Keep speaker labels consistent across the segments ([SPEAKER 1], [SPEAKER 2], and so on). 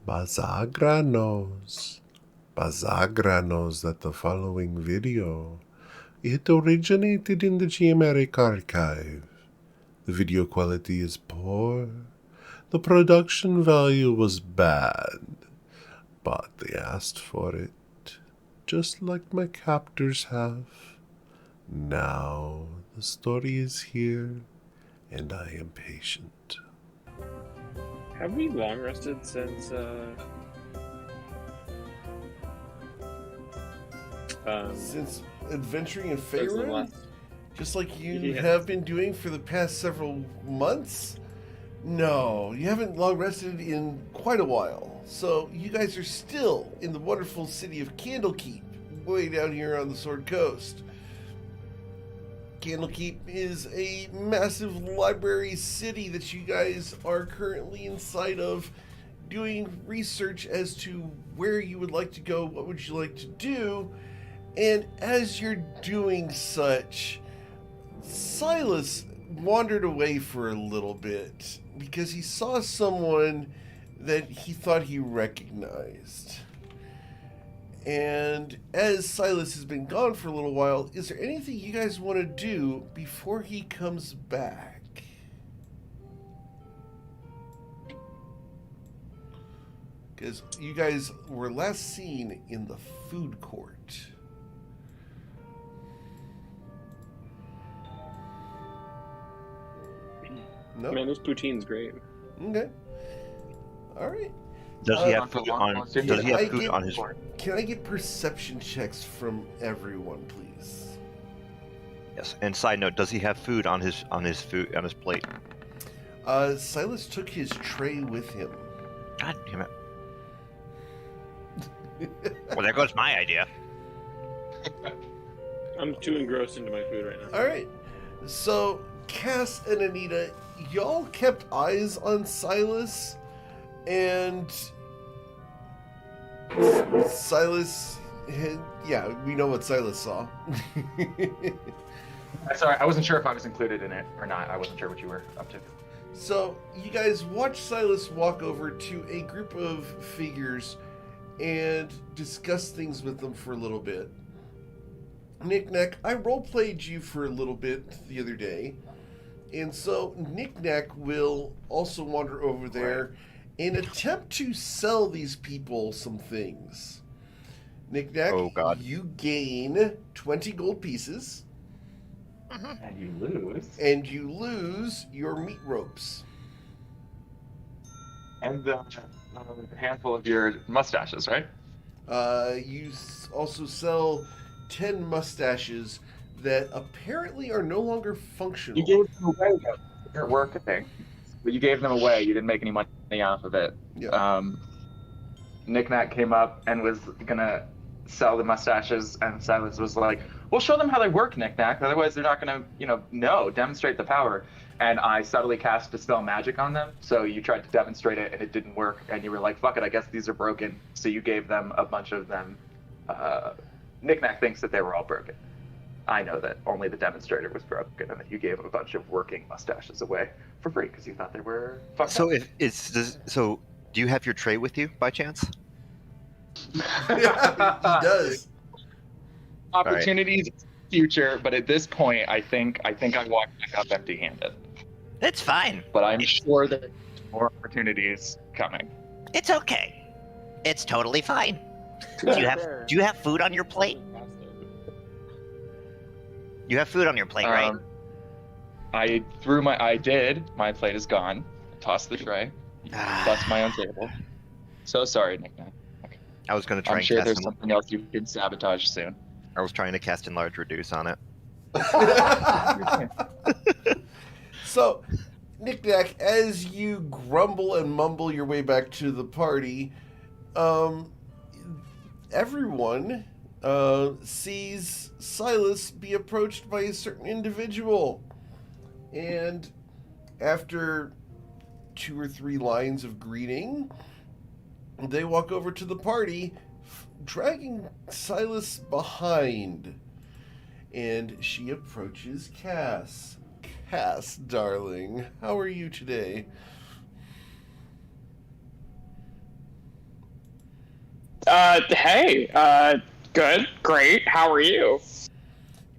[SPEAKER 1] Bazagra knows. Bazagra knows that the following video, it originated in the Geomeric archive. The video quality is poor. The production value was bad. But they asked for it, just like my captors have. Now the story is here, and I am patient.
[SPEAKER 2] Have we long rested since
[SPEAKER 1] Since adventuring in
[SPEAKER 2] since the
[SPEAKER 1] Faerun,
[SPEAKER 2] last?
[SPEAKER 1] just like you
[SPEAKER 2] Yeah.
[SPEAKER 1] have been doing for the past several months? No, you haven't long rested in quite a while. So you guys are still in the wonderful city of Candlekeep, way down here on the Sword Coast. Candlekeep is a massive library city that you guys are currently inside of, doing research as to where you would like to go, what would you like to do, and as you're doing such, Silas wandered away for a little bit because he saw someone that he thought he recognized. And as Silas has been gone for a little while, is there anything you guys want to do before he comes back? Because you guys were last seen in the food court. No?
[SPEAKER 2] Man, this poutine's great.
[SPEAKER 1] Okay. All right.
[SPEAKER 3] Does he have food on? Does he have food on his?
[SPEAKER 1] Can I get perception checks from everyone, please?
[SPEAKER 3] Yes. And side note, does he have food on his plate?
[SPEAKER 1] Silas took his tray with him.
[SPEAKER 3] God damn it! Well, there goes my idea.
[SPEAKER 2] I'm too engrossed into my food right now.
[SPEAKER 1] All right. So Cass and Anita, y'all kept eyes on Silas, and Silas had, yeah, we know what Silas saw.
[SPEAKER 4] Sorry, I wasn't sure if I was included in it or not. I wasn't sure what you were up to.
[SPEAKER 1] So you guys watch Silas walk over to a group of figures and discuss things with them for a little bit. Knick-Knack, I role-played you for a little bit the other day, and so Knick-Knack will also wander over there and attempt to sell these people some things. Knick-Knack,
[SPEAKER 3] Oh, God.
[SPEAKER 1] you gain 20 gold pieces,
[SPEAKER 4] And you lose.
[SPEAKER 1] and you lose your meat ropes.
[SPEAKER 4] And a handful of your mustaches, right?
[SPEAKER 1] You also sell 10 mustaches that apparently are no longer functional.
[SPEAKER 4] You gave them away. Your work thing. But you gave them away. You didn't make any money off of it.
[SPEAKER 1] Yeah.
[SPEAKER 4] Knick-Knack came up and was gonna sell the mustaches, and Silas was like, "Well, show them how they work, Knick-Knack. Otherwise, they're not gonna, demonstrate the power." And I subtly cast Dispel Magic on them. So you tried to demonstrate it, and it didn't work. And you were like, "Fuck it, I guess these are broken." So you gave them a bunch of them. Knick-Knack thinks that they were all broken. I know that only the demonstrator was broken, and that you gave a bunch of working mustaches away for free because you thought they were fucked
[SPEAKER 3] So
[SPEAKER 4] up.
[SPEAKER 3] do you have your tray with you by chance?
[SPEAKER 1] He does.
[SPEAKER 4] Opportunities future, but at this point, I think I walked back up empty-handed.
[SPEAKER 5] It's fine.
[SPEAKER 4] But I'm sure that there's more opportunities coming.
[SPEAKER 5] It's okay. It's totally fine. Do you have food on your plate? You have food on your plate, right?
[SPEAKER 4] I did. My plate is gone. Tossed the tray. Bust my own table. So sorry, Nick-Nack.
[SPEAKER 3] I was going to try
[SPEAKER 4] I'm
[SPEAKER 3] and
[SPEAKER 4] sure
[SPEAKER 3] cast.
[SPEAKER 4] there's something else you can sabotage soon.
[SPEAKER 3] I was trying to cast Enlarge Reduce on it.
[SPEAKER 1] So, Knick-Knack, as you grumble and mumble your way back to the party, everyone sees Silas be approached by a certain individual. And after 2 or 3 lines of greeting, they walk over to the party, dragging Silas behind. And she approaches Cass. Cass, darling, how are you today?
[SPEAKER 6] Hey, good, great. How are you?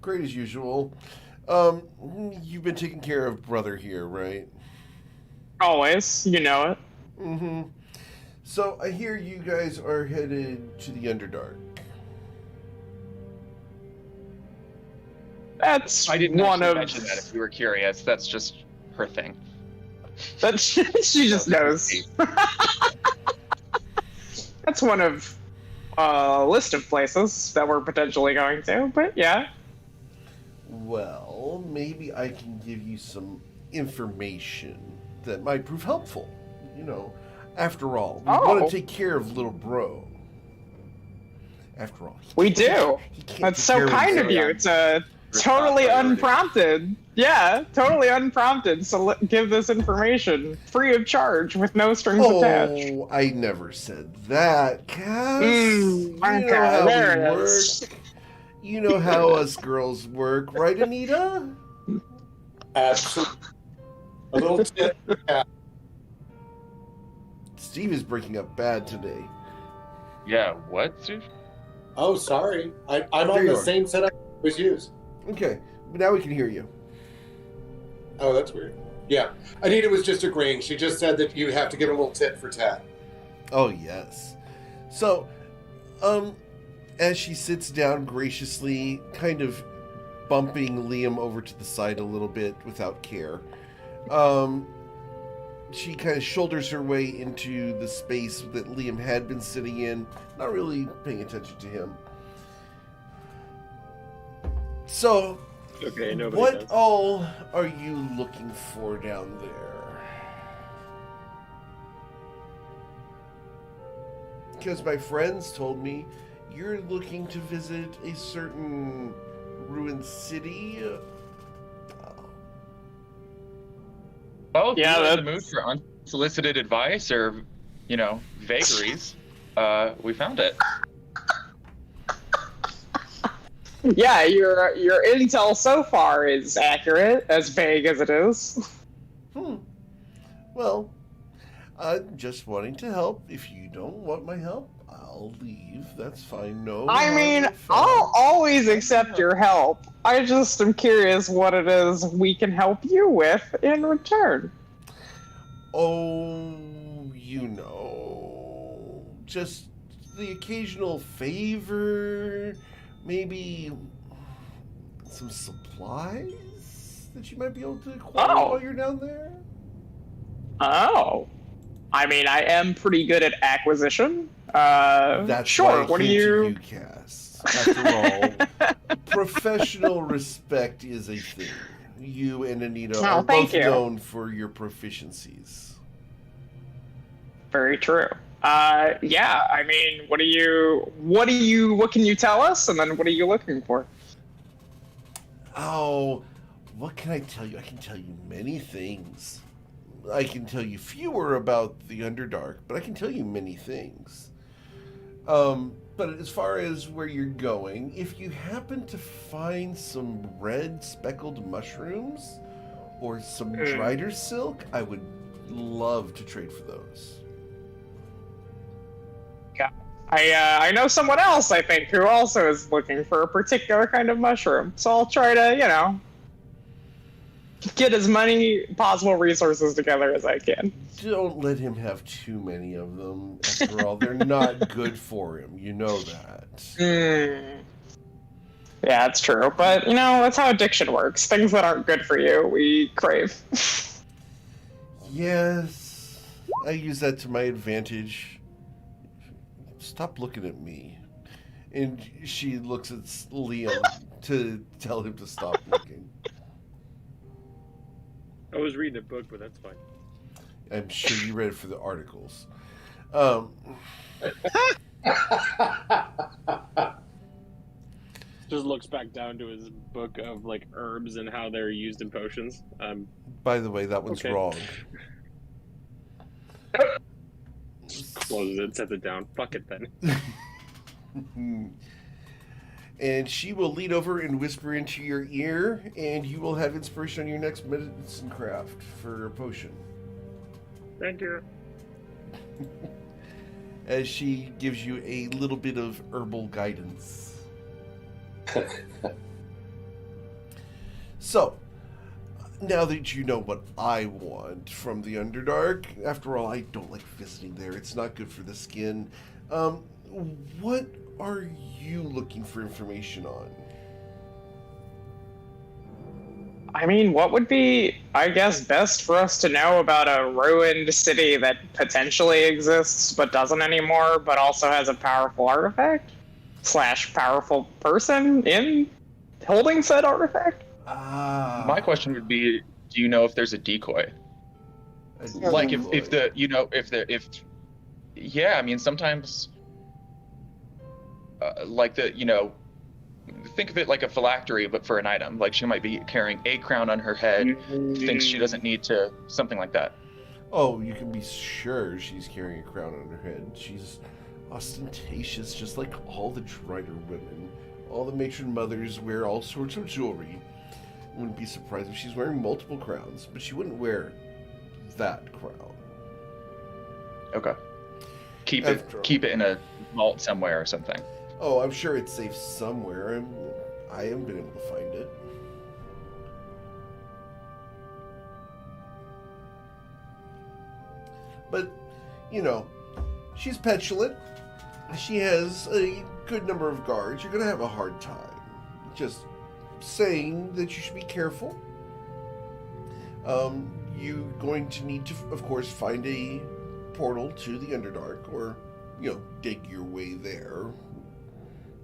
[SPEAKER 1] Great as usual. You've been taking care of brother here, right?
[SPEAKER 6] Always, you know it.
[SPEAKER 1] Mm-hmm. So I hear you guys are headed to the Underdark.
[SPEAKER 6] That's
[SPEAKER 4] I didn't
[SPEAKER 6] one
[SPEAKER 4] actually
[SPEAKER 6] of.
[SPEAKER 4] mention that if you were curious. That's just her thing.
[SPEAKER 6] That's she just knows. That's one of a list of places that we're potentially going to. But yeah.
[SPEAKER 1] Well, maybe I can give you some information that might prove helpful. You know, after all, we want
[SPEAKER 6] Oh.
[SPEAKER 1] to take care of little bro. After all,
[SPEAKER 6] We do.
[SPEAKER 1] he can't
[SPEAKER 6] That's
[SPEAKER 1] take
[SPEAKER 6] so
[SPEAKER 1] care
[SPEAKER 6] kind
[SPEAKER 1] himself.
[SPEAKER 6] of you. It's totally
[SPEAKER 4] Responsibility.
[SPEAKER 6] unprompted. Yeah, totally unprompted. So give this information free of charge with no strings attached.
[SPEAKER 1] Oh, I never said that, Cass. You
[SPEAKER 6] Okay,
[SPEAKER 1] know how
[SPEAKER 6] there
[SPEAKER 1] we
[SPEAKER 6] it
[SPEAKER 1] work.
[SPEAKER 6] is.
[SPEAKER 1] You know how us girls work, right, Anita?
[SPEAKER 7] Absolutely. A little tip.
[SPEAKER 1] Steve is breaking up bad today.
[SPEAKER 4] Yeah, what, Steve?
[SPEAKER 7] Oh, sorry. I'm
[SPEAKER 1] There
[SPEAKER 7] on
[SPEAKER 1] you
[SPEAKER 7] the
[SPEAKER 1] are.
[SPEAKER 7] same setup I was used.
[SPEAKER 1] Okay, but now we can hear you.
[SPEAKER 7] Oh, that's weird. Yeah. Anita was just agreeing. She just said that you have to give a little tit for tat.
[SPEAKER 1] Oh, yes. So, as she sits down graciously, kind of bumping Liam over to the side a little bit without care, she kind of shoulders her way into the space that Liam had been sitting in, not really paying attention to him. So,
[SPEAKER 2] Okay, nobody
[SPEAKER 1] what
[SPEAKER 2] does.
[SPEAKER 1] all are you looking for down there? Because my friends told me you're looking to visit a certain ruined city.
[SPEAKER 4] Well, if
[SPEAKER 6] Yeah,
[SPEAKER 4] you're in the
[SPEAKER 6] that's-
[SPEAKER 4] mood for unsolicited advice or, vagaries, we found it.
[SPEAKER 6] Yeah, your intel so far is accurate, as vague as it is.
[SPEAKER 1] Well, I'm just wanting to help. If you don't want my help, I'll leave. That's fine. No.
[SPEAKER 6] I
[SPEAKER 1] harm,
[SPEAKER 6] mean,
[SPEAKER 1] no foul.
[SPEAKER 6] I'll always accept your help. I just am curious what it is we can help you with in return.
[SPEAKER 1] Oh, just the occasional favor, maybe some supplies that you might be able to acquire
[SPEAKER 6] Oh.
[SPEAKER 1] while you're down there.
[SPEAKER 6] Oh. I mean, I am pretty good at acquisition.
[SPEAKER 1] That's
[SPEAKER 6] sure.
[SPEAKER 1] why I
[SPEAKER 6] What do
[SPEAKER 1] came to
[SPEAKER 6] you?
[SPEAKER 1] you, Cass. After all, professional respect is a thing. You and Anita
[SPEAKER 6] Oh,
[SPEAKER 1] are
[SPEAKER 6] thank
[SPEAKER 1] both
[SPEAKER 6] you.
[SPEAKER 1] known for your proficiencies.
[SPEAKER 6] Very true. Yeah. I mean, what can you tell us? And then what are you looking for?
[SPEAKER 1] Oh, what can I tell you? I can tell you many things. I can tell you fewer about the Underdark, but I can tell you many things. But as far as where you're going, if you happen to find some red speckled mushrooms or some drider silk, I would love to trade for those.
[SPEAKER 6] I know someone else, I think, who also is looking for a particular kind of mushroom. So I'll try to, get as many possible resources together as I can.
[SPEAKER 1] Don't let him have too many of them. After all, they're not good for him. You know that.
[SPEAKER 6] Yeah, that's true. But, that's how addiction works. Things that aren't good for you, we crave.
[SPEAKER 1] Yes, I use that to my advantage. Stop looking at me. And she looks at Liam to tell him to stop looking.
[SPEAKER 2] I was reading a book, but that's fine.
[SPEAKER 1] I'm sure you read it for the articles.
[SPEAKER 2] Just looks back down to his book of herbs and how they're used in potions.
[SPEAKER 1] By the way, that one's
[SPEAKER 2] Okay.
[SPEAKER 1] wrong.
[SPEAKER 2] Closes it, sets it down. Fuck it then.
[SPEAKER 1] And she will lean over and whisper into your ear, and you will have inspiration on your next medicine craft for a potion.
[SPEAKER 2] Thank you.
[SPEAKER 8] as she gives you a little bit of herbal guidance. So, now that you know what I want from the Underdark, after all, I don't like visiting there. It's not good for the skin. What are you looking for information on?
[SPEAKER 6] I mean, what would be, I guess, best for us to know about a ruined city that potentially exists but doesn't anymore, but also has a powerful artifact? / powerful person in holding said artifact?
[SPEAKER 4] My question would be, do you know if there's a decoy? Like yeah, I mean, sometimes think of it like a phylactery, but for an item. Like she might be carrying a crown on her head, thinks she doesn't need to, something like that.
[SPEAKER 8] Oh, you can be sure she's carrying a crown on her head. She's ostentatious, just like all the Drider women. All the matron mothers wear all sorts of jewelry. Wouldn't be surprised if she's wearing multiple crowns, but she wouldn't wear that crown.
[SPEAKER 4] Okay. Keep it in a vault somewhere or something.
[SPEAKER 8] Oh, I'm sure it's safe somewhere. I haven't been able to find it. But, you know, she's petulant. She has a good number of guards. You're going to have a hard time. Just saying that you should be careful. You're going to need to, of course, find a portal to the Underdark, or, you know, dig your way there.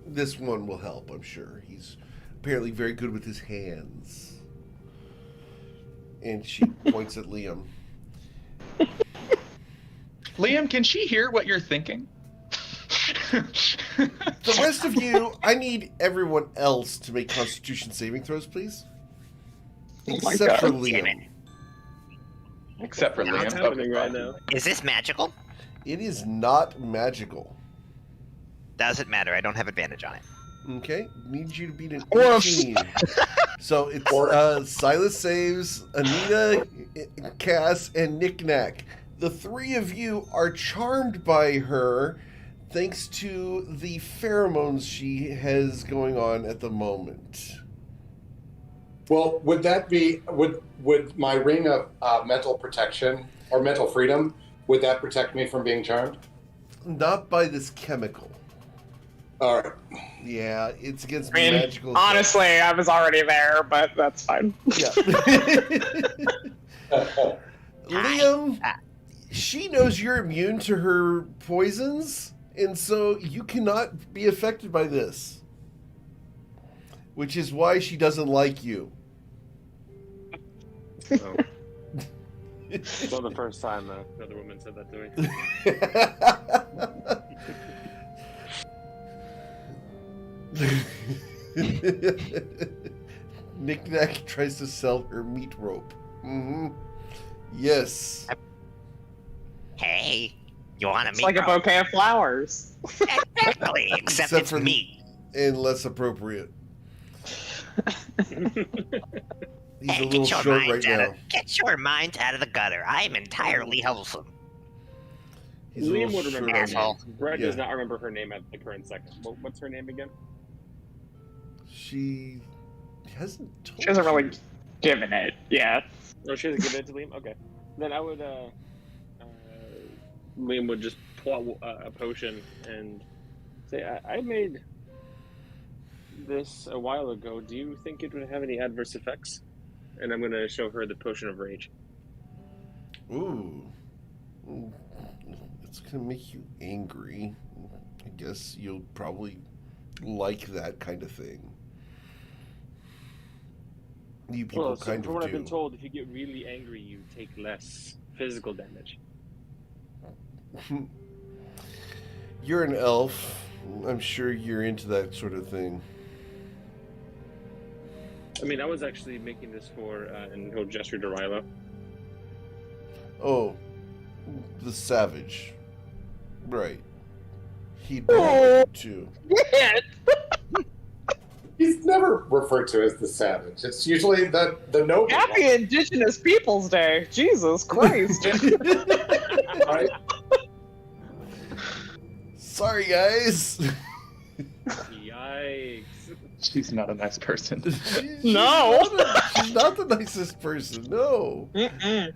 [SPEAKER 8] This one will help, I'm sure. He's apparently very good with his hands. And she points at Liam.
[SPEAKER 4] Liam, can she hear what you're thinking?
[SPEAKER 8] The rest of you, I need everyone else to make Constitution saving throws, please. Except for Liam.
[SPEAKER 4] Except for
[SPEAKER 2] What's
[SPEAKER 4] Liam.
[SPEAKER 2] happening right now?
[SPEAKER 5] Is this magical?
[SPEAKER 8] It is not magical.
[SPEAKER 5] Doesn't matter. I don't have advantage on it.
[SPEAKER 8] Okay, need you to beat an 18. So it's Silas saves, Anita, Cass, and Knick-Knack. The three of you are charmed by her thanks to the pheromones she has going on at the moment.
[SPEAKER 7] Well, would that be would my ring of mental protection or mental freedom, would that protect me from being charmed?
[SPEAKER 8] Not by this chemical.
[SPEAKER 7] All right.
[SPEAKER 8] Yeah, it's against
[SPEAKER 6] I mean,
[SPEAKER 8] magical.
[SPEAKER 6] honestly, I was already there, but that's fine.
[SPEAKER 8] Yeah. Liam, she knows you're immune to her poisons, and so you cannot be affected by this. Which is why she doesn't like you.
[SPEAKER 2] Oh. It's not the first time another woman said that to me.
[SPEAKER 8] Knick-Knack tries to sell her meat rope. Mm-hmm. Yes.
[SPEAKER 5] Hey, you want to
[SPEAKER 6] It's
[SPEAKER 5] meet?
[SPEAKER 6] like a bouquet of flowers.
[SPEAKER 5] Exactly, except it's
[SPEAKER 8] for
[SPEAKER 5] meat.
[SPEAKER 8] And less appropriate. He's
[SPEAKER 5] Hey,
[SPEAKER 8] a little short right now.
[SPEAKER 5] Get your minds out of the gutter. I am entirely wholesome.
[SPEAKER 8] He's a
[SPEAKER 2] Liam
[SPEAKER 8] little
[SPEAKER 2] would remember
[SPEAKER 8] short
[SPEAKER 2] her
[SPEAKER 8] right now.
[SPEAKER 2] name. Brett
[SPEAKER 8] Yeah.
[SPEAKER 2] does not remember her name at the current second. What's her name again?
[SPEAKER 8] She hasn't told
[SPEAKER 6] She hasn't really
[SPEAKER 8] you.
[SPEAKER 6] given it, yeah.
[SPEAKER 2] Oh, she hasn't given it to Liam? Okay. Then I would, Liam would just pull out a potion and say, I made this a while ago. Do you think it would have any adverse effects? And I'm going to show her the potion of rage.
[SPEAKER 8] Ooh. It's going to make you angry. I guess you'll probably like that kind of thing. You people
[SPEAKER 2] Well, so
[SPEAKER 8] kind
[SPEAKER 2] from
[SPEAKER 8] of
[SPEAKER 2] what
[SPEAKER 8] do.
[SPEAKER 2] I've been told, if you get really angry, you take less physical damage.
[SPEAKER 8] You're an elf. I'm sure you're into that sort of thing.
[SPEAKER 2] I mean, I was actually making this for, and he'll gesture to Rilo.
[SPEAKER 8] Oh, the savage. Right. He'd know too.
[SPEAKER 7] He's never referred to as the savage. It's usually the noble.
[SPEAKER 6] Happy Indigenous Peoples Day! Jesus Christ!
[SPEAKER 7] Right?
[SPEAKER 8] Sorry, guys.
[SPEAKER 2] Yikes.
[SPEAKER 4] She's not a nice person.
[SPEAKER 6] No.
[SPEAKER 8] She's not the nicest person. No.
[SPEAKER 6] Mm-mm.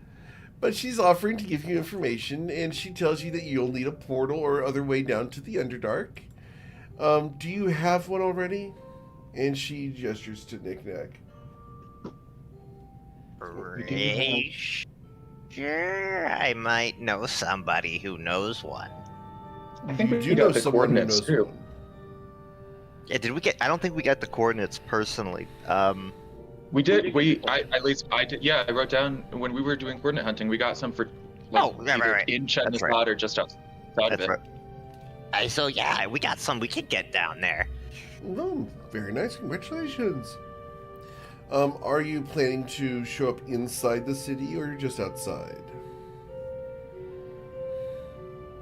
[SPEAKER 8] But she's offering to give you information, and she tells you that you'll need a portal or other way down to the Underdark. Do you have one already? And she gestures to Knick-Knack.
[SPEAKER 5] Pretty sure I might know somebody who knows one.
[SPEAKER 4] I think
[SPEAKER 8] You
[SPEAKER 4] we
[SPEAKER 8] do
[SPEAKER 4] got
[SPEAKER 8] know
[SPEAKER 4] the
[SPEAKER 8] someone who
[SPEAKER 4] coordinates
[SPEAKER 8] knows
[SPEAKER 4] too.
[SPEAKER 8] one.
[SPEAKER 3] Yeah, did we get? I don't think we got the coordinates personally.
[SPEAKER 4] We did. At least I did. Yeah, I wrote down when we were doing coordinate hunting. We got some for
[SPEAKER 5] right.
[SPEAKER 4] in Chetnad's
[SPEAKER 3] right.
[SPEAKER 4] Pod or just outside of
[SPEAKER 3] That's
[SPEAKER 4] it.
[SPEAKER 3] right.
[SPEAKER 5] So yeah, we got some we could get down there.
[SPEAKER 8] Oh, very nice. Congratulations. Are you planning to show up inside the city or just outside?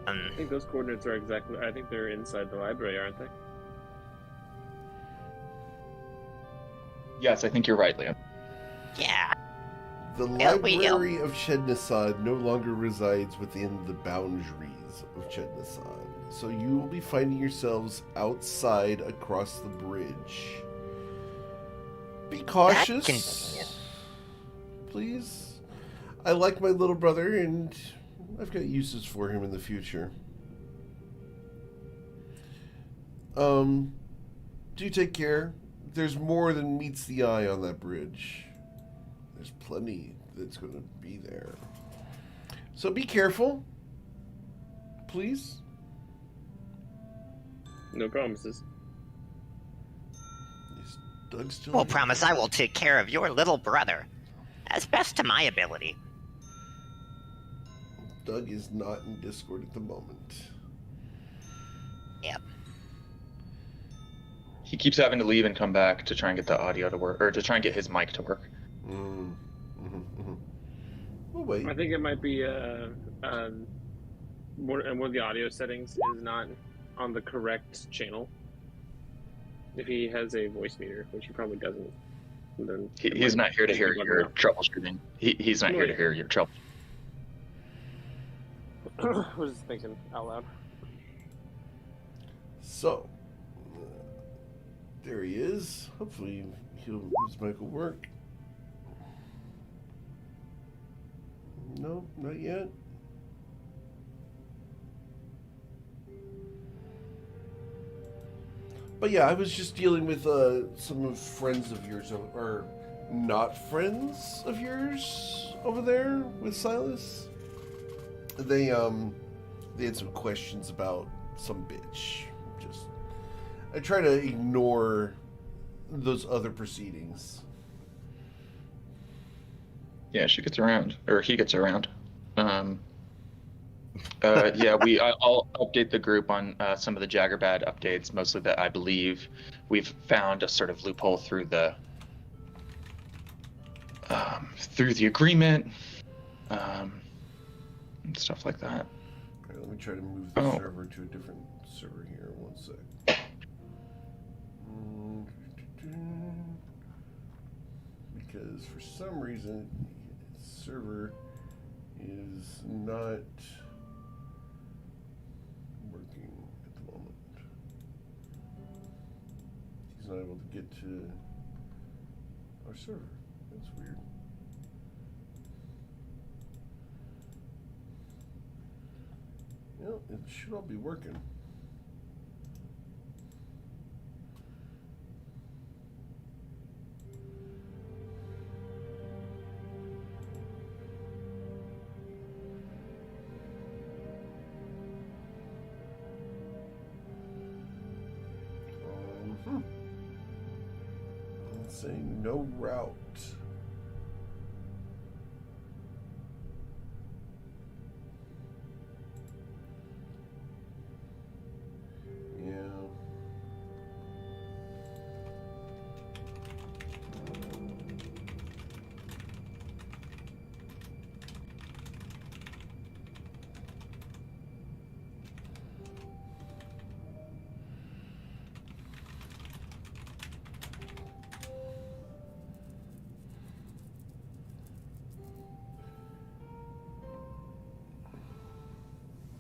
[SPEAKER 2] I think those coordinates are exactly. I think they're inside the library, aren't they?
[SPEAKER 4] Yes, I think you're right, Liam.
[SPEAKER 5] Yeah.
[SPEAKER 8] The library of Chednasad no longer resides within the boundaries of Chednasad, so you will be finding yourselves outside across the bridge. Be cautious, please. I like my little brother, and I've got uses for him in the future. Do take care. There's more than meets the eye on that bridge. There's plenty that's going to be there. So be careful, please.
[SPEAKER 2] No promises.
[SPEAKER 8] Is Doug still
[SPEAKER 5] Will
[SPEAKER 8] here?
[SPEAKER 5] promise I will take care of your little brother, as best to my ability.
[SPEAKER 8] Doug is not in Discord at the moment.
[SPEAKER 5] Yep.
[SPEAKER 4] He keeps having to leave and come back to try and get the audio to work, or to try and get his mic to work.
[SPEAKER 8] Oh wait.
[SPEAKER 2] I think it might be one of the audio settings is not on the correct channel. If he has a voice meter, which he probably doesn't, then
[SPEAKER 4] He's not here to hear your troubleshooting. He's not here to hear your trouble.
[SPEAKER 2] I was just thinking out loud.
[SPEAKER 8] So, there he is. Hopefully his mic will work. No, not yet. But yeah, I was just dealing with some friends of yours, or not friends of yours over there with Silas. They had some questions about some bitch. I try to ignore those other proceedings.
[SPEAKER 4] Yeah, she gets around, or he gets around. Yeah, I'll update the group on some of the Jaggerbad updates. Mostly that I believe we've found a sort of loophole through the agreement, and stuff like that.
[SPEAKER 8] All right, let me try to move the server to a different server here. One sec. Because for some reason, the server is not working at the moment. He's not able to get to our server. That's weird. Well, it should all be working. It's saying no route. Yeah.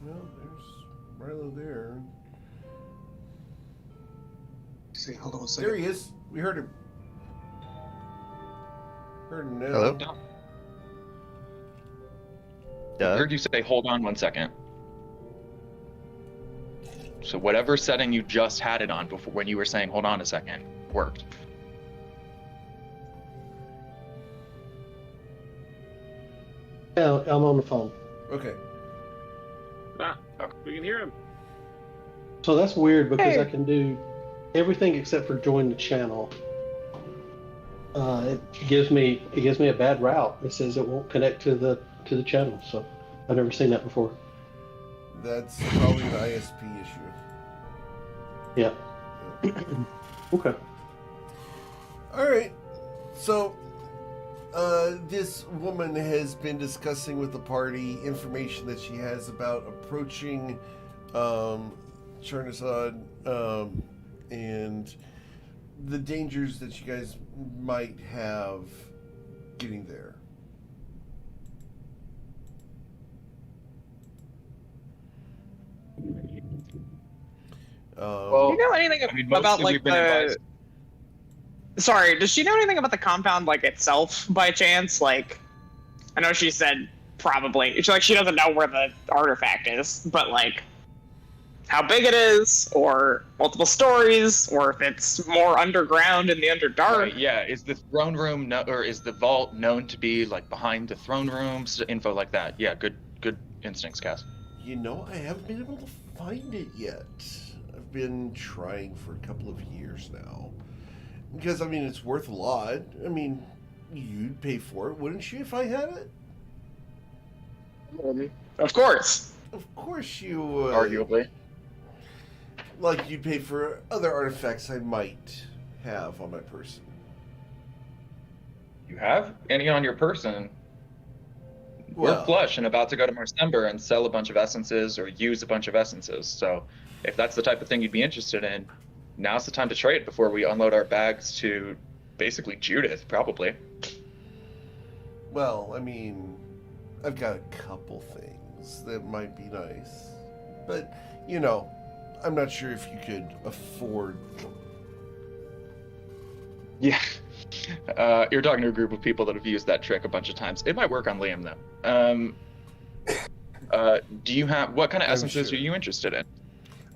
[SPEAKER 8] Well, there's Rilo there.
[SPEAKER 9] see. Hold on a second.
[SPEAKER 8] There he is. We heard him. Heard him now.
[SPEAKER 3] Hello?
[SPEAKER 4] I heard you say, hold on 1 second. So whatever setting you just had it on before when you were saying, hold on a second, worked.
[SPEAKER 9] Yeah, I'm on the phone.
[SPEAKER 8] Okay.
[SPEAKER 2] We can hear him.
[SPEAKER 9] So that's weird because I can do everything except for join the channel. It gives me a bad route. It says it won't connect to the channel. So I've never seen that before.
[SPEAKER 8] That's probably an ISP issue.
[SPEAKER 9] Yeah. Okay.
[SPEAKER 8] All right. So, this woman has been discussing with the party information that she has about approaching Charnasad and the dangers that you guys might have getting there.
[SPEAKER 4] Well,
[SPEAKER 6] Do you know anything about
[SPEAKER 4] mostly
[SPEAKER 6] like
[SPEAKER 4] we've been
[SPEAKER 6] the?
[SPEAKER 4] advised.
[SPEAKER 6] Sorry, does she know anything about the compound like itself by chance? Like, I know she said probably. It's like she doesn't know where the artifact is, but like how big it is, or multiple stories, or if it's more underground in the Underdark.
[SPEAKER 4] Right, yeah, is the throne room or is the vault known to be like behind the throne rooms? Info like that. Yeah, good instincts, Cass.
[SPEAKER 8] You know, I haven't been able to find it yet. I've been trying for a couple of years now. Because, I mean, it's worth a lot. I mean, you'd pay for it, wouldn't you, if I had it?
[SPEAKER 6] Of course.
[SPEAKER 8] Of course you would.
[SPEAKER 4] Arguably.
[SPEAKER 8] Like you'd pay for other artifacts I might have on my person.
[SPEAKER 4] You have any on your person?
[SPEAKER 8] Well,
[SPEAKER 4] We're flush and about to go to Marsember and sell a bunch of essences or use a bunch of essences. So if that's the type of thing you'd be interested in, now's the time to trade before we unload our bags to basically Judith, probably.
[SPEAKER 8] well, I mean, I've got a couple things that might be nice. But, you know, I'm not sure if you could afford them.
[SPEAKER 4] Yeah. You're talking to a group of people that have used that trick a bunch of times. It might work on Liam, though. Do you have... What kind of essences
[SPEAKER 8] sure.
[SPEAKER 4] are you interested in?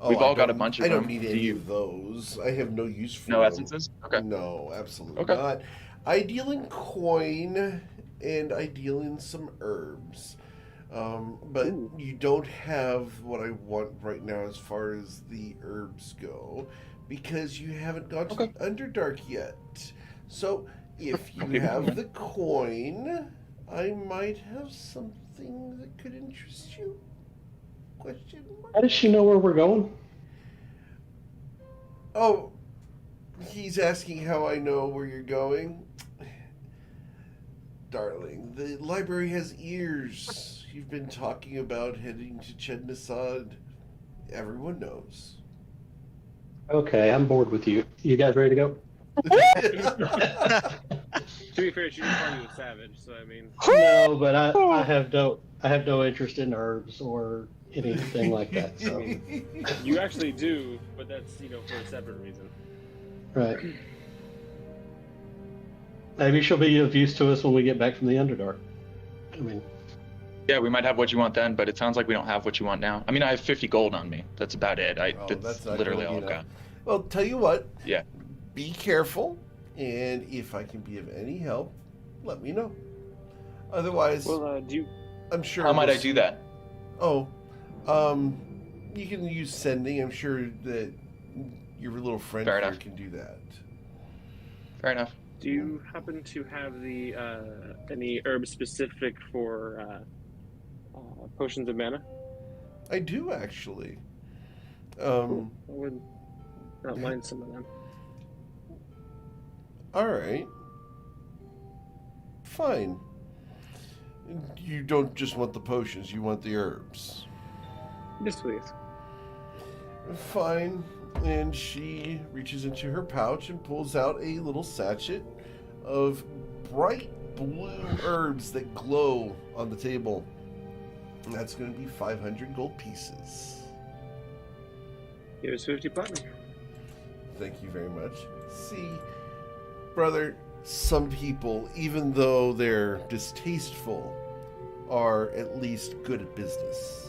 [SPEAKER 8] Oh,
[SPEAKER 4] We've all got a bunch of
[SPEAKER 8] I
[SPEAKER 4] them.
[SPEAKER 8] don't need any of those. I have no use for
[SPEAKER 4] No
[SPEAKER 8] them.
[SPEAKER 4] essences? Okay.
[SPEAKER 8] No, absolutely
[SPEAKER 4] Okay.
[SPEAKER 8] not. I deal in coin, and I deal in some herbs. But you don't have what I want right now as far as the herbs go, because you haven't gone to the Underdark yet. So, if you have the coin, I might have something that could interest you. Question mark?
[SPEAKER 9] How does she know where we're going?
[SPEAKER 8] Oh, he's asking how I know where you're going. Darling, the library has ears. You've been talking about heading to Chednasad. Everyone knows.
[SPEAKER 9] Okay, I'm bored with you. You guys ready to go?
[SPEAKER 2] To be fair, she didn't call you a savage, so I mean.
[SPEAKER 9] No, but I have no interest in herbs or anything like that. So
[SPEAKER 2] You actually do, but that's, for a separate reason.
[SPEAKER 9] right. Maybe she'll be of use to us when we get back from the Underdark. I mean,
[SPEAKER 4] Yeah, we might have what you want then, but it sounds like we don't have what you want now. I mean, I have 50 gold on me. That's about it. That's
[SPEAKER 8] not
[SPEAKER 4] literally
[SPEAKER 8] gonna
[SPEAKER 4] all
[SPEAKER 8] be
[SPEAKER 4] I've
[SPEAKER 8] enough.
[SPEAKER 4] got.
[SPEAKER 8] Well, tell you what.
[SPEAKER 4] Yeah.
[SPEAKER 8] Be careful, and if I can be of any help, let me know. Otherwise,
[SPEAKER 2] Well,
[SPEAKER 8] I'm sure.
[SPEAKER 4] How might
[SPEAKER 8] we'll
[SPEAKER 4] I do that?
[SPEAKER 8] Oh, you can use sending. I'm sure that your little friend
[SPEAKER 4] Fair
[SPEAKER 8] here
[SPEAKER 4] enough.
[SPEAKER 8] can do that.
[SPEAKER 4] Fair enough.
[SPEAKER 2] Do you happen to have the any herb specific for potions of mana?
[SPEAKER 8] I do actually.
[SPEAKER 2] I would not mind some of them.
[SPEAKER 8] All right. Fine. You don't just want the potions, you want the herbs.
[SPEAKER 2] Yes, please.
[SPEAKER 8] Fine. And she reaches into her pouch and pulls out a little sachet of bright blue herbs that glow on the table. And that's going to be 500 gold pieces.
[SPEAKER 2] Here's 50 platinum.
[SPEAKER 8] Thank you very much. See, brother, some people, even though they're distasteful, are at least good at business.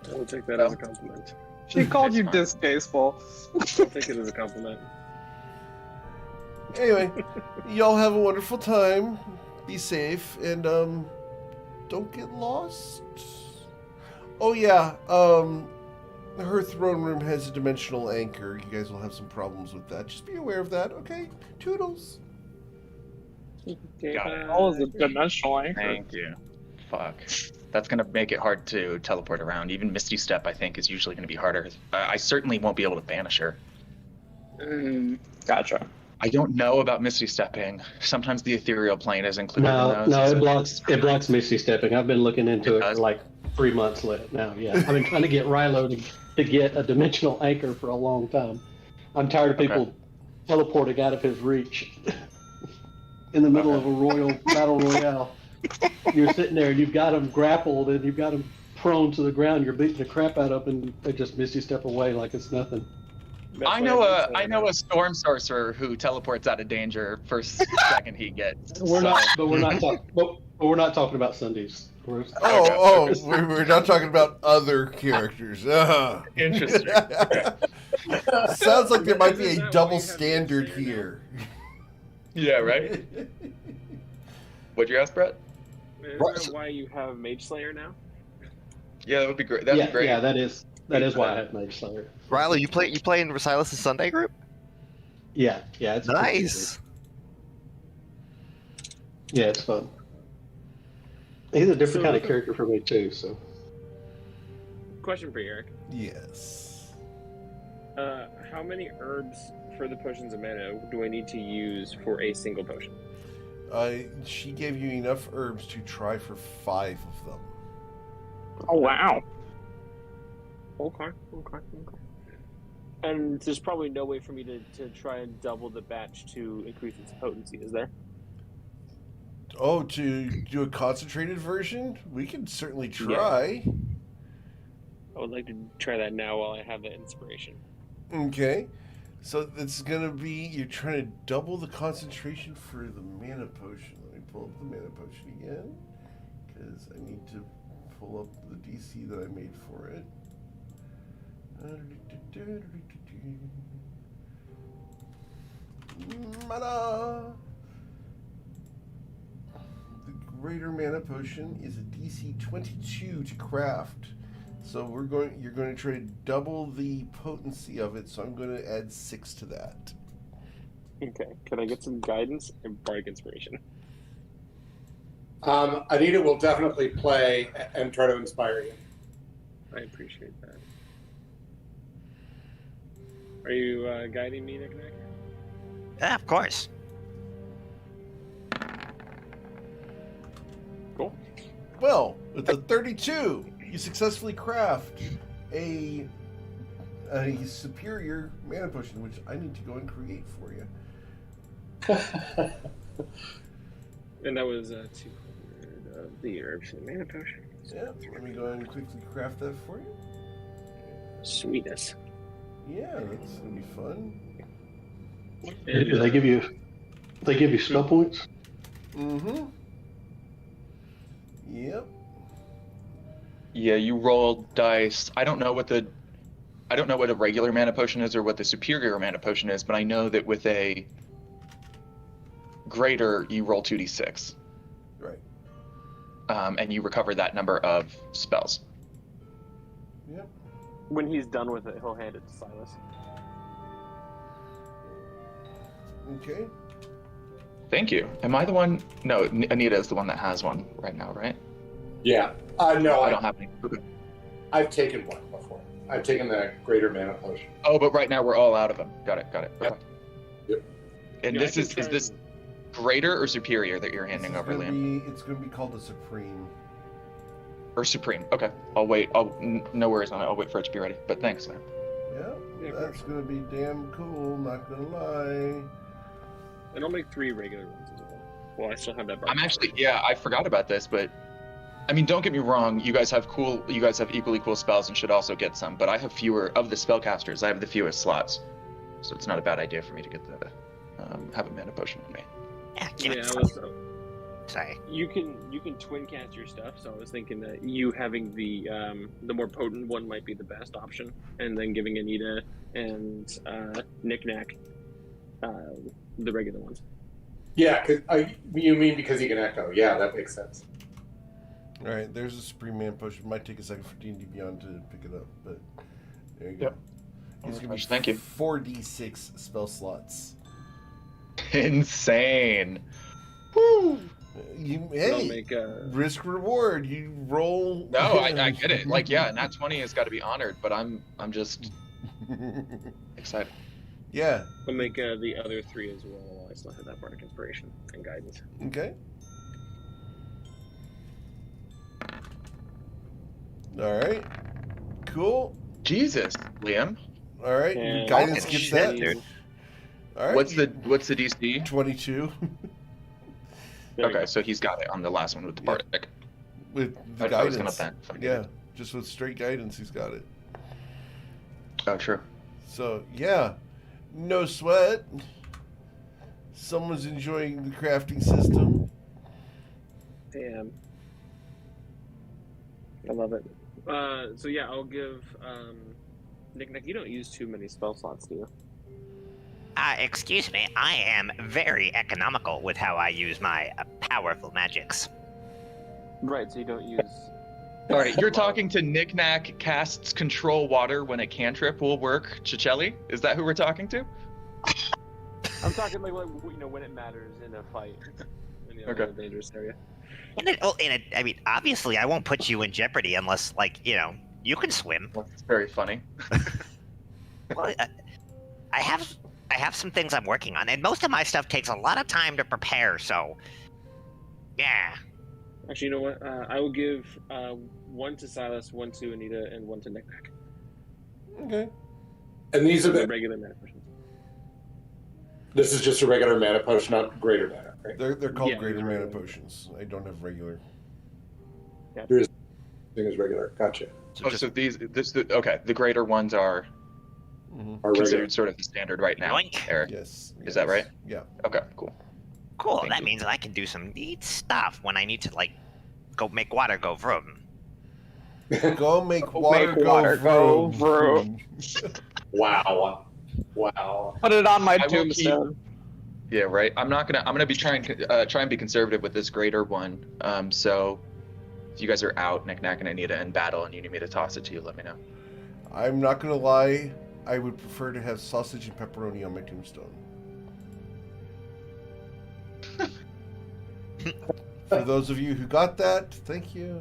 [SPEAKER 2] I will take that as a compliment.
[SPEAKER 6] She called you distasteful.
[SPEAKER 2] I'll take it as a compliment.
[SPEAKER 8] Anyway, y'all have a wonderful time. Be safe, and don't get lost. Oh yeah, her throne room has a dimensional anchor. You guys will have some problems with that. Just be aware of that, okay? Toodles.
[SPEAKER 6] Got it. All is a dimensional anchor.
[SPEAKER 4] Thank you. Fuck. That's going to make it hard to teleport around. Even Misty Step, I think, is usually going to be harder. I certainly won't be able to banish her.
[SPEAKER 6] Gotcha.
[SPEAKER 4] I don't know about Misty Stepping. Sometimes the ethereal plane is included in those.
[SPEAKER 9] No, it blocks Misty Stepping. I've been looking into it for like 3 months now. Yeah, I've been trying to get Rilo to get a dimensional anchor for a long time. I'm tired of people teleporting out of his reach in the middle of a royal battle royale. You're sitting there and you've got them grappled and you've got them prone to the ground. You're beating the crap out of them and they just Misty Step away like it's nothing.
[SPEAKER 4] I know a storm sorcerer who teleports out of danger first second he gets.
[SPEAKER 9] We're not talking about Sundays.
[SPEAKER 8] We're not talking about other characters.
[SPEAKER 4] Interesting.
[SPEAKER 8] Sounds like there might be a double standard here.
[SPEAKER 4] Yeah, right? What'd you ask, Brett?
[SPEAKER 2] Is that why you have Mage Slayer now?
[SPEAKER 4] Yeah, that would be great. That'd be great.
[SPEAKER 9] Yeah, that is why I have Mage Slayer.
[SPEAKER 3] Rilo, you play in Silas' Sunday group?
[SPEAKER 9] Yeah, it's
[SPEAKER 3] nice.
[SPEAKER 9] Yeah, it's fun. He's a different kind of character for me too. So,
[SPEAKER 2] question for you, Eric.
[SPEAKER 8] Yes.
[SPEAKER 2] How many herbs for the potions of mana do I need to use for a single potion?
[SPEAKER 8] She gave you enough herbs to try for 5 of them.
[SPEAKER 6] Oh wow.
[SPEAKER 2] Okay. And there's probably no way for me to try and double the batch to increase its potency, is there?
[SPEAKER 8] Oh, to do a concentrated version? We can certainly try.
[SPEAKER 2] Yeah. I would like to try that now while I have that inspiration.
[SPEAKER 8] Okay. So it's going to be, you're trying to double the concentration for the mana potion. Let me pull up the mana potion again, because I need to pull up the DC that I made for it. Mana! The greater mana potion is a DC 22 to craft. So you're going to try to double the potency of it, so I'm going to add 6 to that.
[SPEAKER 2] Okay. Can I get some guidance and bardic inspiration?
[SPEAKER 7] Anita will definitely play and try to inspire you.
[SPEAKER 2] I appreciate that. Are you guiding me, Nick?
[SPEAKER 5] Yeah, of course.
[SPEAKER 2] Cool.
[SPEAKER 8] Well, with the 32, you successfully craft a superior mana potion, which I need to go and create for you.
[SPEAKER 2] And that was 200 of the herbs and mana potion.
[SPEAKER 8] Yeah, let me go ahead and quickly craft that for you.
[SPEAKER 2] Sweetness.
[SPEAKER 8] Yeah, that's gonna be fun.
[SPEAKER 9] Do they give you skill points?
[SPEAKER 8] Mm-hmm. Yep.
[SPEAKER 4] Yeah, you roll dice. I don't know what a regular mana potion is or what the superior mana potion is, but I know that with a greater, you roll 2d6.
[SPEAKER 8] Right.
[SPEAKER 4] And you recover that number of spells.
[SPEAKER 8] Yep.
[SPEAKER 2] When he's done with it, he'll hand it to Silas.
[SPEAKER 8] Okay.
[SPEAKER 4] Thank you. Am I the one? No, Anita is the one that has one right now, right?
[SPEAKER 7] Yeah. No,
[SPEAKER 4] I don't have any. Okay.
[SPEAKER 7] I've taken one before. I've taken the greater mana potion.
[SPEAKER 4] Oh, but right now we're all out of them. Got it. Okay.
[SPEAKER 7] Yep.
[SPEAKER 4] And
[SPEAKER 2] Yeah,
[SPEAKER 4] this is this greater or superior that you're handing over, Liam?
[SPEAKER 8] It's going to be called a Supreme.
[SPEAKER 4] Or supreme. Okay. I'll wait. No worries on it. I'll wait for it to be ready. But thanks, Liam.
[SPEAKER 8] Yeah, that's going to be damn cool, not going to lie.
[SPEAKER 2] And I'll make 3 regular ones as well. Well, I still have that.
[SPEAKER 4] I'm actually, I forgot about this, but I mean, don't get me wrong. You guys have equally cool spells and should also get some. But I have fewer of the spellcasters. I have the fewest slots, so it's not a bad idea for me to get the have a mana potion on me.
[SPEAKER 5] Sorry.
[SPEAKER 2] You can twin cast your stuff. So I was thinking that you having the more potent one might be the best option, and then giving Anita and Knick-Knack the regular ones.
[SPEAKER 7] Yeah, you mean because he can echo? Yeah, that makes sense.
[SPEAKER 8] All right, there's a Supreme Man potion. Might take a second for D&D Beyond to pick it up, but there you go.
[SPEAKER 4] Yep.
[SPEAKER 8] It's gonna be
[SPEAKER 4] Thank you.
[SPEAKER 8] 4d6 spell slots.
[SPEAKER 4] Insane. Woo!
[SPEAKER 8] Hey, risk reward. You roll.
[SPEAKER 4] No, I get it. Like, yeah, nat 20 has got to be honored, but I'm just excited.
[SPEAKER 8] Yeah.
[SPEAKER 2] We'll make the other 3 as well. I still have that Bardic Inspiration and Guidance.
[SPEAKER 8] Okay. All right. Cool.
[SPEAKER 4] Jesus, Liam.
[SPEAKER 8] All right.
[SPEAKER 2] And
[SPEAKER 8] Guidance gets that.
[SPEAKER 3] dude.
[SPEAKER 4] All right. What's the DC?
[SPEAKER 8] 22.
[SPEAKER 4] Okay, so he's got it on the last one with the Bardic.
[SPEAKER 8] With the
[SPEAKER 4] I
[SPEAKER 8] guidance.
[SPEAKER 4] was gonna
[SPEAKER 8] yeah, just with straight guidance, he's got it.
[SPEAKER 4] Oh, true.
[SPEAKER 8] So, yeah. No sweat. Someone's enjoying the crafting system.
[SPEAKER 2] Damn. I love it. So yeah, I'll give Knick-Knack. You don't use too many spell slots, do you?
[SPEAKER 5] Excuse me, I am very economical with how I use my powerful magics.
[SPEAKER 2] Right, so you don't use...
[SPEAKER 4] All right, you're talking to Knick-Knack casts Control Water when a cantrip will work, Chichelli? Is that who we're talking to?
[SPEAKER 2] I'm talking like when it matters in a fight. In a dangerous area.
[SPEAKER 5] I mean, obviously, I won't put you in jeopardy unless, you can swim.
[SPEAKER 4] Well, that's very funny.
[SPEAKER 5] Well, I have some things I'm working on, and most of my stuff takes a lot of time to prepare, so... Yeah.
[SPEAKER 2] Actually, you know what? I will give 1 to Silas, 1 to Anita, and 1 to Knick-Knack.
[SPEAKER 8] Okay.
[SPEAKER 7] And these are
[SPEAKER 2] the
[SPEAKER 7] the
[SPEAKER 2] regular mana potions.
[SPEAKER 7] This is just a regular mana potion, not greater mana, right?
[SPEAKER 8] They're called
[SPEAKER 2] Yeah,
[SPEAKER 8] greater mana
[SPEAKER 2] regular.
[SPEAKER 8] potions. I don't have regular.
[SPEAKER 7] There is thing is regular. Gotcha.
[SPEAKER 4] So the greater ones are
[SPEAKER 7] Are regular.
[SPEAKER 4] considered sort of the standard right now,
[SPEAKER 5] Yoink.
[SPEAKER 4] Eric.
[SPEAKER 8] Yes.
[SPEAKER 4] Is that right?
[SPEAKER 8] Yeah.
[SPEAKER 4] Okay, cool.
[SPEAKER 5] Cool,
[SPEAKER 4] Thank
[SPEAKER 5] that
[SPEAKER 4] you.
[SPEAKER 5] means I can do some neat stuff when I need to, go make water go vroom.
[SPEAKER 8] Go make water
[SPEAKER 6] go
[SPEAKER 8] go
[SPEAKER 6] vroom.
[SPEAKER 7] Wow.
[SPEAKER 6] Put it on my
[SPEAKER 4] I will
[SPEAKER 6] tombstone.
[SPEAKER 4] Yeah, right. I'm gonna be try and be conservative with this greater one. So if you guys are out, Knick-Knack and Anita in battle, and you need me to toss it to you, let me know.
[SPEAKER 8] I'm not gonna lie. I would prefer to have sausage and pepperoni on my tombstone. For those of you who got that, thank you.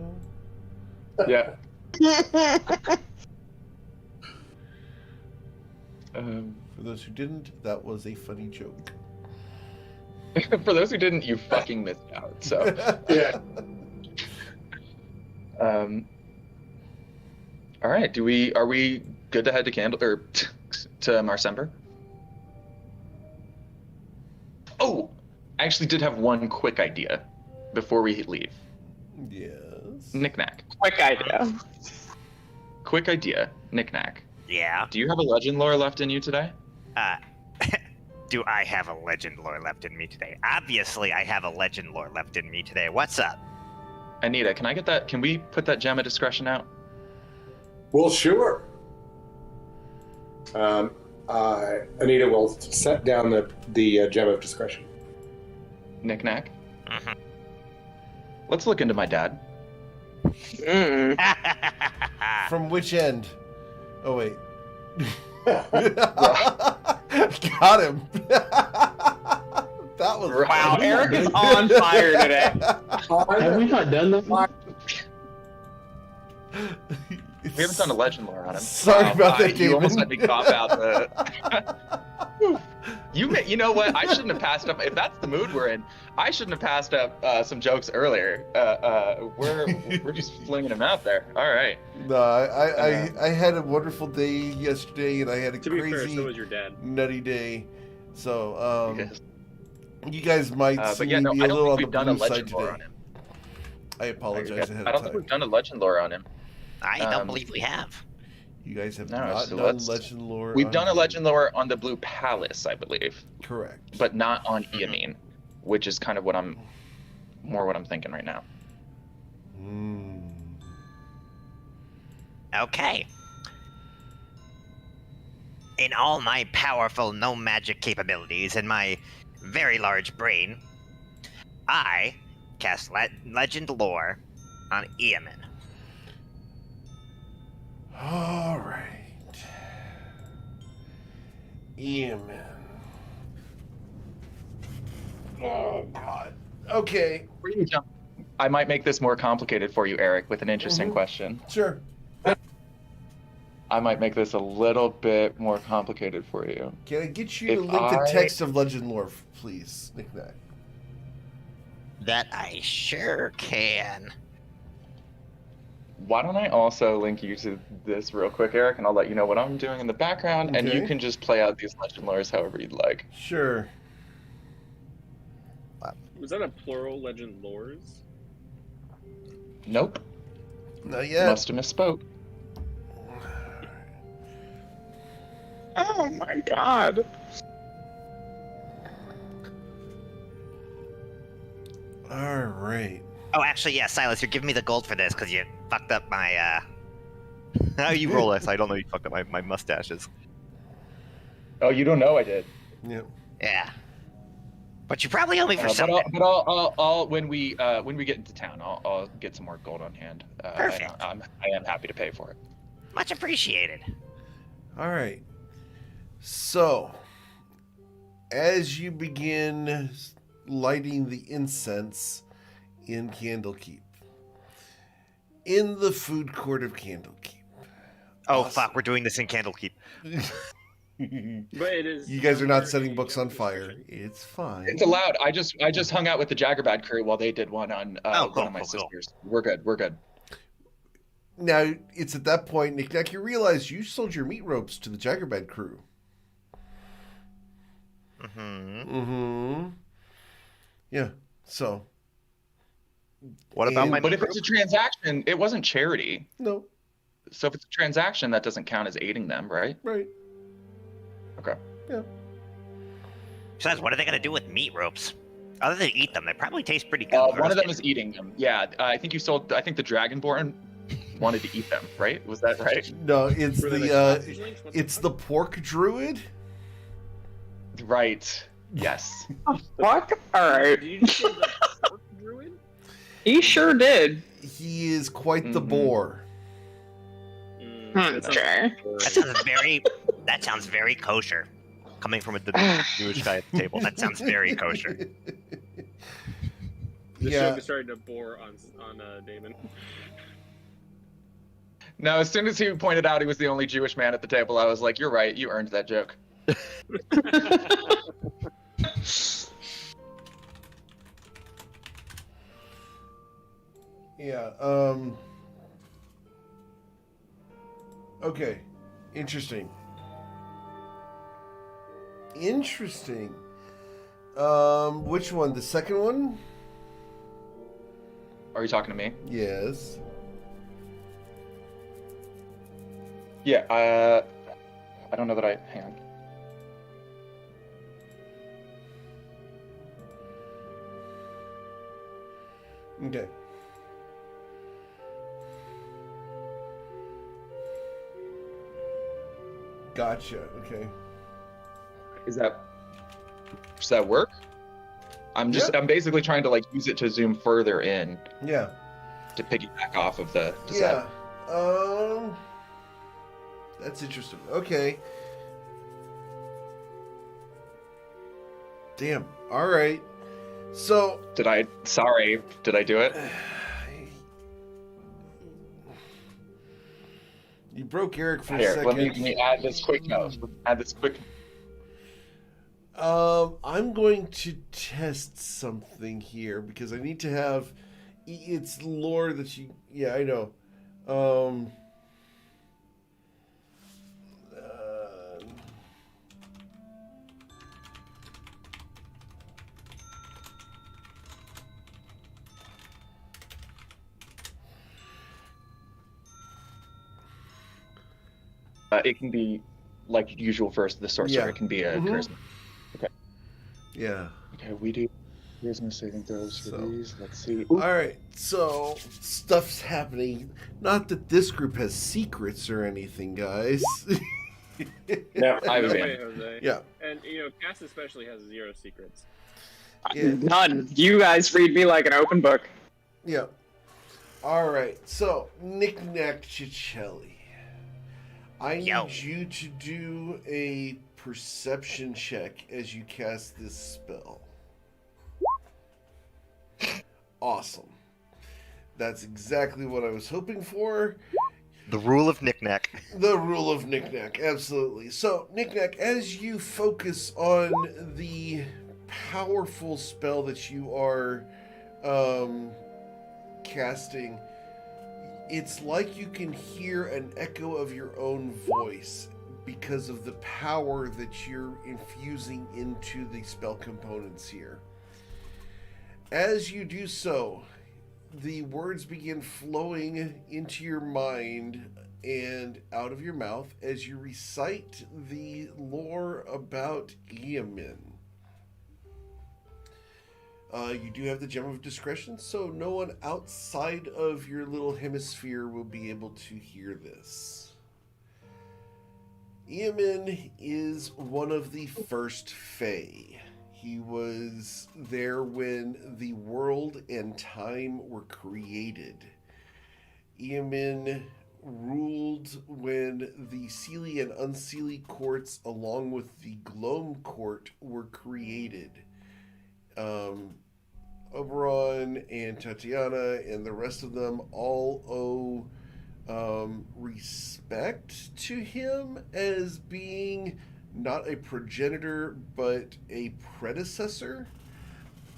[SPEAKER 4] Yeah.
[SPEAKER 8] For those who didn't, that was a funny joke.
[SPEAKER 4] For those who didn't, you fucking missed out. So.
[SPEAKER 7] Yeah.
[SPEAKER 4] All right. Are we good to head to to Marsember? Oh, I actually did have one quick idea before we leave.
[SPEAKER 8] Yes.
[SPEAKER 4] Knick-Knack.
[SPEAKER 6] Quick idea.
[SPEAKER 4] Quick idea. Knick-Knack.
[SPEAKER 5] Yeah?
[SPEAKER 4] Do you have a legend lore left in you today?
[SPEAKER 5] Do I have a legend lore left in me today? Obviously, I have a legend lore left in me today. What's up?
[SPEAKER 4] Anita, can I get that? Can we put that gem of discretion out?
[SPEAKER 7] Well, sure. Anita will set down the gem of discretion.
[SPEAKER 4] Knick-Knack.
[SPEAKER 5] Mhm.
[SPEAKER 4] Let's look into my dad.
[SPEAKER 8] From which end? Oh wait. Got him. That was
[SPEAKER 6] Wow, Eric is on fire today.
[SPEAKER 9] Have we not done that?
[SPEAKER 4] We haven't done a legend lore on him.
[SPEAKER 8] Sorry about that,
[SPEAKER 4] You almost
[SPEAKER 8] David.
[SPEAKER 4] had me cop out the. You know what? I shouldn't have passed up. If that's the mood we're in, I shouldn't have passed up some jokes earlier. We're just flinging them out there. All right.
[SPEAKER 8] No, I had a wonderful day yesterday, and I had a
[SPEAKER 2] To be fair,
[SPEAKER 8] crazy,
[SPEAKER 2] so was your dad.
[SPEAKER 8] nutty day. So,
[SPEAKER 4] Yes.
[SPEAKER 8] you guys might see
[SPEAKER 4] But yeah, no,
[SPEAKER 8] me
[SPEAKER 4] I
[SPEAKER 8] a little
[SPEAKER 4] don't
[SPEAKER 8] on
[SPEAKER 4] think
[SPEAKER 8] the
[SPEAKER 4] we've done a
[SPEAKER 8] blue side
[SPEAKER 4] legend lore
[SPEAKER 8] today.
[SPEAKER 4] on him.
[SPEAKER 8] I apologize ahead
[SPEAKER 4] I
[SPEAKER 8] of
[SPEAKER 4] don't think
[SPEAKER 8] time.
[SPEAKER 4] we've done a legend lore on him.
[SPEAKER 5] I don't believe we have.
[SPEAKER 8] You guys have
[SPEAKER 4] No,
[SPEAKER 8] not
[SPEAKER 4] so
[SPEAKER 8] done
[SPEAKER 4] let's-
[SPEAKER 8] legend lore.
[SPEAKER 4] We've
[SPEAKER 8] on
[SPEAKER 4] done a
[SPEAKER 8] him.
[SPEAKER 4] legend lore on the Blue Palace, I believe,
[SPEAKER 8] Correct.
[SPEAKER 4] but not on Eamine, which is kind of what I'm thinking right now.
[SPEAKER 5] Okay. In all my powerful no magic capabilities and my very large brain, I cast legend lore on Eamon.
[SPEAKER 8] All right. Eamon. Oh God. Okay.
[SPEAKER 4] Before you jump, I might make this more complicated for you, Eric, with an interesting question.
[SPEAKER 8] Sure.
[SPEAKER 4] I might make this a little bit more complicated for you.
[SPEAKER 8] Can I get you to
[SPEAKER 4] If
[SPEAKER 8] link the
[SPEAKER 4] I-
[SPEAKER 8] text of legend lore, please, Knick-Knack?
[SPEAKER 5] That I sure can.
[SPEAKER 4] Why don't I also link you to this real quick, Eric, and I'll let you know what I'm doing in the background, and you
[SPEAKER 8] Okay.
[SPEAKER 4] can just play out these legend lores however you'd like.
[SPEAKER 8] Sure.
[SPEAKER 2] Was that a plural legend lores?
[SPEAKER 4] Nope.
[SPEAKER 8] Not yet.
[SPEAKER 4] Must have misspoke.
[SPEAKER 6] Oh my god.
[SPEAKER 8] All right.
[SPEAKER 5] Oh, actually, yeah, Silas, you're giving me the gold for this because you fucked up my, How you roll this? I don't know you fucked up my mustaches.
[SPEAKER 4] Oh, you don't know I did.
[SPEAKER 8] Yep.
[SPEAKER 5] Yeah. But you probably owe me for
[SPEAKER 4] But
[SPEAKER 5] something.
[SPEAKER 4] I'll when we get into town, I'll get some more gold on hand.
[SPEAKER 5] Perfect.
[SPEAKER 4] I am happy to pay for it.
[SPEAKER 5] Much appreciated.
[SPEAKER 8] All right. So, as you begin lighting the incense in Candlekeep, in the food court of Candlekeep.
[SPEAKER 5] Oh,
[SPEAKER 8] Awesome.
[SPEAKER 5] fuck, we're doing this in Candlekeep.
[SPEAKER 2] But it is.
[SPEAKER 8] You guys are not
[SPEAKER 2] under
[SPEAKER 8] setting
[SPEAKER 2] the
[SPEAKER 8] books on
[SPEAKER 2] discretion.
[SPEAKER 8] fire. It's fine.
[SPEAKER 4] It's allowed. I just hung out with the Jaggerbad crew while they did one on
[SPEAKER 5] Oh,
[SPEAKER 4] one of my
[SPEAKER 5] cool.
[SPEAKER 4] sisters. We're good. We're good.
[SPEAKER 8] Now, it's at that point, Knick-Knack, you realize you sold your meat ropes to the Jaggerbad crew.
[SPEAKER 5] Mm-hmm.
[SPEAKER 8] Yeah, so.
[SPEAKER 5] What about my
[SPEAKER 4] But
[SPEAKER 5] meat
[SPEAKER 4] if it's a transaction, it wasn't charity.
[SPEAKER 8] No,
[SPEAKER 4] So if it's a transaction, that doesn't count as aiding them, right?
[SPEAKER 8] right.
[SPEAKER 4] Okay.
[SPEAKER 5] Besides, what are they gonna do with meat ropes? Other than eat them, they probably taste pretty good.
[SPEAKER 4] One of them is eating them. Yeah, I think you sold. I think the Dragonborn wanted to eat them, right? Was that right?
[SPEAKER 8] No, it's
[SPEAKER 2] Were they
[SPEAKER 8] the
[SPEAKER 2] like sausage links? What
[SPEAKER 8] it's the pork druid.
[SPEAKER 4] Right. Yes.
[SPEAKER 6] Fuck? Alright.
[SPEAKER 2] Did you just say the pork druid?
[SPEAKER 6] He sure did.
[SPEAKER 8] He is quite the
[SPEAKER 4] Mhm.
[SPEAKER 8] boar.
[SPEAKER 6] Okay.
[SPEAKER 5] That sounds very kosher. Coming from the Jewish guy at the table, that sounds very kosher.
[SPEAKER 2] The
[SPEAKER 8] Yeah.
[SPEAKER 2] joke is starting to bore on Damon.
[SPEAKER 4] No, as soon as he pointed out he was the only Jewish man at the table, I was like, "You're right. You earned that joke."
[SPEAKER 8] Yeah. Okay. Interesting. Interesting. Which one? The second one?
[SPEAKER 4] Are you talking to me?
[SPEAKER 8] Yes.
[SPEAKER 4] Yeah. I don't know that I. Hang on.
[SPEAKER 8] Okay. Gotcha. Okay.
[SPEAKER 4] Does that work? I'm basically trying to like use it to zoom further in
[SPEAKER 8] Yeah.
[SPEAKER 4] to piggyback off of the
[SPEAKER 8] Yeah. That's interesting. Okay. Damn. All right. So.
[SPEAKER 4] Did I do it?
[SPEAKER 8] You broke Eric for a
[SPEAKER 4] Here,
[SPEAKER 8] second.
[SPEAKER 4] let me add this quick note. Add this quick.
[SPEAKER 8] I'm going to test something here because I need to have. It's lore that you. Yeah, I know.
[SPEAKER 4] It can be like usual for the sorcerer.
[SPEAKER 8] Yeah.
[SPEAKER 4] It can be a charisma. Okay.
[SPEAKER 8] Yeah.
[SPEAKER 4] Okay, we do charisma saving throws for these. Let's see.
[SPEAKER 8] All right, so stuff's happening. Not that this group has secrets or anything, guys.
[SPEAKER 7] Yeah,
[SPEAKER 4] I
[SPEAKER 2] No
[SPEAKER 4] win.
[SPEAKER 2] way, Jose.
[SPEAKER 8] Yeah.
[SPEAKER 2] And Cass especially has 0 secrets.
[SPEAKER 8] Yeah.
[SPEAKER 6] None. You guys read me like an open book.
[SPEAKER 8] Yeah. All right, so Knick-Knack Cicelli, I need
[SPEAKER 5] Yo.
[SPEAKER 8] you to do a perception check as you cast this spell. Awesome. That's exactly what I was hoping for.
[SPEAKER 3] The rule of knick-knack.
[SPEAKER 8] The rule of Knick-Knack, absolutely. So, Knick-Knack, as you focus on the powerful spell that you are casting, it's like you can hear an echo of your own voice because of the power that you're infusing into the spell components here. As you do so, the words begin flowing into your mind and out of your mouth as you recite the lore about Eamin. You do have the Gem of Discretion, so no one outside of your little hemisphere will be able to hear this. Eamin is one of the first Fae. He was there when the world and time were created. Eamin ruled when the Seelie and Unseelie courts, along with the Gloam court, were created. Oberon and Tatiana and the rest of them all owe respect to him as being not a progenitor, but a predecessor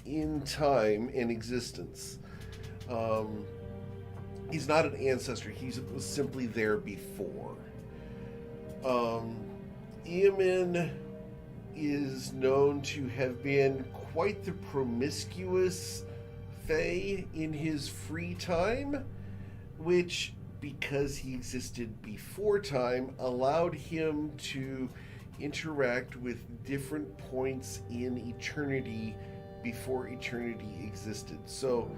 [SPEAKER 8] in time and existence. He's not an ancestor. He was simply there before. Eamin is known to have been quite the promiscuous Fae in his free time, which, because he existed before time, allowed him to interact with different points in eternity before eternity existed. So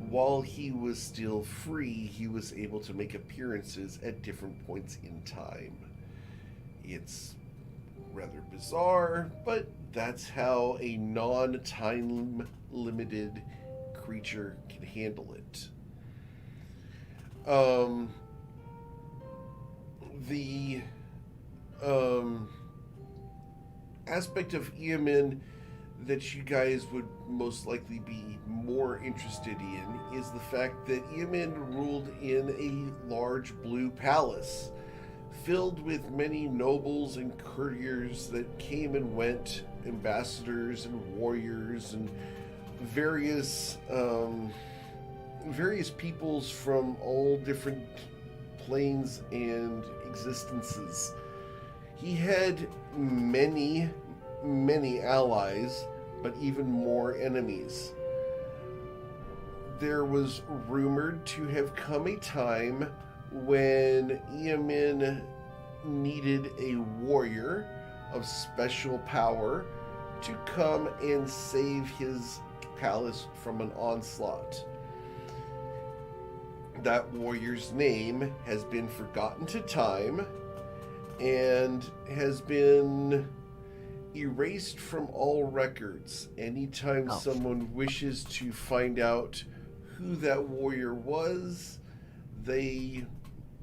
[SPEAKER 8] while he was still free, he was able to make appearances at different points in time. It's rather bizarre, but that's how a non-time limited creature can handle it. The aspect of Eamin that you guys would most likely be more interested in is the fact that Eamin ruled in a large blue palace filled with many nobles and courtiers that came and went, ambassadors and warriors and various peoples from all different planes and existences. He had many allies, but even more enemies. There was rumored to have come a time when Eamin needed a warrior of special power to come and save his palace from an onslaught. That warrior's name has been forgotten to time and has been erased from all records. Anytime someone wishes to find out who that warrior was, they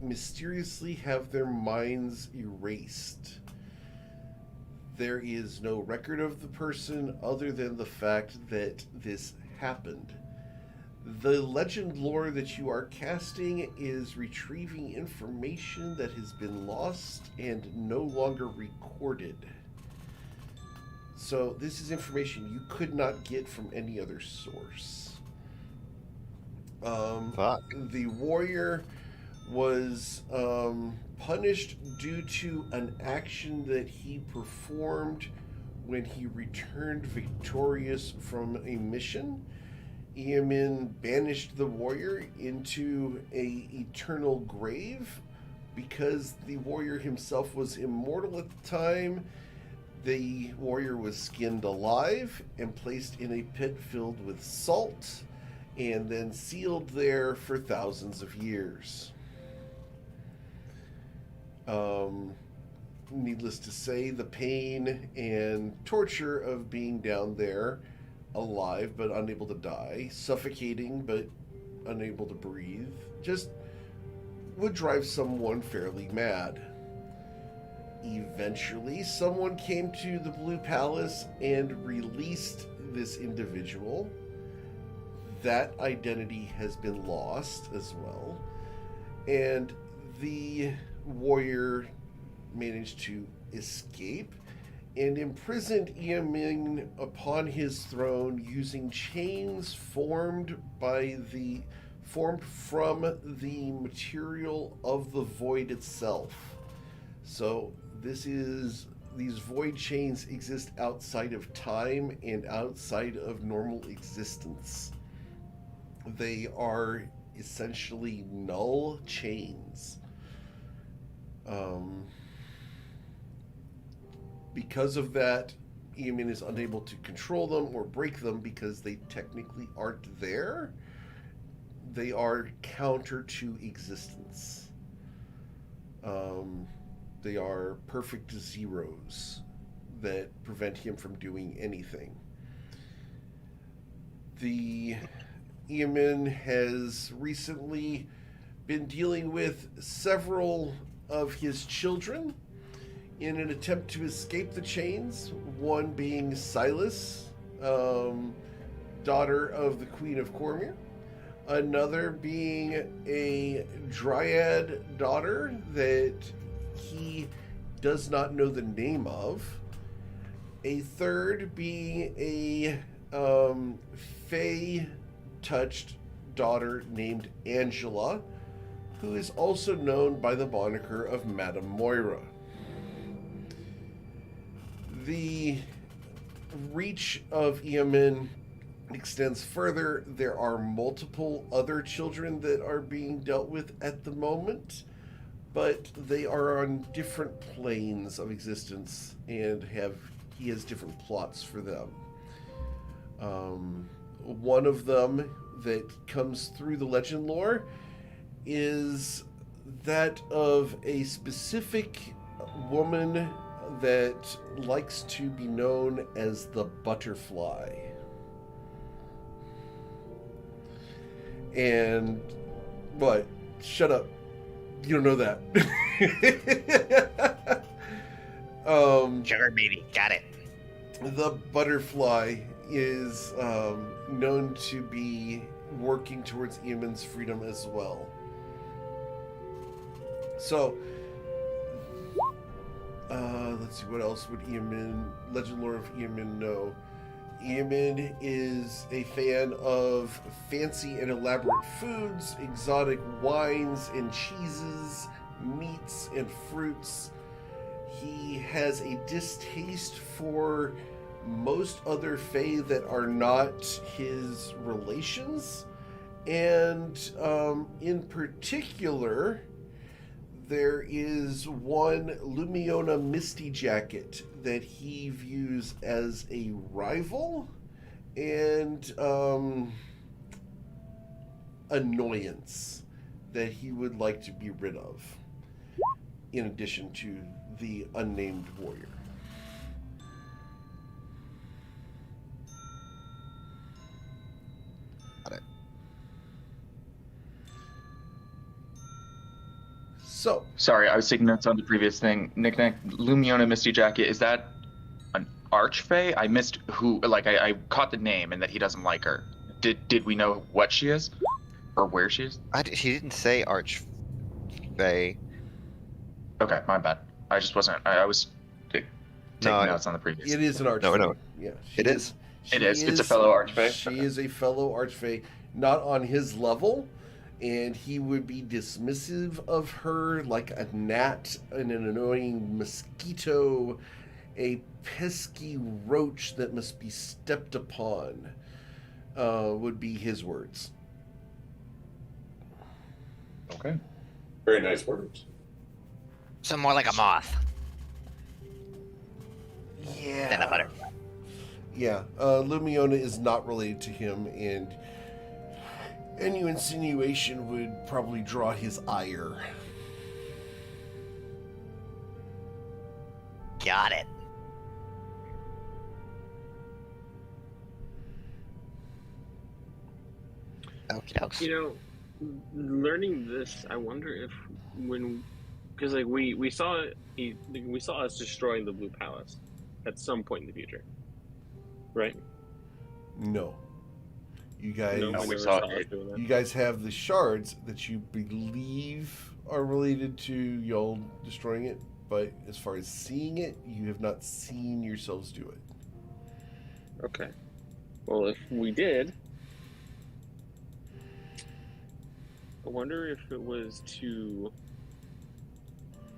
[SPEAKER 8] mysteriously have their minds erased. There is no record of the person other than the fact that this happened. The legend lore that you are casting is retrieving information that has been lost and no longer recorded. So this is information you could not get from any other source. The warrior was punished due to an action that he performed when he returned victorious from a mission. Eamin banished the warrior into an eternal grave because the warrior himself was immortal at the time, the warrior was skinned alive and placed in a pit filled with salt and then sealed there for thousands of years. Needless to say, the pain and torture of being down there, alive but unable to die, suffocating but unable to breathe, just would drive someone fairly mad. Eventually, someone came to the Blue Palace and released this individual. That identity has been lost as well. And the warrior managed to escape and imprisoned Eamon upon his throne using chains formed from the material of the void itself. So these void chains exist outside of time and outside of normal existence. They are essentially null chains. Because of that, Eamon is unable to control them or break them because they technically aren't there. They are counter to existence. They are perfect zeros that prevent him from doing anything. The Eamon has recently been dealing with several of his children in an attempt to escape the chains, one being Silas, daughter of the Queen of Cormyr, another being a dryad daughter that he does not know the name of, a third being a Fae-touched daughter named Angela, who is also known by the moniker of Madame Moira. The reach of Eamon extends further. There are multiple other children that are being dealt with at the moment, but they are on different planes of existence and he has different plots for them. One of them that comes through the legend lore is that of a specific woman that likes to be known as the Butterfly. And, what? Shut up. You don't know that.
[SPEAKER 5] Sugar baby, got it.
[SPEAKER 8] The Butterfly is known to be working towards Eamon's freedom as well. So, let's see, what else would Legend Lore of Eamon know? Eamon is a fan of fancy and elaborate foods, exotic wines and cheeses, meats and fruits. He has a distaste for most other Fae that are not his relations, and in particular, there is one Lumiona Misty Jacket that he views as a rival and annoyance that he would like to be rid of, in addition to the unnamed warrior.
[SPEAKER 5] Got it.
[SPEAKER 8] So,
[SPEAKER 4] sorry, I was taking notes on the previous thing. Knick-knack, Lumiona Misty Jacket, is that an archfey? I missed who, like, I caught the name and that he doesn't like her. Did we know what she is? Or where she is?
[SPEAKER 3] He didn't say archfey.
[SPEAKER 4] Okay, my bad. I just wasn't, I was taking notes on the previous.
[SPEAKER 8] it is an archfey.
[SPEAKER 3] No.
[SPEAKER 8] Yeah,
[SPEAKER 3] It is.
[SPEAKER 4] It's a fellow archfey.
[SPEAKER 8] She is a fellow archfey, not on his level, and he would be dismissive of her like a gnat and an annoying mosquito, a pesky roach that must be stepped upon, would be his words.
[SPEAKER 4] Okay.
[SPEAKER 7] Very nice words.
[SPEAKER 5] So more like a moth
[SPEAKER 8] Yeah.
[SPEAKER 5] than a butterfly.
[SPEAKER 8] Yeah, Lumiona is not related to him, and any insinuation would probably draw his ire.
[SPEAKER 5] Got it. Okie dokes.
[SPEAKER 2] You know, learning this, I wonder if because like we saw us destroying the Blue Palace at some point in the future, right?
[SPEAKER 8] No. You guys,
[SPEAKER 2] No, we
[SPEAKER 4] we
[SPEAKER 2] never
[SPEAKER 4] saw
[SPEAKER 2] saw us
[SPEAKER 4] it.
[SPEAKER 2] doing that.
[SPEAKER 8] you guys have the shards that you believe are related to y'all destroying it, but as far as seeing it, you have not seen yourselves do it.
[SPEAKER 2] Okay. Well, if we did, I wonder if it was to.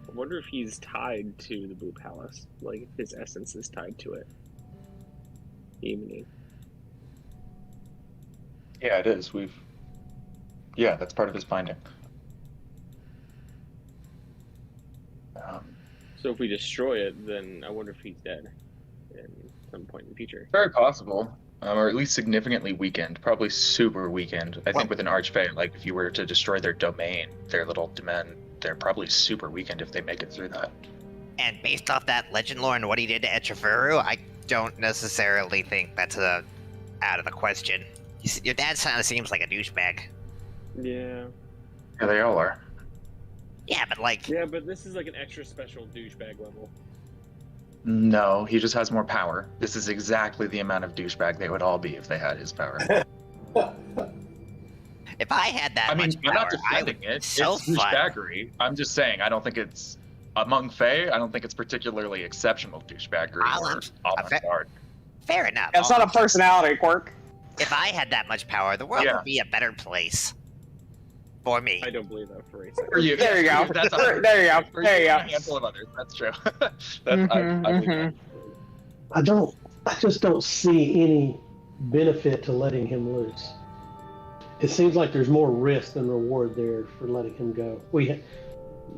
[SPEAKER 2] I wonder if he's tied to the Blue Palace, like if his essence is tied to it. Evening.
[SPEAKER 4] Yeah, it is. Yeah, that's part of his binding.
[SPEAKER 2] So if we destroy it, then I wonder if he's dead at some point in the future.
[SPEAKER 4] Very possible. Or at least significantly weakened. Probably super weakened. I think with an Archfey, like if you were to destroy their domain, their little domain, they're probably super weakened if they make it through that.
[SPEAKER 5] And based off that legend lore and what he did to Echeveru, I don't necessarily think that's out of the question. Your dad kind of seems like a douchebag.
[SPEAKER 2] Yeah.
[SPEAKER 4] Yeah, they all are.
[SPEAKER 5] Yeah, but like...
[SPEAKER 2] Yeah, but this is like an extra special douchebag level.
[SPEAKER 4] No, he just has more power. This is exactly the amount of douchebag they would all be if they had his power.
[SPEAKER 5] If I had that much power,
[SPEAKER 4] I'm not
[SPEAKER 5] I
[SPEAKER 4] defending
[SPEAKER 5] would
[SPEAKER 4] it.
[SPEAKER 5] so
[SPEAKER 4] It's
[SPEAKER 5] fun.
[SPEAKER 4] douchebaggery. I'm just saying, I don't think it's among Fae. I don't think it's particularly exceptional douchebaggery or avant-garde.
[SPEAKER 5] Fair enough.
[SPEAKER 6] It's not a personality quirk.
[SPEAKER 5] If I had that much power, the world
[SPEAKER 4] Yeah.
[SPEAKER 5] would be a better place. For me.
[SPEAKER 2] I don't believe that for a second.
[SPEAKER 4] For you,
[SPEAKER 6] There you
[SPEAKER 4] yeah,
[SPEAKER 6] go.
[SPEAKER 4] That's
[SPEAKER 6] There you go.
[SPEAKER 4] For
[SPEAKER 6] There you
[SPEAKER 4] and
[SPEAKER 6] go.
[SPEAKER 4] a handful of others. That's true.
[SPEAKER 9] I just don't see any benefit to letting him loose. It seems like there's more risk than reward there for letting him go.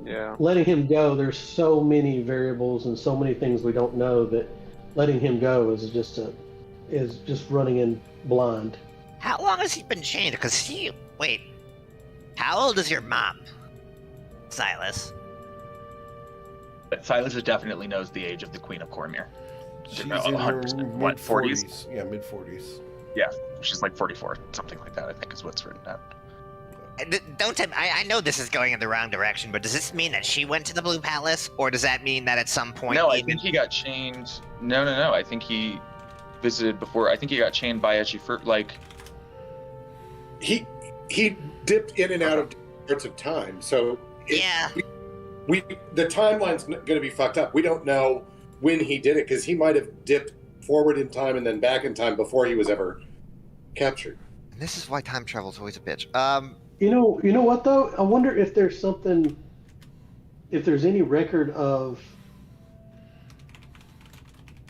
[SPEAKER 2] Yeah.
[SPEAKER 9] Letting him go, there's so many variables and so many things we don't know that letting him go is just running in blind.
[SPEAKER 5] How long has he been chained? Because wait, how old is your mom, Silas?
[SPEAKER 4] Silas definitely knows the age of the Queen of Cormyr.
[SPEAKER 8] She's in
[SPEAKER 4] 100%.
[SPEAKER 8] her
[SPEAKER 4] What,
[SPEAKER 8] mid
[SPEAKER 4] 40s?
[SPEAKER 8] 40s? Yeah, mid 40s.
[SPEAKER 4] Yeah, she's like 44, something like that, I think is what's written down.
[SPEAKER 5] I know this is going in the wrong direction, but does this mean that she went to the Blue Palace, or does that mean that at some point?
[SPEAKER 4] No, I think he got chained. No. I think he visited before. I think he got chained by Echeveru. Like
[SPEAKER 7] He dipped in and out of parts of time, so
[SPEAKER 5] Yeah.
[SPEAKER 7] the timeline's going to be fucked up. We don't know when he did it because he might have dipped forward in time and then back in time before he was ever captured.
[SPEAKER 3] And this is why time travel is always a bitch.
[SPEAKER 9] You know what though? I wonder if there's any record of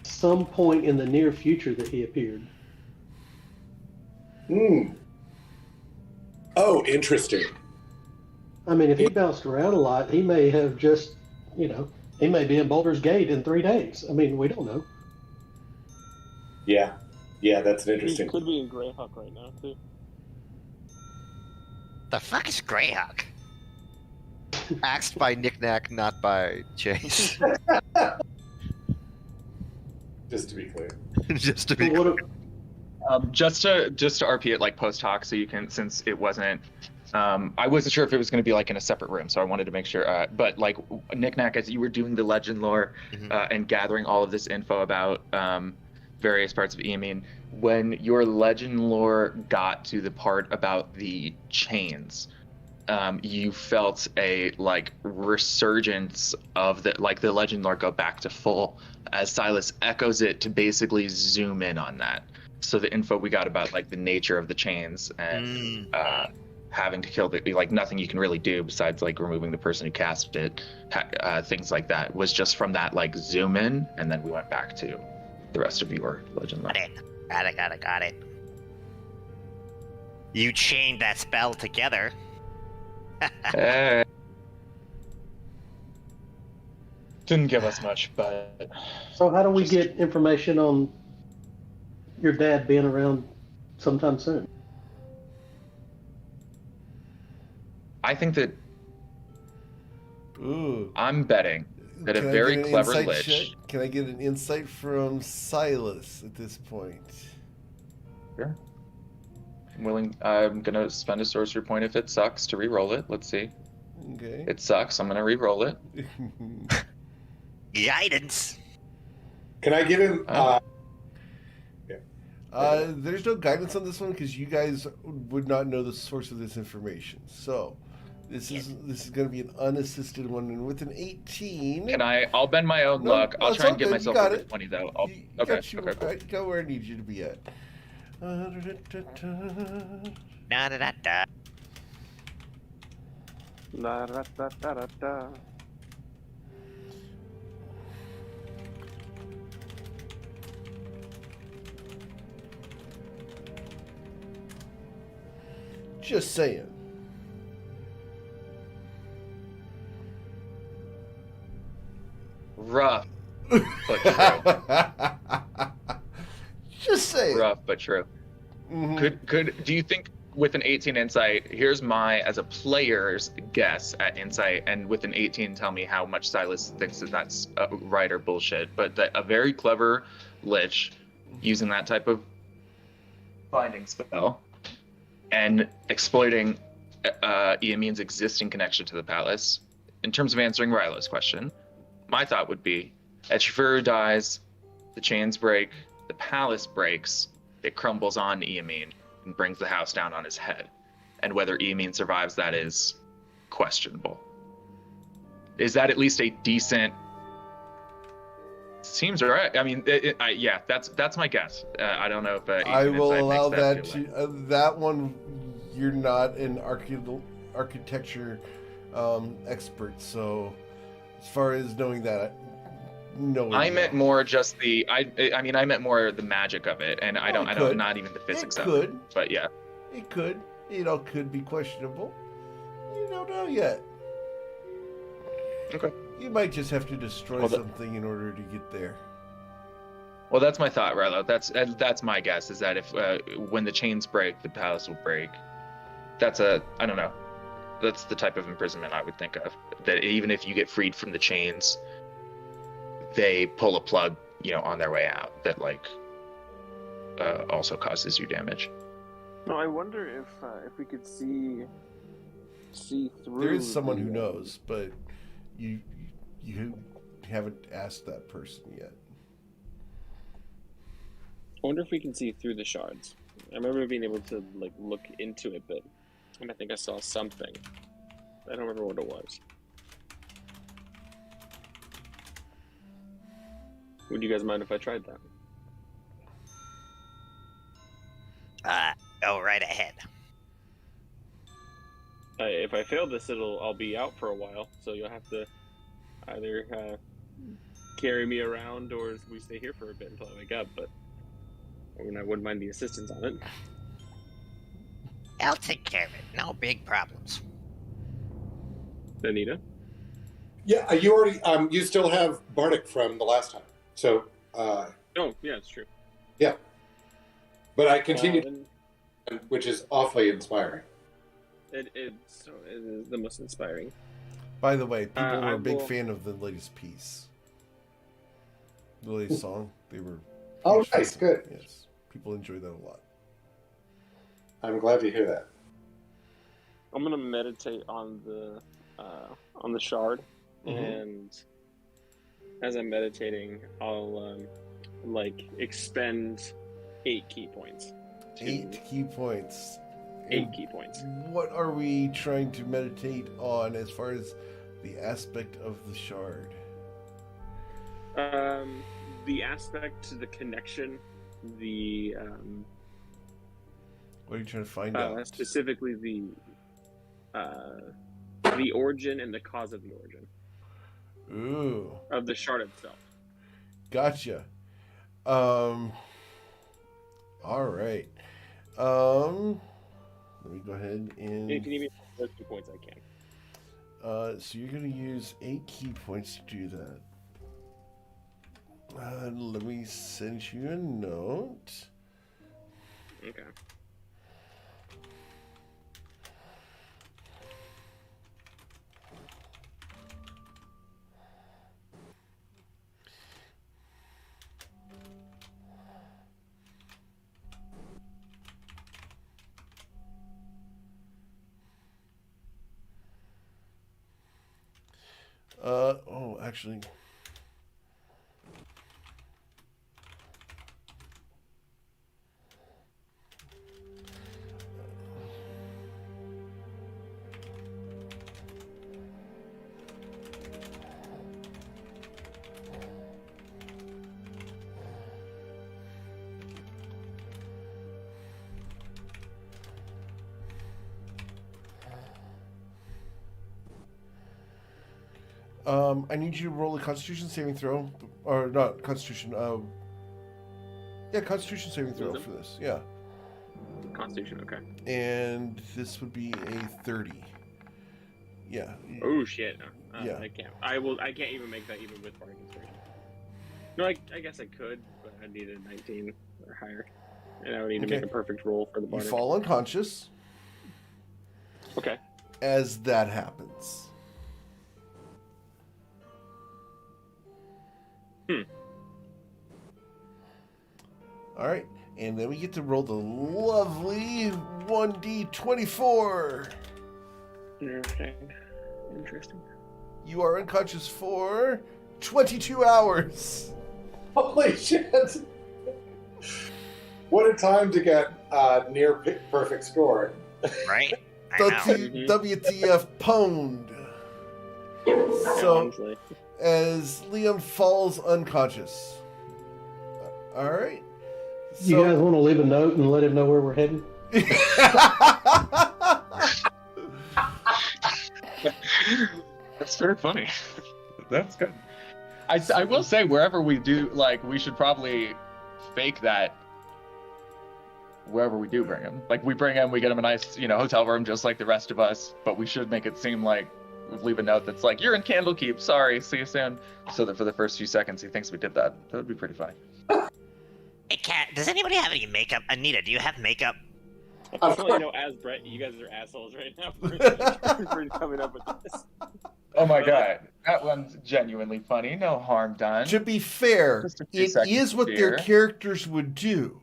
[SPEAKER 9] some point in the near future that he appeared.
[SPEAKER 7] Oh, interesting.
[SPEAKER 9] I mean, if he bounced around a lot, he may have just, he may be in Baldur's Gate in 3 days. I mean, we don't know.
[SPEAKER 7] Yeah, that's an
[SPEAKER 2] He
[SPEAKER 7] interesting.
[SPEAKER 2] could be in Greyhawk right now, too.
[SPEAKER 5] The fuck is Greyhawk?
[SPEAKER 3] Axed by Knick-Knack, not by Chase.
[SPEAKER 7] Just to be clear.
[SPEAKER 3] Just to be
[SPEAKER 9] What
[SPEAKER 3] clear.
[SPEAKER 4] just to RP it like post hoc, so you can, since it wasn't. I wasn't sure if it was going to be like in a separate room, so I wanted to make sure. But like Knick-Knack, as you were doing the legend lore and gathering all of this info about various parts of Eamine, when your legend lore got to the part about the chains, you felt a like resurgence of the legend lore go back to full as Silas echoes it to basically zoom in on that. So the info we got about like the nature of the chains and having to kill nothing you can really do besides like removing the person who cast it, things like that was just from that like zoom in, and then we went back to the rest of your legend lore.
[SPEAKER 5] Got it. You chained that spell together.
[SPEAKER 4] Didn't give us much, but
[SPEAKER 9] So how do we get information on your dad being around sometime soon?
[SPEAKER 4] I think that
[SPEAKER 8] Ooh.
[SPEAKER 4] I'm betting that
[SPEAKER 8] Can
[SPEAKER 4] a
[SPEAKER 8] I
[SPEAKER 4] very
[SPEAKER 8] get an
[SPEAKER 4] clever
[SPEAKER 8] insight
[SPEAKER 4] lich.
[SPEAKER 8] check? Can I get an insight from Silas at this point?
[SPEAKER 4] Sure. I'm gonna spend a sorcery point if it sucks to re-roll it. Let's see.
[SPEAKER 8] Okay.
[SPEAKER 4] It sucks. I'm gonna re-roll it.
[SPEAKER 5] Guidance.
[SPEAKER 7] Can I give him?
[SPEAKER 8] There's no guidance on this one because you guys would not know the source of this information. So this is going to be an unassisted one, and with an 18.
[SPEAKER 4] I'll bend my own luck. I'll try and get myself over 20 though. Okay.
[SPEAKER 8] I got where I need you to be at.
[SPEAKER 5] Da da da da.
[SPEAKER 2] La da da da da da.
[SPEAKER 8] Just saying.
[SPEAKER 4] Rough, but true.
[SPEAKER 8] Just saying.
[SPEAKER 4] Rough, but true.
[SPEAKER 8] Mm-hmm.
[SPEAKER 4] Do you think with an 18 insight, here's my, as a player's guess at insight, and with an 18 tell me how much Silas thinks that that's right or bullshit, but that a very clever lich using that type of finding spell and exploiting Eamin's existing connection to the palace. In terms of answering Rylo's question, my thought would be, Echifaru dies, the chains break, the palace breaks, it crumbles on Eamin and brings the house down on his head. And whether Eamin survives that is questionable. Is that at least a decent... Seems right. I mean, yeah, that's my guess. I don't know if
[SPEAKER 8] I will allow that to
[SPEAKER 4] like.
[SPEAKER 8] that one. You're not an architecture expert, so as far as knowing that, no.
[SPEAKER 4] I meant more just the. I mean, I meant more the magic of it, and I don't not even the physics of it. But yeah,
[SPEAKER 8] it could. It all could be questionable. You don't know yet.
[SPEAKER 4] Okay.
[SPEAKER 8] You might just have to destroy something in order to get there.
[SPEAKER 4] Well, that's my thought, Rilo. That's my guess, is that if when the chains break, the palace will break. I don't know. That's the type of imprisonment I would think of. That even if you get freed from the chains, they pull a plug, on their way out. That also causes you damage.
[SPEAKER 2] No, I wonder if we could see through.
[SPEAKER 8] There is someone who knows, but you haven't asked that person yet.
[SPEAKER 2] I wonder if we can see through the shards. I remember being able to look into it, but I think I saw something. I don't remember what it was. Would you guys mind if I tried that?
[SPEAKER 5] Go right ahead.
[SPEAKER 2] If I fail this, I'll be out for a while, so you'll have to either carry me around or we stay here for a bit until I wake up. But I wouldn't mind the assistance on it.
[SPEAKER 5] I'll take care of it. No big problems.
[SPEAKER 2] Anita?
[SPEAKER 7] Yeah, you already. You still have Bardic from the last time, so.
[SPEAKER 2] Oh yeah, it's true.
[SPEAKER 7] Yeah, but I continue, which is awfully inspiring.
[SPEAKER 2] It is the most inspiring.
[SPEAKER 8] By the way, people were a big fan of the latest piece. The latest song. They were...
[SPEAKER 7] Oh, nice. Good.
[SPEAKER 8] Yes. People enjoy that a lot.
[SPEAKER 7] I'm glad to hear that.
[SPEAKER 2] I'm going to meditate on the shard. Mm-hmm. And as I'm meditating, I'll, expend 8 key points.
[SPEAKER 8] 8 key points.
[SPEAKER 2] 8 key points.
[SPEAKER 8] What are we trying to meditate on as far as the aspect of the shard?
[SPEAKER 2] The aspect, the connection, the...
[SPEAKER 8] what are you trying to find out?
[SPEAKER 2] Specifically the origin and the cause of the origin.
[SPEAKER 8] Ooh.
[SPEAKER 2] Of the shard itself.
[SPEAKER 8] Gotcha. All right. Let me go ahead and...
[SPEAKER 2] If you need me those 2 points, I can.
[SPEAKER 8] So you're going to use 8 key points to do that. Let me send you a note.
[SPEAKER 2] Okay.
[SPEAKER 8] Oh, actually. I need you to roll a Constitution saving throw, or not Constitution. Yeah, Constitution saving throw
[SPEAKER 2] Wisdom?
[SPEAKER 8] for this. Yeah,
[SPEAKER 2] Constitution. Okay.
[SPEAKER 8] and this would be a 30. Yeah.
[SPEAKER 2] Oh shit.
[SPEAKER 8] Yeah.
[SPEAKER 2] I can't. I can't even make that even with bardic inspiration. No, I guess I could, but I need a 19 or higher, and I would need to
[SPEAKER 8] Okay.
[SPEAKER 2] make a perfect roll for the
[SPEAKER 8] You
[SPEAKER 2] bardic.
[SPEAKER 8] fall unconscious
[SPEAKER 2] Okay.
[SPEAKER 8] as that happens. All right, and then we get to roll the lovely 1d24.
[SPEAKER 2] Interesting.
[SPEAKER 8] You are unconscious for 22 hours.
[SPEAKER 7] Holy shit! What a time to get near perfect score.
[SPEAKER 5] Right? I know.
[SPEAKER 8] WTF pwned. So,
[SPEAKER 2] Honestly.
[SPEAKER 8] as Liam falls unconscious. All right.
[SPEAKER 9] You guys want to leave a note and let him know where we're heading?
[SPEAKER 4] That's very funny. That's good. I will say, wherever we do, like, we should probably fake that wherever we do bring him. Like, we bring him, we get him a nice, hotel room just like the rest of us, but we should make it seem like we leave a note that's like, you're in Candlekeep, sorry, see you soon. So that for the first few seconds he thinks we did that. That would be pretty funny.
[SPEAKER 5] Hey, Kat, does anybody have any makeup? Anita, do you have makeup?
[SPEAKER 2] Unfortunately, no, as Brett, you guys are assholes right now for coming up with this.
[SPEAKER 4] Oh my god, that one's genuinely funny. No harm done.
[SPEAKER 8] To be fair,
[SPEAKER 4] Just a few
[SPEAKER 8] it
[SPEAKER 4] seconds
[SPEAKER 8] is what their
[SPEAKER 4] here.
[SPEAKER 8] characters would do.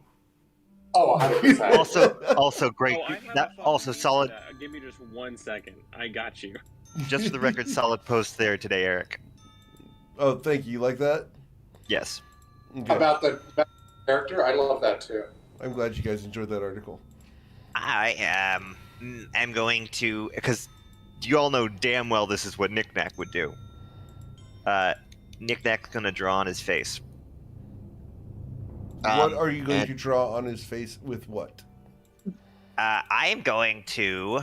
[SPEAKER 7] Oh, 100%.
[SPEAKER 3] Also great.
[SPEAKER 2] Oh, I have
[SPEAKER 3] That
[SPEAKER 2] a fucking
[SPEAKER 3] also
[SPEAKER 2] answer
[SPEAKER 3] solid.
[SPEAKER 2] to that. Give me just 1 second. I got you.
[SPEAKER 3] Just for the record, solid post there today, Eric.
[SPEAKER 8] Oh, thank you. You like that?
[SPEAKER 3] Yes.
[SPEAKER 8] Okay.
[SPEAKER 7] About the character, I love that too.
[SPEAKER 8] I'm glad you guys enjoyed that article.
[SPEAKER 5] I am going to,
[SPEAKER 3] Because you all know damn well this is what Knick-Knack would do. Knick-Knack's gonna draw on his face.
[SPEAKER 8] What are you going
[SPEAKER 5] and-
[SPEAKER 8] to draw on his face with what?
[SPEAKER 5] I am going to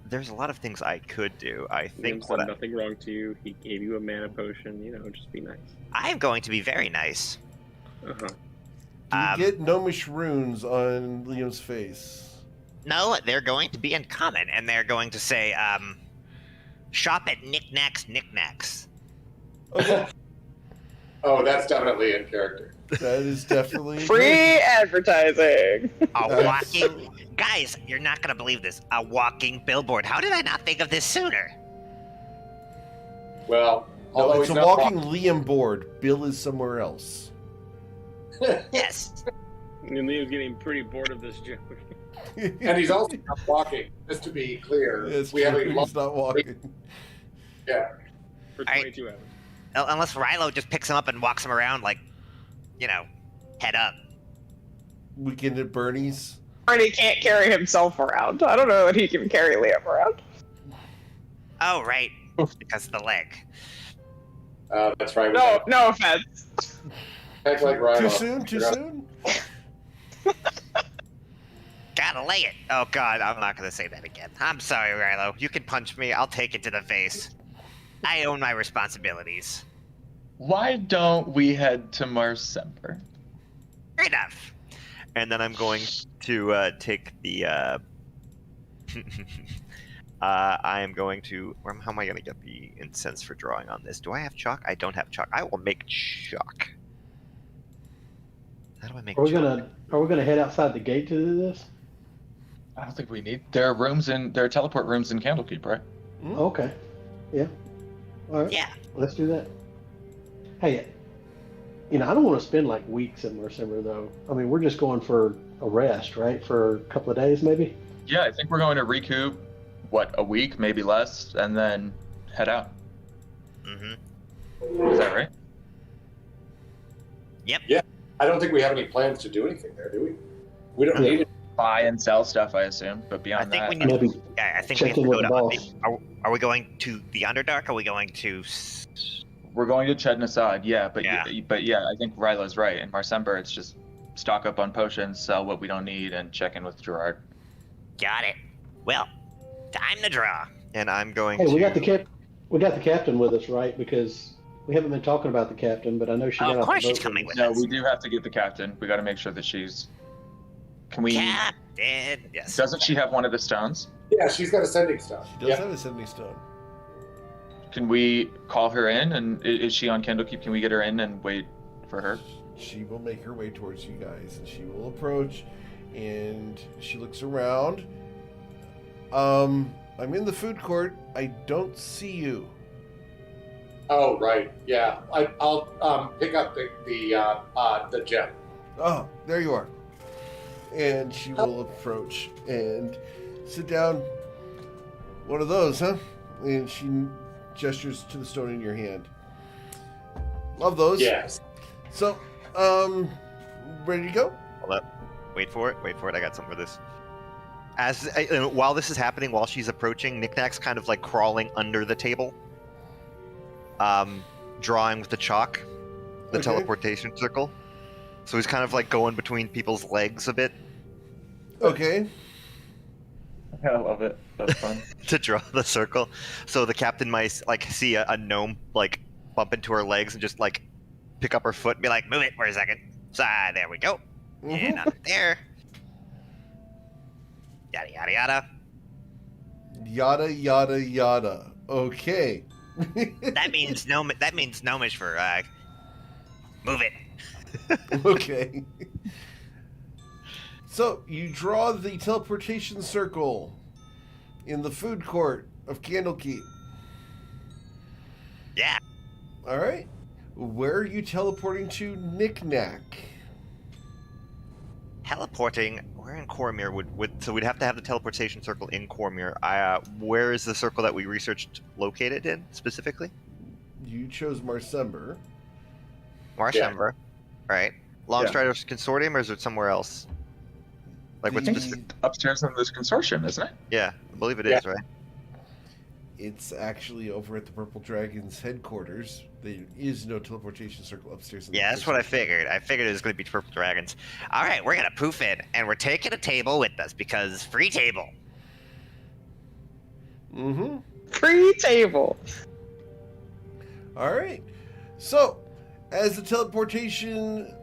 [SPEAKER 3] There's a lot of things I could do. I
[SPEAKER 2] Liam
[SPEAKER 3] think
[SPEAKER 2] said
[SPEAKER 3] what I,
[SPEAKER 2] nothing wrong to you. He gave you a mana potion. Just be nice.
[SPEAKER 5] I am going to be very nice.
[SPEAKER 2] Uh-huh.
[SPEAKER 8] Do you get gnomish runes on Liam's face?
[SPEAKER 5] No, they're going to be in common, and they're going to say, shop at Knick-Knack's Knick-Knacks.
[SPEAKER 8] Okay.
[SPEAKER 7] Oh, that's definitely in character.
[SPEAKER 8] That is definitely
[SPEAKER 6] Free advertising.
[SPEAKER 5] A walking... Guys, you're not going to believe this. A walking billboard. How did I not think of this sooner?
[SPEAKER 7] Well,
[SPEAKER 8] No,
[SPEAKER 7] although
[SPEAKER 8] it's a
[SPEAKER 7] he's not
[SPEAKER 8] walking Liam board. Bill is somewhere else.
[SPEAKER 5] Yes.
[SPEAKER 2] And Liam's getting pretty bored of this joke.
[SPEAKER 7] and he's also not walking. Just to be clear,
[SPEAKER 8] It's
[SPEAKER 7] we have
[SPEAKER 8] true,
[SPEAKER 7] a
[SPEAKER 8] he's not walking.
[SPEAKER 7] Yeah.
[SPEAKER 2] For
[SPEAKER 5] I-
[SPEAKER 2] 22 hours.
[SPEAKER 5] Unless Rilo just picks him up and walks him around like, head up.
[SPEAKER 8] Weekend at Bernie's.
[SPEAKER 6] Already can't carry himself around. I don't know that he can carry Liam around.
[SPEAKER 5] Oh, right. Because of the leg.
[SPEAKER 7] That's right.
[SPEAKER 6] No offense.
[SPEAKER 7] Act like Rhino.
[SPEAKER 8] Too soon? Too soon?
[SPEAKER 5] Gotta lay it. Oh, God, I'm not gonna say that again. I'm sorry, Rilo. You can punch me. I'll take it to the face. I own my responsibilities.
[SPEAKER 4] Why don't we head to Marsemper?
[SPEAKER 5] Fair enough.
[SPEAKER 3] and then I'm going to take the I am going to. How am I going to get the incense for drawing on this? Do I have chalk? I don't have chalk. I will make chalk. How do I make?
[SPEAKER 9] Are we gonna head outside the gate to do this?
[SPEAKER 4] I don't think we need. There are teleport rooms in Candlekeep, right?
[SPEAKER 9] Okay. Yeah. All right.
[SPEAKER 5] Yeah.
[SPEAKER 9] Let's do that. Hey, I don't want to spend like weeks in Mercember though. I mean, we're just going for a rest, right? For a couple of days, maybe.
[SPEAKER 4] Yeah, I think we're going to recoup. What, a week, maybe less, and then head out.
[SPEAKER 5] Mm-hmm.
[SPEAKER 4] Is that right?
[SPEAKER 5] Yep.
[SPEAKER 7] Yeah. I don't think we have any plans to do anything there, do we? We don't need it.
[SPEAKER 4] Buy and sell stuff, I assume, but
[SPEAKER 5] I
[SPEAKER 4] beyond
[SPEAKER 5] think
[SPEAKER 4] that,
[SPEAKER 5] we need.
[SPEAKER 9] Maybe
[SPEAKER 5] I think we
[SPEAKER 9] check
[SPEAKER 5] have to
[SPEAKER 9] in
[SPEAKER 5] go
[SPEAKER 9] with
[SPEAKER 5] to.
[SPEAKER 9] the boss.
[SPEAKER 5] Are we going to the Underdark? Are we going to?
[SPEAKER 4] we're going to Ched Nasad, yeah, but
[SPEAKER 5] Yeah.
[SPEAKER 4] I think Rylo's right. In Marcember, it's just stock up on potions, sell what we don't need, and check in with Gerard.
[SPEAKER 5] Got it. Well, time to draw.
[SPEAKER 3] And I'm going
[SPEAKER 9] Hey,
[SPEAKER 3] to.
[SPEAKER 9] we got the captain with us, right? Because we haven't been talking about the captain, but I know she got
[SPEAKER 5] Of
[SPEAKER 9] off
[SPEAKER 5] course
[SPEAKER 9] the boat
[SPEAKER 5] she's coming with
[SPEAKER 4] No,
[SPEAKER 5] us.
[SPEAKER 4] we do have to get the captain. We got to make sure that she's. Can we?
[SPEAKER 5] Captain. Yes.
[SPEAKER 4] Doesn't she have one of the stones?
[SPEAKER 7] Yeah, she's got a sending stone.
[SPEAKER 8] She does have a sending stone.
[SPEAKER 4] Can we call her in? And is she on Candlekeep? Can we get her in and wait for her?
[SPEAKER 8] She will make her way towards you guys, and she will approach, and she looks around. I'm in the food court. I don't see you.
[SPEAKER 7] Oh, right. Yeah, I'll pick up the gem.
[SPEAKER 8] Oh, there you are. And she will approach and sit down. One of those, huh? And she gestures to the stone in your hand. Love those.
[SPEAKER 7] Yes.
[SPEAKER 8] So, ready to go?
[SPEAKER 3] Hold up. Wait for it. I got something for this. While this is happening, while she's approaching, Knickknack's kind of like crawling under the table, drawing with the chalk, the
[SPEAKER 8] Okay.
[SPEAKER 3] teleportation circle. So he's kind of like going between people's legs a bit
[SPEAKER 8] Okay.
[SPEAKER 4] I love it. That's fun.
[SPEAKER 3] to draw the circle. So the captain might like see a gnome like bump into her legs and just like pick up her foot and be like, "Move it for a second." So there we go. And up there. Yada yada yada.
[SPEAKER 8] Yada, yada, yada. Okay.
[SPEAKER 5] That means gnome. That means gnomish for move it.
[SPEAKER 8] Okay. So, you draw the teleportation circle in the food court of Candlekeep.
[SPEAKER 5] Yeah.
[SPEAKER 8] Alright. Where are you teleporting to, Knickknack?
[SPEAKER 5] Teleporting. We're in Cormyr. So we'd have to have the teleportation circle in Cormyr. Where is the circle that we researched located in specifically?
[SPEAKER 8] You chose Marcember.
[SPEAKER 5] Marcember. Right. Longstriders Consortium, or is it somewhere else? Like
[SPEAKER 4] I
[SPEAKER 5] what's
[SPEAKER 4] think
[SPEAKER 5] specific?
[SPEAKER 4] it's upstairs in this consortium, isn't it?
[SPEAKER 5] Yeah, I believe it
[SPEAKER 7] Yeah.
[SPEAKER 5] is, right?
[SPEAKER 8] It's actually over at the Purple Dragon's headquarters. There is no teleportation circle upstairs. In the
[SPEAKER 5] Yeah, that's what I
[SPEAKER 8] consortium.
[SPEAKER 5] figured. I figured it was going to be Purple Dragons. All right, we're going to poof it, and we're taking a table with us because free table.
[SPEAKER 8] Mm-hmm.
[SPEAKER 6] Free table.
[SPEAKER 8] All right. So, as the teleportation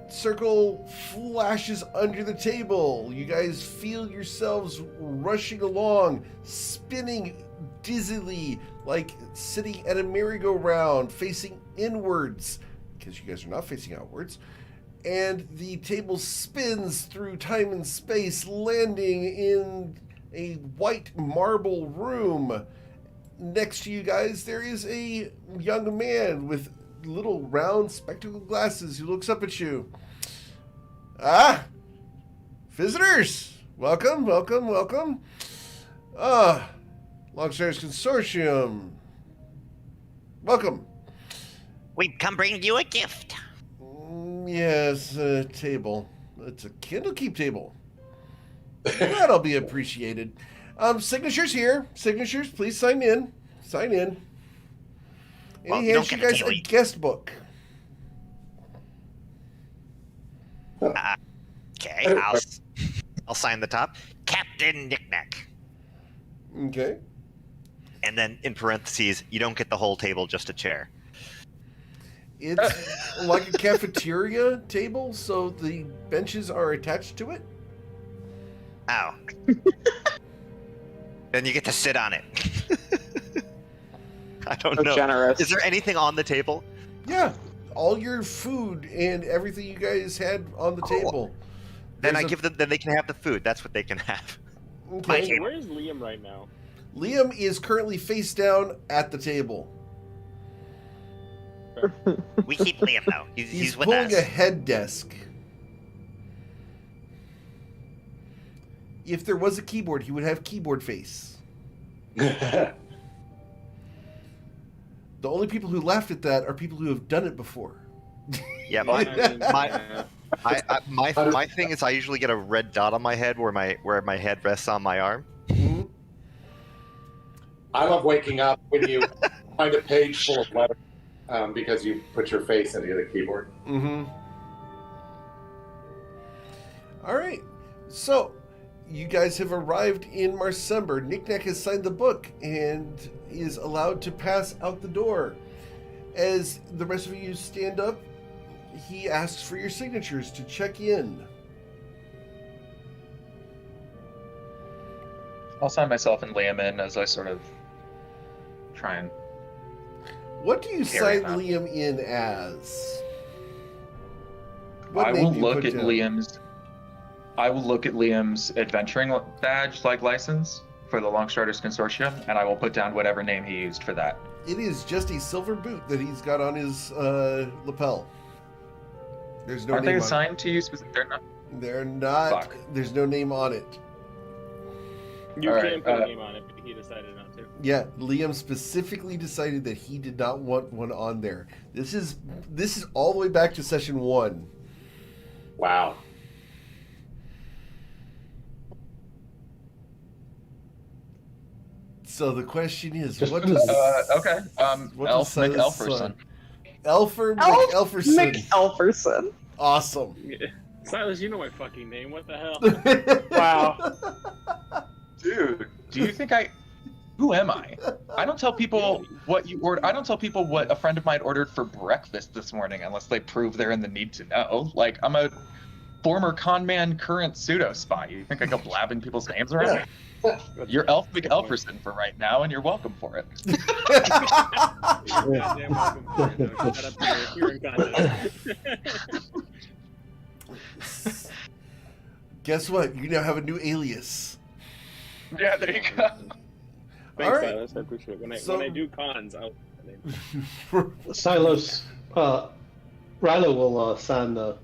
[SPEAKER 8] circle flashes under the table, you guys feel yourselves rushing along, spinning dizzily, like sitting at a merry-go-round, facing inwards, because you guys are not facing outwards. And the table spins through time and space, landing in a white marble room. Next to you guys, there is a young man with little round spectacle glasses who looks up at you. Ah, visitors, welcome. Longstriders Consortium, welcome.
[SPEAKER 5] We've come bring you a gift.
[SPEAKER 8] Yes, a table. It's a Candlekeep table. That'll be appreciated. Signatures here. Signatures, please sign in. Sign in. And
[SPEAKER 5] Well,
[SPEAKER 8] he
[SPEAKER 5] you
[SPEAKER 8] hands
[SPEAKER 5] don't
[SPEAKER 8] you
[SPEAKER 5] get a
[SPEAKER 8] guys a
[SPEAKER 5] table.
[SPEAKER 8] guest book.
[SPEAKER 5] Okay, I'll sign the top. Captain Knickknack.
[SPEAKER 8] Okay.
[SPEAKER 5] And then in parentheses, you don't get the whole table, just a chair.
[SPEAKER 8] It's like a cafeteria table, so the benches are attached to it.
[SPEAKER 5] Oh.
[SPEAKER 3] And you get to sit on it. I don't
[SPEAKER 6] So
[SPEAKER 3] know.
[SPEAKER 6] generous.
[SPEAKER 3] Is there anything on the table?
[SPEAKER 8] Yeah, all your food and everything you guys had on the
[SPEAKER 3] Cool.
[SPEAKER 8] table.
[SPEAKER 3] Then
[SPEAKER 8] There's
[SPEAKER 3] I
[SPEAKER 8] a-
[SPEAKER 3] give them. Then they can have the food. That's what they can have.
[SPEAKER 8] Okay.
[SPEAKER 2] So where is Liam right now?
[SPEAKER 8] Liam is currently face down at the table.
[SPEAKER 5] We keep Liam though. He's with
[SPEAKER 8] pulling
[SPEAKER 5] us.
[SPEAKER 8] a head desk. If there was a keyboard, he would have keyboard face. The only people who laughed at that are people who have done it before.
[SPEAKER 3] Yeah,
[SPEAKER 2] I mean,
[SPEAKER 3] my
[SPEAKER 2] yeah.
[SPEAKER 3] my thing is I usually get a red dot on my head where my head rests on my arm.
[SPEAKER 8] Mhm.
[SPEAKER 7] I love waking up when you find a page full of letters because you put your face into the keyboard.
[SPEAKER 8] Mm-hmm. All right. So, you guys have arrived in Marsember. Knickknack has signed the book and is allowed to pass out the door. As the rest of you stand up, he asks for your signatures to check in.
[SPEAKER 4] I'll sign myself and Liam in as I sort of try and.
[SPEAKER 8] What do you
[SPEAKER 4] Carry
[SPEAKER 8] sign
[SPEAKER 4] on.
[SPEAKER 8] Liam in as?
[SPEAKER 4] I
[SPEAKER 8] name
[SPEAKER 4] will
[SPEAKER 8] do you
[SPEAKER 4] look
[SPEAKER 8] put
[SPEAKER 4] at
[SPEAKER 8] down?
[SPEAKER 4] Liam's. I will look at Liam's adventuring badge, like license for the Longstarters Consortium, and I will put down whatever name he used for that.
[SPEAKER 8] It is just a silver boot that he's got on his lapel. There's no
[SPEAKER 4] Aren't they
[SPEAKER 8] name on it.
[SPEAKER 4] assigned to you? They're not.
[SPEAKER 8] They're not.
[SPEAKER 4] Fuck.
[SPEAKER 8] There's no name on it.
[SPEAKER 2] You
[SPEAKER 4] All
[SPEAKER 2] can
[SPEAKER 4] right,
[SPEAKER 2] put a name on it, but he decided not to.
[SPEAKER 8] Yeah, Liam specifically decided that he did not want one on there. This is all the way back to session 1.
[SPEAKER 7] Wow.
[SPEAKER 8] So the question is,
[SPEAKER 9] Just-
[SPEAKER 8] what does
[SPEAKER 4] Okay.
[SPEAKER 8] what
[SPEAKER 4] Elf
[SPEAKER 8] does Silas
[SPEAKER 4] McElferson.
[SPEAKER 8] sign? Elfer
[SPEAKER 6] Elf
[SPEAKER 8] McElferson.
[SPEAKER 6] McElferson.
[SPEAKER 8] Awesome.
[SPEAKER 2] Silas, you know my fucking name. What the hell?
[SPEAKER 6] Wow.
[SPEAKER 4] Dude, do you think I? Who am I? I don't tell people what you order. I don't tell people what a friend of mine ordered for breakfast this morning unless they prove they're in the need to know. Like, I'm a former con man, current pseudo spy. You think I go blabbing people's names around? You're Elf McElferson for right now, and you're welcome for it.
[SPEAKER 2] Goddamn welcome for it, though. Shut up to your hearing contest.
[SPEAKER 8] Guess what? You now have a new alias.
[SPEAKER 4] Yeah, there you go.
[SPEAKER 2] Thanks,
[SPEAKER 8] All right.
[SPEAKER 2] Silas. I appreciate it. When
[SPEAKER 8] So-
[SPEAKER 2] I do cons, I'll name.
[SPEAKER 9] Silos, Rilo will sign the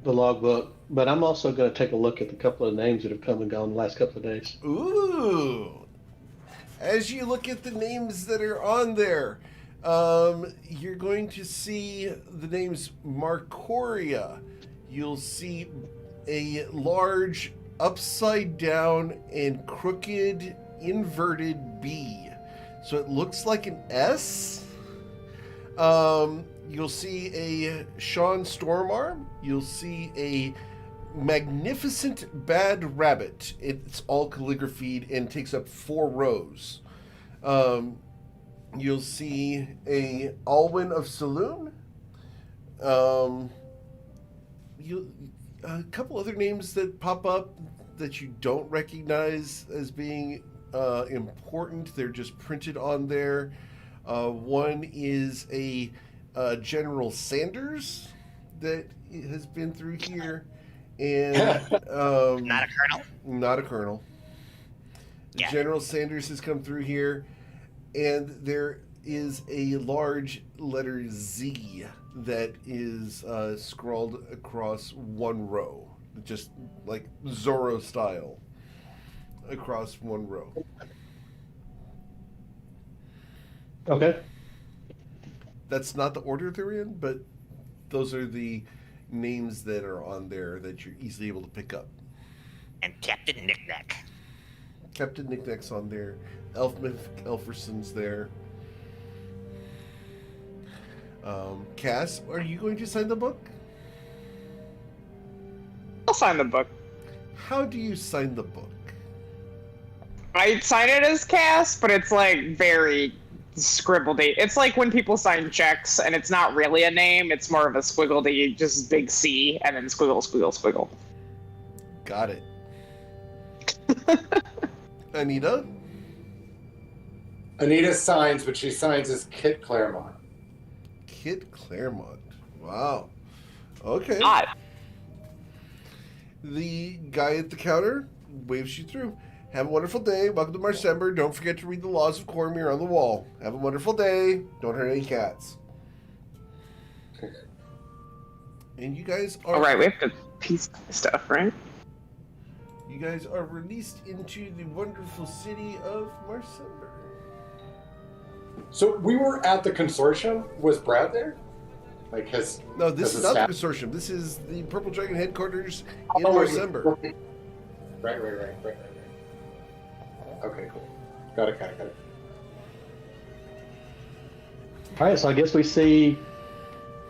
[SPEAKER 9] logbook, but I'm also going to take a look at the couple of names that have come and gone the last couple of days.
[SPEAKER 8] Ooh. As you look at the names that are on there, you're going to see the names Marcoria. You'll see a large upside down and crooked inverted B. So it looks like an S. You'll see a Sean Stormarm. You'll see a magnificent bad rabbit. It's all calligraphied and takes up 4 rows. You'll see a Alwyn of Saloon. A couple other names that pop up that you don't recognize as being important. They're just printed on there. One is a General Sanders that has been through here, and
[SPEAKER 5] Not a colonel.
[SPEAKER 8] not a colonel.
[SPEAKER 5] Yeah.
[SPEAKER 8] General Sanders has come through here, and there is a large letter Z that is scrawled across one row, just like Zorro style, across one row.
[SPEAKER 9] Okay.
[SPEAKER 8] That's not the order they're in, but those are the names that are on there that you're easily able to pick up.
[SPEAKER 5] And Captain Knickknack.
[SPEAKER 8] Captain Knickknack's on there. Elferson's there. Cass, are you going to sign the book?
[SPEAKER 6] I'll sign the book.
[SPEAKER 8] How do you sign the book?
[SPEAKER 6] I'd sign it as Cass, but it's like very scribbled. It's like when people sign checks and it's not really a name, it's more of a squiggledy, just big C and then squiggle, squiggle, squiggle.
[SPEAKER 8] Got it. Anita?
[SPEAKER 7] Anita signs, but she signs as Kit Claremont.
[SPEAKER 8] Kit Claremont. Wow. Okay.
[SPEAKER 6] God.
[SPEAKER 8] The guy at the counter waves you through. Have a wonderful day. Welcome to Marcember. Don't forget to read the laws of Cormier on the wall. Have a wonderful day. Don't hurt any cats. And you guys are...
[SPEAKER 6] All right, we have to piece stuff, right?
[SPEAKER 8] You guys are released into the wonderful city of Marcember.
[SPEAKER 7] So we were at the consortium. Was Brad there? Like his...
[SPEAKER 8] No, this is not
[SPEAKER 7] staff?
[SPEAKER 8] the consortium. This is the Purple Dragon headquarters in
[SPEAKER 7] Oh,
[SPEAKER 8] Marcember.
[SPEAKER 7] Right. Okay, cool. Got it.
[SPEAKER 9] All right, so I guess we see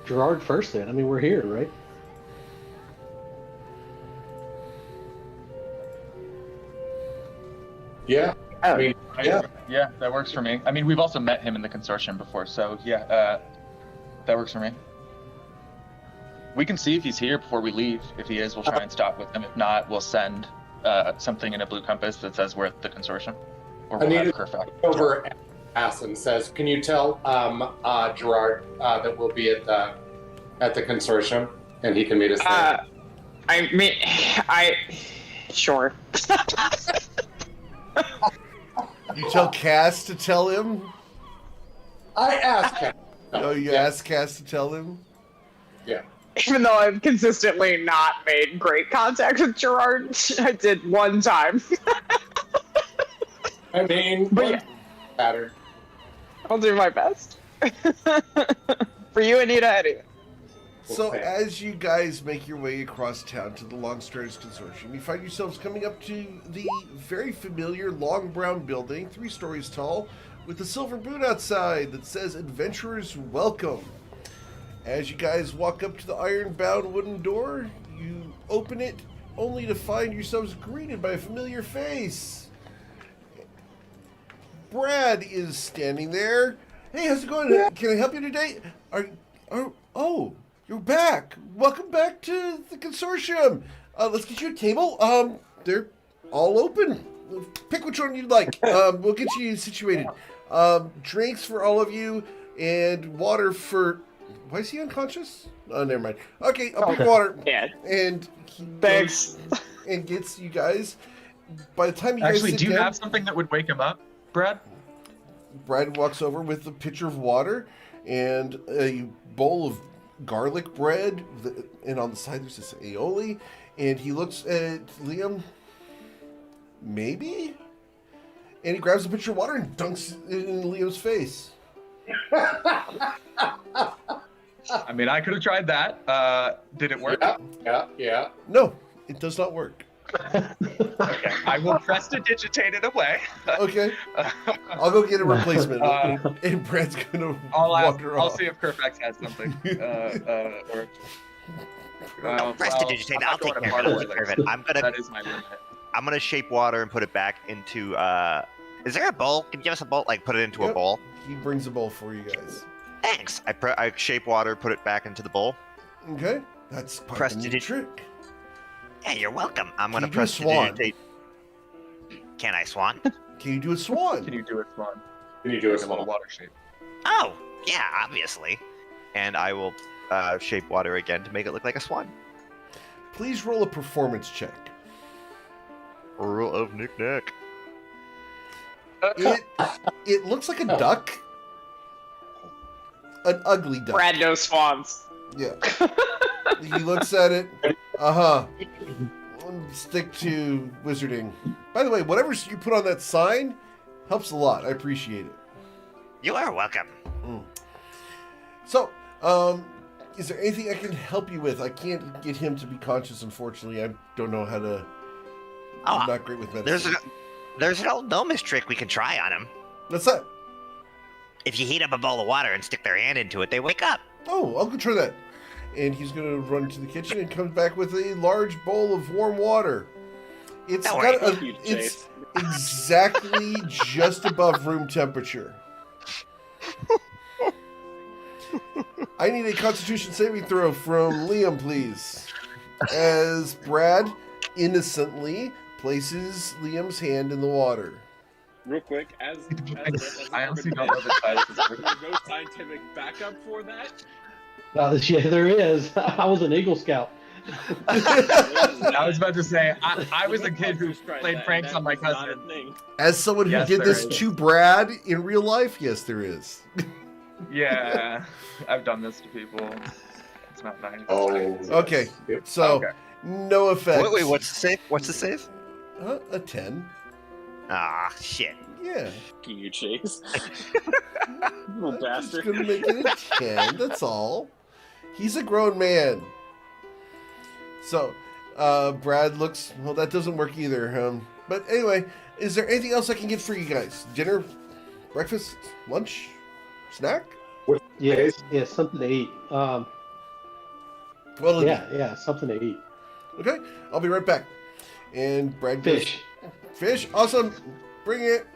[SPEAKER 9] Gerard first then. I mean, we're here, right?
[SPEAKER 7] Yeah.
[SPEAKER 6] Oh.
[SPEAKER 7] I mean,
[SPEAKER 10] Yeah, that works for me. I mean, we've also met him in the consortium before, so yeah, that works for me. We can see if he's here before we leave. If he is, we'll try and stop with him. If not, we'll send something in a blue compass that says we're at the consortium. Or we'll have Kerfax.
[SPEAKER 7] over asks and says, "Can you tell Gerard that we'll be at the consortium and he can meet us there?"
[SPEAKER 6] Sure.
[SPEAKER 8] You tell Cass to tell him?
[SPEAKER 7] I asked him.
[SPEAKER 8] No, you asked Cass to tell him?
[SPEAKER 7] Yeah.
[SPEAKER 6] Even though I've consistently not made great contact with Gerard, I did one time.
[SPEAKER 7] I mean,
[SPEAKER 6] But yeah.
[SPEAKER 7] pattern.
[SPEAKER 6] I'll do my best. For you, Anita, anyway.
[SPEAKER 8] So as you guys make your way across town to the Long Stairs Consortium, you find yourselves coming up to the very familiar long brown building, 3 stories tall, with a silver boot outside that says "Adventurers Welcome." As you guys walk up to the iron-bound wooden door, you open it only to find yourselves greeted by a familiar face. Brad is standing there. Hey, how's it going? Can I help you today? Oh, you're back. Welcome back to the consortium. Let's get you a table. They're all open. Pick which one you'd like. We'll get you situated. Drinks for all of you and water for... Why is he unconscious? Oh, never mind. Okay, I'll pick water.
[SPEAKER 6] Yeah.
[SPEAKER 8] And he
[SPEAKER 6] Thanks.
[SPEAKER 8] goes and gets you guys. By the time you guys
[SPEAKER 10] Actually,
[SPEAKER 8] sit
[SPEAKER 10] do you
[SPEAKER 8] down,
[SPEAKER 10] have something that would wake him up, Brad?
[SPEAKER 8] Brad walks over with a pitcher of water and a bowl of garlic bread, and on the side there's this aioli, and he looks at Liam, maybe? And he grabs a pitcher of water and dunks it in Liam's face.
[SPEAKER 10] I mean, I could have tried that. Did it work?
[SPEAKER 7] Yeah.
[SPEAKER 8] No, it does not work.
[SPEAKER 10] Okay, I will prestidigitate it away.
[SPEAKER 8] Okay. I'll go get a replacement, and Brad's gonna wander
[SPEAKER 10] I'll
[SPEAKER 8] off.
[SPEAKER 10] see if Kerfax has something.
[SPEAKER 5] Prestidigitate, I'll take care of it.
[SPEAKER 10] That is my limit.
[SPEAKER 3] I'm gonna shape water and put it back into. Is there a bowl? Can you give us a bowl? Like put it into a bowl.
[SPEAKER 8] He brings a bowl for you guys.
[SPEAKER 3] Thanks. I shape water, put it back into the bowl.
[SPEAKER 8] Okay, that's part of the trick.
[SPEAKER 5] Yeah, you're welcome.
[SPEAKER 3] I'm gonna
[SPEAKER 8] Can you do a swan?
[SPEAKER 3] prestidigitate.
[SPEAKER 5] Can I swan?
[SPEAKER 8] Can you do a swan?
[SPEAKER 10] Can you do a swan?
[SPEAKER 7] Can you do a
[SPEAKER 10] Like a little
[SPEAKER 7] swan?
[SPEAKER 10] water shape?
[SPEAKER 5] Oh, yeah, obviously.
[SPEAKER 3] And I will shape water again to make it look like a swan.
[SPEAKER 8] Please roll a performance check.
[SPEAKER 3] Rule of knick-knack.
[SPEAKER 8] It looks like a duck. An ugly duck.
[SPEAKER 6] Brad knows swans.
[SPEAKER 8] Yeah. He looks at it. Stick to wizarding. By the way, whatever you put on that sign helps a lot. I appreciate it.
[SPEAKER 5] You are welcome.
[SPEAKER 8] So, is there anything I can help you with? I can't get him to be conscious, unfortunately. I don't know how to... I'm not great with medicine.
[SPEAKER 5] There's an old gnomish trick we can try on him.
[SPEAKER 8] What's that?
[SPEAKER 5] If you heat up a bowl of water and stick their hand into it, they wake up.
[SPEAKER 8] Oh, I'll go try that. And he's going to run to the kitchen and comes back with a large bowl of warm water. It's it's exactly just above room temperature. I need a Constitution saving throw from Liam, please. As Brad innocently places Liam's hand in the water.
[SPEAKER 2] Real quick, as
[SPEAKER 10] I honestly don't know the size of
[SPEAKER 2] there's no scientific backup for that.
[SPEAKER 9] Yeah, there is. I was an Eagle Scout.
[SPEAKER 10] I was about to say, I was a kid who played pranks on my cousin.
[SPEAKER 8] As someone who
[SPEAKER 10] Yes,
[SPEAKER 8] did
[SPEAKER 10] there
[SPEAKER 8] this
[SPEAKER 10] is.
[SPEAKER 8] to Brad in real life, yes, there is.
[SPEAKER 10] Yeah, I've done this to people. It's not nice.
[SPEAKER 7] Oh,
[SPEAKER 8] Okay, so
[SPEAKER 10] Okay.
[SPEAKER 8] no effect.
[SPEAKER 3] Wait, what's the save? What's the save?
[SPEAKER 8] A 10.
[SPEAKER 5] Ah, shit.
[SPEAKER 8] Yeah.
[SPEAKER 2] You Chase. Little
[SPEAKER 8] I'm just
[SPEAKER 2] bastard.
[SPEAKER 8] gonna make it a 10, that's all. He's a grown man. So, Brad looks... Well, that doesn't work either. But anyway, is there anything else I can get for you guys? Dinner? Breakfast? Lunch? Snack?
[SPEAKER 9] Yeah, something to eat.
[SPEAKER 8] Well,
[SPEAKER 9] Yeah, something to eat.
[SPEAKER 8] Okay, I'll be right back. And Brad goes...
[SPEAKER 9] Fish.
[SPEAKER 8] Fish? Awesome. Bring it.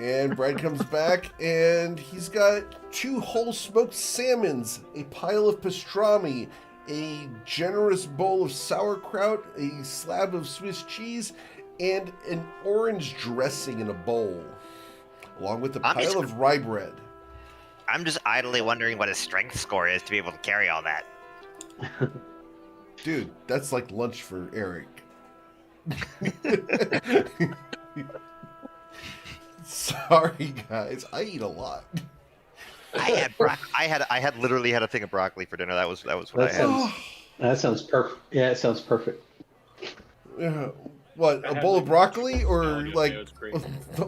[SPEAKER 8] And Brad comes back, and he's got 2 whole smoked salmons, a pile of pastrami, a generous bowl of sauerkraut, a slab of Swiss cheese, and an orange dressing in a bowl, along with a pile of rye bread.
[SPEAKER 5] I'm just idly wondering what his strength score is to be able to carry all that.
[SPEAKER 8] Dude, that's like lunch for Eric. Sorry, guys. I eat a lot.
[SPEAKER 3] I literally had a thing of broccoli for dinner. That was what
[SPEAKER 9] That
[SPEAKER 3] I had.
[SPEAKER 9] sounds, that sounds perfect. Yeah, it sounds perfect.
[SPEAKER 8] What,
[SPEAKER 2] I
[SPEAKER 8] a
[SPEAKER 2] had
[SPEAKER 8] bowl of
[SPEAKER 2] like-
[SPEAKER 8] broccoli or
[SPEAKER 2] Oh, yeah,
[SPEAKER 8] like
[SPEAKER 2] it was great.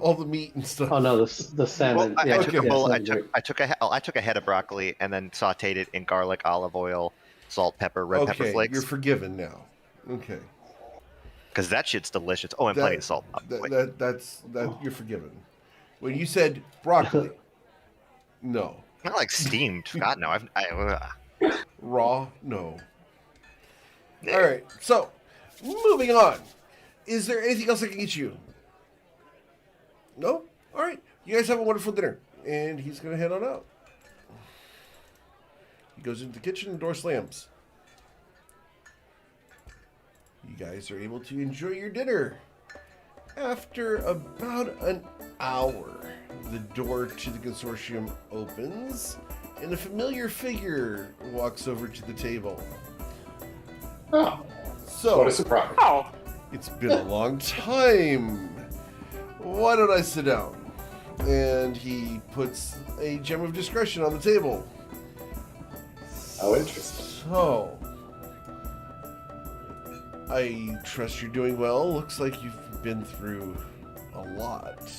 [SPEAKER 8] all the meat and stuff?
[SPEAKER 9] Oh no, the salmon.
[SPEAKER 3] Well, I
[SPEAKER 9] yeah,
[SPEAKER 3] took a
[SPEAKER 9] yeah,
[SPEAKER 3] bowl.
[SPEAKER 9] sounds great.
[SPEAKER 3] I took a head of broccoli and then sautéed it in garlic, olive oil, salt, pepper, red pepper
[SPEAKER 8] Okay,
[SPEAKER 3] flakes.
[SPEAKER 8] you're forgiven now. Okay.
[SPEAKER 3] Because that shit's delicious. Oh, and plenty of salt. Wait.
[SPEAKER 8] That's you're forgiven. When you said broccoli, no.
[SPEAKER 3] Not like steamed. God no.
[SPEAKER 8] Raw, no. All right. So, moving on. Is there anything else I can get you? No? All right. You guys have a wonderful dinner. And he's going to head on out. He goes into the kitchen and door slams. You guys are able to enjoy your dinner. After about an hour, the door to the consortium opens, and a familiar figure walks over to the table.
[SPEAKER 7] Oh,
[SPEAKER 8] So,
[SPEAKER 7] what a surprise.
[SPEAKER 6] Oh,
[SPEAKER 8] it's been a long time. Why don't I sit down? And he puts a gem of discretion on the table.
[SPEAKER 7] How interesting.
[SPEAKER 8] So, I trust you're doing well. Looks like you've been through a lot.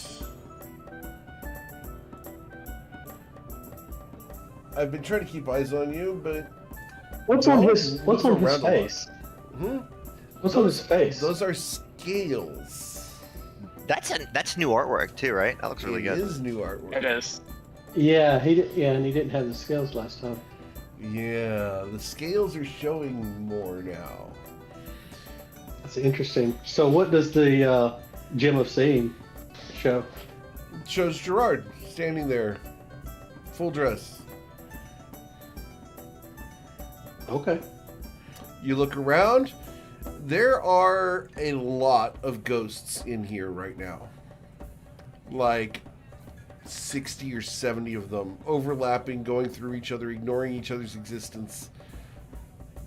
[SPEAKER 8] I've been trying to keep eyes on you, but
[SPEAKER 9] What's
[SPEAKER 8] Well,
[SPEAKER 9] on his
[SPEAKER 8] move around a lot.
[SPEAKER 9] face?
[SPEAKER 8] hmm?
[SPEAKER 9] What's on his face?
[SPEAKER 8] Those are scales.
[SPEAKER 3] That's new artwork too, right? That looks really
[SPEAKER 8] It
[SPEAKER 3] good.
[SPEAKER 8] is new artwork.
[SPEAKER 6] it is.
[SPEAKER 9] Yeah, and he didn't have the scales last time.
[SPEAKER 8] Yeah, the scales are showing more now.
[SPEAKER 9] That's interesting. So what does the Gem of Seeing show?
[SPEAKER 8] It shows Gerard standing there, full dress.
[SPEAKER 9] Okay.
[SPEAKER 8] You look around, there are a lot of ghosts in here right now. Like 60 or 70 of them, overlapping, going through each other, ignoring each other's existence,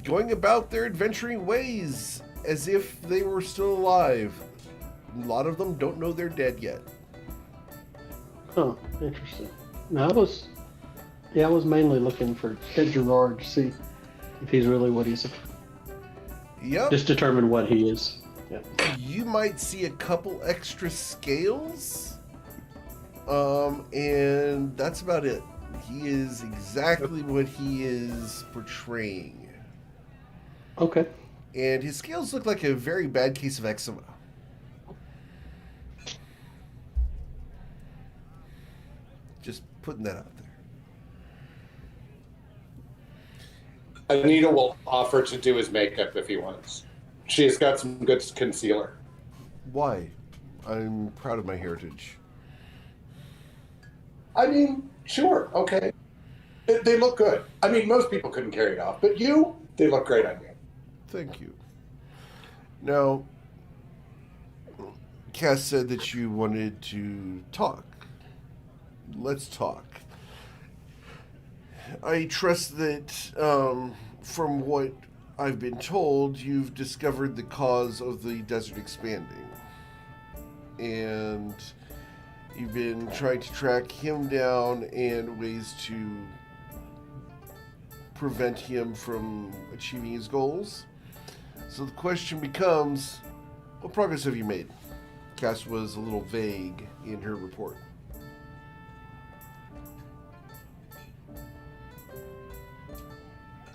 [SPEAKER 8] going about their adventuring ways as if they were still alive. A lot of them don't know they're dead yet.
[SPEAKER 9] Huh. Interesting. No, I was mainly looking for Gerard to see if he's really what he's.
[SPEAKER 8] Yep.
[SPEAKER 9] Just determine what he is. Yeah.
[SPEAKER 8] You might see a couple extra scales. And that's about it. He is exactly what he is portraying.
[SPEAKER 9] Okay.
[SPEAKER 8] And his scales look like a very bad case of eczema. Just putting that out there.
[SPEAKER 7] Anita will offer to do his makeup if he wants. She's got some good concealer.
[SPEAKER 8] Why? I'm proud of my heritage.
[SPEAKER 7] I mean, sure, okay. They look good. I mean, most people couldn't carry it off, but they look great on you.
[SPEAKER 8] Thank you. Now, Cass said that you wanted to talk. Let's talk. I trust that, from what I've been told, you've discovered the cause of the desert expanding. And you've been trying to track him down and ways to prevent him from achieving his goals. So the question becomes, what progress have you made? Cass was a little vague in her report.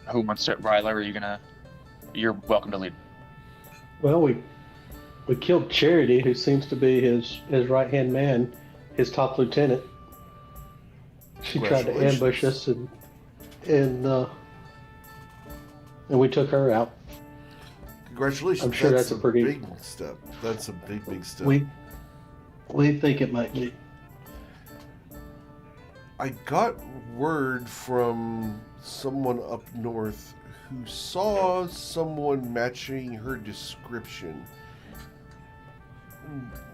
[SPEAKER 10] Who wants to? Ryler, are you gonna? You're welcome to lead.
[SPEAKER 9] Well, we killed Charity, who seems to be his right-hand man, his top lieutenant. She tried to ambush us, and we took her out.
[SPEAKER 8] Congratulations.
[SPEAKER 9] I'm sure that's a pretty
[SPEAKER 8] big step. That's a big step.
[SPEAKER 9] We think it might be.
[SPEAKER 8] I got word from someone up north who saw someone matching her description.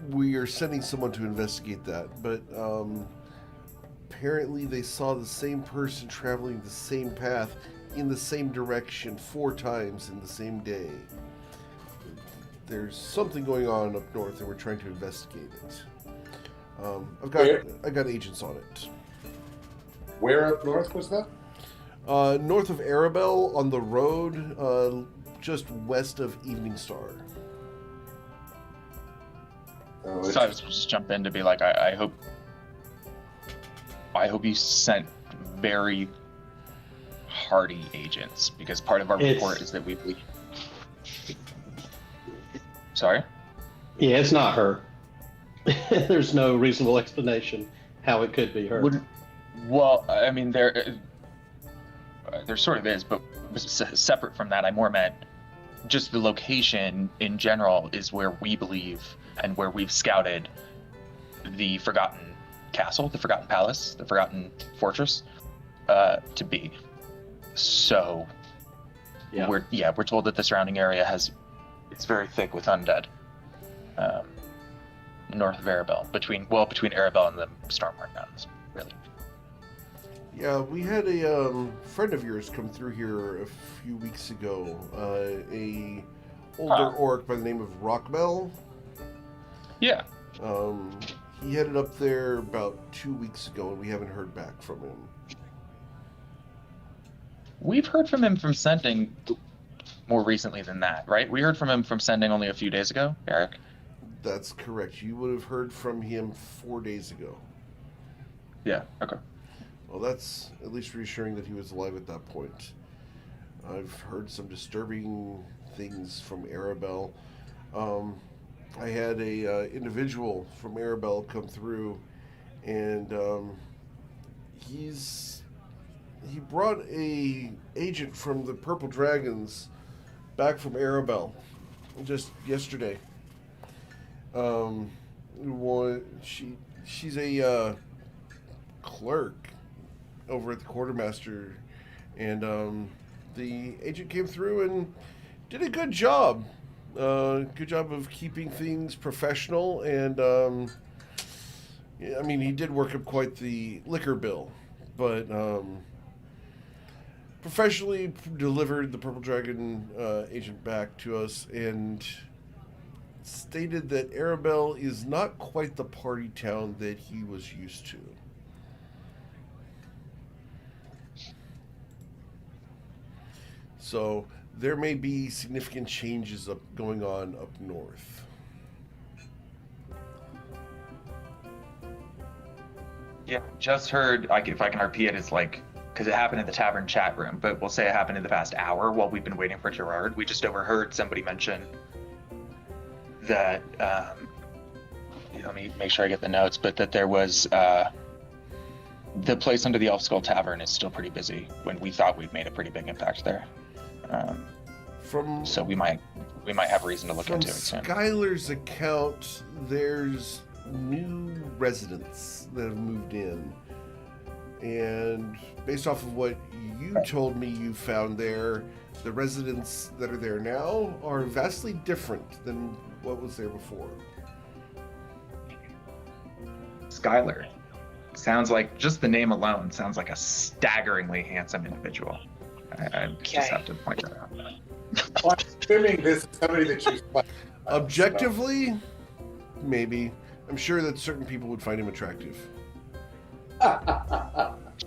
[SPEAKER 8] We are sending someone to investigate that, but apparently they saw the same person traveling the same path in the same direction 4 times in the same day. There's something going on up north, and we're trying to investigate it. I got agents on it.
[SPEAKER 7] Where up north was that?
[SPEAKER 8] North of Arabelle on the road, just west of Evening Star.
[SPEAKER 10] So I just jump in to be like, I hope you sent very hardy agents, because part of our report is that we believe. Sorry?
[SPEAKER 9] Yeah, it's not her. There's no reasonable explanation how it could be her.
[SPEAKER 10] Well, I mean, there sort of is, but separate from that, I more meant just the location in general is where we believe and where we've scouted the Forgotten Castle, the Forgotten Palace, the Forgotten Fortress to be. So, we're told that the surrounding area it's very thick with undead. North of Arabelle, between Arabelle and the Stormheart Mountains, really.
[SPEAKER 8] Yeah, we had a friend of yours come through here a few weeks ago. A older orc by the name of Rockbell.
[SPEAKER 10] Yeah.
[SPEAKER 8] He headed up there about 2 weeks ago, and we haven't heard back from him.
[SPEAKER 10] We've heard from him from sending more recently than that, right? We heard from him from sending only a few days ago, Eric.
[SPEAKER 8] That's correct. You would have heard from him 4 days ago.
[SPEAKER 10] Yeah, okay.
[SPEAKER 8] Well, that's at least reassuring that he was alive at that point. I've heard some disturbing things from Arabelle. I had a individual from Arabelle come through, and he brought a agent from the Purple Dragons back from Arabelle just yesterday. She's a clerk over at the quartermaster, and the agent came through and did a good job. Good job of keeping things professional, and I mean, he did work up quite the liquor bill, but professionally delivered the Purple Dragon agent back to us and stated that Arabelle is not quite the party town that he was used to. So there may be significant changes going on up north.
[SPEAKER 10] Yeah, just heard, if I can repeat it, it's like, because it happened in the tavern chat room, but we'll say it happened in the past hour while we've been waiting for Gerard. We just overheard somebody mention that, let me make sure I get the notes, but that there was, the place under the Elf Skull Tavern is still pretty busy when we thought we'd made a pretty big impact there. So we might have reason to look into it soon.
[SPEAKER 8] From Skylar's account, there's new residents that have moved in, and based off of what you told me you found there, the residents that are there now are vastly different than what was there before.
[SPEAKER 4] Skylar. Sounds like, just the name alone sounds like a staggeringly handsome individual. I just have to point that out.
[SPEAKER 7] Well, I'm assuming this is somebody that you
[SPEAKER 8] Objectively, maybe. I'm sure that certain people would find him attractive.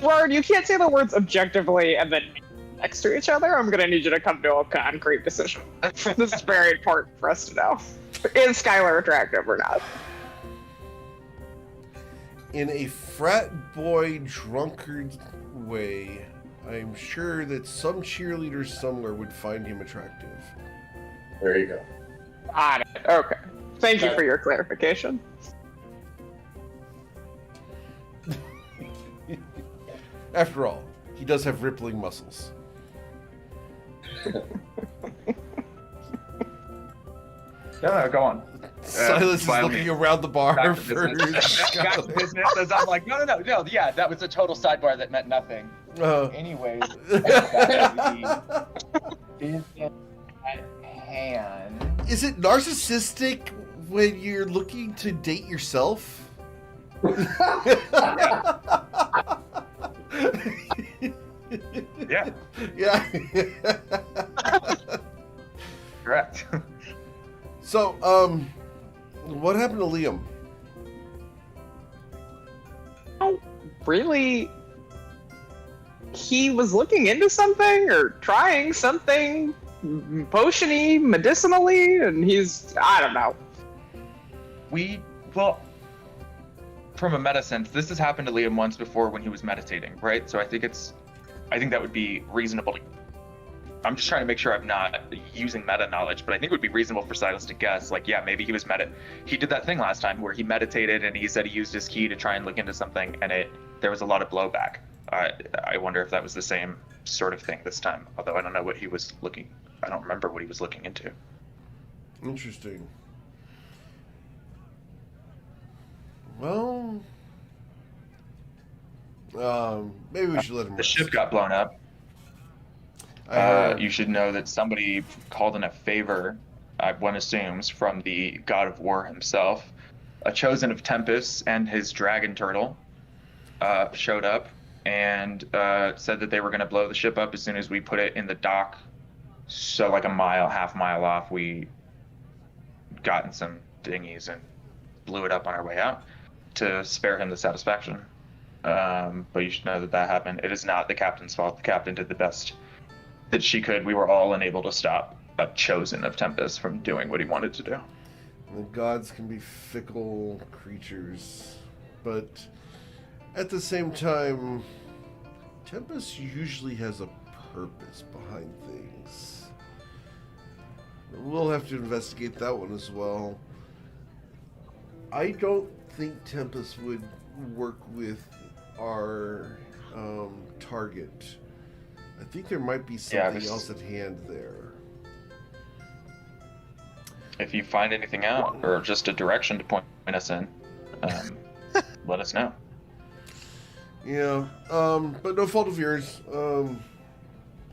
[SPEAKER 6] Ward, you can't say the words objectively and then next to each other. I'm gonna need you to come to a concrete decision. This is very important for us to know. Is Skylar attractive or not?
[SPEAKER 8] In a frat boy drunkard way, I'm sure that some cheerleader somewhere would find him attractive.
[SPEAKER 7] There you go.
[SPEAKER 6] Got it. Okay. Thank you for your clarification.
[SPEAKER 8] After all, he does have rippling muscles.
[SPEAKER 4] No, go on.
[SPEAKER 8] Silas is looking around the bar
[SPEAKER 4] Back to
[SPEAKER 8] for
[SPEAKER 4] business. Back to business. As I'm like, no. Yeah, that was a total sidebar that meant nothing. Anyways, business at hand.
[SPEAKER 8] Is it narcissistic when you're looking to date yourself?
[SPEAKER 4] Yeah.
[SPEAKER 8] Yeah.
[SPEAKER 4] Correct.
[SPEAKER 8] So, what happened to Liam?
[SPEAKER 6] Oh, really? He was looking into something or trying something potion-y, medicinally, and I don't know.
[SPEAKER 4] From a meta sense, this has happened to Liam once before when he was meditating, right? So I think that would be reasonable to, I'm just trying to make sure I'm not using meta knowledge, but I think it would be reasonable for Silas to guess, like, yeah, maybe he did that thing last time where he meditated and he said he used his key to try and look into something, and there was a lot of blowback. I wonder if that was the same sort of thing this time, although I don't know I don't remember what he was looking into.
[SPEAKER 8] Interesting. Well, maybe we should let him
[SPEAKER 4] The
[SPEAKER 8] rest.
[SPEAKER 4] ship got blown up. You should know that somebody called in a favor, one assumes, from the god of war himself. A chosen of Tempest and his dragon turtle showed up and said that they were going to blow the ship up as soon as we put it in the dock. So like half mile off, we got in some dinghies and blew it up on our way out to spare him the satisfaction. But you should know that happened. It is not the captain's fault. The captain did the best that she could. We were all unable to stop a chosen of Tempest from doing what he wanted to do.
[SPEAKER 8] The gods can be fickle creatures, but at the same time, Tempest usually has a purpose behind things. We'll have to investigate that one as well. I don't think Tempest would work with our target. I think there might be something else at hand there.
[SPEAKER 4] If you find anything out, or just a direction to point us in, let us know.
[SPEAKER 8] Yeah, but no fault of yours.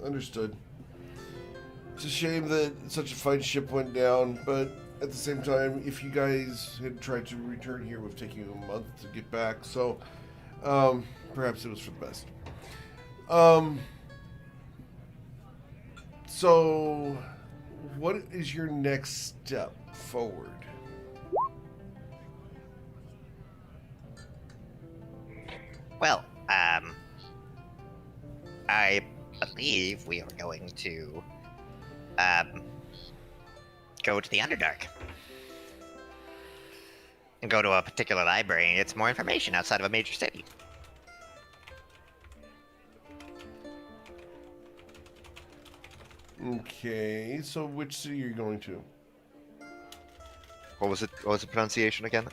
[SPEAKER 8] Understood. It's a shame that such a fine ship went down, but at the same time, if you guys had tried to return here, it would have taken you a month to get back, so perhaps it was for the best. So, what is your next step forward?
[SPEAKER 5] Well, I believe we are going to go to the Underdark and go to a particular library and get some more information outside of a major city.
[SPEAKER 8] Okay, so which city are you going to?
[SPEAKER 3] What was the pronunciation again?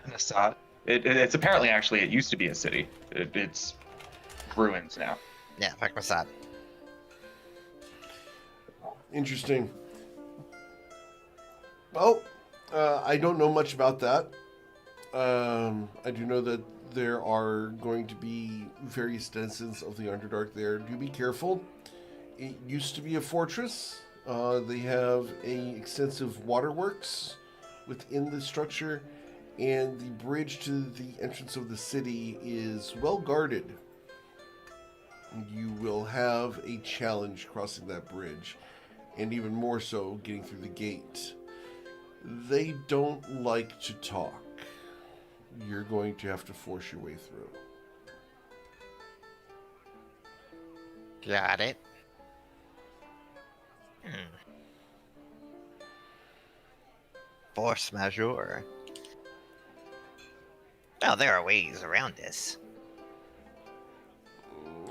[SPEAKER 4] Nassau. It's apparently it used to be a city. It's ruins now.
[SPEAKER 5] Yeah, Fakmasad.
[SPEAKER 8] Interesting. Well, I don't know much about that. I do know that there are going to be various denizens of the Underdark there. Do be careful. It used to be a fortress. They have extensive waterworks within the structure, and the bridge to the entrance of the city is well guarded. You will have a challenge crossing that bridge, and even more so getting through the gate. They don't like to talk. You're going to have to force your way through.
[SPEAKER 5] Got it. Force majeure. Well, there are ways around this.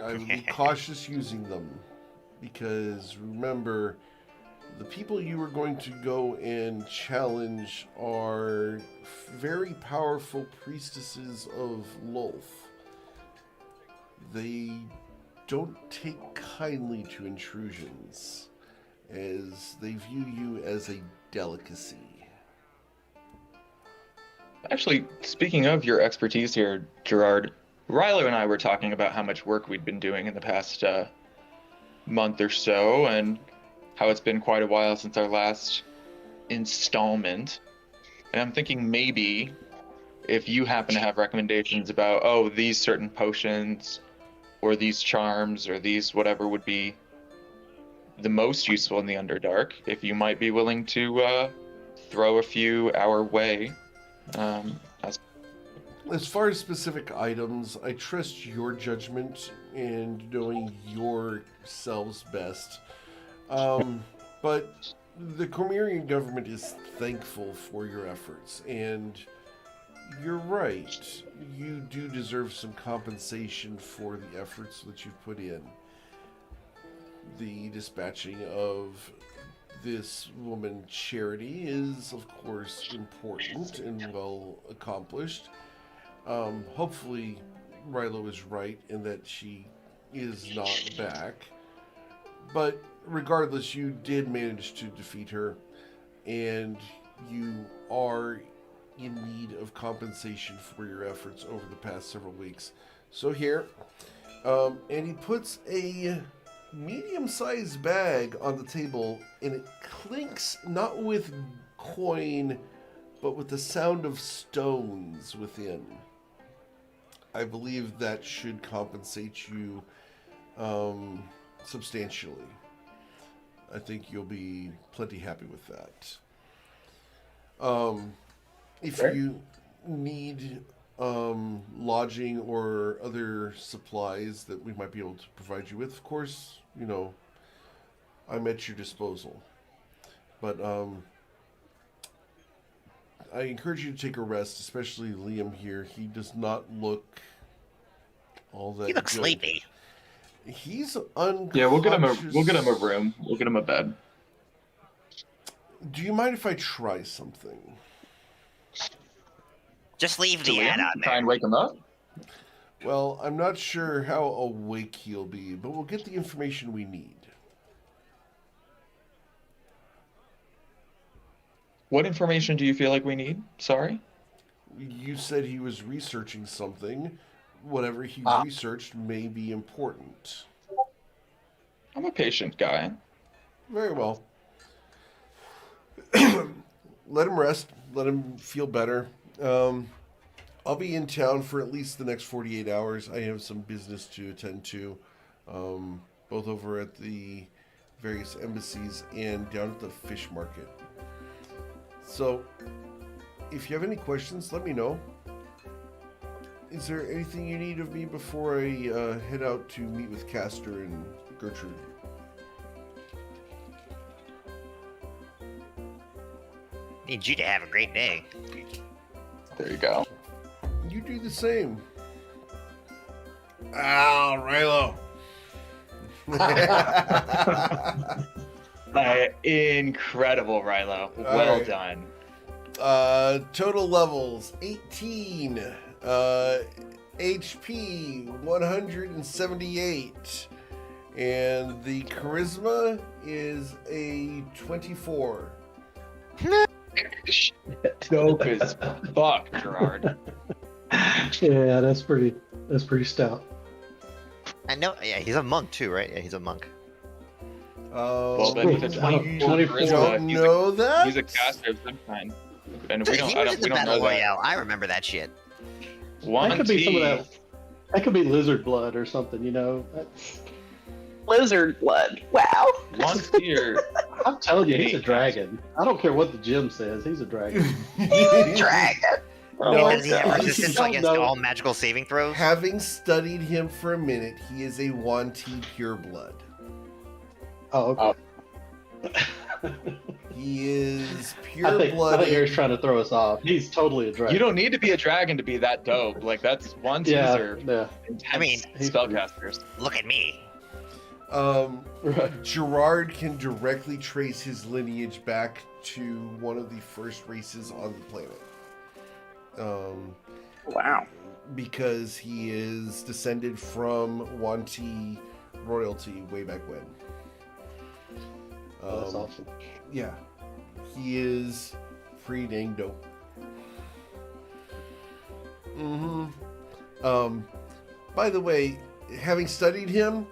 [SPEAKER 8] I would be cautious using them, because remember, the people you are going to go and challenge are very powerful priestesses of Lolth. They don't take kindly to intrusions, as they view you as a delicacy.
[SPEAKER 10] Actually, speaking of your expertise here, Gerard, Rilo and I were talking about how much work we'd been doing in the past month or so, and how it's been quite a while since our last installment. And I'm thinking maybe if you happen to have recommendations about, oh, these certain potions, or these charms, or these whatever would be the most useful in the Underdark, if you might be willing to throw a few our way.
[SPEAKER 8] As far as specific items, I trust your judgment and knowing yourselves best. But the Cormyrean government is thankful for your efforts, and you're right. You do deserve some compensation for the efforts that you've put in. The dispatching of this woman, Charity, is, of course, important and well accomplished. Hopefully, Rilo is right in that she is not back. But regardless, you did manage to defeat her, and you are in need of compensation for your efforts over the past several weeks. So here, and he puts a medium-sized bag on the table, and it clinks not with coin, but with the sound of stones within. I believe that should compensate you substantially. I think you'll be plenty happy with that. If you need lodging or other supplies that we might be able to provide you with, of course, I'm at your disposal. But I encourage you to take a rest, especially Liam here. He does not look all that.
[SPEAKER 5] He looks
[SPEAKER 8] good.
[SPEAKER 5] sleepy.
[SPEAKER 8] He's unconscious.
[SPEAKER 10] Yeah, we'll get him a room. We'll get him a bed.
[SPEAKER 8] Do you mind if I try something?
[SPEAKER 5] Just leave the ad on
[SPEAKER 10] Try
[SPEAKER 5] there.
[SPEAKER 10] and wake him up.
[SPEAKER 8] Well, I'm not sure how awake he'll be, but we'll get the information we need.
[SPEAKER 10] What information do you feel like we need? Sorry?
[SPEAKER 8] You said he was researching something. Whatever he researched may be important.
[SPEAKER 10] I'm a patient guy.
[SPEAKER 8] Very well. Let him rest. Let him feel better. I'll be in town for at least the next 48 hours. I have some business to attend to, both over at the various embassies and down at the fish market. So, if you have any questions, let me know. Is there anything you need of me before I head out to meet with Castor and Gertrude?
[SPEAKER 5] Need you to have a great day.
[SPEAKER 10] There you go.
[SPEAKER 8] You do the same. Rilo.
[SPEAKER 10] Incredible, Rilo. Well done.
[SPEAKER 8] Total levels 18. HP 178. And the charisma is a 24.
[SPEAKER 10] Dope as fuck, Gerard.
[SPEAKER 9] Yeah, that's pretty stout.
[SPEAKER 5] I know. Yeah, he's a monk too, right? Yeah, he's a monk.
[SPEAKER 10] Well, then with a 24
[SPEAKER 9] 24.
[SPEAKER 10] charisma,
[SPEAKER 8] Don't know that.
[SPEAKER 10] he's a caster of some kind. and we don't.
[SPEAKER 5] He was in the
[SPEAKER 10] we don't
[SPEAKER 5] Battle
[SPEAKER 10] know that.
[SPEAKER 5] Royale. I remember that shit.
[SPEAKER 10] One
[SPEAKER 9] That could be some of
[SPEAKER 10] T.
[SPEAKER 9] that. That could be lizard blood or something, you know.
[SPEAKER 6] Lizard blood. Wow.
[SPEAKER 10] One tier.
[SPEAKER 9] I'm telling you, he's a dragon. I don't care what the gym says. He's a dragon.
[SPEAKER 6] Dragon.
[SPEAKER 8] No,
[SPEAKER 5] Does he have
[SPEAKER 8] he's-
[SPEAKER 5] resistance
[SPEAKER 9] no,
[SPEAKER 5] against
[SPEAKER 9] no.
[SPEAKER 5] all magical saving throws?
[SPEAKER 8] Having studied him for a minute, he is a 1T pureblood.
[SPEAKER 9] Oh, okay.
[SPEAKER 8] He is
[SPEAKER 9] I
[SPEAKER 8] pure
[SPEAKER 9] think
[SPEAKER 8] blooded.
[SPEAKER 9] Eric's trying to throw us off. He's totally a dragon.
[SPEAKER 10] You don't need to be a dragon to be that dope. Like that's one
[SPEAKER 9] Yeah,
[SPEAKER 10] teaser.
[SPEAKER 9] yeah.
[SPEAKER 5] I mean,
[SPEAKER 10] Spellcasters.
[SPEAKER 5] Look at me.
[SPEAKER 9] Right.
[SPEAKER 8] Gerard can directly trace his lineage back to one of the first races on the planet.
[SPEAKER 6] Wow.
[SPEAKER 8] Because he is descended from 1T royalty way back when.
[SPEAKER 9] That's awesome.
[SPEAKER 8] Yeah. He is pretty dang dope. By the way, having studied him,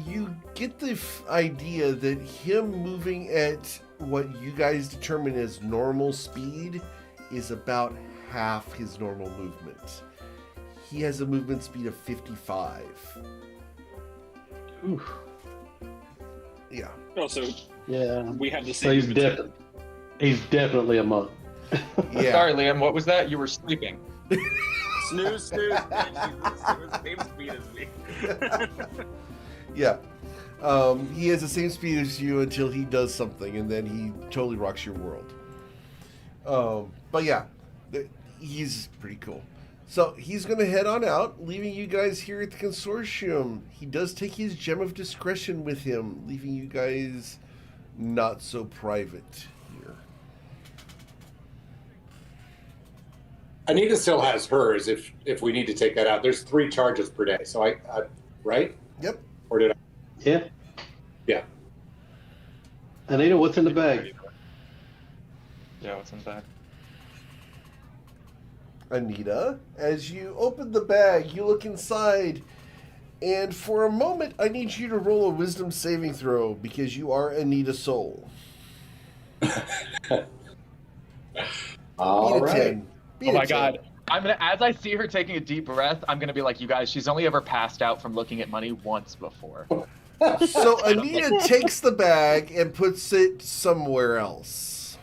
[SPEAKER 8] you get the idea that him moving at what you guys determine as normal speed is about half his normal movement. He has a movement speed of 55.
[SPEAKER 9] Oof.
[SPEAKER 8] Yeah.
[SPEAKER 2] Also,
[SPEAKER 9] Yeah.
[SPEAKER 2] we have the
[SPEAKER 9] So
[SPEAKER 2] same.
[SPEAKER 9] he's definitely a monk.
[SPEAKER 8] Yeah.
[SPEAKER 10] Sorry, Liam. What was that? You were sleeping.
[SPEAKER 2] Snooze, snooze. Same speed as me.
[SPEAKER 8] Yeah. He has the same speed as you until he does something, and then he totally rocks your world. But yeah, he's pretty cool. So he's going to head on out, leaving you guys here at the consortium. He does take his gem of discretion with him, leaving you guys not so private here.
[SPEAKER 7] Anita still has hers if we need to take that out. There's 3 charges per day. So I right?
[SPEAKER 8] Yep.
[SPEAKER 7] Or did I?
[SPEAKER 9] Yeah.
[SPEAKER 7] Yeah.
[SPEAKER 9] Anita, what's in the bag?
[SPEAKER 10] Yeah, what's in the bag?
[SPEAKER 8] Anita, as you open the bag, you look inside, and for a moment, I need you to roll a wisdom saving throw because you are Anita Soul.
[SPEAKER 7] All
[SPEAKER 8] Beat a
[SPEAKER 7] right.
[SPEAKER 8] 10. Beat
[SPEAKER 10] Oh
[SPEAKER 8] a
[SPEAKER 10] my
[SPEAKER 8] 10.
[SPEAKER 10] god. I'm gonna, as I see her taking a deep breath, I'm gonna be like, you guys, she's only ever passed out from looking at money once before.
[SPEAKER 8] So Anita takes the bag and puts it somewhere else.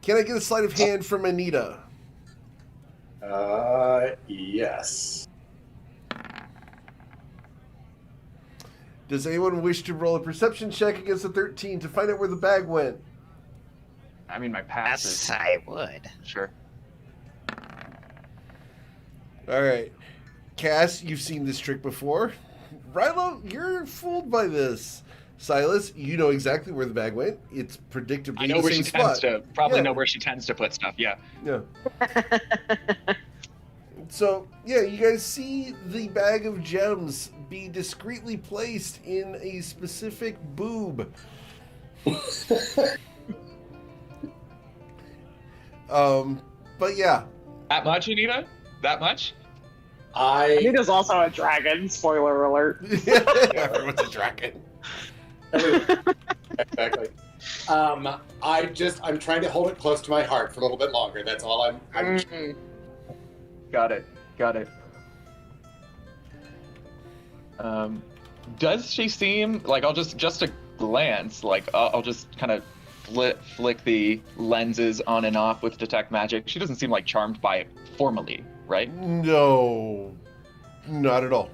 [SPEAKER 8] Can I get a sleight of hand from Anita?
[SPEAKER 7] Yes.
[SPEAKER 8] Does anyone wish to roll a perception check against a 13 to find out where the bag went?
[SPEAKER 10] I mean, my pass
[SPEAKER 5] Yes,
[SPEAKER 10] is
[SPEAKER 5] I would.
[SPEAKER 10] sure.
[SPEAKER 8] All right. Cass, you've seen this trick before. Rilo, you're fooled by this. Silas, you know exactly where the bag went. It's predictably
[SPEAKER 10] I know
[SPEAKER 8] the
[SPEAKER 10] where
[SPEAKER 8] same
[SPEAKER 10] she tends
[SPEAKER 8] spot.
[SPEAKER 10] to probably
[SPEAKER 8] Yeah.
[SPEAKER 10] know where she tends to put stuff. Yeah.
[SPEAKER 8] Yeah. So, yeah, you guys see the bag of gems be discreetly placed in a specific boob. But yeah.
[SPEAKER 10] That much, Anita? That much?
[SPEAKER 6] Anita's also a dragon. Spoiler alert.
[SPEAKER 8] Everyone's a dragon.
[SPEAKER 7] Exactly. I'm trying to hold it close to my heart for a little bit longer. That's all I'm
[SPEAKER 10] Got it. Got it. Does she seem like I'll just a glance, like I'll just kind of flick the lenses on and off with detect magic. She doesn't seem like charmed by it formally, right?
[SPEAKER 8] No, not at all.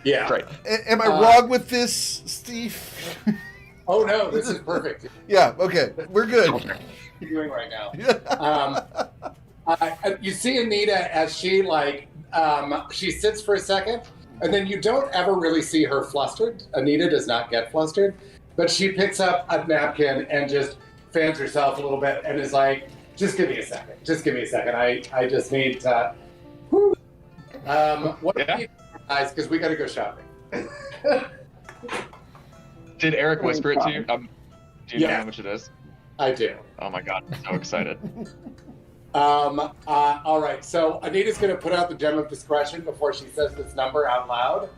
[SPEAKER 7] Yeah.
[SPEAKER 10] Great.
[SPEAKER 8] Am I wrong with this, Steve?
[SPEAKER 7] Oh no, this is perfect.
[SPEAKER 8] Yeah, okay, we're good.
[SPEAKER 7] What are you doing right now? You see Anita as she she sits for a second, and then you don't ever really see her flustered. Anita does not get flustered, but she picks up a napkin and just fans herself a little bit and is like, "Just give me a second. Just give me a second. I just need to." Whew. What do you guys? Because we got to go shopping.
[SPEAKER 10] Did Eric whisper it to you? Do you know
[SPEAKER 7] Yeah.
[SPEAKER 10] how much it is?
[SPEAKER 7] I do.
[SPEAKER 10] Oh my god, I'm so excited.
[SPEAKER 7] All right, so Anita's going to put out the gem of discretion before she says this number out loud.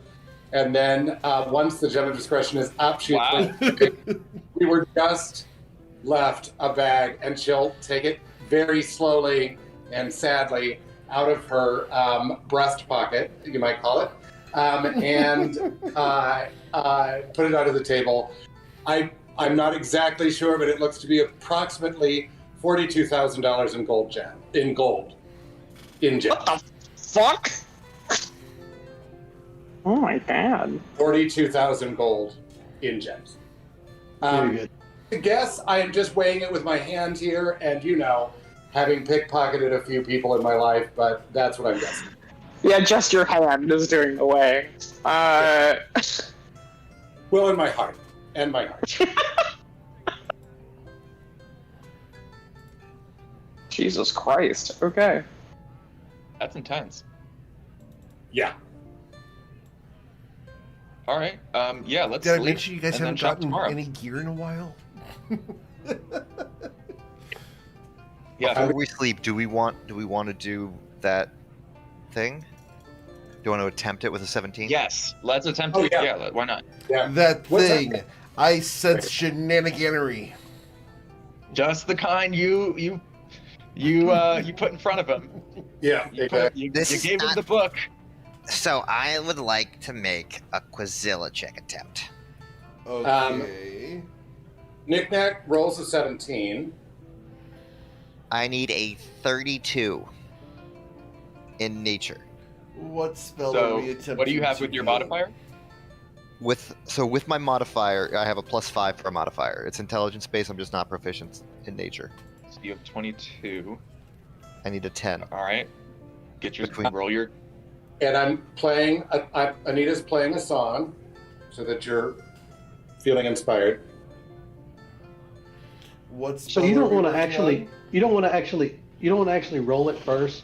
[SPEAKER 7] And then once the gem of discretion is up, she
[SPEAKER 10] Wow.
[SPEAKER 7] we were just left a bag, and she'll take it very slowly and sadly out of her breast pocket, you might call it, and put it under the table. I'm not exactly sure, but it looks to be approximately $42,000 in gold in gems.
[SPEAKER 6] What the fuck? Oh my god.
[SPEAKER 7] 42,000 gold in gems.
[SPEAKER 9] Very good.
[SPEAKER 7] I guess I am just weighing it with my hand here, and having pickpocketed a few people in my life, but that's what I'm guessing.
[SPEAKER 6] Yeah, just your hand is doing the weighing.
[SPEAKER 7] Well, in my heart. And my heart.
[SPEAKER 6] Jesus Christ. Okay.
[SPEAKER 10] That's intense.
[SPEAKER 7] Yeah.
[SPEAKER 10] All right. Yeah. Let's.
[SPEAKER 8] Did I
[SPEAKER 10] sleep
[SPEAKER 8] mention you guys
[SPEAKER 10] and then
[SPEAKER 8] haven't
[SPEAKER 10] shop
[SPEAKER 8] gotten
[SPEAKER 10] tomorrow.
[SPEAKER 8] any gear in a while?
[SPEAKER 10] Yeah.
[SPEAKER 3] Before we sleep, do we want to do that thing? Do you want to attempt it with a 17?
[SPEAKER 10] Yes. Let's attempt
[SPEAKER 7] Oh,
[SPEAKER 10] it.
[SPEAKER 7] yeah.
[SPEAKER 10] Yeah. Why not?
[SPEAKER 7] Yeah.
[SPEAKER 8] That
[SPEAKER 7] What's
[SPEAKER 8] thing.
[SPEAKER 7] that?
[SPEAKER 8] I sense shenaniganery.
[SPEAKER 10] Just the kind you put in front of him.
[SPEAKER 7] Yeah.
[SPEAKER 10] You
[SPEAKER 7] Exactly.
[SPEAKER 10] gave him the book.
[SPEAKER 5] So I would like to make a Quizilla check attempt.
[SPEAKER 8] Okay.
[SPEAKER 7] Knick-Knack rolls a 17.
[SPEAKER 5] I need a 32 in nature.
[SPEAKER 8] What spell are
[SPEAKER 10] So
[SPEAKER 8] we attempting?
[SPEAKER 10] what do you have
[SPEAKER 8] to
[SPEAKER 10] with your
[SPEAKER 8] do?
[SPEAKER 10] modifier?
[SPEAKER 3] With my modifier, I have a +5 for a modifier. It's intelligence based. I'm just not proficient in nature.
[SPEAKER 10] So you have 22.
[SPEAKER 3] I need a 10.
[SPEAKER 10] All right. Get your
[SPEAKER 3] Between-
[SPEAKER 10] roll your.
[SPEAKER 7] And I'm playing, Anita's playing a song so that you're feeling inspired.
[SPEAKER 8] What
[SPEAKER 9] So
[SPEAKER 8] spell
[SPEAKER 9] you
[SPEAKER 8] are
[SPEAKER 9] don't
[SPEAKER 8] we
[SPEAKER 9] want to
[SPEAKER 8] working
[SPEAKER 9] actually,
[SPEAKER 8] on?
[SPEAKER 9] you don't want to actually roll it first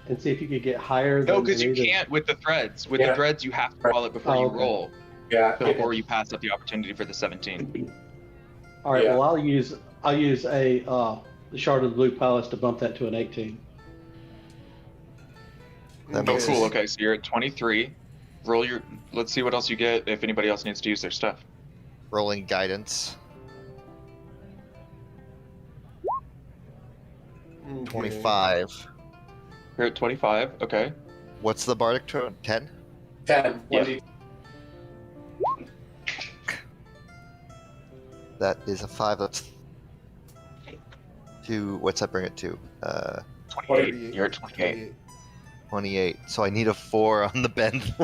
[SPEAKER 9] and see if you could get higher.
[SPEAKER 10] No,
[SPEAKER 9] than
[SPEAKER 10] because you
[SPEAKER 9] Anita's.
[SPEAKER 10] can't with the threads. With
[SPEAKER 7] Yeah.
[SPEAKER 10] the threads, you have to roll it before
[SPEAKER 9] Oh,
[SPEAKER 10] you
[SPEAKER 9] okay.
[SPEAKER 10] roll.
[SPEAKER 7] Yeah.
[SPEAKER 10] Before you pass up the opportunity for the 17.
[SPEAKER 9] All right.
[SPEAKER 7] Yeah.
[SPEAKER 9] Well, I'll use the Shard of the Blue Palace to bump that to an 18.
[SPEAKER 3] That
[SPEAKER 10] Oh,
[SPEAKER 3] makes
[SPEAKER 10] cool.
[SPEAKER 3] sense.
[SPEAKER 10] Okay, so you're at 23. Roll your. Let's see what else you get if anybody else needs to use their stuff.
[SPEAKER 3] Rolling guidance.
[SPEAKER 8] Okay.
[SPEAKER 3] 25.
[SPEAKER 10] You're at 25. Okay.
[SPEAKER 3] What's the bardic tone? 10?
[SPEAKER 7] 10.
[SPEAKER 10] Yeah.
[SPEAKER 7] 1d10.
[SPEAKER 3] That is a 5. That's 2. What's that bring it to?
[SPEAKER 10] 28. You're at 28.
[SPEAKER 3] 28. So I need a 4 on the bend.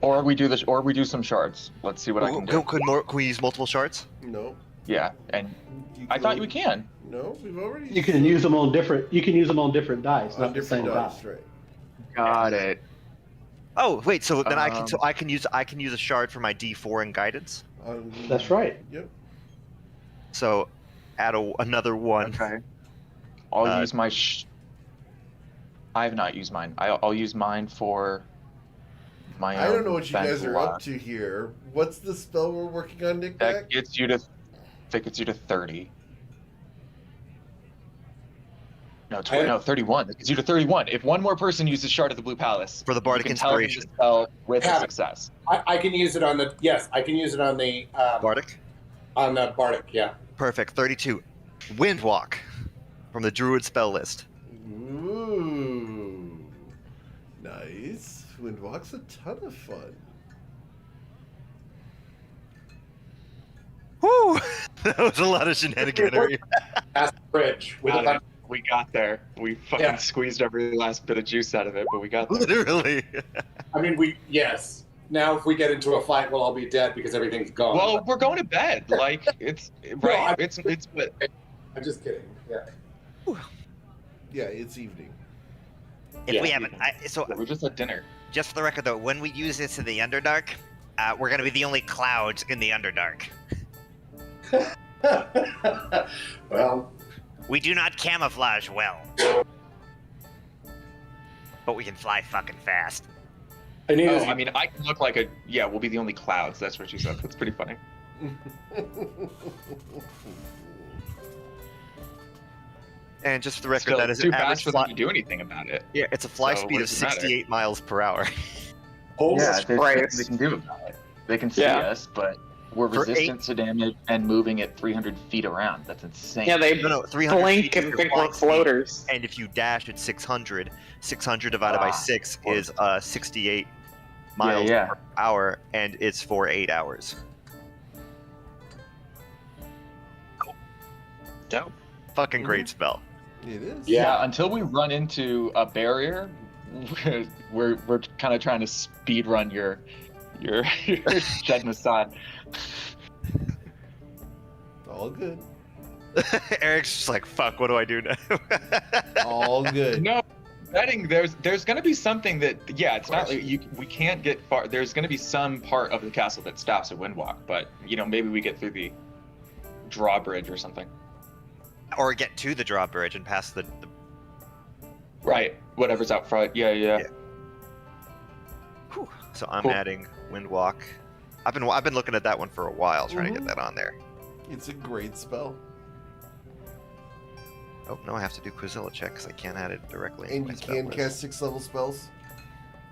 [SPEAKER 10] Or we do this. Or we do some shards. Let's see what I can do.
[SPEAKER 3] Can we use multiple shards?
[SPEAKER 8] No.
[SPEAKER 10] Yeah, and
[SPEAKER 8] You
[SPEAKER 10] I thought
[SPEAKER 8] can-
[SPEAKER 10] we can.
[SPEAKER 8] No, we've already.
[SPEAKER 9] You can use them on different. You can use them on different dice,
[SPEAKER 8] on
[SPEAKER 9] not the
[SPEAKER 8] different
[SPEAKER 9] same
[SPEAKER 8] dice,
[SPEAKER 9] dice.
[SPEAKER 8] right?
[SPEAKER 10] Got it.
[SPEAKER 3] Oh wait, so then I
[SPEAKER 10] Um,
[SPEAKER 3] can use a shard for my D4 in guidance.
[SPEAKER 9] That's right.
[SPEAKER 8] Yep.
[SPEAKER 3] So add another 1.
[SPEAKER 10] Okay. I'll
[SPEAKER 3] Uh,
[SPEAKER 10] use my. I have not used mine. I'll use mine for. My.
[SPEAKER 8] I don't know what you
[SPEAKER 10] bend
[SPEAKER 8] guys are
[SPEAKER 10] block.
[SPEAKER 8] up to here. What's the spell we're working on, Nick?
[SPEAKER 10] That gets you to. That gets you to 30. No, 20, no, 31. That gets you to 31. If one more person uses Shard of the Blue Palace,
[SPEAKER 3] For the Bardic
[SPEAKER 10] you can tell him
[SPEAKER 3] Inspiration.
[SPEAKER 10] to spell with a
[SPEAKER 7] Have it.
[SPEAKER 10] success.
[SPEAKER 7] I can use it on the. Yes, I can use it on the.
[SPEAKER 3] Bardic?
[SPEAKER 7] On the Bardic, yeah.
[SPEAKER 3] Perfect. 32. Windwalk from the Druid spell list.
[SPEAKER 8] Ooh. Nice. Windwalk's a ton of fun.
[SPEAKER 3] Woo! That was a lot of shenaniganery.
[SPEAKER 7] Past the bridge. With
[SPEAKER 10] Got
[SPEAKER 7] a
[SPEAKER 10] it. We got there. We fucking
[SPEAKER 7] Yeah.
[SPEAKER 10] squeezed every last bit of juice out of it, but we got there.
[SPEAKER 3] Literally.
[SPEAKER 7] I mean, yes. Now, if we get into a fight, we'll all be dead because everything's gone.
[SPEAKER 10] Well, we're going to bed. Like it's right.
[SPEAKER 7] I-
[SPEAKER 10] It's
[SPEAKER 7] I'm just kidding. Yeah.
[SPEAKER 8] Yeah, it's evening.
[SPEAKER 5] If
[SPEAKER 7] Yeah,
[SPEAKER 5] we
[SPEAKER 7] you
[SPEAKER 5] haven't,
[SPEAKER 10] we're just at dinner.
[SPEAKER 5] just for the record though, when we use this in the Underdark, we're gonna be the only clouds in the Underdark.
[SPEAKER 7] Well,
[SPEAKER 5] We do not camouflage well, but we can fly fucking fast.
[SPEAKER 7] Anita's,
[SPEAKER 10] Oh, I mean, I can look like a yeah. We'll be the only clouds. That's what you said. That's pretty funny.
[SPEAKER 3] And just for the record,
[SPEAKER 10] Still,
[SPEAKER 3] that
[SPEAKER 10] it's
[SPEAKER 3] is
[SPEAKER 10] too
[SPEAKER 3] an average
[SPEAKER 10] fast for
[SPEAKER 3] fly.
[SPEAKER 10] them to do anything about it.
[SPEAKER 3] Yeah, it's a fly
[SPEAKER 10] So
[SPEAKER 3] speed
[SPEAKER 10] what
[SPEAKER 3] of
[SPEAKER 10] does it matter?
[SPEAKER 3] 68 miles per hour.
[SPEAKER 7] holy
[SPEAKER 10] there's
[SPEAKER 6] Christ.
[SPEAKER 10] nothing they can do about it. They can see
[SPEAKER 6] Yeah.
[SPEAKER 10] us, but We're
[SPEAKER 3] For
[SPEAKER 10] resistant to damage and moving it 300 feet around. That's insane.
[SPEAKER 6] Yeah, they
[SPEAKER 3] No, 300
[SPEAKER 6] blink
[SPEAKER 3] feet is
[SPEAKER 6] and
[SPEAKER 3] your
[SPEAKER 6] think
[SPEAKER 3] flying
[SPEAKER 6] we're
[SPEAKER 3] speed.
[SPEAKER 6] floaters.
[SPEAKER 3] And if you dash at 600, 600 divided by 6 is 68 miles
[SPEAKER 10] yeah.
[SPEAKER 3] per hour, and it's for 8 hours.
[SPEAKER 2] Dope.
[SPEAKER 3] Fucking great spell.
[SPEAKER 8] It is.
[SPEAKER 10] Yeah, until we run into a barrier, we're kind of trying to speed run your Shed Masad.
[SPEAKER 8] All good.
[SPEAKER 3] Eric's just like, fuck, what do I do now?
[SPEAKER 8] All good.
[SPEAKER 10] No, betting there's going to be something that it's not like we can't get far. There's going to be some part of the castle that stops at Windwalk, but maybe we get through the drawbridge or something.
[SPEAKER 3] Or get to the drawbridge and pass the
[SPEAKER 10] Right, whatever's out front. Yeah.
[SPEAKER 3] Whew. So I'm
[SPEAKER 10] Cool.
[SPEAKER 3] adding Windwalk. I've been looking at that one for a while, trying to get that on there.
[SPEAKER 8] It's a great spell.
[SPEAKER 3] Oh no, I have to do Quizilla check because I can't add it directly.
[SPEAKER 8] And
[SPEAKER 3] into my
[SPEAKER 8] you
[SPEAKER 3] spell
[SPEAKER 8] can
[SPEAKER 3] list.
[SPEAKER 8] cast 6-level spells?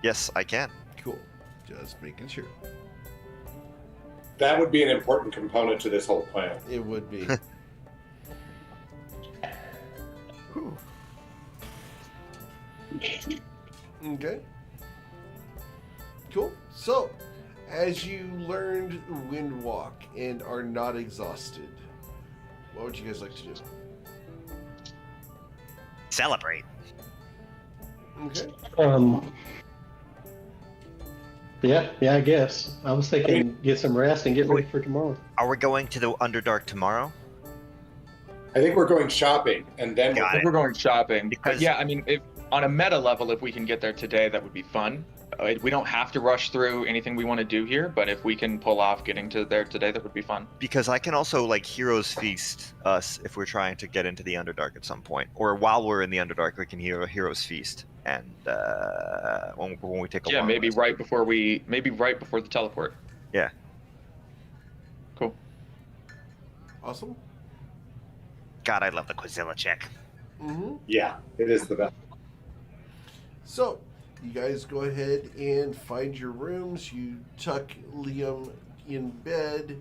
[SPEAKER 3] Yes, I can.
[SPEAKER 8] Cool. Just making sure.
[SPEAKER 11] That would be an important component to this whole plan.
[SPEAKER 8] It would be. Okay. Cool. So, as you learned Windwalk and are not exhausted, what would you guys like to do?
[SPEAKER 5] Celebrate.
[SPEAKER 8] Okay.
[SPEAKER 9] Yeah, I guess. I was thinking get some rest and get ready for tomorrow.
[SPEAKER 3] Are we going to the Underdark tomorrow?
[SPEAKER 11] I think we're going shopping, and then
[SPEAKER 10] I think we're going shopping.
[SPEAKER 3] Because-
[SPEAKER 10] Yeah, I mean, if on a meta level, if we can get there today, that would be fun. We don't have to rush through anything we want to do here, but if we can pull off getting to there today, that would be fun.
[SPEAKER 3] Because I can also Heroes Feast us if we're trying to get into the Underdark at some point, or while we're in the Underdark, we can Heroes Feast, and when we take a long
[SPEAKER 10] Maybe
[SPEAKER 3] rest.
[SPEAKER 10] right before the teleport.
[SPEAKER 3] Yeah.
[SPEAKER 10] Cool.
[SPEAKER 8] Awesome.
[SPEAKER 5] God, I love the Quizilla check.
[SPEAKER 8] Mm-hmm.
[SPEAKER 11] Yeah, it is the best.
[SPEAKER 8] So, you guys go ahead and find your rooms. You tuck Liam in bed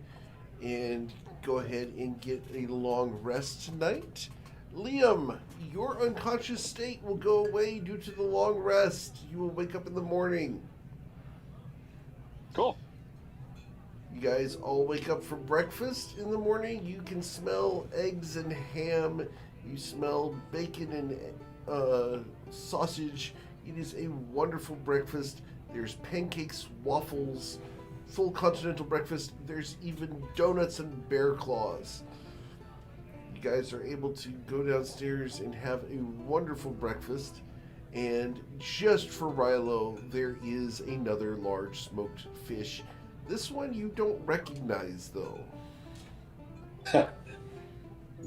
[SPEAKER 8] and go ahead and get a long rest tonight. Liam, your unconscious state will go away due to the long rest. You will wake up in the morning.
[SPEAKER 2] Cool.
[SPEAKER 8] You guys all wake up for breakfast in the morning. You can smell eggs and ham. You smell bacon and sausage. It is a wonderful breakfast. There's pancakes, waffles, full continental breakfast. There's even donuts and bear claws. You guys are able to go downstairs and have a wonderful breakfast. And just for Rilo, there is another large smoked fish. This one you don't recognize, though.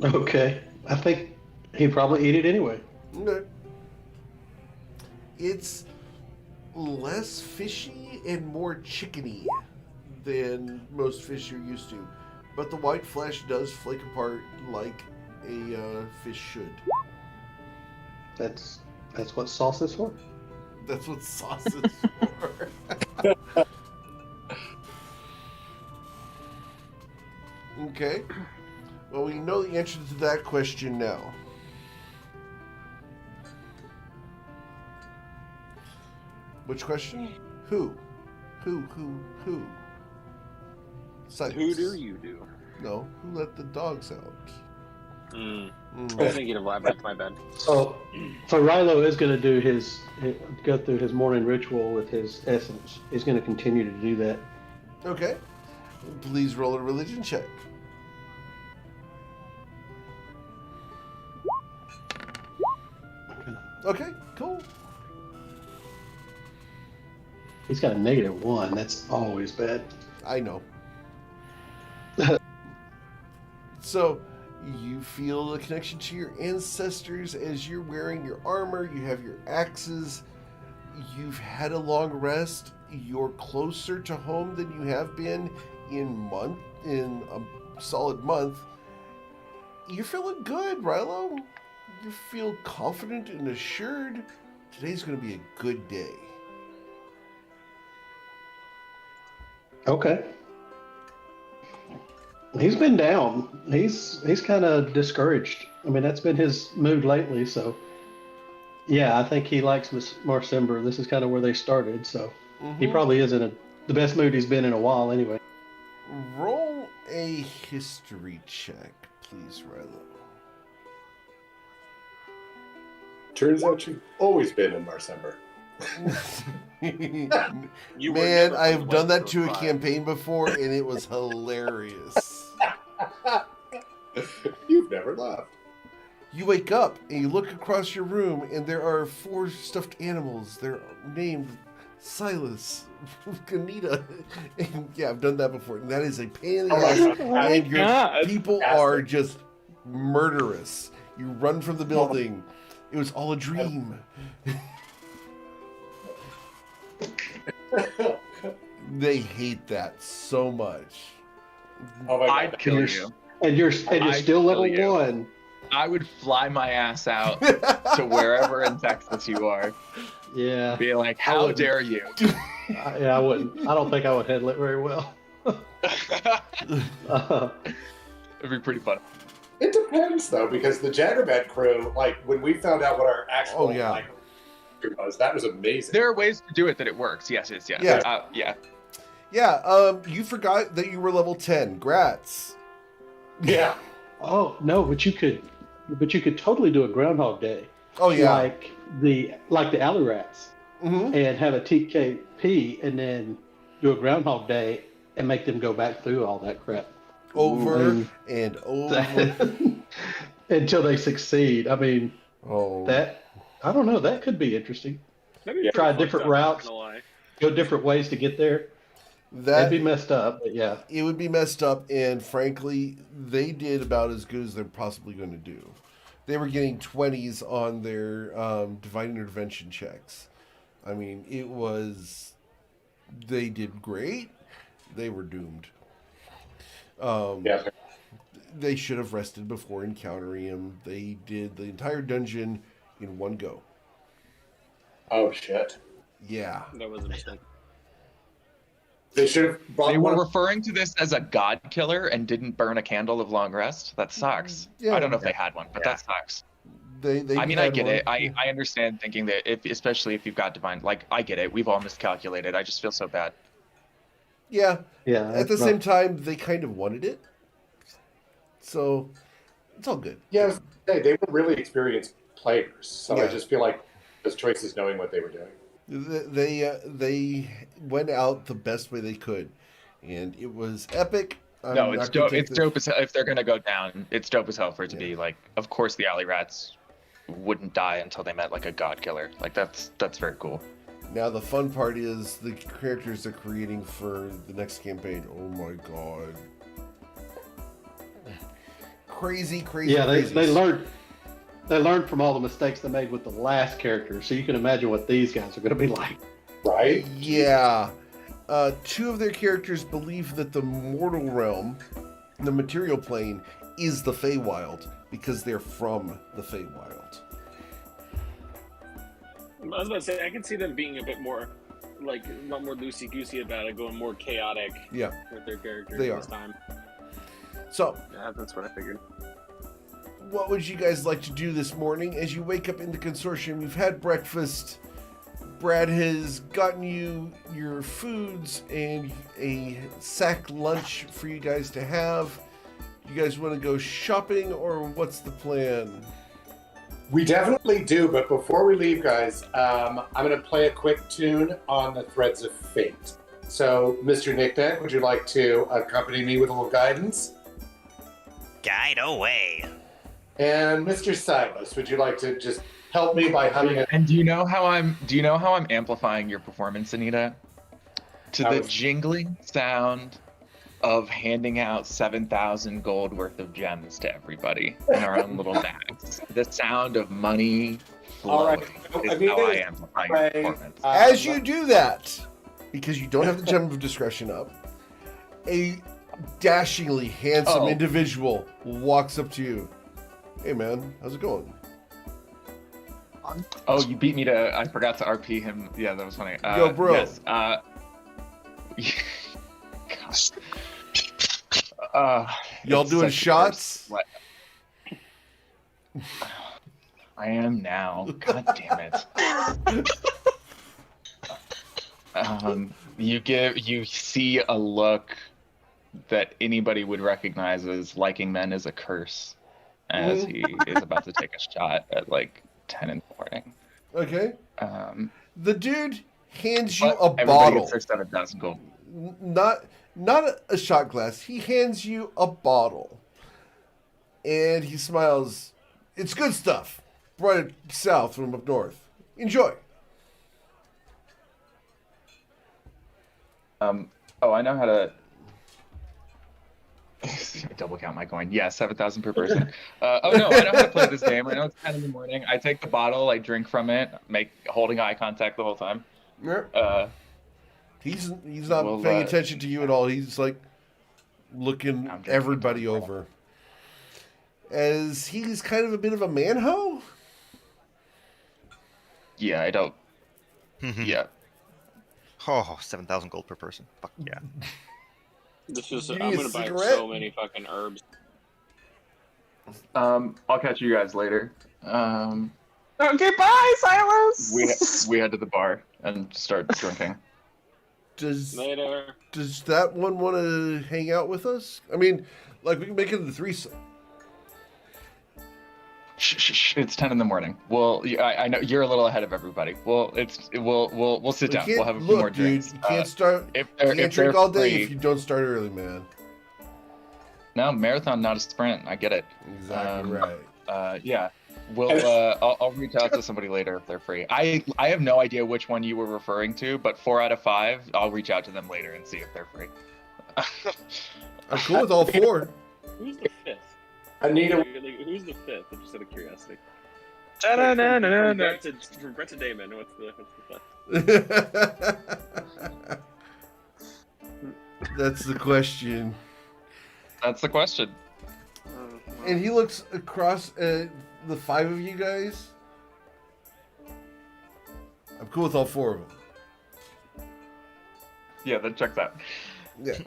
[SPEAKER 9] Okay. I think he'd probably eat it anyway.
[SPEAKER 8] Okay. It's less fishy and more chickeny than most fish you're used to. But the white flesh does flake apart like a fish should.
[SPEAKER 9] That's what sauce is for.
[SPEAKER 8] That's what sauce is for. Okay. Well, we know the answer to that question now. Which question? Who? Who? Silence.
[SPEAKER 2] Who do you do?
[SPEAKER 8] No. Who let the dogs out?
[SPEAKER 2] I was thinking of Labyrinth, my bad.
[SPEAKER 9] So Rilo is going to go through his morning ritual with his essence. He's going to continue to do that.
[SPEAKER 8] Okay. Please roll a religion check. Okay, cool.
[SPEAKER 9] He's got a -1. That's always bad.
[SPEAKER 8] I know. So, you feel a connection to your ancestors as you're wearing your armor, you have your axes, you've had a long rest, you're closer to home than you have been in a solid month. You're feeling good, Rilo. You feel confident and assured. Today's going to be a good day.
[SPEAKER 9] Okay. He's been down. He's kind of discouraged. I mean, that's been his mood lately. So, yeah, I think he likes Marcember. This is kind of where they started. So, he probably is in the best mood he's been in a while, anyway.
[SPEAKER 8] Roll a history check, please, Rilo.
[SPEAKER 11] Turns out you've always been in Marcember.
[SPEAKER 8] Man, I've done that to a campaign before, and it was hilarious.
[SPEAKER 11] You've never left.
[SPEAKER 8] You wake up and you look across your room, and there are 4 stuffed animals. They're named Silas, Anita. And yeah, I've done that before, and that is a pain in the ass. And your people are just murderous. You run from the building. It was all a dream. They hate that so much.
[SPEAKER 10] Oh my God. I'd kill you.
[SPEAKER 9] And you're still level 1.
[SPEAKER 10] I would fly my ass out to wherever in Texas you are.
[SPEAKER 9] Yeah.
[SPEAKER 10] Be like, how dare you?
[SPEAKER 9] Yeah, I wouldn't. I don't think I would handle it very well.
[SPEAKER 10] It'd be pretty fun.
[SPEAKER 11] It depends though, because the Jaggerbed crew, like when we found out what our actual like was, that was amazing.
[SPEAKER 10] There are ways to do it that it works. Yes.
[SPEAKER 8] Yeah. You forgot that you were level 10. Grats.
[SPEAKER 11] Yeah.
[SPEAKER 9] Oh no, but you could totally do a Groundhog Day.
[SPEAKER 8] Oh yeah.
[SPEAKER 9] Like the alley rats, and have a TKP, and then do a Groundhog Day and make them go back through all that crap
[SPEAKER 8] over and over
[SPEAKER 9] until they succeed. I mean, that I don't know. That could be interesting. Try different routes, go different ways to get there. That'd be messed up, but yeah.
[SPEAKER 8] It would be messed up, and frankly, they did about as good as they're possibly going to do. They were getting 20s on their divine intervention checks. I mean, they did great. They were doomed. They should have rested before encountering him. They did the entire dungeon in one go.
[SPEAKER 11] Oh, shit.
[SPEAKER 8] Yeah.
[SPEAKER 2] That was a mistake.
[SPEAKER 10] They were referring to this as a god killer and didn't burn a candle of long rest. That sucks.
[SPEAKER 8] Yeah.
[SPEAKER 10] I don't know if they had one, but that sucks.
[SPEAKER 8] I
[SPEAKER 10] get it. I understand thinking that especially if you've got divine, like I get it. We've all miscalculated. I just feel so bad.
[SPEAKER 8] Yeah.
[SPEAKER 9] Yeah.
[SPEAKER 8] At the same time, they kind of wanted it. So it's all good.
[SPEAKER 11] Yeah, they were really experienced players. So I just feel like those choices knowing what they were doing.
[SPEAKER 8] They went out the best way they could, and it was epic.
[SPEAKER 10] It's dope. It's dope as hell. If they're gonna go down, it's dope as hell for it to be like. Of course, the alley rats wouldn't die until they met like a god killer. Like that's very cool.
[SPEAKER 8] Now the fun part is the characters they're creating for the next campaign. Oh my god! Crazy.
[SPEAKER 9] Yeah, they learned from all the mistakes they made with the last character, so you can imagine what these guys are going to be like.
[SPEAKER 11] Right?
[SPEAKER 8] Yeah. 2 of their characters believe that the mortal realm, the material plane, is the Feywild because they're from the Feywild.
[SPEAKER 2] I was about to say, I can see them being a bit more, like, not more loosey-goosey about it, going more chaotic with their characters this time.
[SPEAKER 8] So,
[SPEAKER 2] yeah, that's what I figured.
[SPEAKER 8] What would you guys like to do this morning as you wake up in the consortium? You've had breakfast. Brad has gotten you your foods and a sack lunch for you guys to have. You guys want to go shopping, or what's the plan?
[SPEAKER 11] We definitely do, but before we leave, guys, I'm going to play a quick tune on the Threads of Fate. So, Mr. Knickknack, would you like to accompany me with a little guidance?
[SPEAKER 5] Guide away.
[SPEAKER 11] And Mr. Silas, would you like to just help me by humming it?
[SPEAKER 10] And do you know how I'm amplifying your performance, Anita? To the jingling sound of handing out 7,000 gold worth of gems to everybody in our own little bags. The sound of money flowing is how I amplify your performance.
[SPEAKER 8] As you do that, because you don't have the gem of discretion up, a dashingly handsome individual walks up to you. Hey man, how's it going?
[SPEAKER 10] Oh, you beat me to. I forgot to RP him. Yeah, that was funny.
[SPEAKER 8] Yo, bro.
[SPEAKER 10] Yes. Gosh.
[SPEAKER 8] Y'all
[SPEAKER 10] It's
[SPEAKER 8] doing
[SPEAKER 10] such a
[SPEAKER 8] shots?
[SPEAKER 10] curse. What? I am now. God damn it. You see a look that anybody would recognize as liking men is a curse, as he is about to take a shot at like 10 in the morning.
[SPEAKER 8] Okay. The dude hands you
[SPEAKER 10] But
[SPEAKER 8] a
[SPEAKER 10] everybody
[SPEAKER 8] bottle.
[SPEAKER 10] gets their 7,000 gold.
[SPEAKER 8] Not a shot glass. He hands you a bottle. And he smiles. It's good stuff. Brought it south from up north. Enjoy.
[SPEAKER 10] Oh, I know how to double count my coin. Yeah, 7,000 per person. Oh no, I know how to play this game. I know it's 10 in the morning. I take the bottle, I drink from it, holding eye contact the whole time.
[SPEAKER 8] Yep. He's not paying attention to you at all. He's like looking everybody over. As he's kind of a bit of a man-ho?
[SPEAKER 10] Yeah, I don't. Yeah.
[SPEAKER 3] Oh, 7,000 gold per person. Fuck yeah.
[SPEAKER 2] This is.
[SPEAKER 8] You
[SPEAKER 2] I'm
[SPEAKER 8] need a
[SPEAKER 2] gonna buy
[SPEAKER 8] cigarette?
[SPEAKER 2] so many fucking herbs.
[SPEAKER 10] I'll catch you guys later.
[SPEAKER 6] Okay, bye, Silas.
[SPEAKER 10] We head to the bar and start drinking.
[SPEAKER 2] Later.
[SPEAKER 8] Does that one want to hang out with us? I mean, like, we can make it the threesome.
[SPEAKER 10] Shh, it's 10 in the morning. Well, I know you're a little ahead of everybody. We'll sit down. We'll have a few more drinks.
[SPEAKER 8] You can't start. You can't drink all day if you don't start early, man.
[SPEAKER 10] No, marathon, not a sprint. I get it.
[SPEAKER 8] Exactly right.
[SPEAKER 10] Yeah. I'll reach out to somebody later if they're free. I have no idea which one you were referring to, but 4 out of 5, I'll reach out to them later and see if they're free.
[SPEAKER 8] I'm cool with all 4.
[SPEAKER 2] Who's the 5th?
[SPEAKER 11] Anita.
[SPEAKER 2] Who's the 5th? Just out of curiosity. From Brett to Damon, what's the 5th?
[SPEAKER 8] That's the question.
[SPEAKER 10] That's the question.
[SPEAKER 8] And he looks across at the 5 of you guys. I'm cool with all 4 of them.
[SPEAKER 10] Yeah, that checks out.
[SPEAKER 8] Yeah.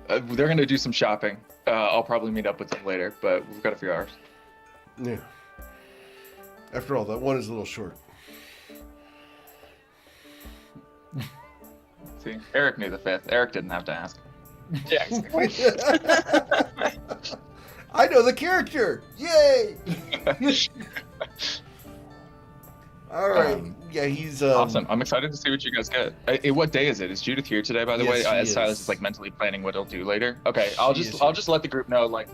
[SPEAKER 10] They're gonna do some shopping. I'll probably meet up with them later, but we've got a few hours.
[SPEAKER 8] Yeah. After all, that one is a little short.
[SPEAKER 10] See, Eric knew the 5th. Eric didn't have to ask.
[SPEAKER 6] Yeah.
[SPEAKER 8] I know the character. Yay! All right. Yeah, he's
[SPEAKER 10] awesome. I'm excited to see what you guys get. What day is it? Is Judith here today? By the way, Silas is like mentally planning what he'll do later. Okay, I'll just let the group know. Like,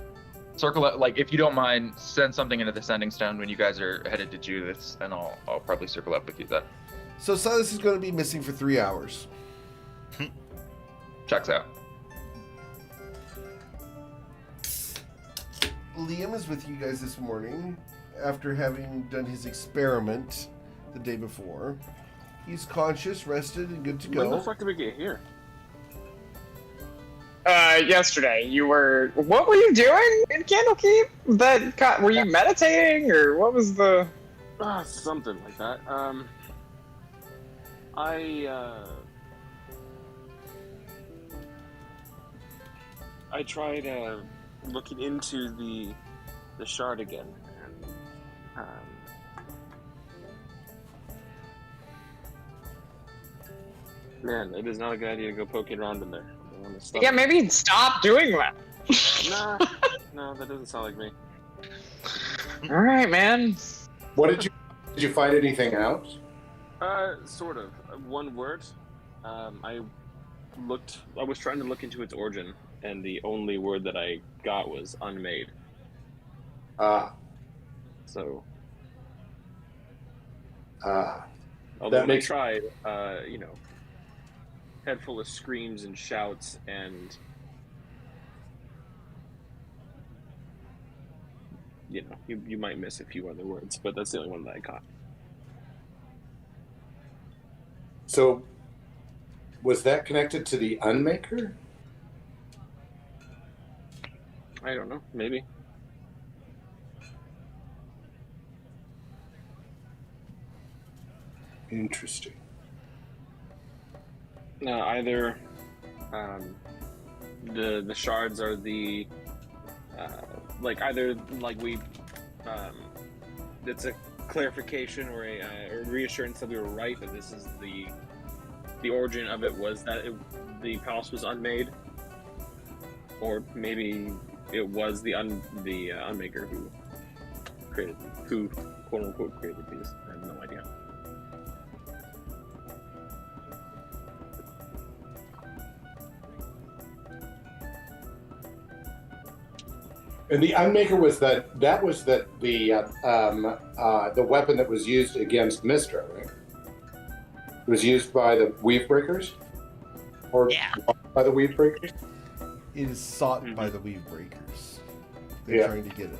[SPEAKER 10] circle it. Like, if you don't mind, send something into the sending stone when you guys are headed to Judith's, and I'll probably circle up with you then.
[SPEAKER 8] So Silas is going to be missing for 3 hours.
[SPEAKER 10] Checks out.
[SPEAKER 8] Liam is with you guys this morning after having done his experiment the day before. He's conscious, rested, and good to go.
[SPEAKER 2] When the fuck did we get here?
[SPEAKER 6] Yesterday, what were you doing in Candlekeep? Were you meditating, or what was the...
[SPEAKER 2] Something like that. I tried looking into the shard again, and man, it is not a good idea to go poking around in there.
[SPEAKER 6] Yeah, maybe stop doing that.
[SPEAKER 2] No, that doesn't sound like me.
[SPEAKER 6] All right, man.
[SPEAKER 11] Did you find anything out?
[SPEAKER 2] Sort of. One word. I was trying to look into its origin, and the only word that I got was unmade. So. Although
[SPEAKER 11] that makes...
[SPEAKER 2] I tried, head full of screams and shouts, and you might miss a few other words, but that's the only one that I caught.
[SPEAKER 11] So, was that connected to the Unmaker?
[SPEAKER 2] I don't know. Maybe.
[SPEAKER 11] Interesting.
[SPEAKER 2] Either the shards are the like either like we it's a clarification or a reassurance that we were right, that this is the origin of it was that the palace was unmade, or maybe it was the unmaker who quote unquote created these. I have no idea.
[SPEAKER 11] And the Unmaker was the weapon that was used against Mistra, right? It was used by the Weave Breakers? Or by the Weave Breakers?
[SPEAKER 8] It is sought by the Weave Breakers. They're trying to get it.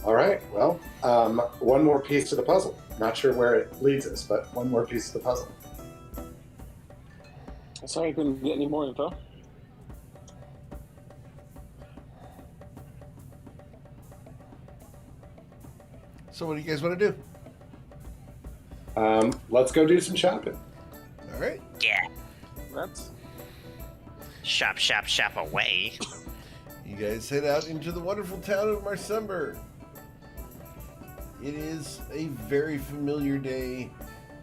[SPEAKER 11] All right, well, one more piece to the puzzle. Not sure where it leads us, but one more piece to the puzzle.
[SPEAKER 2] Sorry I couldn't get any more info.
[SPEAKER 8] So what do you guys want to do?
[SPEAKER 11] Let's go do some shopping.
[SPEAKER 8] All right.
[SPEAKER 5] Yeah.
[SPEAKER 2] Let's
[SPEAKER 5] shop away.
[SPEAKER 8] You guys head out into the wonderful town of Marsember. It is a very familiar day.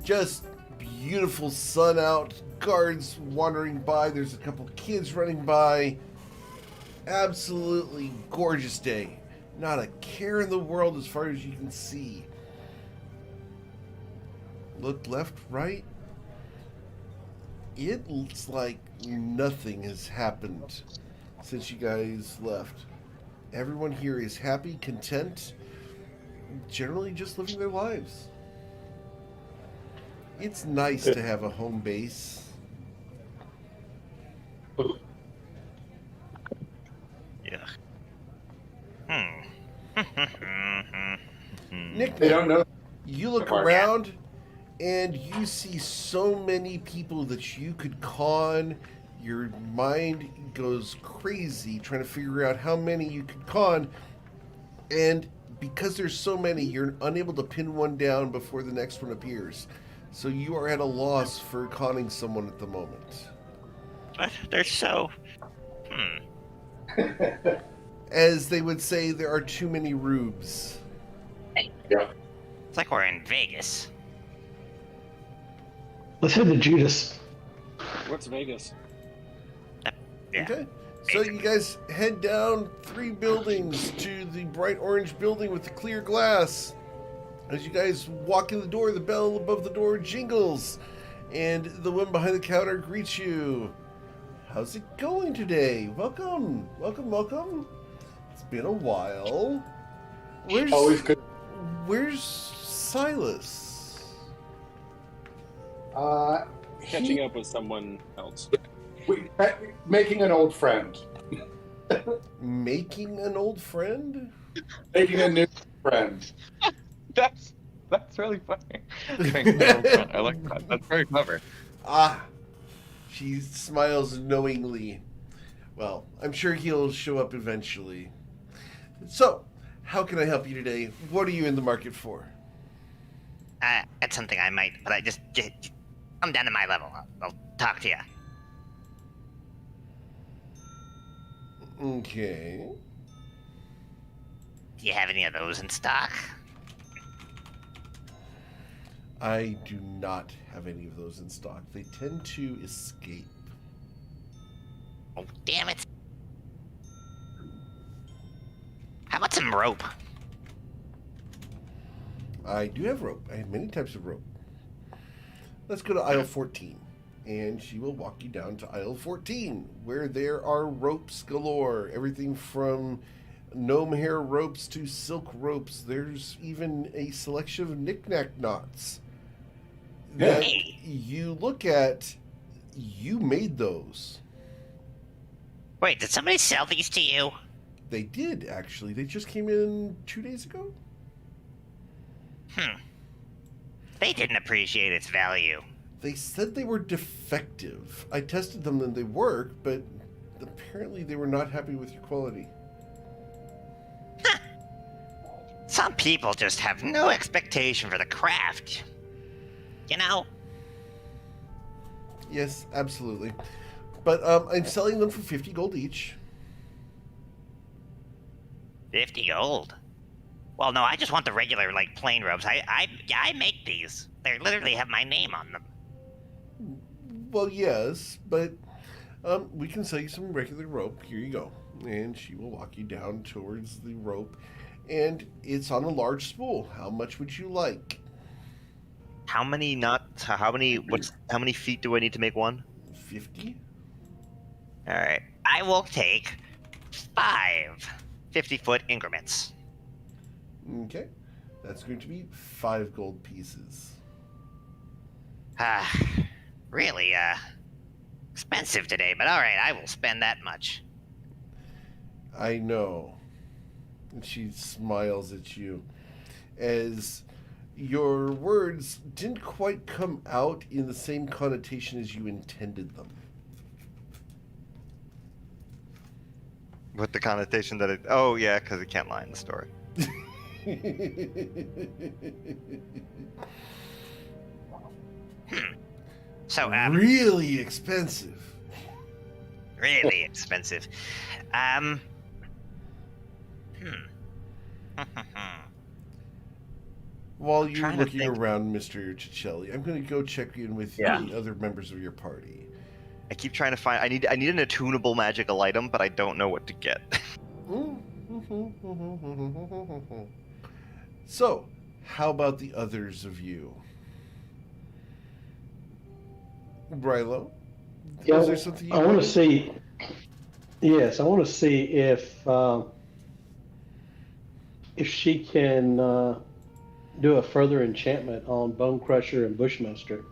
[SPEAKER 8] Just beautiful sun out, guards wandering by, there's a couple kids running by. Absolutely gorgeous day. Not a care in the world as far as you can see. Look left, right. It looks like nothing has happened since you guys left. Everyone here is happy, content, generally just living their lives. It's nice to have a home base.
[SPEAKER 5] Yeah.
[SPEAKER 8] Nick,
[SPEAKER 11] They don't know.
[SPEAKER 8] you look around and you see so many people that you could con. Your mind goes crazy trying to figure out how many you could con. And because there's so many, you're unable to pin one down before the next one appears. So you are at a loss for conning someone at the moment.
[SPEAKER 5] But they're so...
[SPEAKER 8] As they would say, there are too many rubes.
[SPEAKER 11] Yeah.
[SPEAKER 5] It's like we're in Vegas.
[SPEAKER 9] Let's head to Judas.
[SPEAKER 2] What's Vegas?
[SPEAKER 5] Yeah.
[SPEAKER 8] Okay. So you guys head down 3 buildings to the bright orange building with the clear glass. As you guys walk in the door, the bell above the door jingles, and the one behind the counter greets you. How's it going today? Welcome, welcome, welcome. It's been a while.
[SPEAKER 11] Always good.
[SPEAKER 8] Where's Silas?
[SPEAKER 2] Catching up with someone else.
[SPEAKER 11] Making an old friend.
[SPEAKER 8] Making an old friend?
[SPEAKER 11] Making a new friend.
[SPEAKER 10] That's really funny. I like that. That's very clever.
[SPEAKER 8] Ah, she smiles knowingly. Well, I'm sure he'll show up eventually. So, how can I help you today? What are you in the market for?
[SPEAKER 5] That's something I might, but I just come down to my level. I'll talk to you.
[SPEAKER 8] Okay.
[SPEAKER 5] Do you have any of those in stock?
[SPEAKER 8] I do not have any of those in stock. They tend to escape.
[SPEAKER 5] Oh, damn it. How about some rope?
[SPEAKER 8] I do have rope. I have many types of rope. Let's go to aisle 14. And she will walk you down to aisle 14, where there are ropes galore. Everything from gnome hair ropes to silk ropes. There's even a selection of knick-knack knots that you look at. You made those.
[SPEAKER 5] Wait, did somebody sell these to you?
[SPEAKER 8] They did, actually. They just came in 2 days ago.
[SPEAKER 5] They didn't appreciate its value.
[SPEAKER 8] They said they were defective. I tested them and they work, but apparently they were not happy with your quality.
[SPEAKER 5] Some people just have no expectation for the craft. You know?
[SPEAKER 8] Yes, absolutely. But I'm selling them for 50 gold each.
[SPEAKER 5] 50 gold. Well, no, I just want the regular, like, plain ropes. I make these. They literally have my name on them.
[SPEAKER 8] Well, yes, but we can sell you some regular rope. Here you go. And she will walk you down towards the rope. And it's on a large spool. How much would you like?
[SPEAKER 3] How many feet do I need to make one?
[SPEAKER 8] 50?
[SPEAKER 5] Alright. I will take 5 50-foot increments.
[SPEAKER 8] Okay. That's going to be 5 gold pieces.
[SPEAKER 5] Really, expensive today, but alright, I will spend that much.
[SPEAKER 8] I know. And she smiles at you as your words didn't quite come out in the same connotation as you intended them.
[SPEAKER 3] With the connotation that it... Oh, yeah, because it can't lie in the story.
[SPEAKER 5] So,
[SPEAKER 8] really expensive.
[SPEAKER 5] Really expensive.
[SPEAKER 8] While you're looking around, Mr. Cicelli, I'm going to go check in with the other members of your party.
[SPEAKER 3] I keep trying to find... I need an attunable magical item, but I don't know what to get.
[SPEAKER 8] So, how about the others of you? Brylo?
[SPEAKER 9] Yeah,
[SPEAKER 8] is there something you
[SPEAKER 9] I want to see... Yes, I want to see if she can do a further enchantment on Bone Crusher and Bushmaster.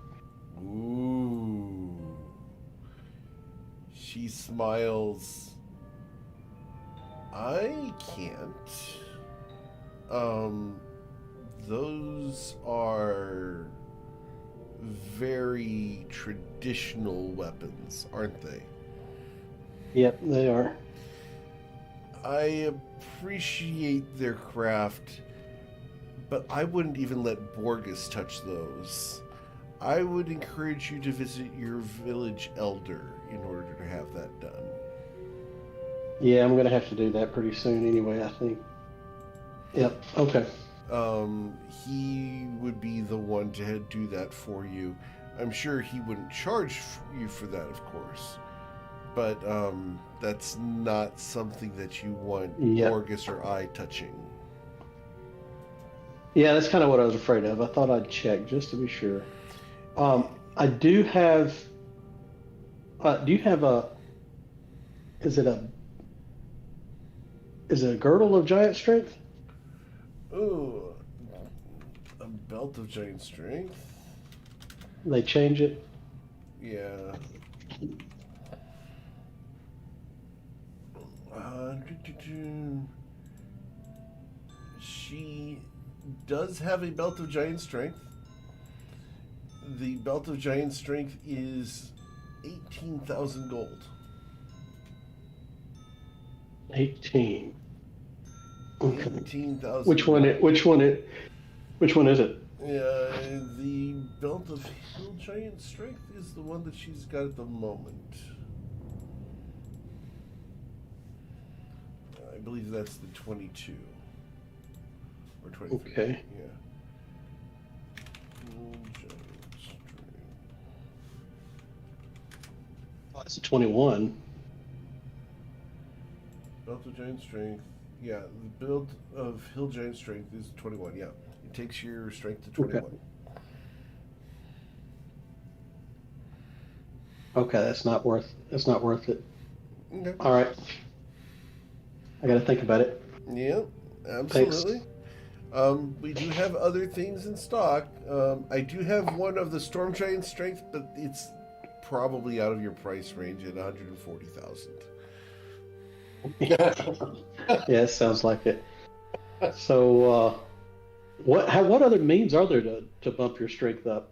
[SPEAKER 8] Ooh. She smiles. I can't. Those are very traditional weapons, aren't they?
[SPEAKER 9] Yep, they are.
[SPEAKER 8] I appreciate their craft, but I wouldn't even let Borgus touch those. I would encourage you to visit your village elder in order to have that done.
[SPEAKER 9] Yeah, I'm going to have to do that pretty soon anyway, I think. Yep, okay.
[SPEAKER 8] He would be the one to do that for you. I'm sure he wouldn't charge you for that, of course. But that's not something that you want Borgus or I touching.
[SPEAKER 9] Yeah, that's kind of what I was afraid of. I thought I'd check just to be sure. I do have... do you have a... Is it a girdle of giant strength?
[SPEAKER 8] Ooh, a belt of giant strength?
[SPEAKER 9] They change it?
[SPEAKER 8] Yeah. She does have a belt of giant strength. The belt of giant strength is 18,000 gold.
[SPEAKER 9] 18. Okay.
[SPEAKER 8] 18,000.
[SPEAKER 9] Which one is it?
[SPEAKER 8] The belt of hill giant strength is the one that she's got at the moment. I believe that's the 22 or 23.
[SPEAKER 9] Okay.
[SPEAKER 8] Yeah. Hill giant strength.
[SPEAKER 9] Oh, that's a 21.
[SPEAKER 8] Belt of giant strength. Yeah, the build of hill giant strength is 21. Yeah, it takes your strength to 21.
[SPEAKER 9] Okay, that's not worth it.
[SPEAKER 8] Okay.
[SPEAKER 9] All right. I got to think about it.
[SPEAKER 8] Yeah, absolutely. We do have other things in stock. I do have one of the storm giant strength, but it's probably out of your price range at 140,000.
[SPEAKER 9] Yeah, it sounds like it. So, what other means are there to bump your strength up?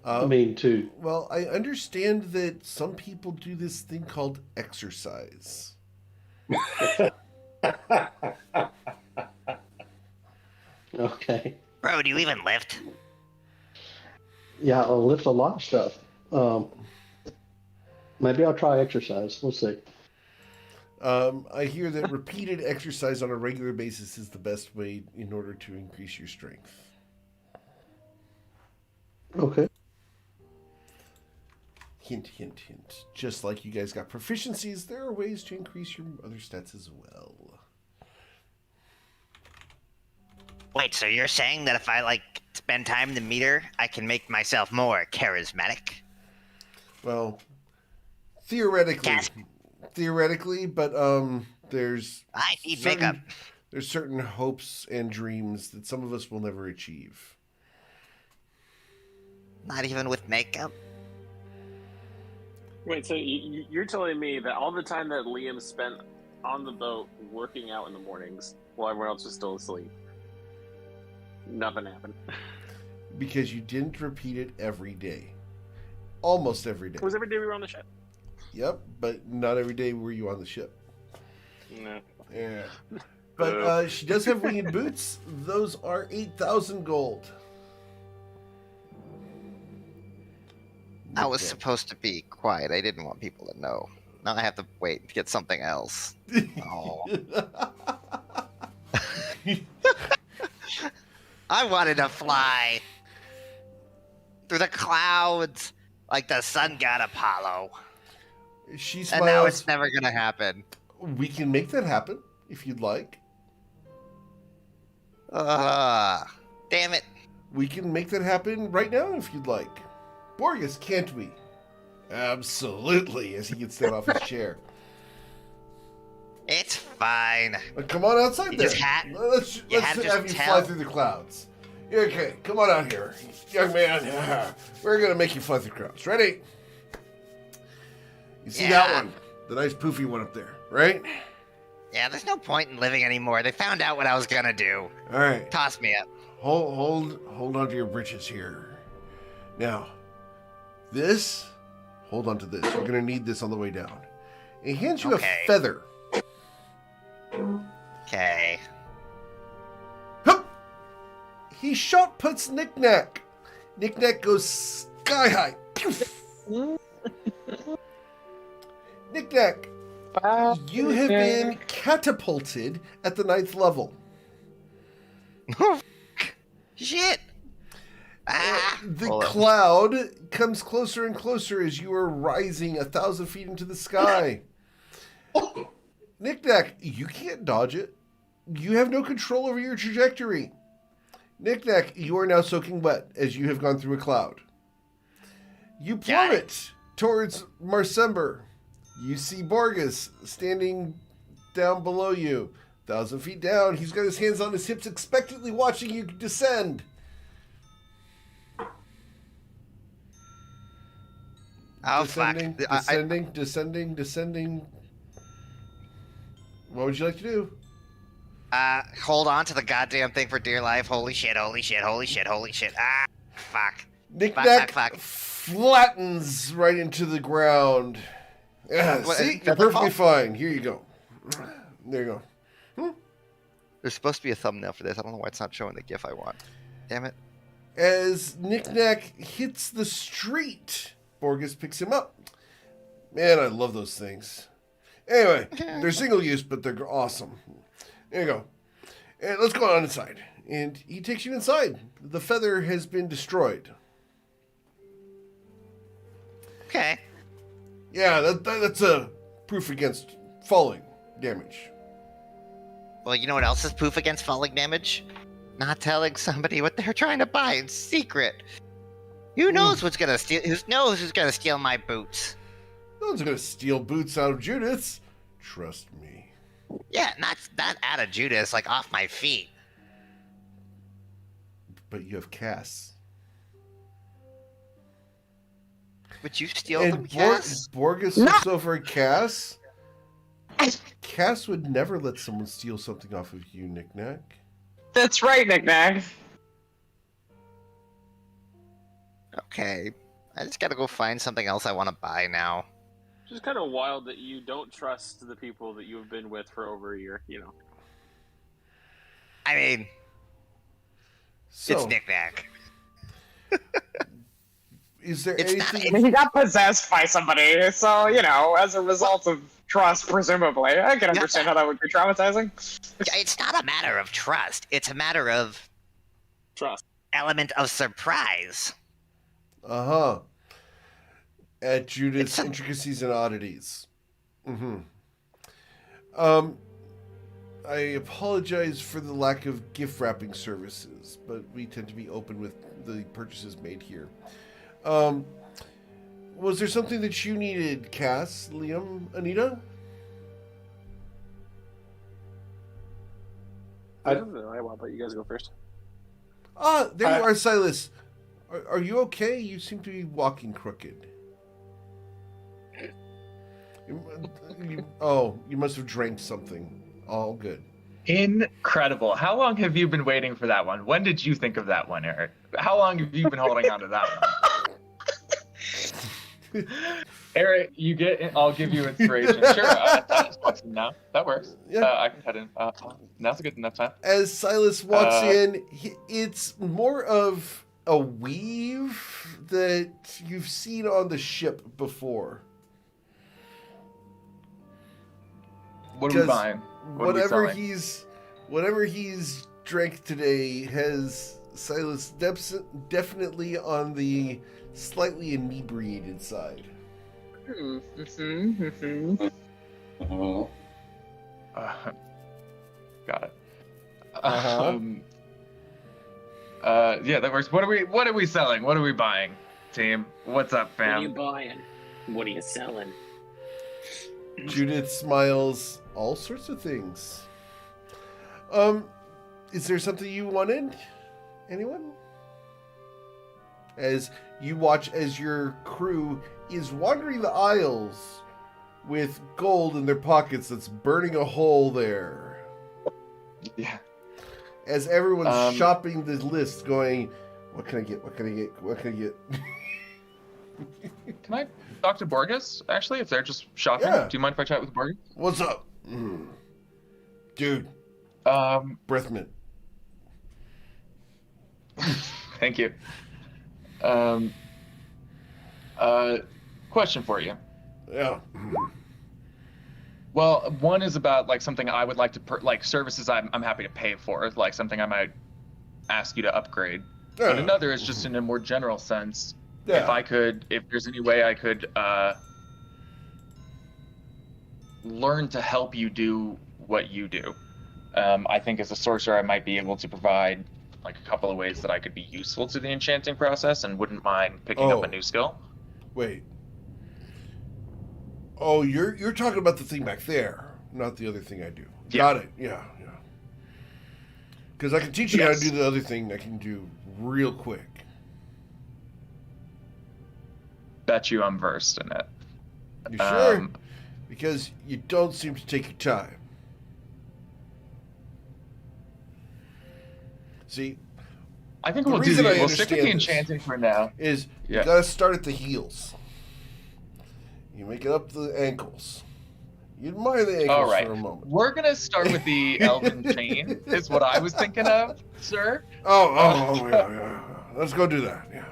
[SPEAKER 8] Well, I understand that some people do this thing called exercise.
[SPEAKER 5] do you even lift?
[SPEAKER 9] Yeah, I'll lift a lot of stuff. Maybe I'll try exercise. We'll see.
[SPEAKER 8] I hear that repeated exercise on a regular basis is the best way in order to increase your strength.
[SPEAKER 9] Okay.
[SPEAKER 8] Hint, hint, hint. Just like you guys got proficiencies, there are ways to increase your other stats as well.
[SPEAKER 5] Wait, so you're saying that if I, like, spend time in the meter, I can make myself more charismatic?
[SPEAKER 8] Well, theoretically. Theoretically, but there's
[SPEAKER 5] I need makeup.
[SPEAKER 8] There's certain hopes and dreams that some of us will never achieve.
[SPEAKER 5] Not even with makeup?
[SPEAKER 2] Wait, so you're telling me that all the time that Liam spent on the boat working out in the mornings while everyone else was still asleep, nothing happened?
[SPEAKER 8] Because you didn't repeat it every day. Almost every day.
[SPEAKER 2] It was every day we were on the ship.
[SPEAKER 8] Yep, but not every day were you on the ship.
[SPEAKER 2] No.
[SPEAKER 8] Yeah. But she does have winged boots. Those are 8,000 gold.
[SPEAKER 3] I was supposed to be quiet. I didn't want people to know. Now I have to wait to get something else. Oh.
[SPEAKER 5] I wanted to fly through the clouds like the sun god Apollo.
[SPEAKER 8] She smiles.
[SPEAKER 3] And now it's never going to happen.
[SPEAKER 8] We can make that happen if you'd like.
[SPEAKER 5] Damn it.
[SPEAKER 8] We can make that happen right now if you'd like. Borges, can't we? Absolutely, as he gets down off his chair.
[SPEAKER 5] It's fine.
[SPEAKER 8] Come on outside there. Let's have you fly through the clouds. Okay, come on out here. Young man, we're going to make you fly through the clouds. Ready? You see that one? The nice poofy one up there, right?
[SPEAKER 5] Yeah, there's no point in living anymore. They found out what I was going to do.
[SPEAKER 8] All right.
[SPEAKER 5] Toss me up.
[SPEAKER 8] Hold on to your britches here. Now, hold on to this. You're going to need this on the way down. It hands you a feather.
[SPEAKER 5] Okay.
[SPEAKER 8] Hup! He shot puts Knick-Knack. Knick-Knack goes sky high. Knick-Knack, you have been catapulted at the 9th level.
[SPEAKER 5] Shit!
[SPEAKER 8] The cloud comes closer and closer as you are rising 1,000 feet into the sky. Knick-Knack, you can't dodge it. You have no control over your trajectory. Knick-Knack, you are now soaking wet as you have gone through a cloud. You plummet towards Marsember. You see Borges standing down below you. 1,000 feet down, he's got his hands on his hips, expectantly watching you descend.
[SPEAKER 5] Oh,
[SPEAKER 8] Descending. What would you like to do?
[SPEAKER 5] Hold on to the goddamn thing for dear life. Holy shit. Ah, fuck.
[SPEAKER 8] Knick-Knack flattens right into the ground. Yeah, see? You're perfectly fine. Here you go. There you go.
[SPEAKER 3] There's supposed to be a thumbnail for this. I don't know why it's not showing the GIF I want. Damn it.
[SPEAKER 8] As Knick-Knack hits the street, Borges picks him up. Man, I love those things. Anyway, they're single use, but they're awesome. There you go. And let's go on inside. And he takes you inside. The feather has been destroyed.
[SPEAKER 5] Okay.
[SPEAKER 8] Yeah, that's a proof against falling damage.
[SPEAKER 5] Well, you know what else is proof against falling damage? Not telling somebody what they're trying to buy in secret. Who knows who's gonna steal my boots?
[SPEAKER 8] No one's gonna steal boots out of Judith's. Trust me.
[SPEAKER 5] Yeah, not out of Judas, like off my feet.
[SPEAKER 8] But you have Cass.
[SPEAKER 5] Would you steal them,
[SPEAKER 8] And
[SPEAKER 5] Cass?
[SPEAKER 8] Borges looks over at Cass. Cass would never let someone steal something off of you, Knick-Knack.
[SPEAKER 6] That's right, Knick-Knack.
[SPEAKER 3] Okay. I just gotta go find something else I want to buy now.
[SPEAKER 2] It's just kind of wild that you don't trust the people that you've been with for over a year, you know.
[SPEAKER 5] I mean...
[SPEAKER 8] So,
[SPEAKER 5] It's Knick-Knack.
[SPEAKER 8] is there
[SPEAKER 5] It's not-
[SPEAKER 8] anything?
[SPEAKER 6] I mean, he got possessed by somebody, so, as a result of trust, presumably. I can understand how that would be traumatizing.
[SPEAKER 5] It's not a matter of trust. It's a matter of
[SPEAKER 2] Trust.
[SPEAKER 5] element of surprise.
[SPEAKER 8] Uh-huh. At Judith's
[SPEAKER 5] It's a-
[SPEAKER 8] Intricacies and Oddities. Mm-hmm. I apologize for the lack of gift wrapping services, but we tend to be open with the purchases made here. Was there something that you needed, Cass, Liam, Anita?
[SPEAKER 2] I don't know. I want to let you guys go first.
[SPEAKER 8] Ah, there you are, Silas. Are you okay? You seem to be walking crooked. You must have drank something. All good.
[SPEAKER 10] Incredible. How long have you been waiting for that one? When did you think of that one, Eric? How long have you been holding on to that one? Eric, I'll give you inspiration. Sure, that's awesome now. That works.
[SPEAKER 8] Yeah.
[SPEAKER 10] I can cut in. Now's a good enough time.
[SPEAKER 8] As Silas walks in, it's more of a weave that you've seen on the ship before.
[SPEAKER 10] What are we buying? What are we selling?
[SPEAKER 8] Whatever he's drank today has Silas definitely on the slightly inebriated side.
[SPEAKER 10] Got it.
[SPEAKER 8] Uh-huh.
[SPEAKER 10] Yeah, that works. What are we selling? What are we buying, team? What's up,
[SPEAKER 2] What are you
[SPEAKER 10] fam?
[SPEAKER 2] buying? What are you selling?
[SPEAKER 8] Judith smiles. All sorts of things. Is there something you wanted? Anyone? As you watch as your crew is wandering the aisles with gold in their pockets that's burning a hole there.
[SPEAKER 10] Yeah.
[SPEAKER 8] As everyone's shopping the list going, what can I get? What can I get? What can I get?
[SPEAKER 10] Can I talk to Borges, actually, if they're just shopping?
[SPEAKER 8] Yeah.
[SPEAKER 10] Do you mind if I chat with Borges?
[SPEAKER 8] What's up? Dude. Breath mint.
[SPEAKER 10] Thank you. Question for you.
[SPEAKER 8] Yeah.
[SPEAKER 10] Well, one is about like something I would like to services I'm happy to pay for, like something I might ask you to upgrade.
[SPEAKER 8] Yeah.
[SPEAKER 10] And another is just in a more general sense.
[SPEAKER 8] Yeah.
[SPEAKER 10] If there's any way I could learn to help you do what you do. I think as a sorcerer, I might be able to provide like a couple of ways that I could be useful to the enchanting process and wouldn't mind picking up a new skill.
[SPEAKER 8] Wait. Oh, you're talking about the thing back there, not the other thing I do.
[SPEAKER 10] Yeah.
[SPEAKER 8] Got it. Yeah. Because I can teach you how to do the other thing I can do real quick.
[SPEAKER 10] Bet you I'm versed in it.
[SPEAKER 8] You sure? Because you don't seem to take your time. See,
[SPEAKER 10] I think
[SPEAKER 8] the
[SPEAKER 10] we'll
[SPEAKER 8] reason I
[SPEAKER 10] we'll stick with the
[SPEAKER 8] understand this
[SPEAKER 10] enchanting for now.
[SPEAKER 8] is you gotta start at the heels. You make it up the ankles. You admire the ankles
[SPEAKER 10] All right.
[SPEAKER 8] for a moment.
[SPEAKER 10] We're gonna start with the elven chain, is what I was thinking of, sir.
[SPEAKER 8] Yeah. Let's go do that. Yeah.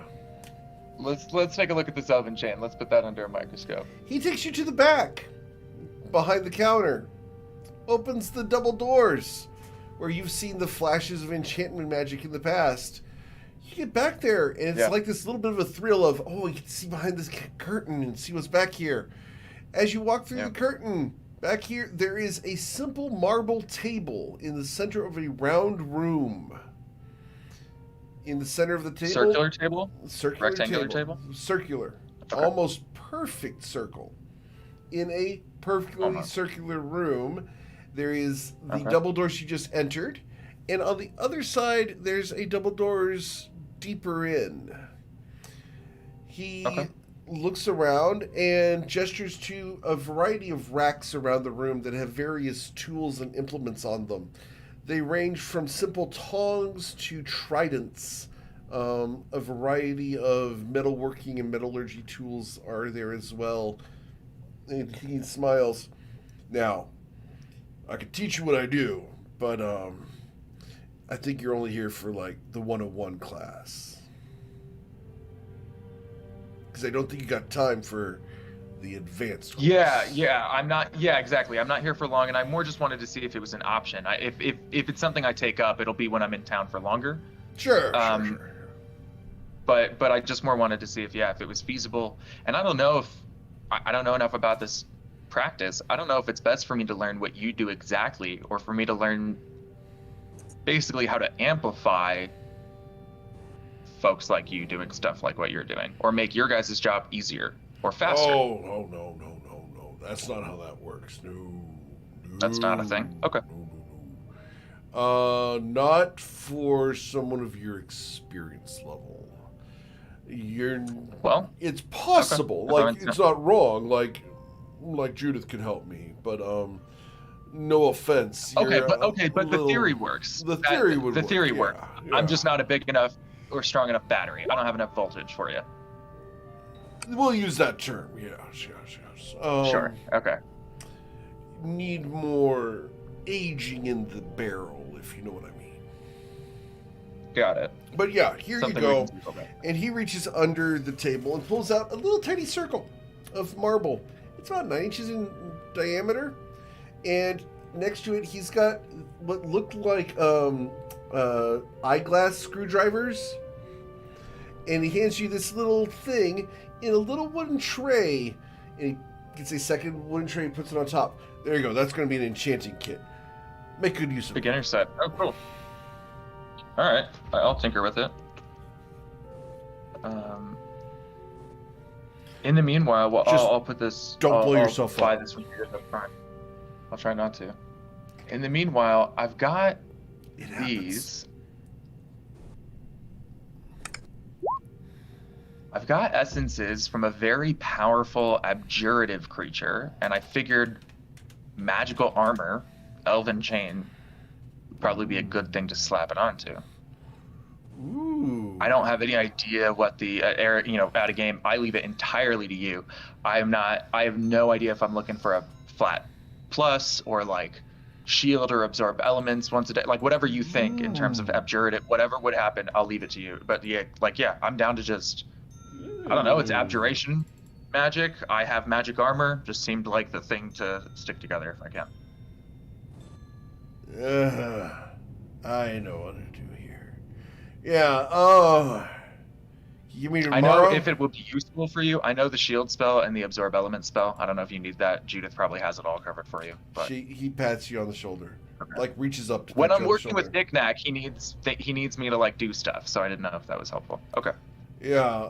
[SPEAKER 10] Let's take a look at this elven chain. Let's put that under a microscope.
[SPEAKER 8] He takes you to the back, behind the counter, opens the double doors, where you've seen the flashes of enchantment magic in the past. You get back there, and it's like this little bit of a thrill of, you can see behind this curtain and see what's back here. As you walk through the curtain, back here, there is a simple marble table in the center of a round room. In the center of the table...
[SPEAKER 10] Circular table?
[SPEAKER 8] Circular
[SPEAKER 10] Rectangular table?
[SPEAKER 8] Circular.
[SPEAKER 10] Okay.
[SPEAKER 8] Almost perfect circle. In a perfectly circular room, there is the double doors you just entered, and on the other side, there's a double doors deeper in. He looks around and gestures to a variety of racks around the room that have various tools and implements on them. They range from simple tongs to tridents. A variety of metalworking and metallurgy tools are there as well. And he smiles. Now, I could teach you what I do, but I think you're only here for like the 101 class. Because I don't think you got time for the advanced course.
[SPEAKER 10] Yeah, I'm not. Yeah, exactly. I'm not here for long, and I more just wanted to see if it was an option. If it's something I take up, it'll be when I'm in town for longer.
[SPEAKER 8] Sure.
[SPEAKER 10] But I just more wanted to see if it was feasible. And I don't know if I don't know enough about this practice. I don't know if it's best for me to learn what you do exactly, or for me to learn basically how to amplify folks like you doing stuff like what you're doing, or make your guys' job easier or faster.
[SPEAKER 8] Oh, no. That's not how that works. No.
[SPEAKER 10] That's not a thing? Okay.
[SPEAKER 8] No. Not for someone of your experience level. It's possible.
[SPEAKER 10] Okay.
[SPEAKER 8] Like, it's not wrong. Like Judith can help me, but no offense.
[SPEAKER 10] But the theory works.
[SPEAKER 8] The theory would work.
[SPEAKER 10] The theory works.
[SPEAKER 8] Yeah.
[SPEAKER 10] I'm just not a big enough or strong enough battery. I don't have enough voltage for you.
[SPEAKER 8] We'll use that term. Yes.
[SPEAKER 10] Sure. Okay.
[SPEAKER 8] Need more aging in the barrel, if you know what I mean.
[SPEAKER 10] Got it.
[SPEAKER 8] But yeah, here
[SPEAKER 10] Something
[SPEAKER 8] you go.
[SPEAKER 10] we can do. Okay.
[SPEAKER 8] And he reaches under the table and pulls out a little tiny circle of marble. It's about 9 inches in diameter. And next to it, he's got what looked like eyeglass screwdrivers. And he hands you this little thing in a little wooden tray. And he gets a second wooden tray and puts it on top. There you go. That's going to be an enchanting kit. Make good use of it.
[SPEAKER 10] Beginner set. Oh, cool. All right. I'll tinker with it. In the meanwhile, I'll put this...
[SPEAKER 8] Don't blow yourself
[SPEAKER 10] I'll
[SPEAKER 8] up.
[SPEAKER 10] this when you get up front. I'll try not to. In the meanwhile, I've got these... I've got essences from a very powerful abjurative creature, and I figured magical armor, elven chain, would probably be a good thing to slap it onto.
[SPEAKER 8] Ooh.
[SPEAKER 10] I don't have any idea what the out of game. I leave it entirely to you. I have no idea if I'm looking for a flat plus or like shield or absorb elements once a day, like whatever you think in terms of abjurative, whatever would happen, I'll leave it to you. But I'm down to just. I don't know, it's abjuration magic. I have magic armor. Just seemed like the thing to stick together if I can.
[SPEAKER 8] I know what to do here. Yeah, give me tomorrow.
[SPEAKER 10] I know if it would be useful for you. I know the shield spell and the absorb element spell. I don't know if you need that. Judith probably has it all covered for you. But
[SPEAKER 8] he pats you on the shoulder,
[SPEAKER 10] okay.
[SPEAKER 8] Like reaches up to.
[SPEAKER 10] When I'm working with Knick-Knack, he needs me to like do stuff. So I didn't know if that was helpful. Okay.
[SPEAKER 8] Yeah,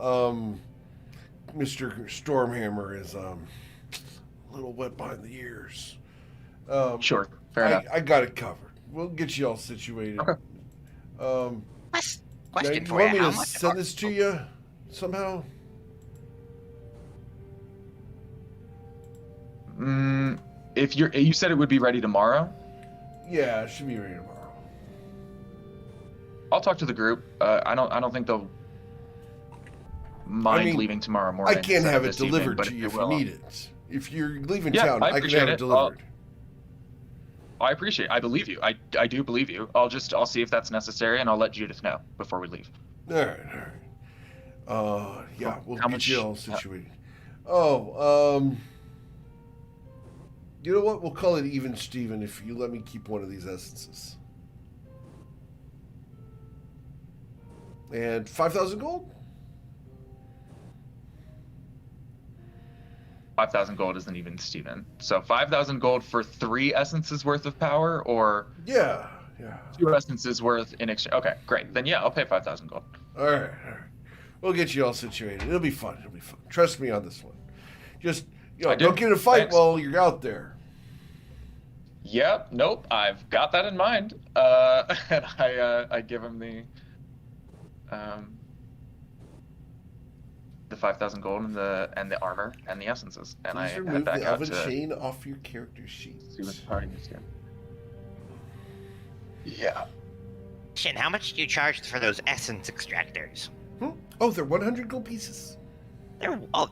[SPEAKER 8] Mr. Stormhammer is a little wet behind the ears.
[SPEAKER 10] Sure, fair enough.
[SPEAKER 8] I got it covered. We'll get you all situated.
[SPEAKER 10] Okay.
[SPEAKER 5] Question
[SPEAKER 8] you
[SPEAKER 5] for
[SPEAKER 8] want
[SPEAKER 5] you.
[SPEAKER 8] me
[SPEAKER 5] How
[SPEAKER 8] to
[SPEAKER 5] much
[SPEAKER 8] send this to you somehow?
[SPEAKER 10] If you said it would be ready tomorrow.
[SPEAKER 8] Yeah, it should be ready tomorrow.
[SPEAKER 10] I'll talk to the group. I don't think they'll mind leaving tomorrow morning.
[SPEAKER 8] I can't have it delivered
[SPEAKER 10] evening,
[SPEAKER 8] to you if you need it. If you're leaving
[SPEAKER 10] Yeah,
[SPEAKER 8] town, I can have it delivered.
[SPEAKER 10] I appreciate it. I believe you. I do believe you. I'll see if that's necessary, and I'll let Judith know before we leave.
[SPEAKER 8] All right. Yeah, we'll
[SPEAKER 10] How
[SPEAKER 8] get
[SPEAKER 10] much-
[SPEAKER 8] you all situated. You know what? We'll call it even Steven if you let me keep one of these essences. And 5,000 gold?
[SPEAKER 10] 5,000 gold isn't even Steven. So 5,000 gold for 3 essences worth of power, or
[SPEAKER 8] Yeah.
[SPEAKER 10] 2 essences worth in exchange. Okay, great. Then yeah, I'll pay 5,000 gold.
[SPEAKER 8] All right. We'll get you all situated. It'll be fun. Trust me on this one. Just, don't get in a fight
[SPEAKER 10] Thanks.
[SPEAKER 8] while you're out there.
[SPEAKER 10] Yep. Nope. I've got that in mind. And I give him the 5,000 gold and the armor and the essences, and
[SPEAKER 8] Please
[SPEAKER 10] I
[SPEAKER 8] remove
[SPEAKER 10] head back
[SPEAKER 8] the
[SPEAKER 10] out
[SPEAKER 8] elven
[SPEAKER 10] to
[SPEAKER 8] chain off your character sheet.
[SPEAKER 10] see what the party is doing. Yeah.
[SPEAKER 5] How much do you charge for those essence extractors?
[SPEAKER 8] Oh, they're 100 gold pieces.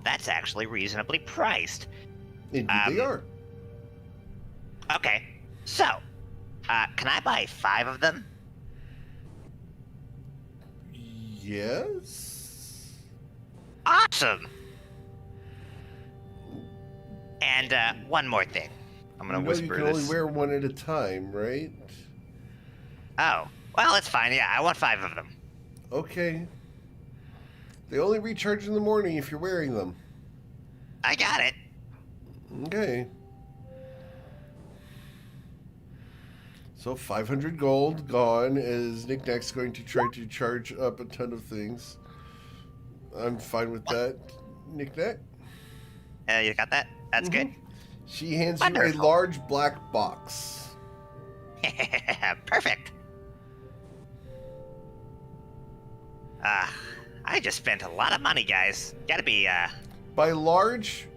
[SPEAKER 5] That's actually reasonably priced.
[SPEAKER 8] Indeed, they are.
[SPEAKER 5] Okay, so, can I buy 5 of them?
[SPEAKER 8] Yes.
[SPEAKER 5] Awesome. And one more thing. I'm gonna whisper
[SPEAKER 8] you can
[SPEAKER 5] this.
[SPEAKER 8] only wear one at a time, right?
[SPEAKER 5] Oh, well, it's fine. Yeah, I want 5 of them.
[SPEAKER 8] Okay. They only recharge in the morning if you're wearing them.
[SPEAKER 5] I got it.
[SPEAKER 8] Okay. So 500 gold gone as Knickknack's going to try to charge up a ton of things. I'm fine with that, Knickknack.
[SPEAKER 5] You got that? That's good.
[SPEAKER 8] She hands you
[SPEAKER 5] Wonderful.
[SPEAKER 8] a large black box.
[SPEAKER 5] Perfect. I just spent a lot of money, guys. Gotta be,
[SPEAKER 8] By large,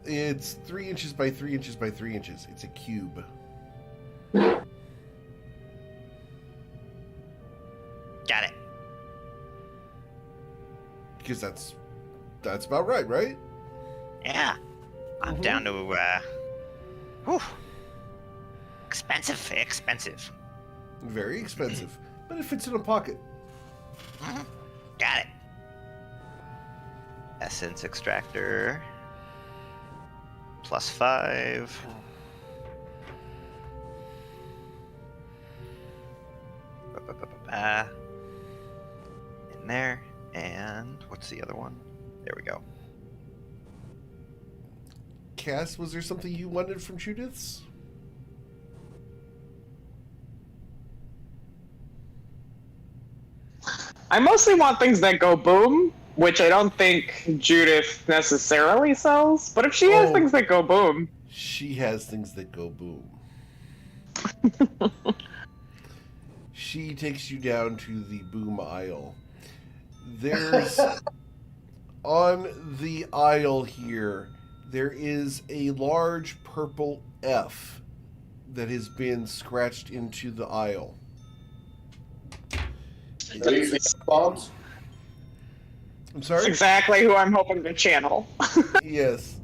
[SPEAKER 8] it's 3 inches by 3 inches by 3 inches. It's a cube.
[SPEAKER 5] got it.
[SPEAKER 8] Because that's about right?
[SPEAKER 5] Yeah. I'm down to, whew. Expensive.
[SPEAKER 8] Very expensive. But it fits in a pocket.
[SPEAKER 5] Got it. Essence extractor. +5. In there. And what's the other one? There we go.
[SPEAKER 8] Cass, was there something you wanted from Judith's?
[SPEAKER 6] I mostly want things that go boom, which I don't think Judith necessarily sells. But if she has things that go boom,
[SPEAKER 8] she has things that go boom. She takes you down to the boom aisle. There's on the aisle here, there is a large purple F that has been scratched into the aisle.
[SPEAKER 11] Are these the bombs?
[SPEAKER 8] I'm sorry?
[SPEAKER 6] that's exactly who I'm hoping to channel.
[SPEAKER 8] Yes.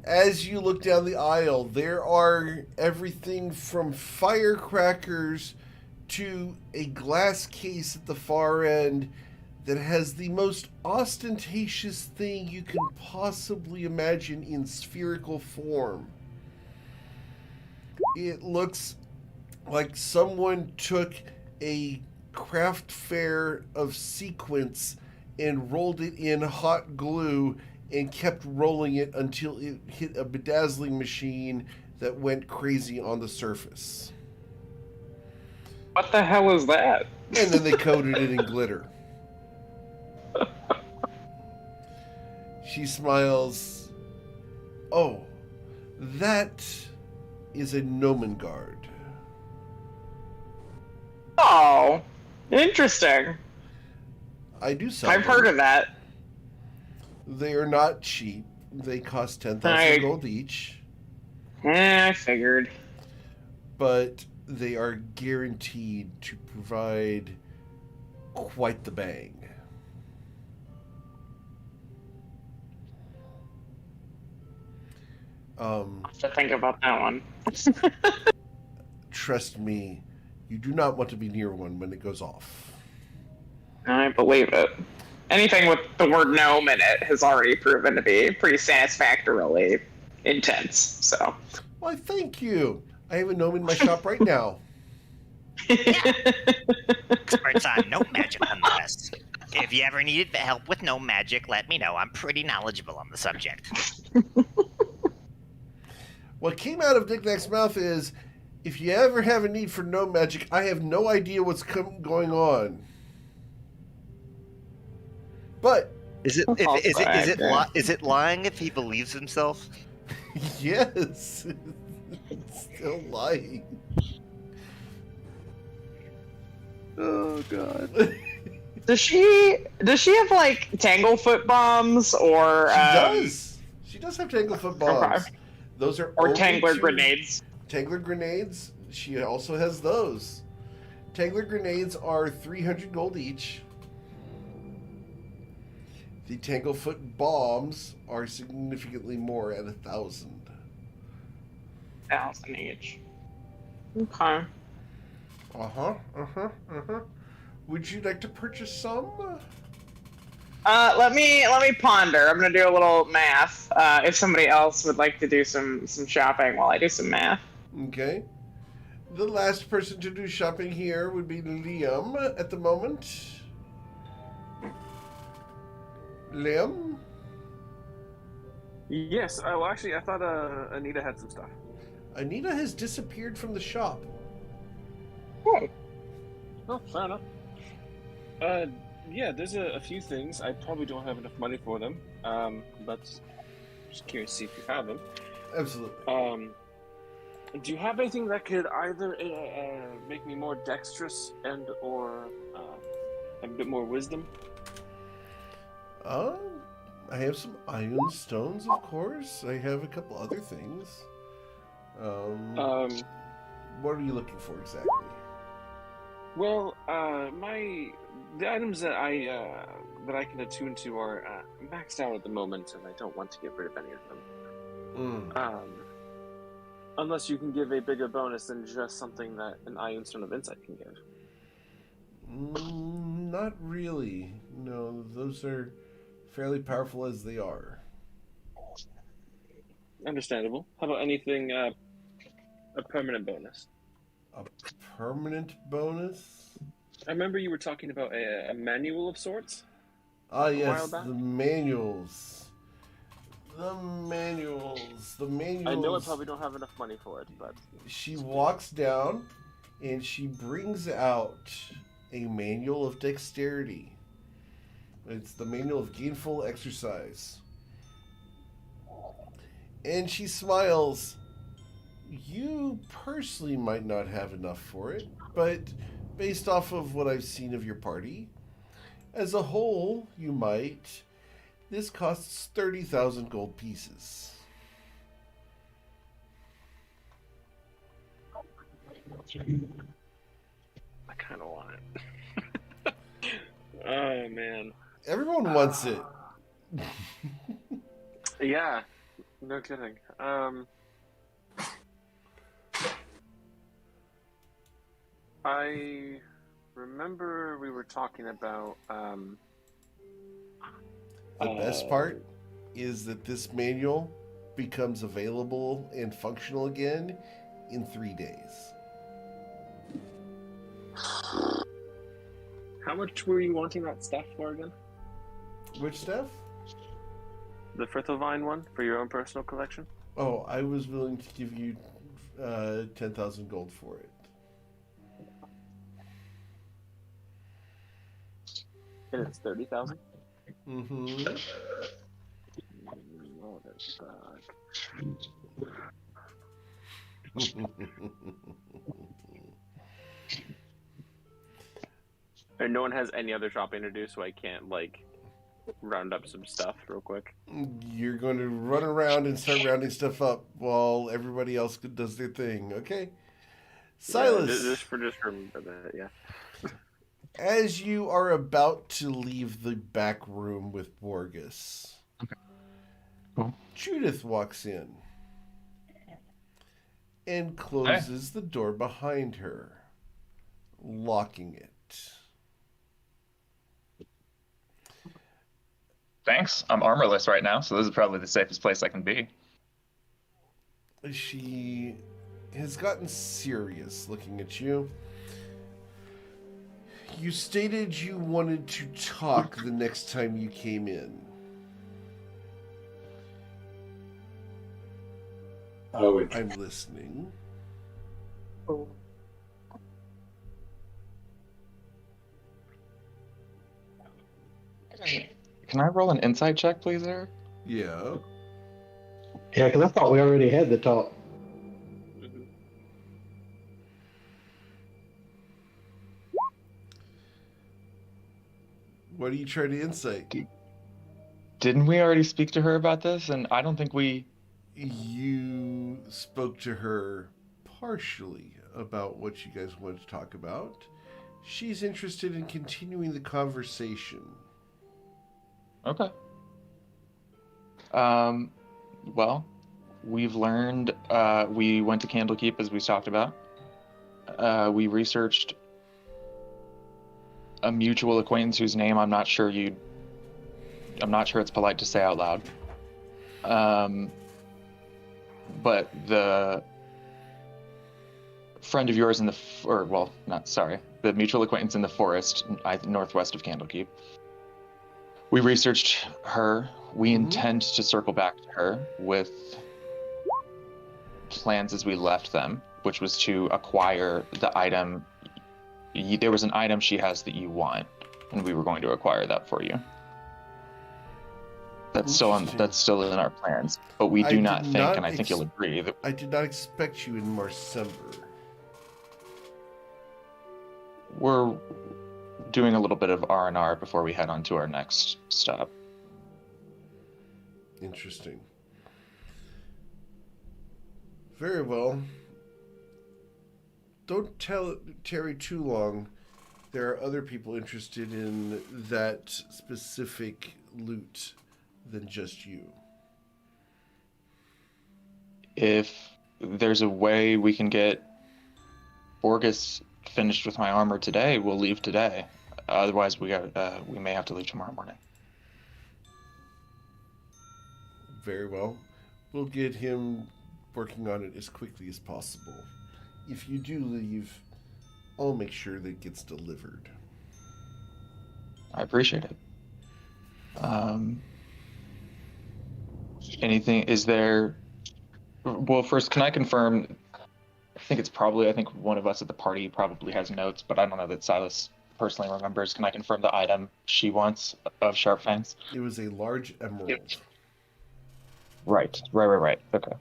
[SPEAKER 8] As you look down the aisle, there are everything from firecrackers to a glass case at the far end that has the most ostentatious thing you can possibly imagine in spherical form. It looks like someone took a craft fair of sequins and rolled it in hot glue and kept rolling it until it hit a bedazzling machine that went crazy on the surface.
[SPEAKER 6] What the hell is that?
[SPEAKER 8] And then they coated it in glitter. She smiles. Oh, that is a Nomengard.
[SPEAKER 6] Oh, interesting.
[SPEAKER 8] I do sell
[SPEAKER 6] I've
[SPEAKER 8] them.
[SPEAKER 6] heard of that.
[SPEAKER 8] They are not cheap. They cost 10,000
[SPEAKER 6] I-
[SPEAKER 8] gold each.
[SPEAKER 6] I figured.
[SPEAKER 8] But they are guaranteed to provide quite the bang.
[SPEAKER 6] I'll have to think about that one.
[SPEAKER 8] Trust me, you do not want to be near one when it goes off.
[SPEAKER 6] I believe it. Anything with the word gnome in it has already proven to be pretty satisfactorily intense, so.
[SPEAKER 8] Why, thank you. I have a gnome in my shop right now.
[SPEAKER 5] Experts on gnome magic nonetheless. If you ever needed help with gnome magic, let me know. I'm pretty knowledgeable on the subject.
[SPEAKER 8] What came out of Knickknack's mouth is, if you ever have a need for gnome magic, I have no idea what's going on. But
[SPEAKER 3] Is it lying if he believes himself?
[SPEAKER 8] yes, it's still lying.
[SPEAKER 3] Oh god.
[SPEAKER 6] Does she have like Tanglefoot bombs or
[SPEAKER 8] She does have Tanglefoot bombs.
[SPEAKER 6] Okay.
[SPEAKER 8] Those are
[SPEAKER 6] or
[SPEAKER 8] only
[SPEAKER 6] Tangler
[SPEAKER 8] two-
[SPEAKER 6] grenades?
[SPEAKER 8] Tangler grenades. She also has those. Tangler grenades are 300 gold each. The Tanglefoot bombs are significantly more at 1,000.
[SPEAKER 6] 1,000 each. Okay.
[SPEAKER 8] Would you like to purchase some?
[SPEAKER 6] Let me ponder. I'm gonna do a little math. If somebody else would like to do some shopping while I do some math.
[SPEAKER 8] Okay. The last person to do shopping here would be Liam at the moment. Liam?
[SPEAKER 2] Yes. Well, actually, I thought Anita had some stuff.
[SPEAKER 8] Anita has disappeared from the shop.
[SPEAKER 6] Oh.
[SPEAKER 2] Oh, fair enough. Yeah, there's a few things. I probably don't have enough money for them. But just curious to see if you have them.
[SPEAKER 8] Absolutely.
[SPEAKER 2] Do you have anything that could either make me more dexterous and or a bit more wisdom?
[SPEAKER 8] I have some iron stones, of course. I have a couple other things. What are you looking for exactly?
[SPEAKER 2] Well, the items that I can attune to are maxed out at the moment, and I don't want to get rid of any of them. Unless you can give a bigger bonus than just something that an Iron Stone of Insight can give.
[SPEAKER 8] Not really. No, those are fairly powerful as they are.
[SPEAKER 2] Understandable. How about anything, a permanent bonus?
[SPEAKER 8] A permanent bonus?
[SPEAKER 2] I remember you were talking about a manual of sorts.
[SPEAKER 8] Ah, yes, the manuals. The manuals.
[SPEAKER 2] I know I probably don't have enough money for it, but...
[SPEAKER 8] She walks down and she brings out a manual of dexterity. It's the manual of gainful exercise. And she smiles. You personally might not have enough for it, but based off of what I've seen of your party, as a whole, you might. This costs 30,000 gold pieces.
[SPEAKER 2] I kind of want it. Oh, man.
[SPEAKER 8] Everyone wants it.
[SPEAKER 2] Yeah, no kidding. I remember we were talking about...
[SPEAKER 8] The best part is that this manual becomes available and functional again in 3 days.
[SPEAKER 2] How much were you wanting that stuff for again?
[SPEAKER 8] Which stuff?
[SPEAKER 2] The Frithilvine one for your own personal collection?
[SPEAKER 8] Oh, I was willing to give you 10,000 gold for it.
[SPEAKER 2] And it's 30,000?
[SPEAKER 8] Mm-hmm.
[SPEAKER 2] And no one has any other shopping to do, so I can't, like, round up some stuff real quick.
[SPEAKER 8] You're going to run around and start rounding stuff up while everybody else does their thing, okay? Silas!
[SPEAKER 2] Yeah, just for that, yeah.
[SPEAKER 8] As you are about to leave the back room with Borgus,
[SPEAKER 10] okay. Cool.
[SPEAKER 8] Judith walks in and closes the door behind her, locking it.
[SPEAKER 10] Thanks. I'm armorless right now, so this is probably the safest place I can be.
[SPEAKER 8] She has gotten serious looking at you. You stated you wanted to talk the next time you came in.
[SPEAKER 11] Oh,
[SPEAKER 8] I'm listening.
[SPEAKER 6] Oh.
[SPEAKER 10] Can I roll an insight check, please, Eric?
[SPEAKER 8] Yeah.
[SPEAKER 9] Yeah, because I thought we already had the talk.
[SPEAKER 8] What are you trying to insight?
[SPEAKER 10] Didn't we already speak to her about this? And I don't think we...
[SPEAKER 8] You spoke to her partially about what you guys wanted to talk about. She's interested in continuing the conversation.
[SPEAKER 10] Okay. Well, we've learned, we went to Candlekeep as we talked about. We researched a mutual acquaintance whose name I'm not sure it's polite to say out loud. But the friend of yours the mutual acquaintance in the forest, northwest of Candlekeep. We researched her. We intend to circle back to her with plans as we left them, which was to acquire the item. There was an item she has that you want, and we were going to acquire that for you. That's still in our plans, but we do not think, and I think you'll agree, that
[SPEAKER 8] I did not expect you in Marcember.
[SPEAKER 10] we're doing a little bit of R&R before we head on to our next stop.
[SPEAKER 8] Interesting. Very well. Don't tarry too long. There are other people interested in that specific loot than just you.
[SPEAKER 10] If there's a way we can get Borgus finished with my armor today, we'll leave today. Otherwise, we may have to leave tomorrow morning.
[SPEAKER 8] Very well. We'll get him working on it as quickly as possible. If you do leave, I'll make sure that it gets delivered.
[SPEAKER 10] I appreciate it. Anything, is there... Well, first, can I confirm... I think one of us at the party probably has notes, but I don't know that Silas personally remembers. Can I confirm the item she wants of Sharp Fangs?
[SPEAKER 8] It was a large emerald.
[SPEAKER 10] Yep. Right. Okay.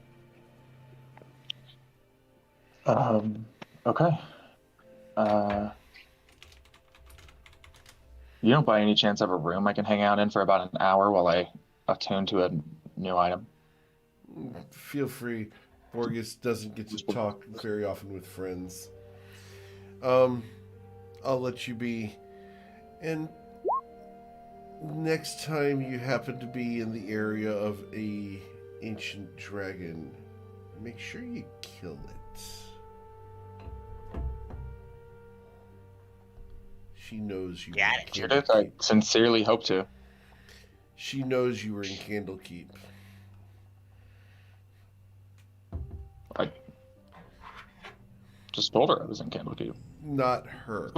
[SPEAKER 10] Okay. You don't by any chance have a room I can hang out in for about an hour while I attune to a new item?
[SPEAKER 8] Feel free. Borgus doesn't get to talk very often with friends. I'll let you be. And next time you happen to be in the area of a ancient dragon, make sure you kill it. She knows you.
[SPEAKER 5] Got it.
[SPEAKER 10] Judith, I sincerely hope to.
[SPEAKER 8] She knows you were in Candlekeep.
[SPEAKER 10] I just told her I was in Candlekeep.
[SPEAKER 8] Not her.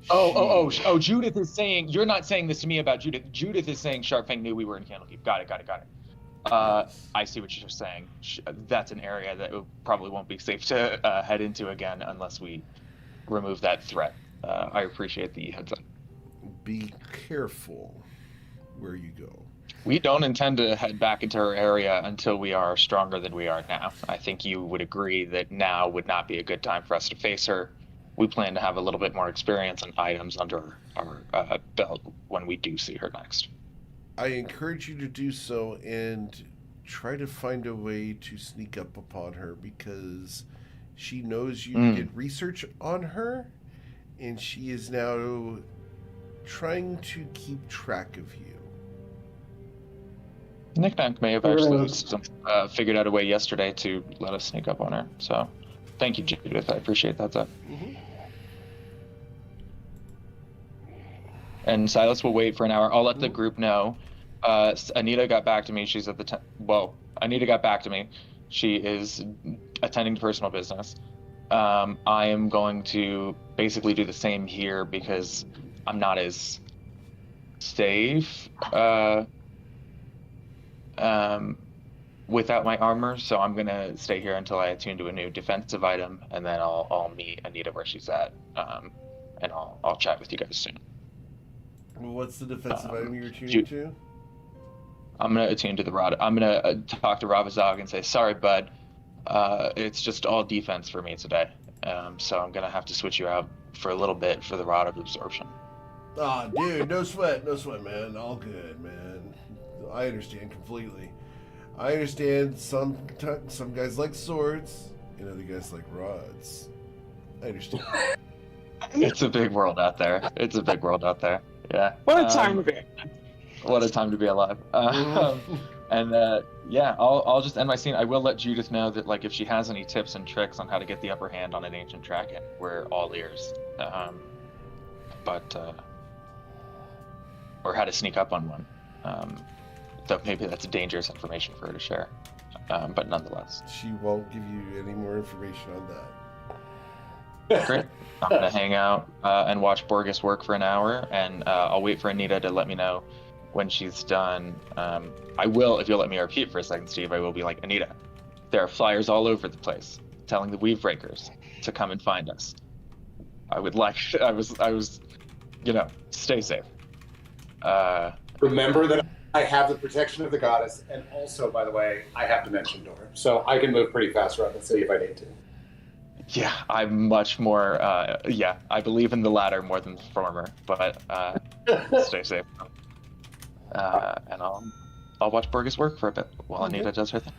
[SPEAKER 10] Oh, Judith is saying, you're not saying this to me about Judith. Judith is saying Sharpfang knew we were in Candlekeep. Got it. I see what you're saying. That's an area that probably won't be safe to head into again unless we remove that threat. I appreciate the heads up.
[SPEAKER 8] Be careful where you go.
[SPEAKER 10] We don't intend to head back into her area until we are stronger than we are now. I think you would agree that now would not be a good time for us to face her. We plan to have a little bit more experience and items under our belt when we do see her next.
[SPEAKER 8] I encourage you to do so and try to find a way to sneak up upon her because she knows you did research on her and she is now trying to keep track of you.
[SPEAKER 10] Knick-Knack may have actually figured out a way yesterday to let us sneak up on her. So, thank you, Judith. I appreciate that, Zach.
[SPEAKER 8] Mm-hmm.
[SPEAKER 10] And Silas will wait for an hour. I'll let the group know. Anita got back to me. She's at the... Anita got back to me. She is attending to personal business. I am going to basically do the same here because I'm not as safe without my armor, so I'm gonna stay here until I attune to a new defensive item, and then I'll meet Anita where she's at, and I'll chat with you guys soon.
[SPEAKER 8] What's the defensive item you're attuning to?
[SPEAKER 10] I'm gonna attune to the rod. I'm gonna talk to Ravazog and say, "Sorry, bud, it's just all defense for me today, so I'm gonna have to switch you out for a little bit for the rod of absorption."
[SPEAKER 8] Ah, dude, no sweat, man. All good, man. I understand completely. I understand some guys like swords and other guys like rods. I understand.
[SPEAKER 10] It's a big world out there. Yeah.
[SPEAKER 6] What a time to be.
[SPEAKER 10] What a time to be alive. And yeah, I'll just end my scene. I will let Judith know that like if she has any tips and tricks on how to get the upper hand on an ancient dragon, we're all ears. Or how to sneak up on one. Though maybe that's dangerous information for her to share. But nonetheless.
[SPEAKER 8] She won't give you any more information on that.
[SPEAKER 10] Great. I'm gonna hang out and watch Borges work for an hour, and I'll wait for Anita to let me know when she's done. I will, if you'll let me repeat for a second, Steve, I will be like, Anita, there are flyers all over the place telling the Weave Breakers to come and find us. I was, stay safe.
[SPEAKER 11] Remember that I have the protection of the goddess, and also, by the way, I have dimension door, so I can move pretty fast around the city if I need to.
[SPEAKER 10] Yeah, I'm much more, I believe in the latter more than the former, but stay safe. And I'll watch Borges work for a bit while Anita does her thing.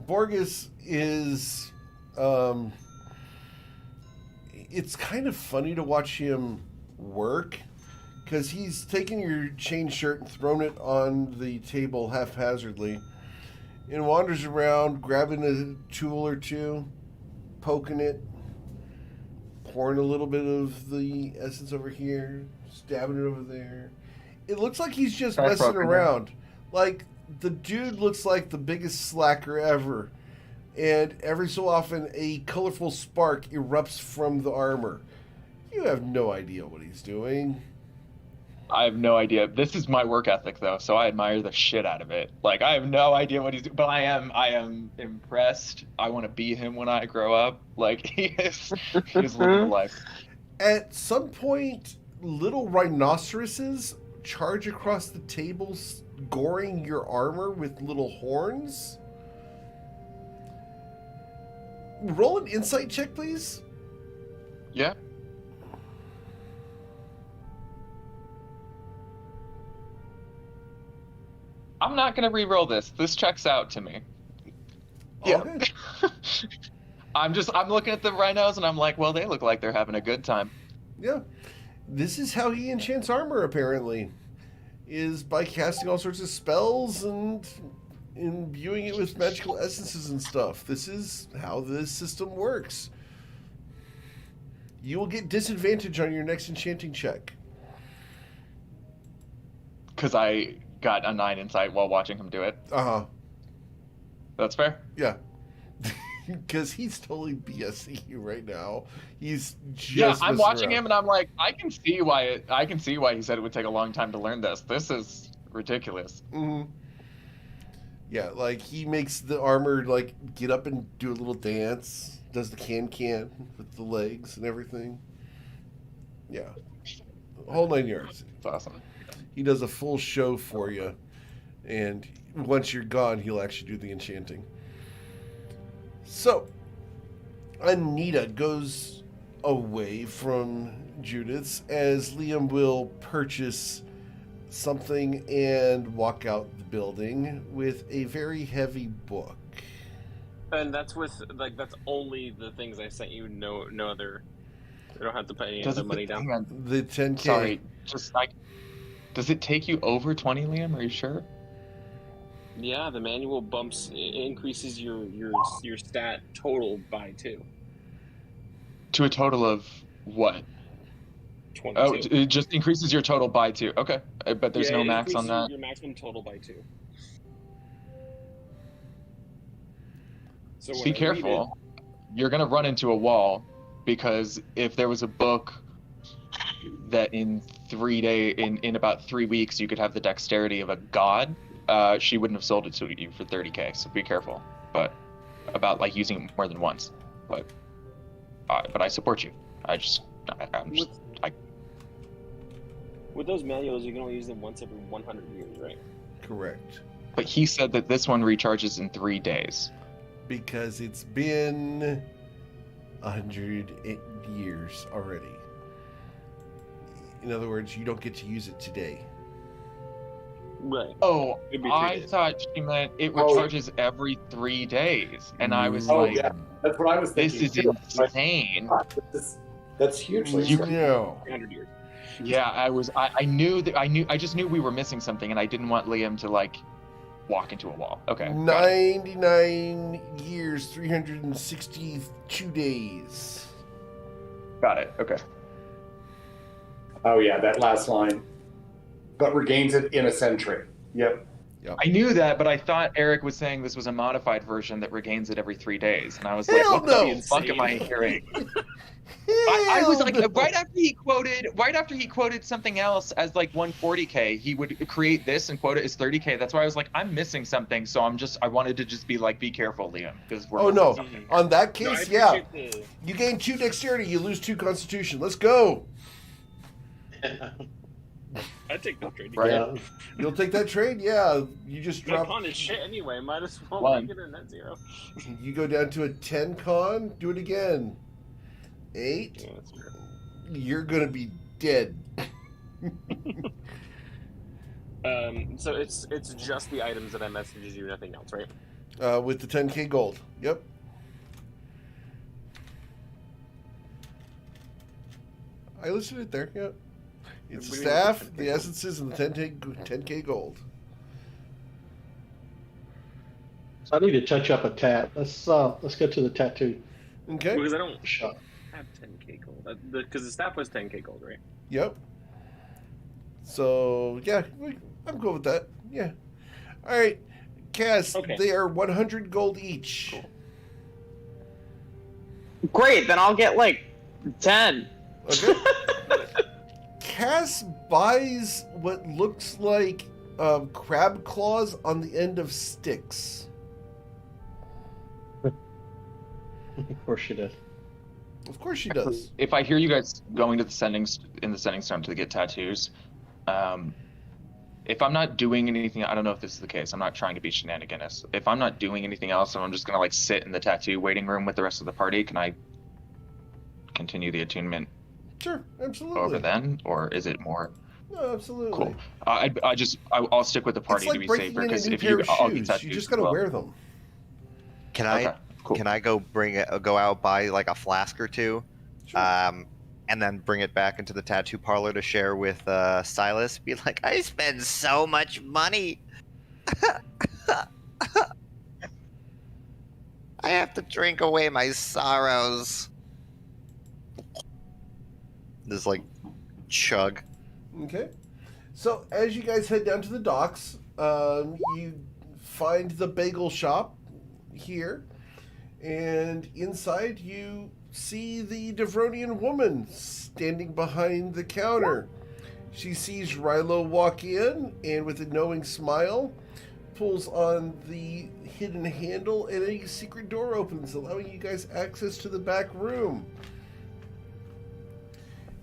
[SPEAKER 8] Borges is, it's kind of funny to watch him work, because he's taken your chain shirt and thrown it on the table haphazardly, and wanders around grabbing a tool or two, poking it, pouring a little bit of the essence over here, stabbing it over there. It looks like he's just messing around. Like, the dude looks like the biggest slacker ever. And every so often, a colorful spark erupts from the armor. You have no idea what he's doing.
[SPEAKER 10] I have no idea. This is my work ethic, though, so I admire the shit out of it. Like, I have no idea what he's doing, but I am impressed. I want to be him when I grow up. Like, he's living the life.
[SPEAKER 8] At some point, little rhinoceroses charge across the tables, goring your armor with little horns. Roll an insight check, please.
[SPEAKER 10] Yeah. I'm not gonna re-roll this. This checks out to me. Yeah. Okay. I'm looking at the rhinos and I'm like, well, they look like they're having a good time.
[SPEAKER 8] Yeah. This is how he enchants armor, apparently, is by casting all sorts of spells and imbuing it with magical essences and stuff. This is how this system works. You will get disadvantage on your next enchanting check.
[SPEAKER 10] Because I got a 9 insight while watching him do it.
[SPEAKER 8] Uh-huh.
[SPEAKER 10] That's fair?
[SPEAKER 8] Yeah. Because he's totally BSing you right now. He's just
[SPEAKER 10] I'm watching him and I'm like, I can see why he said it would take a long time to learn this. This is ridiculous.
[SPEAKER 8] Mm-hmm. Yeah, like he makes the armor like get up and do a little dance, does the can with the legs and everything. Yeah. Whole 9 yards.
[SPEAKER 10] It's awesome.
[SPEAKER 8] He does a full show for you, and once you're gone, he'll actually do the enchanting. So, Anita goes away from Judith's as Liam will purchase something and walk out the building with a very heavy book.
[SPEAKER 2] And that's that's only the things I sent you. No other. You don't have to pay any other money down.
[SPEAKER 10] Hang on.
[SPEAKER 8] The 10K.
[SPEAKER 10] Sorry, does it take you over 20, Liam? Are you sure?
[SPEAKER 2] Yeah, the manual increases your stat total by 2.
[SPEAKER 10] To a total of what?
[SPEAKER 2] 22.
[SPEAKER 10] Oh, it just increases your total by 2. Okay, but there's no max on that.
[SPEAKER 2] Your maximum total by 2. So
[SPEAKER 10] be careful. You're gonna run into a wall, because if there was a book that in about 3 weeks you could have the dexterity of a god, she wouldn't have sold it to you for 30K. So be careful, but about like using it more than once. But I support you.
[SPEAKER 2] With those manuals, you can only use them once every 100 years, right?
[SPEAKER 8] Correct.
[SPEAKER 10] But he said that this one recharges in 3 days.
[SPEAKER 8] Because it's been 100 years already. In other words, you don't get to use it today.
[SPEAKER 2] Right.
[SPEAKER 10] Oh, I thought she meant it recharges every 3 days. And I was like,
[SPEAKER 11] yeah. That's what I was thinking.
[SPEAKER 10] This is insane.
[SPEAKER 11] That's hugely
[SPEAKER 8] strange.
[SPEAKER 2] 300 years.
[SPEAKER 10] Yeah, I just knew we were missing something, and I didn't want Liam to like walk into a wall. Okay. got it.
[SPEAKER 8] 99 years, 362 days.
[SPEAKER 10] Got it. Okay.
[SPEAKER 11] Oh yeah, that last line. But regains it in a century. Yep.
[SPEAKER 10] I knew that, but I thought Eric was saying this was a modified version that regains it every 3 days, and I was like,
[SPEAKER 8] Hell
[SPEAKER 10] "What
[SPEAKER 8] no.
[SPEAKER 10] the fuck am I hearing?" I was like,
[SPEAKER 8] Hell no.
[SPEAKER 10] right after he quoted something else as like 140K, he would create this and quote it as 30K. That's why I was like, I'm missing something. So I wanted to just be like, be careful, Liam, because we're.
[SPEAKER 8] Oh no!
[SPEAKER 10] something.
[SPEAKER 8] On that
[SPEAKER 2] No, I
[SPEAKER 8] case, yeah.
[SPEAKER 2] appreciate the-
[SPEAKER 8] You gain 2 dexterity, you lose 2 constitution. Let's go.
[SPEAKER 2] I'd take that trade.
[SPEAKER 10] Right.
[SPEAKER 9] Yeah.
[SPEAKER 8] You'll take that trade? Yeah. You just
[SPEAKER 2] My
[SPEAKER 8] drop.
[SPEAKER 2] con is shit anyway. Might as well
[SPEAKER 10] One.
[SPEAKER 2] make it a net 0.
[SPEAKER 8] You go down to a 10 con. Do it again. 8.
[SPEAKER 2] Yeah, that's true.
[SPEAKER 8] You're gonna be dead.
[SPEAKER 2] So it's just the items that I messaged you, nothing else, right?
[SPEAKER 8] With the 10k gold. Yep. I listed it there. Yep. It's the
[SPEAKER 2] What do you mean
[SPEAKER 8] staff,
[SPEAKER 2] with the
[SPEAKER 8] the
[SPEAKER 2] 10K
[SPEAKER 8] essences, and the 10k gold.
[SPEAKER 9] So I need to touch up a tat. Let's go to the tattoo
[SPEAKER 8] Okay.
[SPEAKER 2] Because I don't
[SPEAKER 9] shop.
[SPEAKER 2] have 10k gold. Because the staff was 10k gold, right?
[SPEAKER 8] Yep. So yeah, I'm good with that. Yeah. All right, Cass.
[SPEAKER 2] Okay.
[SPEAKER 8] They are 100 gold each.
[SPEAKER 2] Cool.
[SPEAKER 6] Great, then I'll get like 10.
[SPEAKER 8] Okay. Cass buys what looks like crab claws on the end of sticks.
[SPEAKER 9] Of course she does.
[SPEAKER 8] Of course she does.
[SPEAKER 10] If I hear you guys going to the sending stone to get tattoos, if I'm not doing anything, I don't know if this is the case. I'm not trying to be shenaniganous. If I'm not doing anything else, and I'm just gonna like sit in the tattoo waiting room with the rest of the party, can I continue the attunement
[SPEAKER 8] Sure, absolutely.
[SPEAKER 10] over then, or is it more?
[SPEAKER 8] No, absolutely.
[SPEAKER 10] Cool. I'll stick with the party
[SPEAKER 8] It's
[SPEAKER 10] to
[SPEAKER 8] like
[SPEAKER 10] be
[SPEAKER 8] breaking
[SPEAKER 10] safer
[SPEAKER 8] in a
[SPEAKER 10] because
[SPEAKER 8] new
[SPEAKER 10] if
[SPEAKER 8] pair
[SPEAKER 10] you,
[SPEAKER 8] of
[SPEAKER 10] I'll get
[SPEAKER 8] shoes.
[SPEAKER 10] tattoos
[SPEAKER 8] You just
[SPEAKER 10] as
[SPEAKER 8] gotta
[SPEAKER 10] well.
[SPEAKER 8] wear them.
[SPEAKER 3] Can I
[SPEAKER 10] Okay, cool.
[SPEAKER 3] can I go go out buy like a flask or two,
[SPEAKER 8] Sure.
[SPEAKER 3] and then bring it back into the tattoo parlor to share with Silas? Be like, I spend so much money. I have to drink away my sorrows. Just like chug.
[SPEAKER 8] Okay. So as you guys head down to the docks, you find the bagel shop here, and inside you see the Devronian woman standing behind the counter. She sees Rilo walk in, and with a knowing smile, pulls on the hidden handle, and a secret door opens, allowing you guys access to the back room.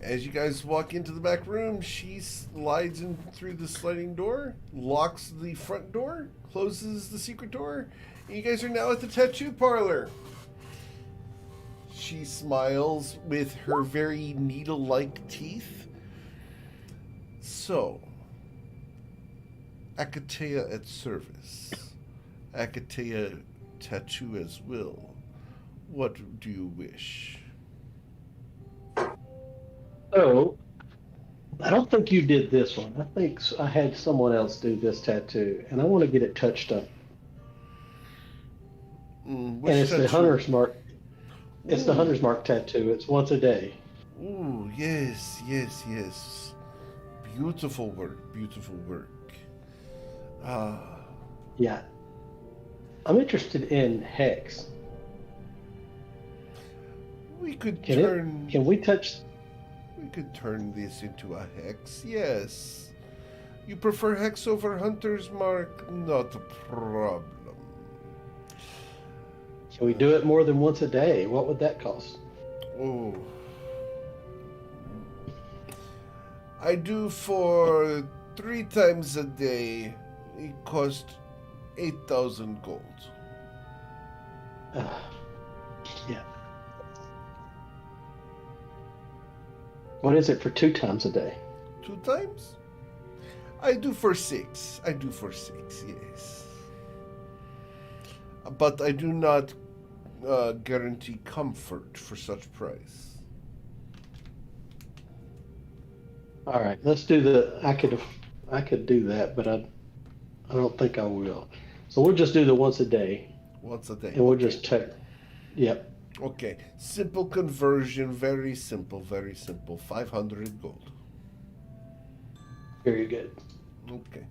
[SPEAKER 8] As you guys walk into the back room, she slides in through the sliding door, locks the front door, closes the secret door, and you guys are now at the tattoo parlor. She smiles with her very needle-like teeth. So, Akatea at service. Akatea tattoo as will. What do you wish?
[SPEAKER 9] So, I don't think you did this one. I think I had someone else do this tattoo, and I want to get it touched up.
[SPEAKER 8] Which
[SPEAKER 9] And it's the
[SPEAKER 8] tattoo?
[SPEAKER 9] Hunter's Mark. It's the
[SPEAKER 8] Ooh.
[SPEAKER 9] Hunter's Mark tattoo. It's once a day.
[SPEAKER 8] Ooh, yes, yes, yes. Beautiful work, beautiful work. Ah,
[SPEAKER 9] Yeah. I'm interested in hex.
[SPEAKER 8] we could
[SPEAKER 9] Can
[SPEAKER 8] turn.
[SPEAKER 9] Can we touch?
[SPEAKER 8] We could turn this into a hex. Yes. You prefer hex over Hunter's Mark? Not a problem.
[SPEAKER 9] Can we do it more than once a day? What would that cost?
[SPEAKER 8] Oh. I do for 3 times a day. It costs 8,000 gold.
[SPEAKER 9] Yeah. What is it for 2 times a day?
[SPEAKER 8] 2 times? I do for 6. I do for 6, yes. But I do not guarantee comfort for such price.
[SPEAKER 9] All right, let's do the. I could do that, but I don't think I will. So we'll just do the once a day.
[SPEAKER 8] Once a day.
[SPEAKER 9] And we'll just check. Yep.
[SPEAKER 8] Okay. Simple conversion. Very simple. Very simple. 500 gold.
[SPEAKER 9] Very good.
[SPEAKER 8] Okay.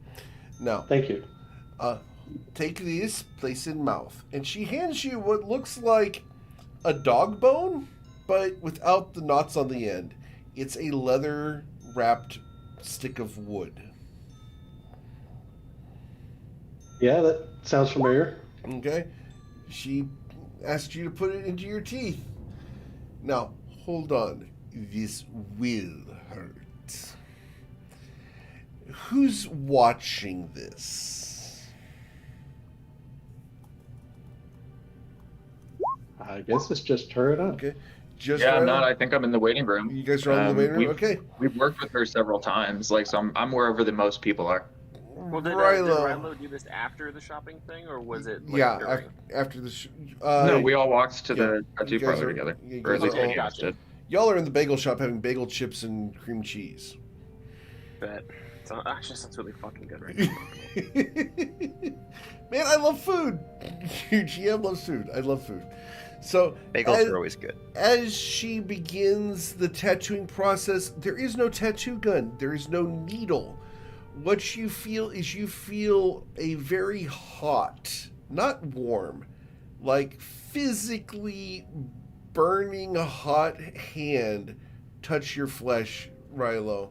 [SPEAKER 8] Now.
[SPEAKER 9] Thank you.
[SPEAKER 8] Take this, place in mouth. And she hands you what looks like a dog bone, but without the knots on the end. It's a leather wrapped stick of wood.
[SPEAKER 9] Yeah, that sounds familiar.
[SPEAKER 8] Okay. She asked you to put it into your teeth. Now, hold on. This will hurt. Who's watching this?
[SPEAKER 9] I guess it's just her and I.
[SPEAKER 8] Okay. Just
[SPEAKER 10] I'm not. I think I'm in the waiting room.
[SPEAKER 8] You guys are all in the waiting room? Okay.
[SPEAKER 10] We've worked with her several times, like, so I'm wherever the most people are.
[SPEAKER 2] Well, did Rilo do this after the shopping thing, or was it? Like, during?
[SPEAKER 8] After the.
[SPEAKER 10] No, we all walked to the tattoo parlor together.
[SPEAKER 8] You
[SPEAKER 10] Or at least
[SPEAKER 2] Okay,
[SPEAKER 10] one of us
[SPEAKER 2] gotcha.
[SPEAKER 10] did.
[SPEAKER 8] Y'all are in the bagel shop having bagel chips and cream cheese.
[SPEAKER 2] Bet. Actually, sounds really fucking good right now.
[SPEAKER 8] Man, I love food. Your GM loves food. I love food. So
[SPEAKER 3] Bagels are always good.
[SPEAKER 8] As she begins the tattooing process, there is no tattoo gun. There is no needle. What you feel is a very hot, not warm, like physically burning hot hand touch your flesh, Rilo.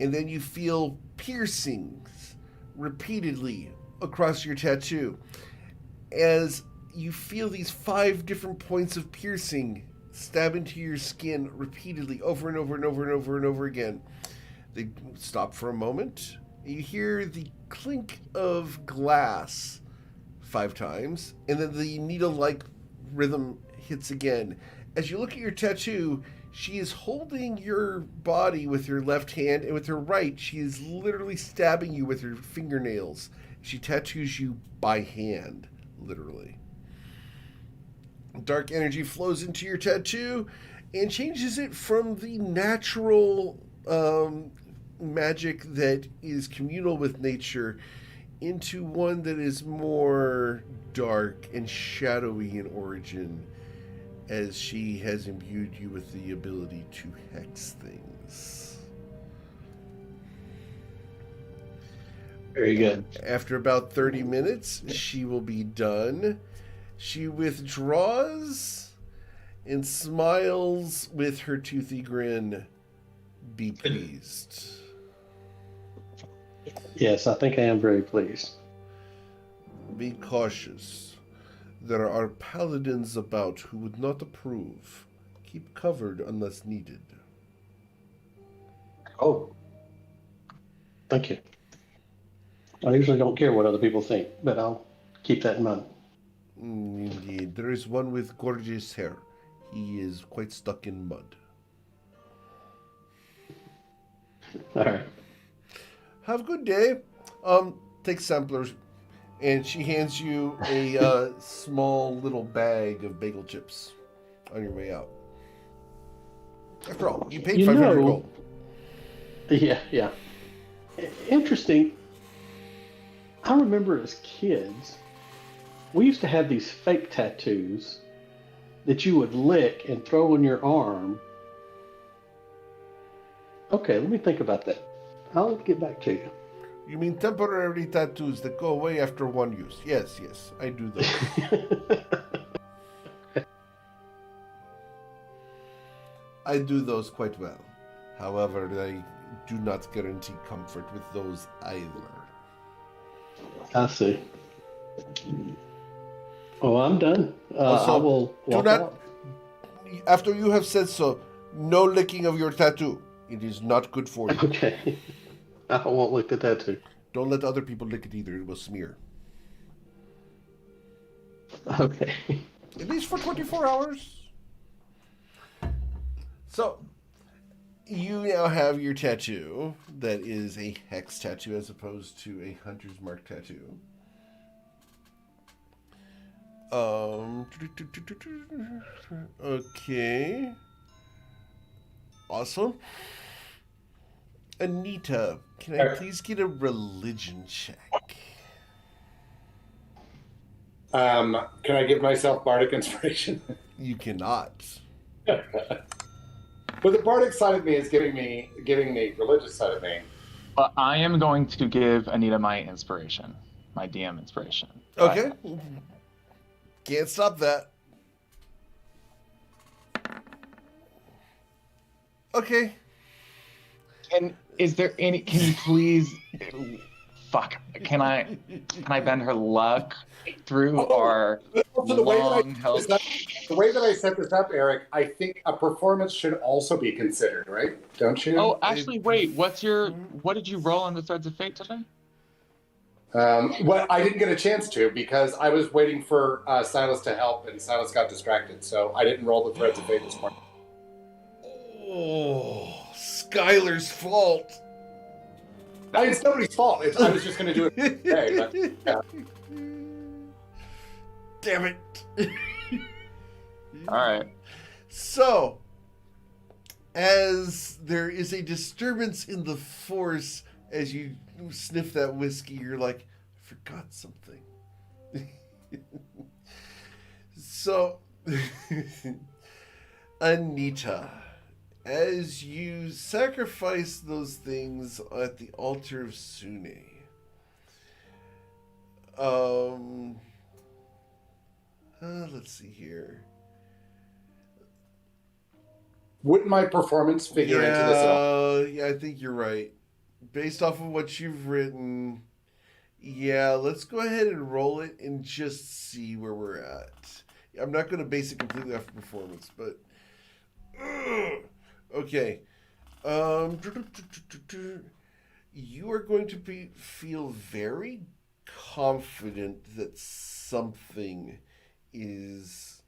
[SPEAKER 8] And then you feel piercings repeatedly across your tattoo as you feel these 5 different points of piercing stab into your skin repeatedly over and over and over and over and over again. They stop for a moment. You hear the clink of glass 5 times, and then the needle-like rhythm hits again. As you look at your tattoo, she is holding your body with her left hand, and with her right, she is literally stabbing you with her fingernails. She tattoos you by hand, literally. Dark energy flows into your tattoo and changes it from the natural magic that is communal with nature into one that is more dark and shadowy in origin, as she has imbued you with the ability to hex things.
[SPEAKER 9] Very good.
[SPEAKER 8] After about 30 minutes, she will be done. She withdraws and smiles with her toothy grin. Be pleased.
[SPEAKER 9] Yes, I think I am very pleased.
[SPEAKER 8] Be cautious. There are paladins about who would not approve. Keep covered unless needed.
[SPEAKER 9] Oh. Thank you. I usually don't care what other people think, but I'll keep that in mind.
[SPEAKER 8] Indeed. There is one with gorgeous hair. He is quite stuck in mud.
[SPEAKER 9] All right.
[SPEAKER 8] Have a good day. Take samplers. And she hands you a small little bag of bagel chips on your way out. After all, you paid 500 gold.
[SPEAKER 9] Yeah. Interesting. I remember as kids, we used to have these fake tattoos that you would lick and throw on your arm. Okay, let me think about that. I'll get back to you.
[SPEAKER 8] You mean temporary tattoos that go away after one use? Yes, I do those. I do those quite well. However, I do not guarantee comfort with those either.
[SPEAKER 9] I see. Oh, I'm done. I will walk out.
[SPEAKER 8] After you have said so, no licking of your tattoo. It is not good for you.
[SPEAKER 9] Okay. I won't lick the tattoo.
[SPEAKER 8] Don't let other people lick it either. It will smear.
[SPEAKER 9] Okay.
[SPEAKER 8] At least for 24 hours. So, you now have your tattoo that is a hex tattoo as opposed to a hunter's mark tattoo. Okay. Awesome. Anita, can I please get a religion check?
[SPEAKER 11] Can I give myself bardic inspiration?
[SPEAKER 8] You cannot.
[SPEAKER 11] But the bardic side of me is giving me religious side of me.
[SPEAKER 10] But I am going to give Anita my inspiration, my DM inspiration.
[SPEAKER 8] Okay. Can't stop that. Okay.
[SPEAKER 10] And is there any? Can you please? Fuck. Can I bend her luck through our
[SPEAKER 11] Also, the way that I set this up, Eric, I think a performance should also be considered, right? Don't you?
[SPEAKER 10] Oh, actually, wait. What did you roll on the Threads of Fate today?
[SPEAKER 11] Well, I didn't get a chance to because I was waiting for Silas to help, and Silas got distracted, so I didn't roll the Threads of Fate this morning.
[SPEAKER 8] Oh, Skylar's fault.
[SPEAKER 11] It's nobody's fault. I was just going to do it today, but yeah.
[SPEAKER 8] Damn it.
[SPEAKER 10] All right.
[SPEAKER 8] So, as there is a disturbance in the force as you sniff that whiskey, you're like, I forgot something. So, Anita, as you sacrifice those things at the altar of Sune, let's see here.
[SPEAKER 11] Wouldn't my performance figure into this at all?
[SPEAKER 8] Yeah, I think you're right. Based off of what you've written, yeah, let's go ahead and roll it and just see where we're at. I'm not going to base it completely off of performance, but... Okay. You are going to feel very confident that something is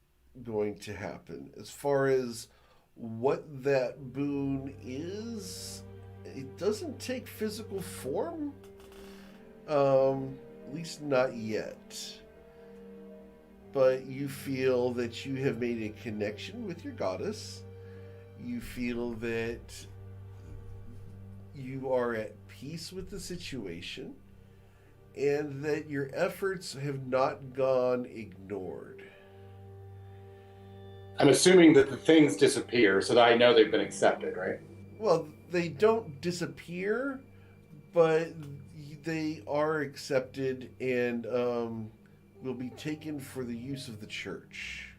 [SPEAKER 8] going to happen. As far as what that boon is, it doesn't take physical form. At least not yet. But you feel that you have made a connection with your goddess. You feel that you are at peace with the situation, and that your efforts have not gone ignored.
[SPEAKER 11] I'm assuming that the things disappear so that I know they've been accepted, right?
[SPEAKER 8] Well, they don't disappear, but they are accepted and will be taken for the use of the church.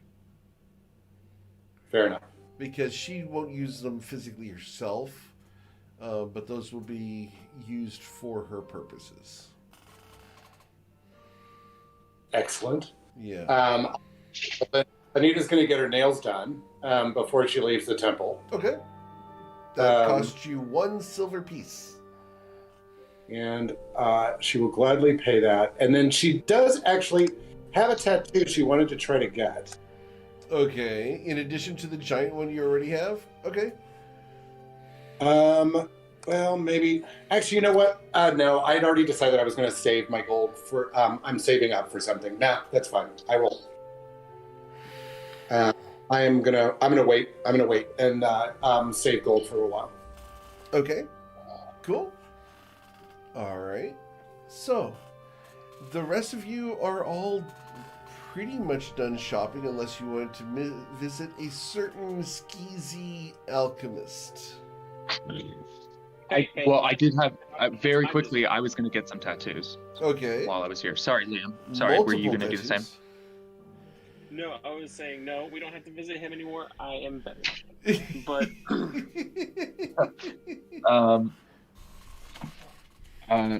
[SPEAKER 11] Fair enough.
[SPEAKER 8] Because she won't use them physically herself, but those will be used for her purposes.
[SPEAKER 11] Excellent.
[SPEAKER 8] Yeah.
[SPEAKER 11] Anita's going to get her nails done before she leaves the temple.
[SPEAKER 8] Okay. That costs you 1 silver piece.
[SPEAKER 11] And she will gladly pay that. And then she does actually have a tattoo she wanted to try to get.
[SPEAKER 8] Okay. In addition to the giant one you already have? Okay.
[SPEAKER 11] Well, maybe. Actually, you know what? No, I'd already decided I was going to save my gold for. I'm saving up for something. Nah, that's fine. I will. I'm gonna wait. I'm gonna wait and save gold for a while.
[SPEAKER 8] Okay. Cool. All right. So, the rest of you are all pretty much done shopping, unless you want to visit a certain skeezy alchemist.
[SPEAKER 10] I did have very quickly. I was going to get some tattoos.
[SPEAKER 8] Okay.
[SPEAKER 10] While I was here. Sorry, Liam. Sorry, were you going to do the same?
[SPEAKER 2] No, I was saying no. We don't have to visit him anymore. I am better. But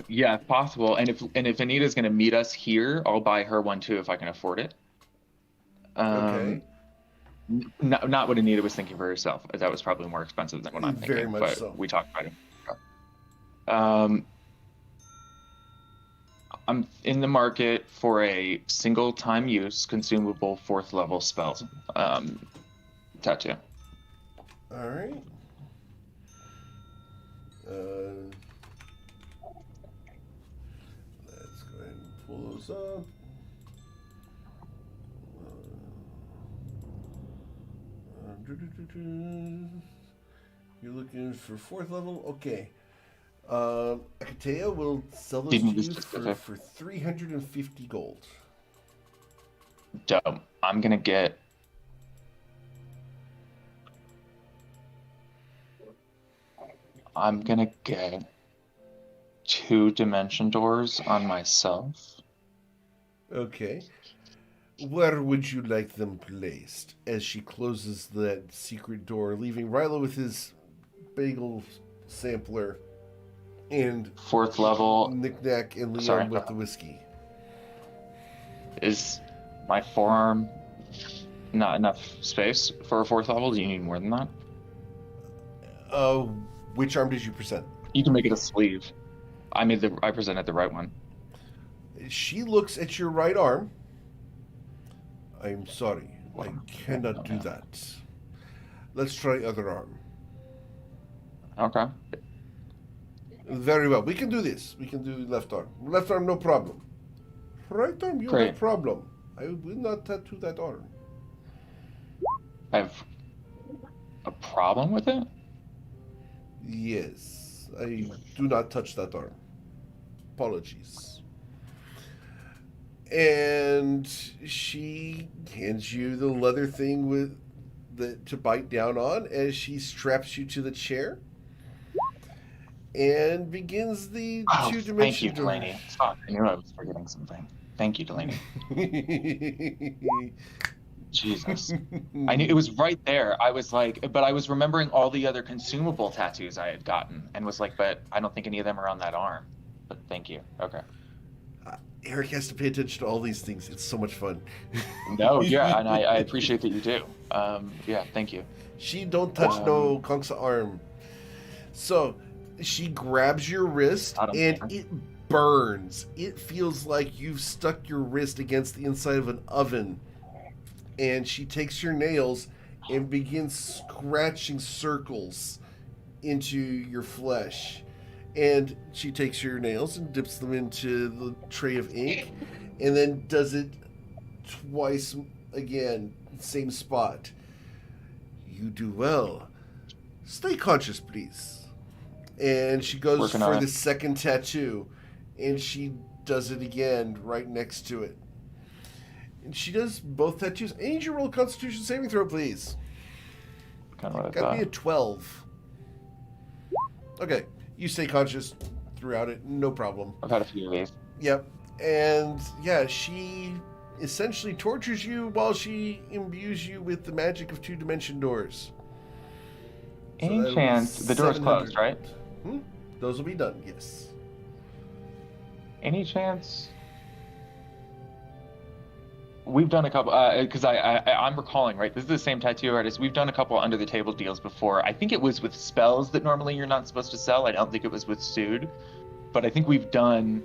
[SPEAKER 10] yeah, if possible. And if Anita's going to meet us here, I'll buy her one too if I can afford it.
[SPEAKER 8] Okay.
[SPEAKER 10] Not what Anita was thinking for herself. That was probably more expensive than what I'm thinking.
[SPEAKER 8] Very much
[SPEAKER 10] but
[SPEAKER 8] so.
[SPEAKER 10] We talked about it. I'm in the market for a single-time use, consumable 4th level spell tattoo.
[SPEAKER 8] All right. Let's go ahead and pull those up. You're looking for 4th level? Okay. Akatea will sell those
[SPEAKER 10] Give
[SPEAKER 8] to
[SPEAKER 10] me the
[SPEAKER 8] you
[SPEAKER 10] specific.
[SPEAKER 8] for 350 gold.
[SPEAKER 10] Dope. I'm gonna get. I'm gonna get 2 dimension doors on myself.
[SPEAKER 8] Okay. Where would you like them placed? As she closes that secret door, leaving Rilo with his bagel sampler and
[SPEAKER 10] 4th level.
[SPEAKER 8] Knick-Knack and Liam
[SPEAKER 10] Sorry.
[SPEAKER 8] with the whiskey.
[SPEAKER 10] Is my forearm not enough space for a 4th level? Do you need more than that?
[SPEAKER 8] Which arm did you present?
[SPEAKER 10] You can make it a sleeve. I presented the right one.
[SPEAKER 8] She looks at your right arm. I'm sorry, I cannot do that. Let's try other arm.
[SPEAKER 10] Okay.
[SPEAKER 8] Very well. We can do this. We can do left arm. Left arm, no problem. Right arm, you
[SPEAKER 10] Great.
[SPEAKER 8] have problem. I will not tattoo that arm.
[SPEAKER 10] I have a problem with it?
[SPEAKER 8] Yes, I do not touch that arm. Apologies. And she hands you the leather thing with to bite down on as she straps you to the chair and begins the two-dimensional.
[SPEAKER 10] Thank you, Delaney. Fuck, I knew I was forgetting something. Thank you, Delaney. Jesus. I knew it was right there. I was like, but I was remembering all the other consumable tattoos I had gotten and was like, but I don't think any of them are on that arm. But thank you. Okay.
[SPEAKER 8] Eric has to pay attention to all these things. It's so much fun.
[SPEAKER 10] No, yeah, and I appreciate that you do. Yeah, thank you.
[SPEAKER 8] She don't touch no Konksa arm. So she grabs your wrist and it burns. It feels like you've stuck your wrist against the inside of an oven. And she takes your nails and begins scratching circles into your flesh. And she takes your nails and dips them into the tray of ink and then does it twice again, same spot. You do well. Stay conscious, please. And she goes for the second tattoo, and she does it again right next to it. And she does both tattoos. I need you to roll a Constitution saving throw, please. Gotta be a 12. Okay. You stay conscious throughout it, no problem.
[SPEAKER 10] I've had a few of these.
[SPEAKER 8] Yep. And yeah, she essentially tortures you while she imbues you with the magic of two-dimension doors.
[SPEAKER 10] Any chance the door's closed, right?
[SPEAKER 8] Those will be done, yes.
[SPEAKER 10] Any chance we've done a couple, because I'm recalling, right? This is the same tattoo artist. We've done a couple under the table deals before. I think it was with spells that normally you're not supposed to sell. I don't think it was with Sood, but I think we've done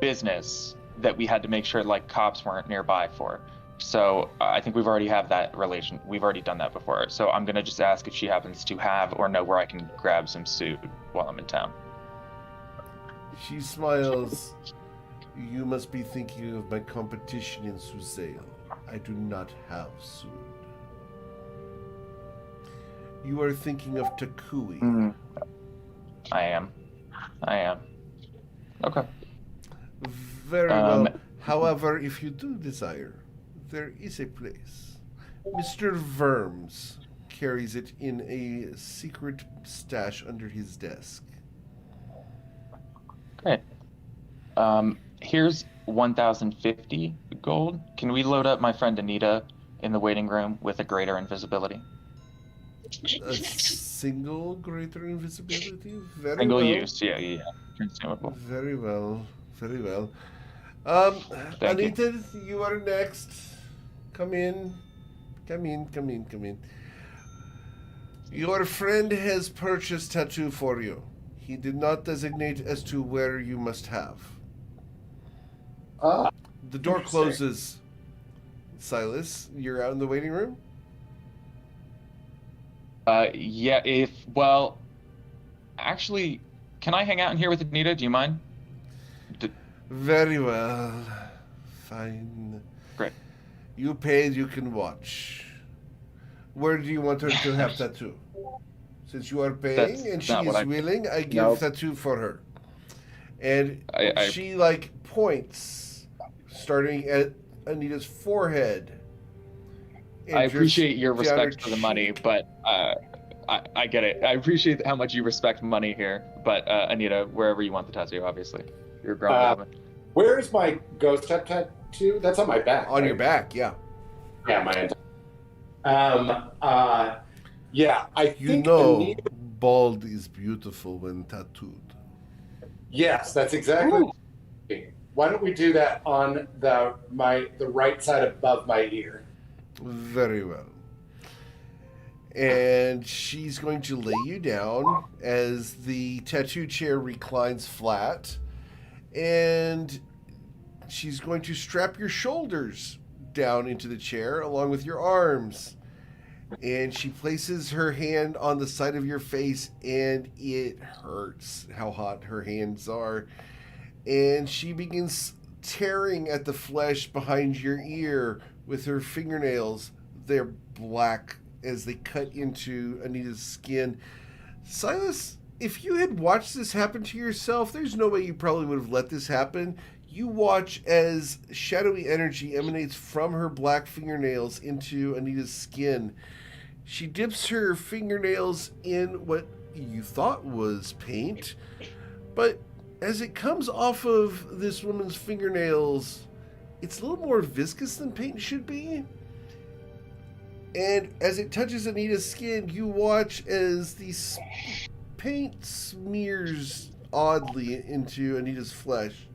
[SPEAKER 10] business that we had to make sure like cops weren't nearby for. So I think we've already have that relation. We've already done that before. So I'm gonna just ask if she happens to have or know where I can grab some Sood while I'm in town.
[SPEAKER 8] She smiles. You must be thinking of my competition in Suzail. I do not have Sood. You are thinking of Takui.
[SPEAKER 10] I am. Okay.
[SPEAKER 8] Very well. However, if you do desire, there is a place. Mr. Verms carries it in a secret stash under his desk.
[SPEAKER 10] Great. Here's 1,050 gold. Can we load up my friend Anita in the waiting room with a greater invisibility?
[SPEAKER 8] A single greater invisibility? Very
[SPEAKER 10] Single
[SPEAKER 8] well.
[SPEAKER 10] use, yeah. Consumable.
[SPEAKER 8] Very well.
[SPEAKER 10] Thank
[SPEAKER 8] Anita, you are next. Come in. Your friend has purchased tattoo for you. He did not designate as to where you must have. The door closes. Silas, you're out in the waiting room?
[SPEAKER 10] Yeah, actually, can I hang out in here with Anita? Do you mind?
[SPEAKER 8] Very well. Fine.
[SPEAKER 10] Great.
[SPEAKER 8] You paid, you can watch. Where do you want her to have tattoo? Since you are paying and she is willing, I give tattoo for her. And she like points, starting at Anita's forehead.
[SPEAKER 10] I appreciate your respect for the money, but I get it. I appreciate how much you respect money here, but Anita, wherever you want the tattoo, obviously. You're a grown woman.
[SPEAKER 11] Where's my ghost step tattoo? That's on my back.
[SPEAKER 8] On your back, yeah.
[SPEAKER 11] Yeah, my yeah, I think
[SPEAKER 8] you know Anita... bald is beautiful when tattooed.
[SPEAKER 11] Yes, that's exactly. Why don't we do that on the right side above my ear?
[SPEAKER 8] Very well. And she's going to lay you down as the tattoo chair reclines flat, and she's going to strap your shoulders down into the chair along with your arms. And she places her hand on the side of your face, and it hurts how hot her hands are. And she begins tearing at the flesh behind your ear with her fingernails. They're black as they cut into Anita's skin. Silas, if you had watched this happen to yourself, there's no way you probably would have let this happen. You watch as shadowy energy emanates from her black fingernails into Anita's skin. She dips her fingernails in what you thought was paint, but as it comes off of this woman's fingernails, it's a little more viscous than paint should be. And as it touches Anita's skin, you watch as the paint smears oddly into Anita's flesh,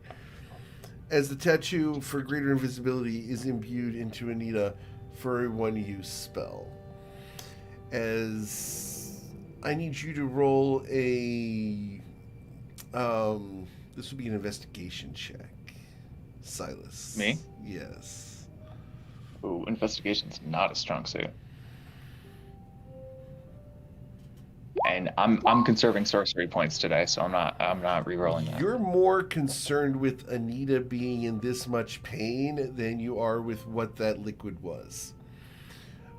[SPEAKER 8] as the tattoo for greater invisibility is imbued into Anita for a one-use spell. As I need you to roll a... this would be an investigation check. Silas.
[SPEAKER 10] Me?
[SPEAKER 8] Yes.
[SPEAKER 10] Ooh, investigation's not a strong suit. And I'm conserving sorcery points today, so I'm not re-rolling that.
[SPEAKER 8] You're more concerned with Anita being in this much pain than you are with what that liquid was.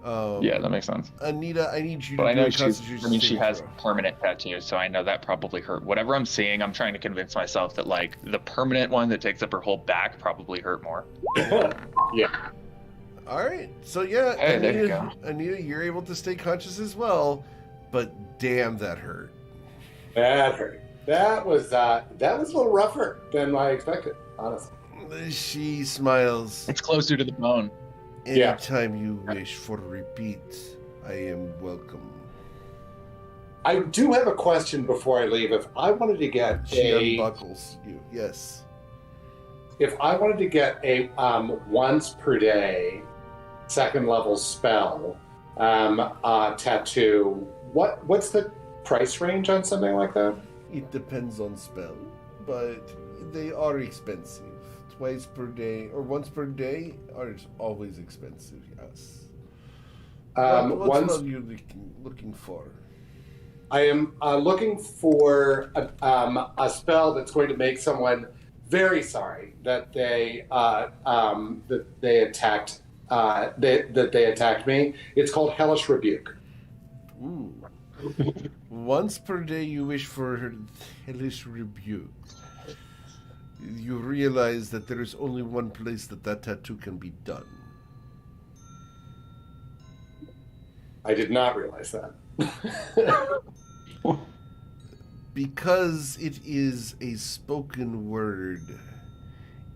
[SPEAKER 10] Yeah, that makes sense.
[SPEAKER 8] Anita, I need you to
[SPEAKER 10] do
[SPEAKER 8] a Constitution
[SPEAKER 10] I mean, she has
[SPEAKER 8] throw.
[SPEAKER 10] permanent tattoos, so I know that probably hurt. Whatever I'm seeing, I'm trying to convince myself that, like, the permanent one that takes up her whole back probably hurt more.
[SPEAKER 11] Yeah.
[SPEAKER 8] All right. So, yeah,
[SPEAKER 10] hey, there you go.
[SPEAKER 8] Anita, you're able to stay conscious as well, but damn, that hurt.
[SPEAKER 11] That hurt. That was a little rougher than I expected, honestly.
[SPEAKER 8] She smiles.
[SPEAKER 10] It's closer to the bone.
[SPEAKER 8] Anytime you wish for a repeat, I am welcome.
[SPEAKER 11] I do have a question before I leave. If I wanted to get
[SPEAKER 8] she unbuckles you, yes.
[SPEAKER 11] If I wanted to get a once per day, second level spell tattoo, what's the price range on something like that?
[SPEAKER 8] It depends on spell, but they are expensive. Twice per day or once per day are always expensive, yes. What spell are you looking for?
[SPEAKER 11] I am looking for a spell that's going to make someone very sorry that they attacked they attacked me. It's called Hellish Rebuke.
[SPEAKER 8] Ooh. Once per day you wish for Hellish Rebuke. You realize that there is only one place that tattoo can be done.
[SPEAKER 11] I did not realize that.
[SPEAKER 8] Because it is a spoken word,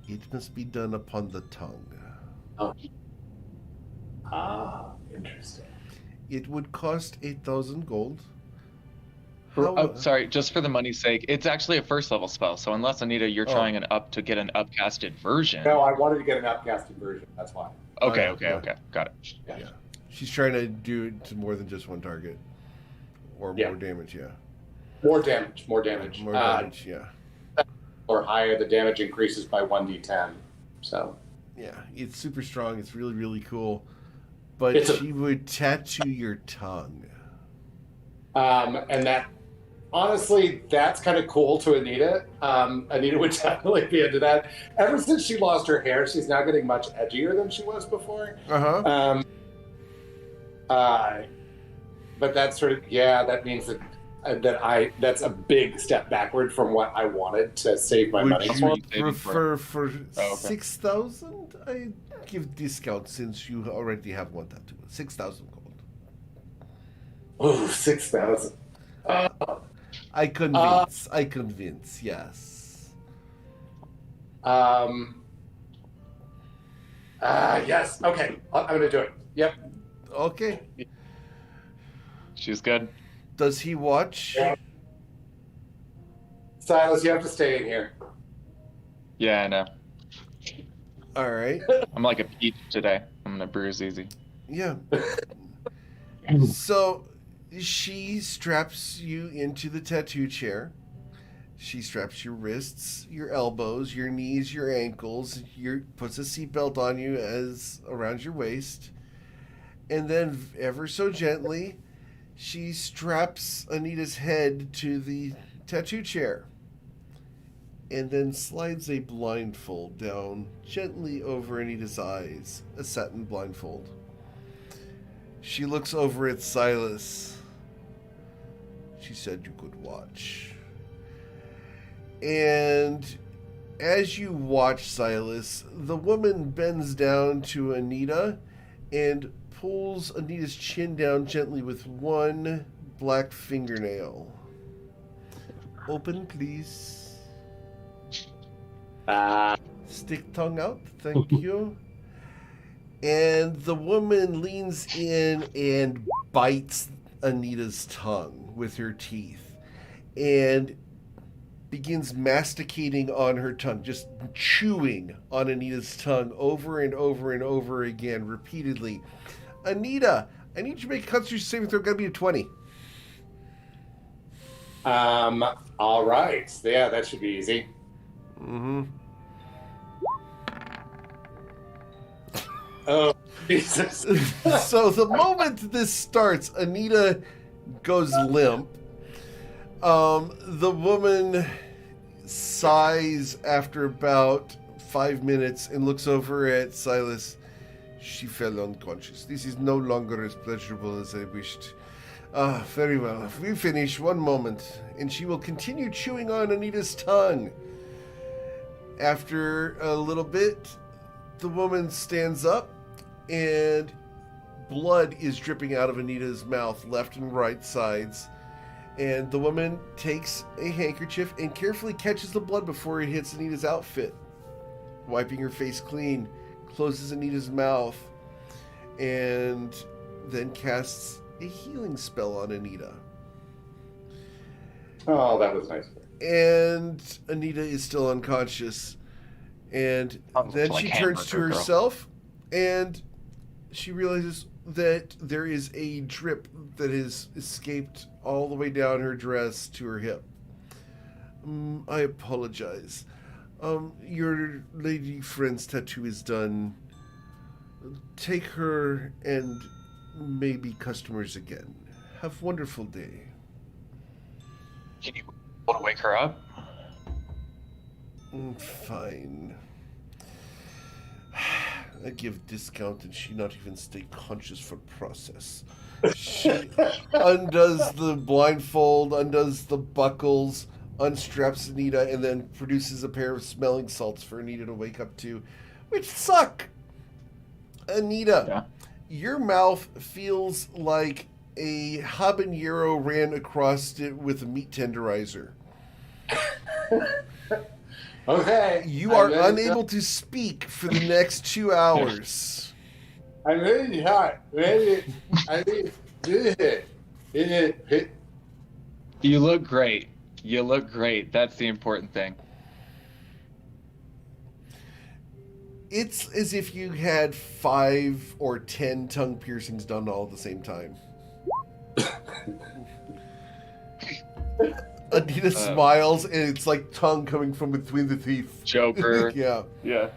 [SPEAKER 8] it must be done upon the tongue.
[SPEAKER 11] Oh. Ah, interesting.
[SPEAKER 8] It would cost 8,000 gold.
[SPEAKER 10] Sorry, just for the money's sake, it's actually a first level spell, so unless, Anita, you're trying to get an upcasted version.
[SPEAKER 11] No, I wanted to get an upcasted version, that's why.
[SPEAKER 10] Okay, got it.
[SPEAKER 8] Yeah. She's trying to do it to more than just one target. Or more damage, yeah.
[SPEAKER 11] More damage.
[SPEAKER 8] More damage, yeah.
[SPEAKER 11] Or higher, the damage increases by 1d10, so.
[SPEAKER 8] Yeah, it's super strong, it's really, really cool. But she would tattoo your tongue.
[SPEAKER 11] And that, honestly, that's kind of cool to Anita. Anita would definitely be into that. Ever since she lost her hair, she's now getting much edgier than she was before. but that's sort of that means that that's a big step backward from what I wanted to save my money
[SPEAKER 8] Would
[SPEAKER 11] for.
[SPEAKER 8] you prefer for
[SPEAKER 11] Oh, okay.
[SPEAKER 8] 6,000? I give discount since you already have one tattoo. 6,000 gold.
[SPEAKER 11] Oh, 6,000.
[SPEAKER 8] I convince. Yes.
[SPEAKER 11] Yes. Okay. I'm gonna do it. Yep.
[SPEAKER 8] Okay.
[SPEAKER 10] She's good.
[SPEAKER 8] Does he watch?
[SPEAKER 11] Yeah. Silas, you have to stay in here.
[SPEAKER 10] Yeah, I know.
[SPEAKER 8] All right.
[SPEAKER 10] I'm like a peach today. I'm gonna bruise easy.
[SPEAKER 8] Yeah. So she straps you into the tattoo chair. She straps your wrists, your elbows, your knees, your ankles. Puts a seatbelt on you as around your waist, and then ever so gently, she straps Anita's head to the tattoo chair, and then slides a blindfold down gently over Anita's eyes, a satin blindfold. She looks over at Silas. She said you could watch. And as you watch Silas, the woman bends down to Anita and pulls Anita's chin down gently with one black fingernail. Open, please. Stick tongue out. Thank you. And the woman leans in and bites Anita's tongue with her teeth and begins masticating on her tongue, just chewing on Anita's tongue over and over and over again, repeatedly. Anita, I need you to make a Constitution saving throw. Gotta be a 20.
[SPEAKER 11] All right. Yeah, that should be easy.
[SPEAKER 8] Mm-hmm.
[SPEAKER 11] Oh, Jesus.
[SPEAKER 8] So the moment this starts, Anita goes limp. The woman sighs after about 5 minutes and looks over at Silas. She fell unconscious. This is no longer as pleasurable as I wished. Very well. If we finish, one moment, and she will continue chewing on Anita's tongue. After a little bit, the woman stands up, and blood is dripping out of Anita's mouth, left and right sides. And the woman takes a handkerchief and carefully catches the blood before it hits Anita's outfit. Wiping her face clean, closes Anita's mouth, and then casts a healing spell on Anita.
[SPEAKER 11] Oh, that was nice.
[SPEAKER 8] And Anita is still unconscious. And then she turns to herself, and she realizes that there is a drip that has escaped all the way down her dress to her hip. I apologize. Your lady friend's tattoo is done. Take her and maybe customers again. Have a wonderful day.
[SPEAKER 10] Can you able to wake her up?
[SPEAKER 8] Fine. I give discount and she not even stay conscious for process. She undoes the blindfold, undoes the buckles, unstraps Anita, and then produces a pair of smelling salts for Anita to wake up to, which suck. Anita, your mouth feels like a habanero ran across it with a meat tenderizer.
[SPEAKER 11] Okay.
[SPEAKER 8] You are unable to speak for the next 2 hours.
[SPEAKER 11] I'm really hot. I need do it.
[SPEAKER 10] You look great. You look great. That's the important thing.
[SPEAKER 8] It's as if you had 5 or 10 tongue piercings done all at the same time. Anita smiles, and it's like tongue coming from between the teeth.
[SPEAKER 10] Joker.
[SPEAKER 8] Yeah.
[SPEAKER 10] Yeah.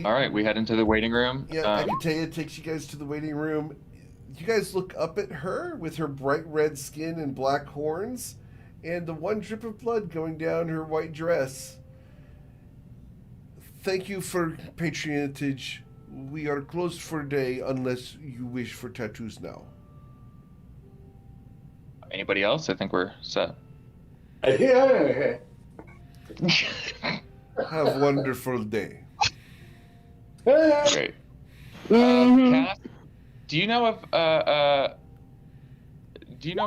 [SPEAKER 10] All right, we head into the waiting room.
[SPEAKER 8] Yeah, I can tell you, it takes you guys to the waiting room. You guys look up at her with her bright red skin and black horns, and the one drip of blood going down her white dress. Thank you for patronage. we are closed for a day unless you wish for tattoos now.
[SPEAKER 10] Anybody else? I think we're set.
[SPEAKER 11] Yeah.
[SPEAKER 8] Have a wonderful day.
[SPEAKER 10] Great. Cass, do you know of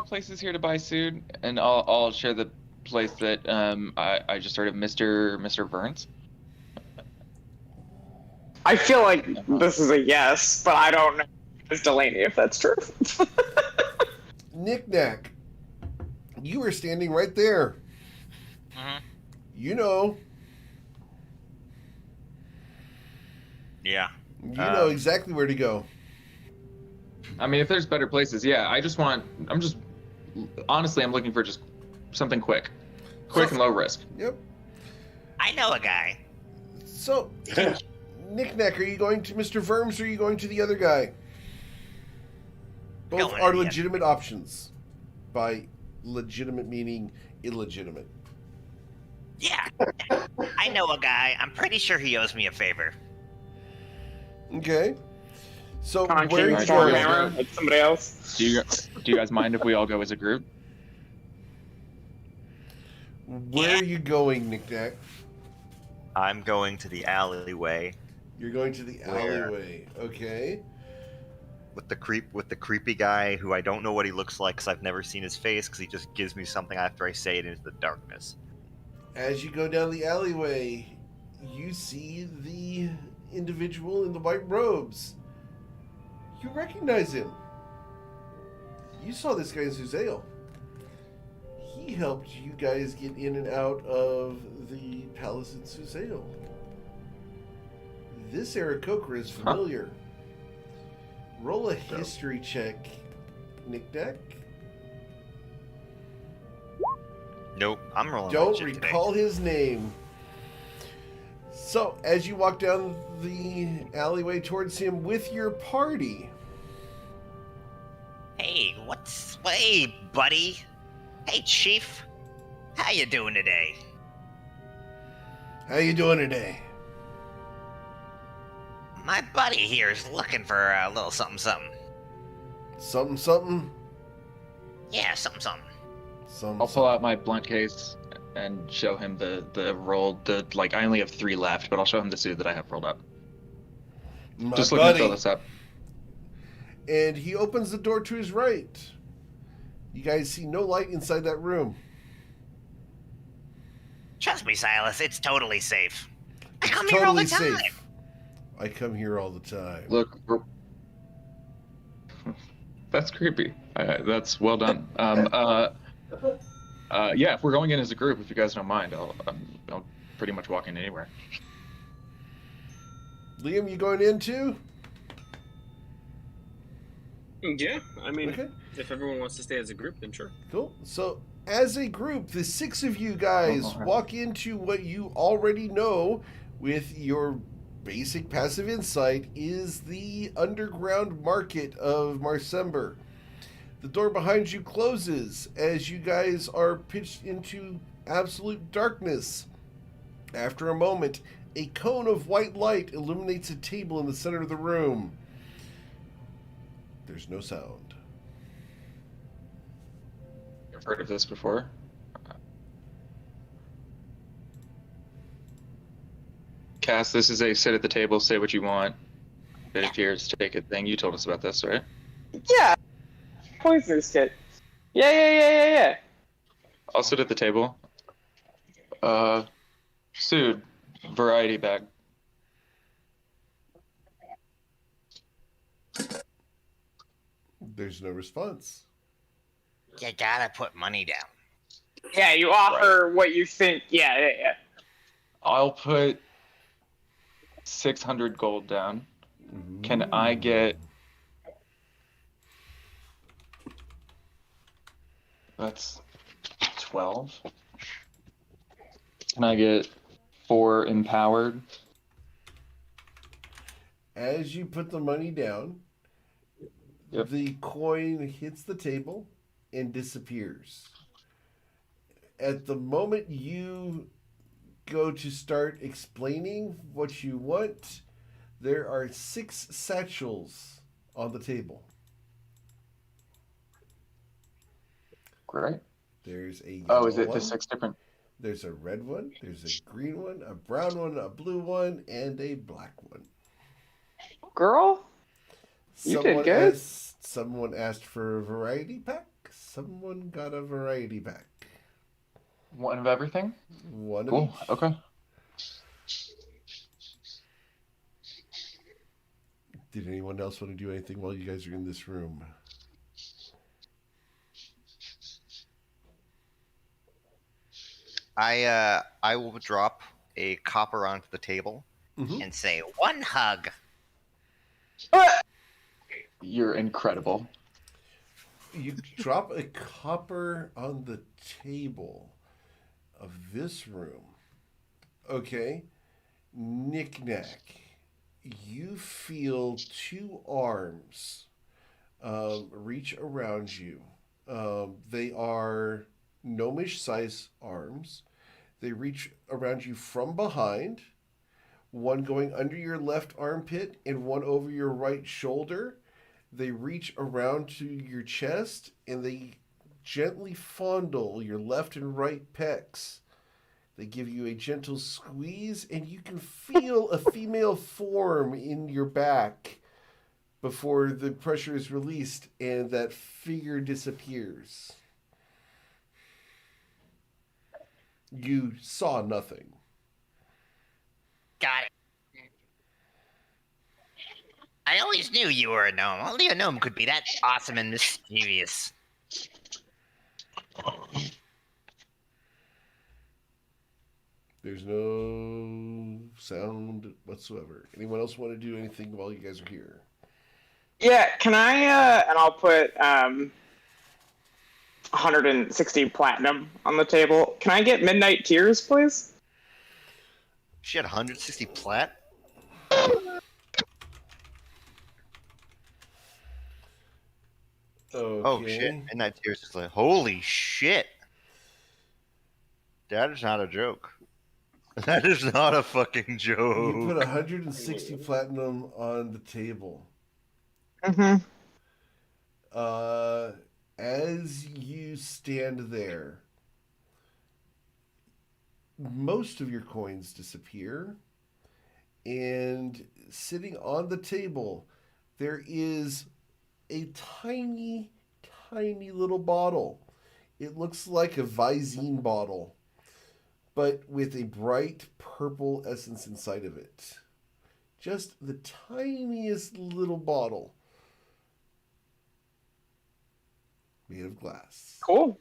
[SPEAKER 10] places here to buy food? And I'll share the place that I just heard of, Mr. Burns.
[SPEAKER 6] I feel like this is a yes, but I don't know, Ms. Delaney, if that's true.
[SPEAKER 8] Knick-Knack, you are standing right there. You know.
[SPEAKER 5] Yeah.
[SPEAKER 8] You know exactly where to go.
[SPEAKER 10] I mean, if there's better places, yeah. Honestly, I'm looking for just something quick and low risk.
[SPEAKER 8] Yep.
[SPEAKER 5] I know a guy.
[SPEAKER 8] So, Knick-Knack, are you going to Mr. Verms or are you going to the other guy? Both
[SPEAKER 5] Going to
[SPEAKER 8] are
[SPEAKER 5] the-
[SPEAKER 8] legitimate options. By legitimate meaning illegitimate.
[SPEAKER 5] Yeah. I know a guy. I'm pretty sure he owes me a favor.
[SPEAKER 8] Okay. So
[SPEAKER 6] Come on,
[SPEAKER 8] where
[SPEAKER 6] King
[SPEAKER 8] are you
[SPEAKER 6] Stormhammer,
[SPEAKER 8] going?
[SPEAKER 6] like somebody else.
[SPEAKER 10] Do you guys mind if we all go as a group?
[SPEAKER 8] Where are you going, Knick-Knack?
[SPEAKER 3] I'm going to the alleyway
[SPEAKER 8] You're going to the
[SPEAKER 3] Where?
[SPEAKER 8] alleyway. Okay.
[SPEAKER 3] with the creepy guy who I don't know what he looks like because I've never seen his face because he just gives me something after I say it into the darkness.
[SPEAKER 8] As you go down the alleyway, you see the individual in the white robes. You recognize him. You saw this guy in Suzale. He helped you guys get in and out of the palace in Suzale. This Aarakocra is familiar. Roll a history check, Knick-Knack.
[SPEAKER 3] Nope, I'm rolling.
[SPEAKER 8] Don't
[SPEAKER 3] legit today.
[SPEAKER 8] recall his name. So, as you walk down the alleyway towards him with your party,
[SPEAKER 5] Hey, hey, buddy. Hey, Chief. How you doing today?
[SPEAKER 8] how you doing today?
[SPEAKER 5] My buddy here is looking for a little something, something.
[SPEAKER 8] Something, something?
[SPEAKER 5] Yeah, something, something.
[SPEAKER 10] I'll pull out my blunt case and show him the rolled. I only have 3 left, but I'll show him the suit that I have rolled up.
[SPEAKER 8] My
[SPEAKER 10] Just looking to
[SPEAKER 8] buddy.
[SPEAKER 10] fill this up.
[SPEAKER 8] And he opens the door to his right. You guys see no light inside that room.
[SPEAKER 5] Trust me, Silas, it's totally safe. I come here all the time.
[SPEAKER 8] Safe. I come here all the time.
[SPEAKER 10] Look, that's creepy. That's well done. Yeah, if we're going in as a group, if you guys don't mind, I'll pretty much walk in anywhere.
[SPEAKER 8] Liam, you going in too?
[SPEAKER 2] Yeah, I mean,
[SPEAKER 8] Okay.
[SPEAKER 2] if everyone wants to stay as a group, then sure.
[SPEAKER 8] Cool. So, as a group, the 6 of you guys walk into what you already know with your basic passive insight is the underground market of Marsember. The door behind you closes as you guys are pitched into absolute darkness. After a moment, a cone of white light illuminates a table in the center of the room. There's no sound.
[SPEAKER 10] I've heard of this before. Cass, this is a sit at the table, say what you want. It appears to take a thing. You told us about this, right?
[SPEAKER 6] Yeah. Poisoner's kit. Yeah.
[SPEAKER 10] I'll sit at the table. Sued. Variety bag.
[SPEAKER 8] There's no response.
[SPEAKER 5] You gotta put money down.
[SPEAKER 6] Yeah, you offer what you think. Yeah.
[SPEAKER 10] I'll put 600 gold down. Can I get... That's 12. Can I get 4 empowered?
[SPEAKER 8] As you put the money down,
[SPEAKER 10] Yep.
[SPEAKER 8] the coin hits the table and disappears. At the moment you go to start explaining what you want, There are 6 satchels on the table.
[SPEAKER 10] Great.
[SPEAKER 8] There's a
[SPEAKER 10] Oh,
[SPEAKER 8] yellow
[SPEAKER 10] is it
[SPEAKER 8] one.
[SPEAKER 10] the 6 different?
[SPEAKER 8] There's a red one. There's a green one, a brown one, a blue one, and a black one.
[SPEAKER 6] Girl, you did good.
[SPEAKER 8] Someone asked for a variety pack. Someone got a variety pack.
[SPEAKER 10] One of everything?
[SPEAKER 8] One
[SPEAKER 10] Cool.
[SPEAKER 8] of each.
[SPEAKER 10] Okay.
[SPEAKER 8] Did anyone else want to do anything while you guys are in this room?
[SPEAKER 3] I will drop a copper onto the table
[SPEAKER 5] and say, 1 hug.
[SPEAKER 10] You're incredible.
[SPEAKER 8] You drop a copper on the table of this room. Okay. Knick-knack. You feel 2 arms reach around you. They are gnomish size arms. They reach around you from behind, one going under your left armpit and one over your right shoulder. They reach around to your chest and they gently fondle your left and right pecs. They give you a gentle squeeze and you can feel a female form in your back before the pressure is released and that figure disappears. You saw nothing.
[SPEAKER 5] Got it. I always knew you were a gnome. Only a gnome could be that awesome and mischievous.
[SPEAKER 8] There's no sound whatsoever. Anyone else want to do anything while you guys are here?
[SPEAKER 6] Yeah, can I, and I'll put 160 platinum on the table. Can I get Midnight Tears, please?
[SPEAKER 3] She had 160 plat?
[SPEAKER 8] Okay.
[SPEAKER 3] Oh shit! Midnight Tears is like, holy shit! That is not a joke. That is not a fucking joke.
[SPEAKER 8] You put 160 platinum on the table.
[SPEAKER 6] Mm-hmm.
[SPEAKER 8] As you stand there, most of your coins disappear, and sitting on the table, there is a tiny, tiny little bottle. It looks like a Visine bottle, but with a bright purple essence inside of it. Just the tiniest little bottle. Made of glass.
[SPEAKER 6] Cool.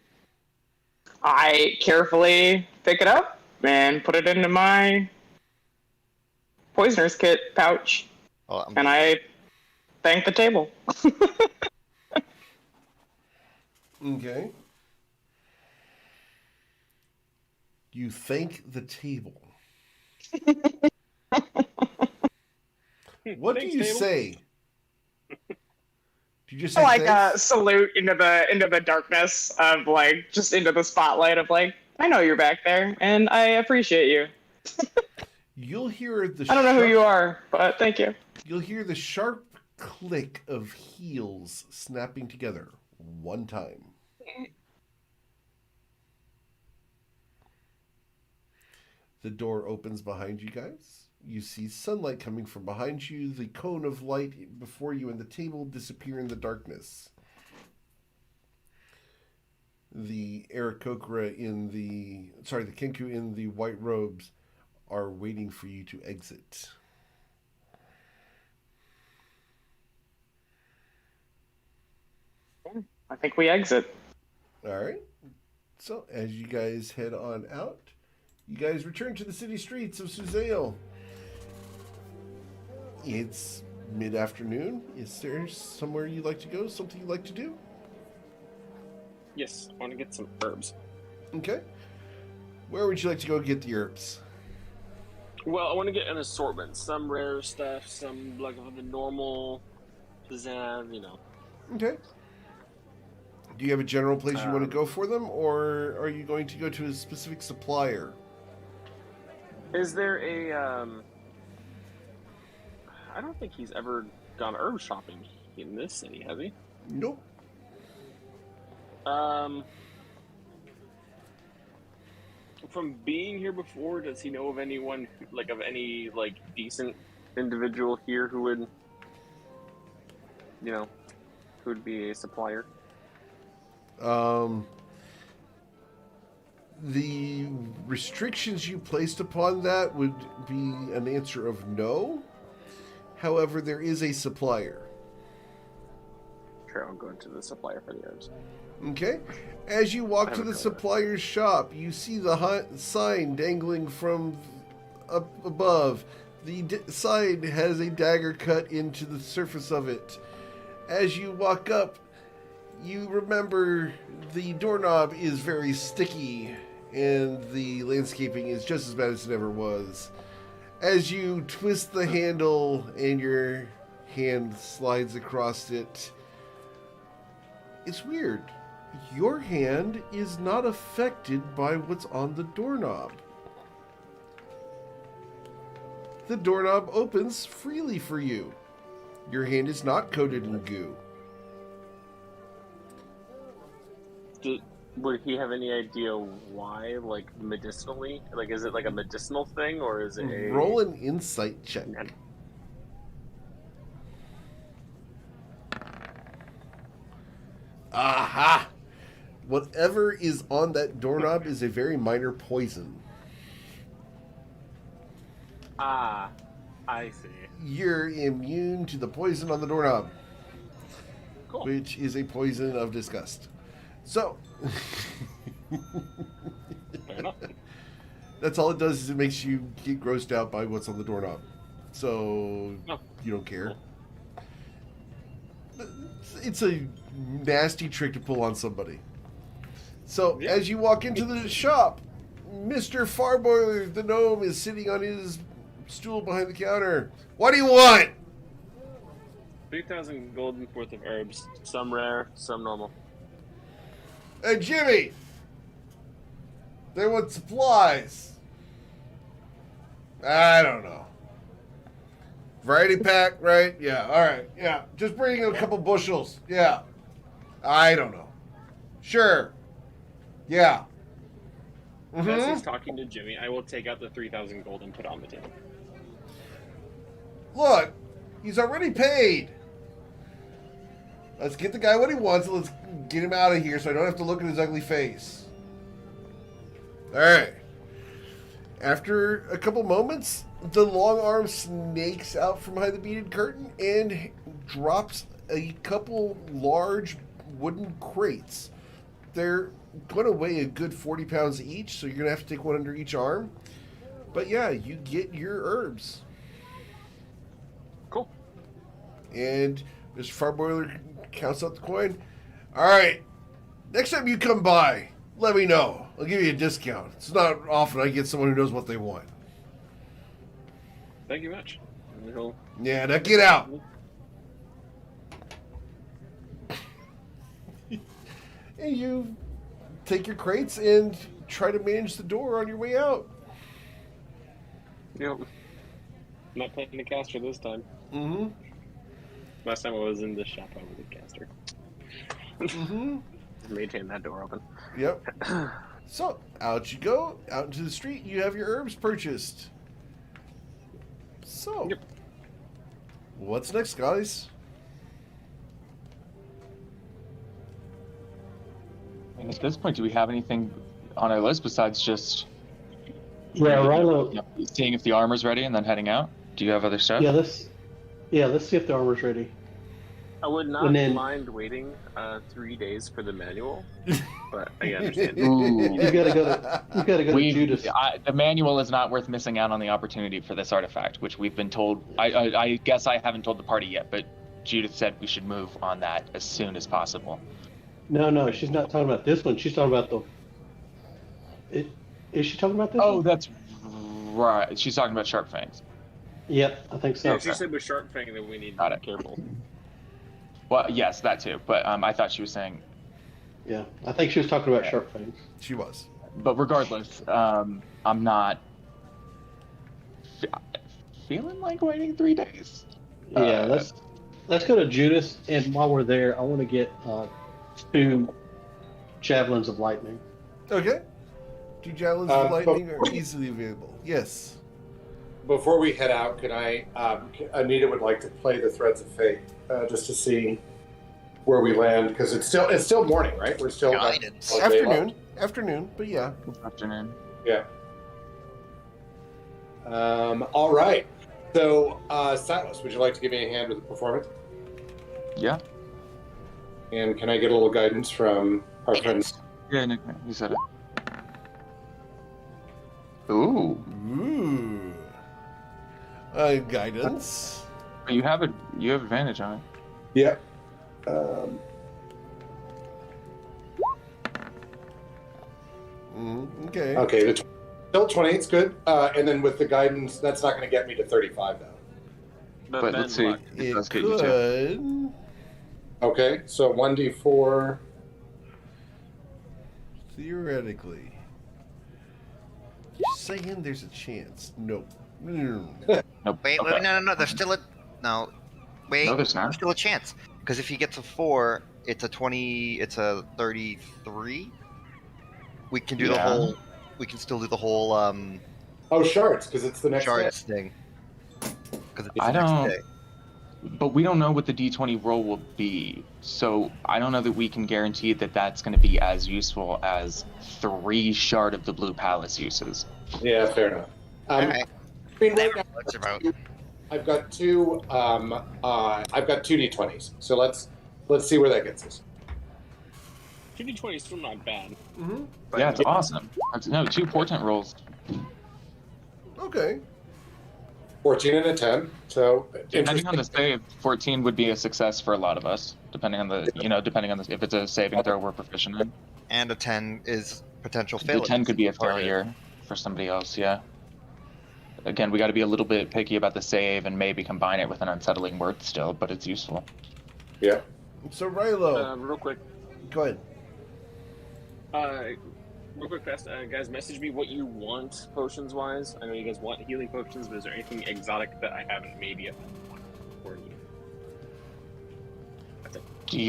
[SPEAKER 6] I carefully pick it up and put it into my poisoner's kit pouch. And I thank the table.
[SPEAKER 8] Okay. You thank the table. What do you say? Do you just say
[SPEAKER 6] like
[SPEAKER 8] thanks?
[SPEAKER 6] salute into the darkness of like just into the spotlight of like, I know you're back there and I appreciate you.
[SPEAKER 8] You'll hear the
[SPEAKER 6] I don't know who you are, but thank you.
[SPEAKER 8] You'll hear the sharp click of heels snapping together one time. The door opens behind you guys. You see sunlight coming from behind you, the cone of light before you and the table disappear in the darkness. The Aarakocra the Kenku in the white robes are waiting for you to exit.
[SPEAKER 6] I think we exit.
[SPEAKER 8] All right. So as you guys head on out, you guys return to the city streets of Suzeo. It's mid-afternoon. Is there somewhere you'd like to go? Something you'd like to do?
[SPEAKER 2] Yes, I want to get some herbs.
[SPEAKER 8] Okay. Where would you like to go get the herbs?
[SPEAKER 2] Well, I want to get an assortment. Some rare stuff, some like the normal pizzazz, you know.
[SPEAKER 8] Okay. Do you have a general place you want to go for them, or are you going to go to a specific supplier?
[SPEAKER 2] Is there a I don't think he's ever gone herb shopping in this city, has he?
[SPEAKER 8] Nope.
[SPEAKER 2] From being here before, does he know of anyone, of any, decent individual here who would, who would be a supplier?
[SPEAKER 8] The restrictions you placed upon that would be an answer of no. However, there is a supplier.
[SPEAKER 2] Sure, I'll go into the supplier for the herbs.
[SPEAKER 8] Okay. As you walk to the supplier's shop, you see the sign dangling from up above. The sign has a dagger cut into the surface of it. As you walk up, you remember the doorknob is very sticky and the landscaping is just as bad as it ever was. As you twist the handle and your hand slides across it, it's weird. Your hand is not affected by what's on the doorknob. The doorknob opens freely for you. Your hand is not coated in goo.
[SPEAKER 2] Would he have any idea why, medicinally? Is it a medicinal thing, or is it a...
[SPEAKER 8] Roll an insight check. Aha! Whatever is on that doorknob is a very minor poison.
[SPEAKER 2] Ah, I see.
[SPEAKER 8] You're immune to the poison on the doorknob.
[SPEAKER 2] Cool.
[SPEAKER 8] Which is a poison of disgust. So,
[SPEAKER 2] Fair enough.
[SPEAKER 8] That's all it does is it makes you get grossed out by what's on the doorknob. So, you don't care. It's a nasty trick to pull on somebody. So, as you walk into the shop, Mr. Farboiler, the gnome, is sitting on his stool behind the counter. What do you want?
[SPEAKER 2] 3,000 golden worth of herbs. Some rare, some normal.
[SPEAKER 8] Hey, Jimmy! They want supplies. I don't know. Variety pack, right? Yeah, alright. Yeah, just bring a couple bushels. Yeah. I don't know. Sure. Yeah.
[SPEAKER 2] As he's talking to Jimmy, I will take out the 3,000 gold and put it on the table.
[SPEAKER 8] Look, he's already paid. Let's get the guy what he wants and let's get him out of here so I don't have to look at his ugly face. Alright. After a couple moments, the long arm snakes out from behind the beaded curtain and drops a couple large wooden crates. They're going to weigh a good 40 pounds each, so you're going to have to take one under each arm. But yeah, you get your herbs.
[SPEAKER 2] Cool.
[SPEAKER 8] And Mr. Farboiler counts out the coin. Alright, next time you come by, let me know. I'll give you a discount. It's not often I get someone who knows what they want.
[SPEAKER 2] Thank you much.
[SPEAKER 8] Yeah, now get out. And you take your crates and try to manage the door on your way out.
[SPEAKER 2] Yep. Not playing the caster this time.
[SPEAKER 8] Mm-hmm.
[SPEAKER 2] Last time I was in this shop, I was a caster.
[SPEAKER 8] Mm-hmm.
[SPEAKER 2] Maintain that door open.
[SPEAKER 8] Yep. So, out you go, out into the street, you have your herbs purchased. So, what's next, guys?
[SPEAKER 10] And at this point, do we have anything on our list besides just
[SPEAKER 9] Rilo.
[SPEAKER 10] seeing if the armor's ready and then heading out? Do you have other stuff?
[SPEAKER 9] Let's see if the armor's ready.
[SPEAKER 2] I would not mind waiting 3 days for the manual, but I understand.
[SPEAKER 9] You gotta go to Judas.
[SPEAKER 10] The manual is not worth missing out on the opportunity for this artifact, which we've been told. I guess I haven't told the party yet, but Judith said we should move on that as soon as possible.
[SPEAKER 9] No, she's not talking about this one. She's talking about Is she talking about this one?
[SPEAKER 10] Oh, that's right. She's talking about Sharp Fangs.
[SPEAKER 9] Yep, I think so.
[SPEAKER 2] Yeah, she said with Sharp Fang that we need to be careful.
[SPEAKER 10] Well, yes, that too. But I thought she was saying.
[SPEAKER 9] Yeah, I think she was talking about Sharp Fangs.
[SPEAKER 8] She was.
[SPEAKER 10] But regardless, I'm not feeling like waiting 3 days.
[SPEAKER 9] Yeah, let's go to Judas, and while we're there, I want to get 2 javelins of lightning.
[SPEAKER 8] Okay. 2 javelins of lightning are easily available. Yes.
[SPEAKER 11] Before we head out, can I? Anita would like to play the Threads of Fate just to see where we land, because it's still morning, right? We're still
[SPEAKER 8] afternoon, but yeah.
[SPEAKER 10] Afternoon.
[SPEAKER 11] Yeah. All right. So, Silas, would you like to give me a hand with the performance?
[SPEAKER 10] Yeah.
[SPEAKER 11] And can I get a little guidance from our friends?
[SPEAKER 10] Yeah, Nick, you said it. Ooh.
[SPEAKER 8] Ooh. Guidance.
[SPEAKER 10] You have advantage on it.
[SPEAKER 11] Yeah.
[SPEAKER 8] Okay.
[SPEAKER 11] Okay. Still 20. It's good. And then with the guidance, that's not going to get me to 35 though.
[SPEAKER 10] But let's see.
[SPEAKER 8] It
[SPEAKER 10] Let's get you to.
[SPEAKER 8] could.
[SPEAKER 11] Okay. So 1d4.
[SPEAKER 8] Theoretically. Just saying there's a chance. Nope.
[SPEAKER 5] Wait, no. There's still a no. Wait,
[SPEAKER 10] No, there's not.
[SPEAKER 5] There's still a chance because if he gets a 4, it's a 20. It's a 33. We can do the whole. We can still do the whole.
[SPEAKER 11] Oh, shards, because it's the next
[SPEAKER 5] shards
[SPEAKER 11] day.
[SPEAKER 5] thing. Because it's
[SPEAKER 10] I
[SPEAKER 5] the
[SPEAKER 10] don't.
[SPEAKER 5] next day.
[SPEAKER 10] But we don't know what the D20 roll will be, so I don't know that we can guarantee that that's going to be as useful as 3 Shard of the Blue Palace uses.
[SPEAKER 11] Yeah, fair enough.
[SPEAKER 5] Alright.
[SPEAKER 11] I mean, right now, I've got 2. I've got 2 d20s. So let's see where that gets us.
[SPEAKER 2] 2d20 is still not bad.
[SPEAKER 8] Mm-hmm.
[SPEAKER 10] Yeah, it's awesome. No, 2 portent rolls.
[SPEAKER 8] Okay.
[SPEAKER 11] 14 and a 10. So
[SPEAKER 10] Depending on the save, 14 would be a success for a lot of us. Depending on the if it's a saving throw we're proficient in.
[SPEAKER 5] And a 10 is potential failure.
[SPEAKER 10] The 10 could be a failure for somebody else. Yeah. Again, we got to be a little bit picky about the save and maybe combine it with an unsettling word still, but it's useful.
[SPEAKER 11] Yeah.
[SPEAKER 8] So Rilo,
[SPEAKER 2] Real quick.
[SPEAKER 8] go ahead.
[SPEAKER 2] Real quick, fast, guys, message me what you want potions wise. I know you guys want healing potions, but is there anything exotic that I haven't made yet for you? That's it.
[SPEAKER 10] Do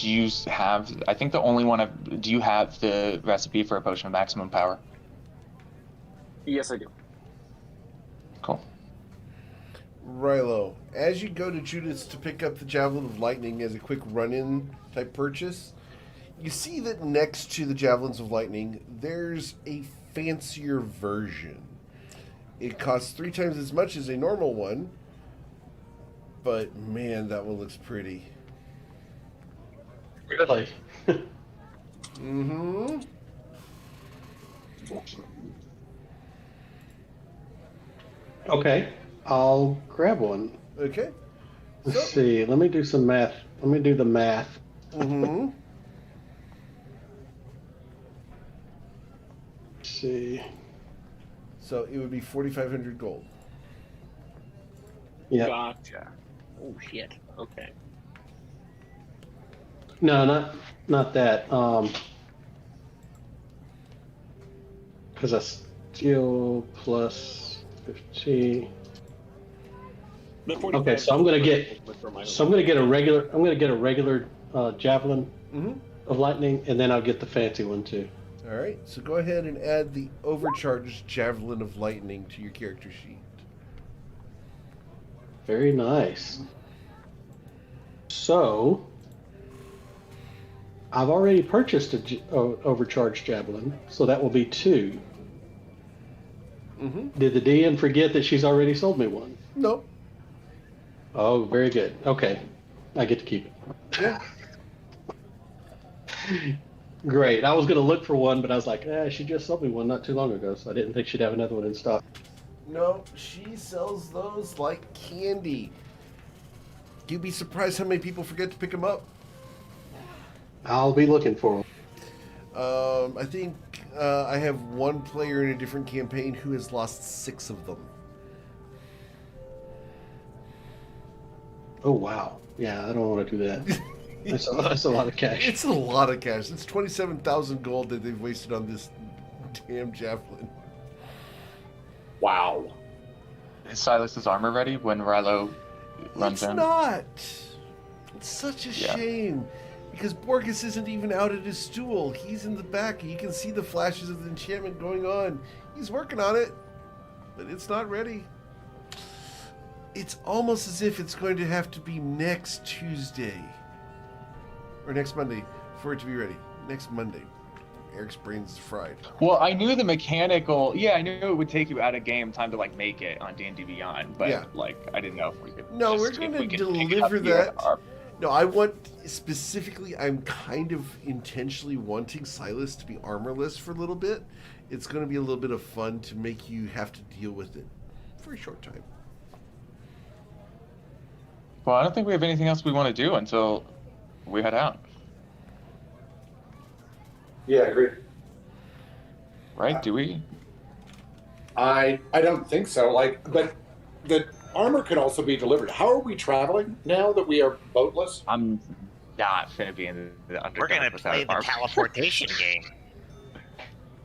[SPEAKER 10] you have? I think the only one. Do you have the recipe for a potion of maximum power?
[SPEAKER 2] Yes, I do.
[SPEAKER 10] Cool.
[SPEAKER 8] Rilo, as you go to Judas to pick up the Javelin of Lightning as a quick run-in type purchase, you see that next to the Javelins of Lightning, there's a fancier version. It costs 3 times as much as a normal one, but man, that one looks pretty.
[SPEAKER 9] Really?
[SPEAKER 8] Mm-hmm.
[SPEAKER 9] Okay, I'll grab one.
[SPEAKER 8] Okay.
[SPEAKER 9] Let's see. Let me do some math. Let me do the math.
[SPEAKER 8] Mm-hmm.
[SPEAKER 9] Let's see.
[SPEAKER 8] So it would be 4,500 gold.
[SPEAKER 9] Yeah.
[SPEAKER 2] Gotcha. Oh, shit. Okay.
[SPEAKER 9] No, not that. Because I steal plus 50. Okay, so I'm gonna get a regular. I'm gonna get a regular javelin of lightning, and then I'll get the fancy one too.
[SPEAKER 8] All right. So go ahead and add the overcharged Javelin of Lightning to your character sheet.
[SPEAKER 9] Very nice. So I've already purchased a overcharged javelin, so that will be 2.
[SPEAKER 8] Mm-hmm.
[SPEAKER 9] Did the DM forget that she's already sold me one?
[SPEAKER 8] No.
[SPEAKER 9] Oh, very good. Okay, I get to keep it.
[SPEAKER 8] Yeah.
[SPEAKER 9] Great. I was going to look for one, but I was like, she just sold me one not too long ago, so I didn't think she'd have another one in stock.
[SPEAKER 8] No, she sells those like candy. You'd be surprised how many people forget to pick them up.
[SPEAKER 9] I'll be looking for them.
[SPEAKER 8] I think I have one player in a different campaign who has lost 6 of them.
[SPEAKER 9] Oh, wow. Yeah, I don't want to do that. That's a lot of cash.
[SPEAKER 8] It's a lot of cash. It's 27,000 gold that they've wasted on this damn javelin.
[SPEAKER 11] Wow.
[SPEAKER 10] Silas's armor ready when Rilo runs
[SPEAKER 8] It's
[SPEAKER 10] in?
[SPEAKER 8] not. It's such a shame. Because Borges isn't even out at his stool. He's in the back. You can see the flashes of the enchantment going on. He's working on it, but it's not ready. It's almost as if it's going to have to be next Tuesday. Or next Monday for it to be ready. Next Monday. Eric's brain's fried.
[SPEAKER 10] Well, I knew the mechanical. Yeah, I knew it would take you out of game time to like make it on D&D Beyond, but like I didn't know if we could.
[SPEAKER 8] No, we're going to deliver that. No, I want specifically. I'm kind of intentionally wanting Silas to be armorless for a little bit. It's going to be a little bit of fun to make you have to deal with it for a short time.
[SPEAKER 10] Well, I don't think we have anything else we want to do until we head out.
[SPEAKER 11] Yeah, I agree.
[SPEAKER 10] Right? Do we?
[SPEAKER 11] I don't think so. But the armor could also be delivered. How are we traveling now that we are boatless?
[SPEAKER 10] I'm not gonna be in the Underdark.
[SPEAKER 5] We're gonna play the teleportation game.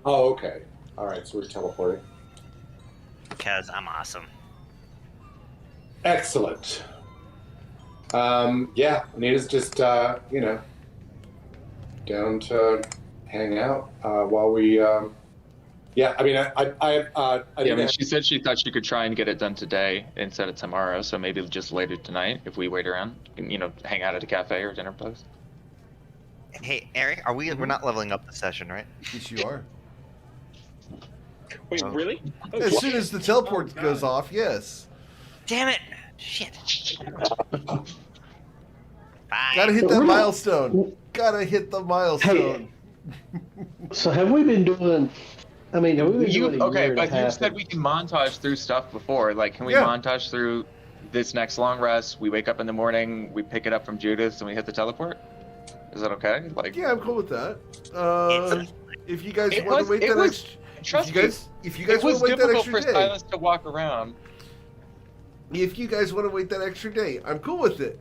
[SPEAKER 11] Oh, okay. All right, so we're teleporting.
[SPEAKER 5] Because I'm awesome.
[SPEAKER 11] Excellent. Yeah, Anita's just down to hang out while we. Yeah, I mean,
[SPEAKER 10] she said she thought she could try and get it done today instead of tomorrow, so maybe just later tonight if we wait around and, hang out at a cafe or dinner place.
[SPEAKER 3] Hey, Eric, we're not leveling up the session, right?
[SPEAKER 8] Yes, you are.
[SPEAKER 2] Wait, really? Oh,
[SPEAKER 8] As soon as the teleport goes off, yes.
[SPEAKER 5] Damn it! Shit.
[SPEAKER 8] Gotta hit that milestone. Gotta hit the milestone.
[SPEAKER 9] So have we been doing? I mean, have we been doing
[SPEAKER 10] okay, but you said we can montage through stuff before. Like, can we montage through this next long rest? We wake up in the morning, we pick it up from Judith, and we hit the teleport. Is that okay? Like,
[SPEAKER 8] yeah, I'm cool with that. If you guys want to wait that extra, if you guys want to wait that extra
[SPEAKER 10] for
[SPEAKER 8] day,
[SPEAKER 10] Silas to walk around.
[SPEAKER 8] If you guys want to wait that extra day, I'm cool with it.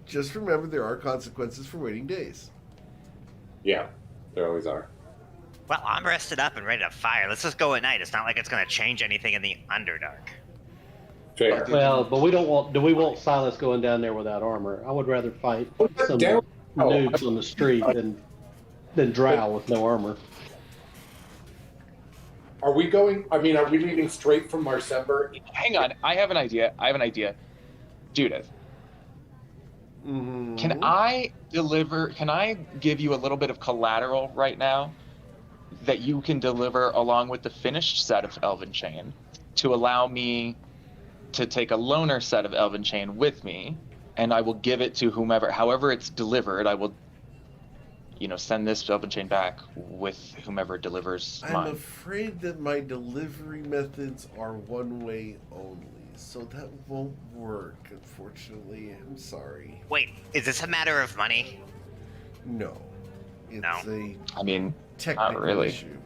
[SPEAKER 8] Just remember, there are consequences for waiting days.
[SPEAKER 11] Yeah, there always are.
[SPEAKER 5] Well, I'm rested up and ready to fire. Let's just go at night. It's not like it's going to change anything in the Underdark.
[SPEAKER 11] Fair.
[SPEAKER 9] Well, but we don't want. Do we want Silas going down there without armor? I would rather fight some noobs on the street than drow with no armor.
[SPEAKER 11] Are we going? I mean, are we leaving straight from Marsember?
[SPEAKER 10] Hang on, I have an idea. Judith.
[SPEAKER 8] Mm-hmm.
[SPEAKER 10] Can I give you a little bit of collateral right now that you can deliver along with the finished set of Elven Chain to allow me to take a loaner set of Elven Chain with me, and I will give it to however it's delivered. I will, send this Elven Chain back with whomever delivers mine.
[SPEAKER 8] I'm afraid that my delivery methods are one way only. So that won't work, unfortunately. I'm sorry.
[SPEAKER 5] Wait, is this a matter of money?
[SPEAKER 8] No. It's a
[SPEAKER 10] not really.
[SPEAKER 8] issue.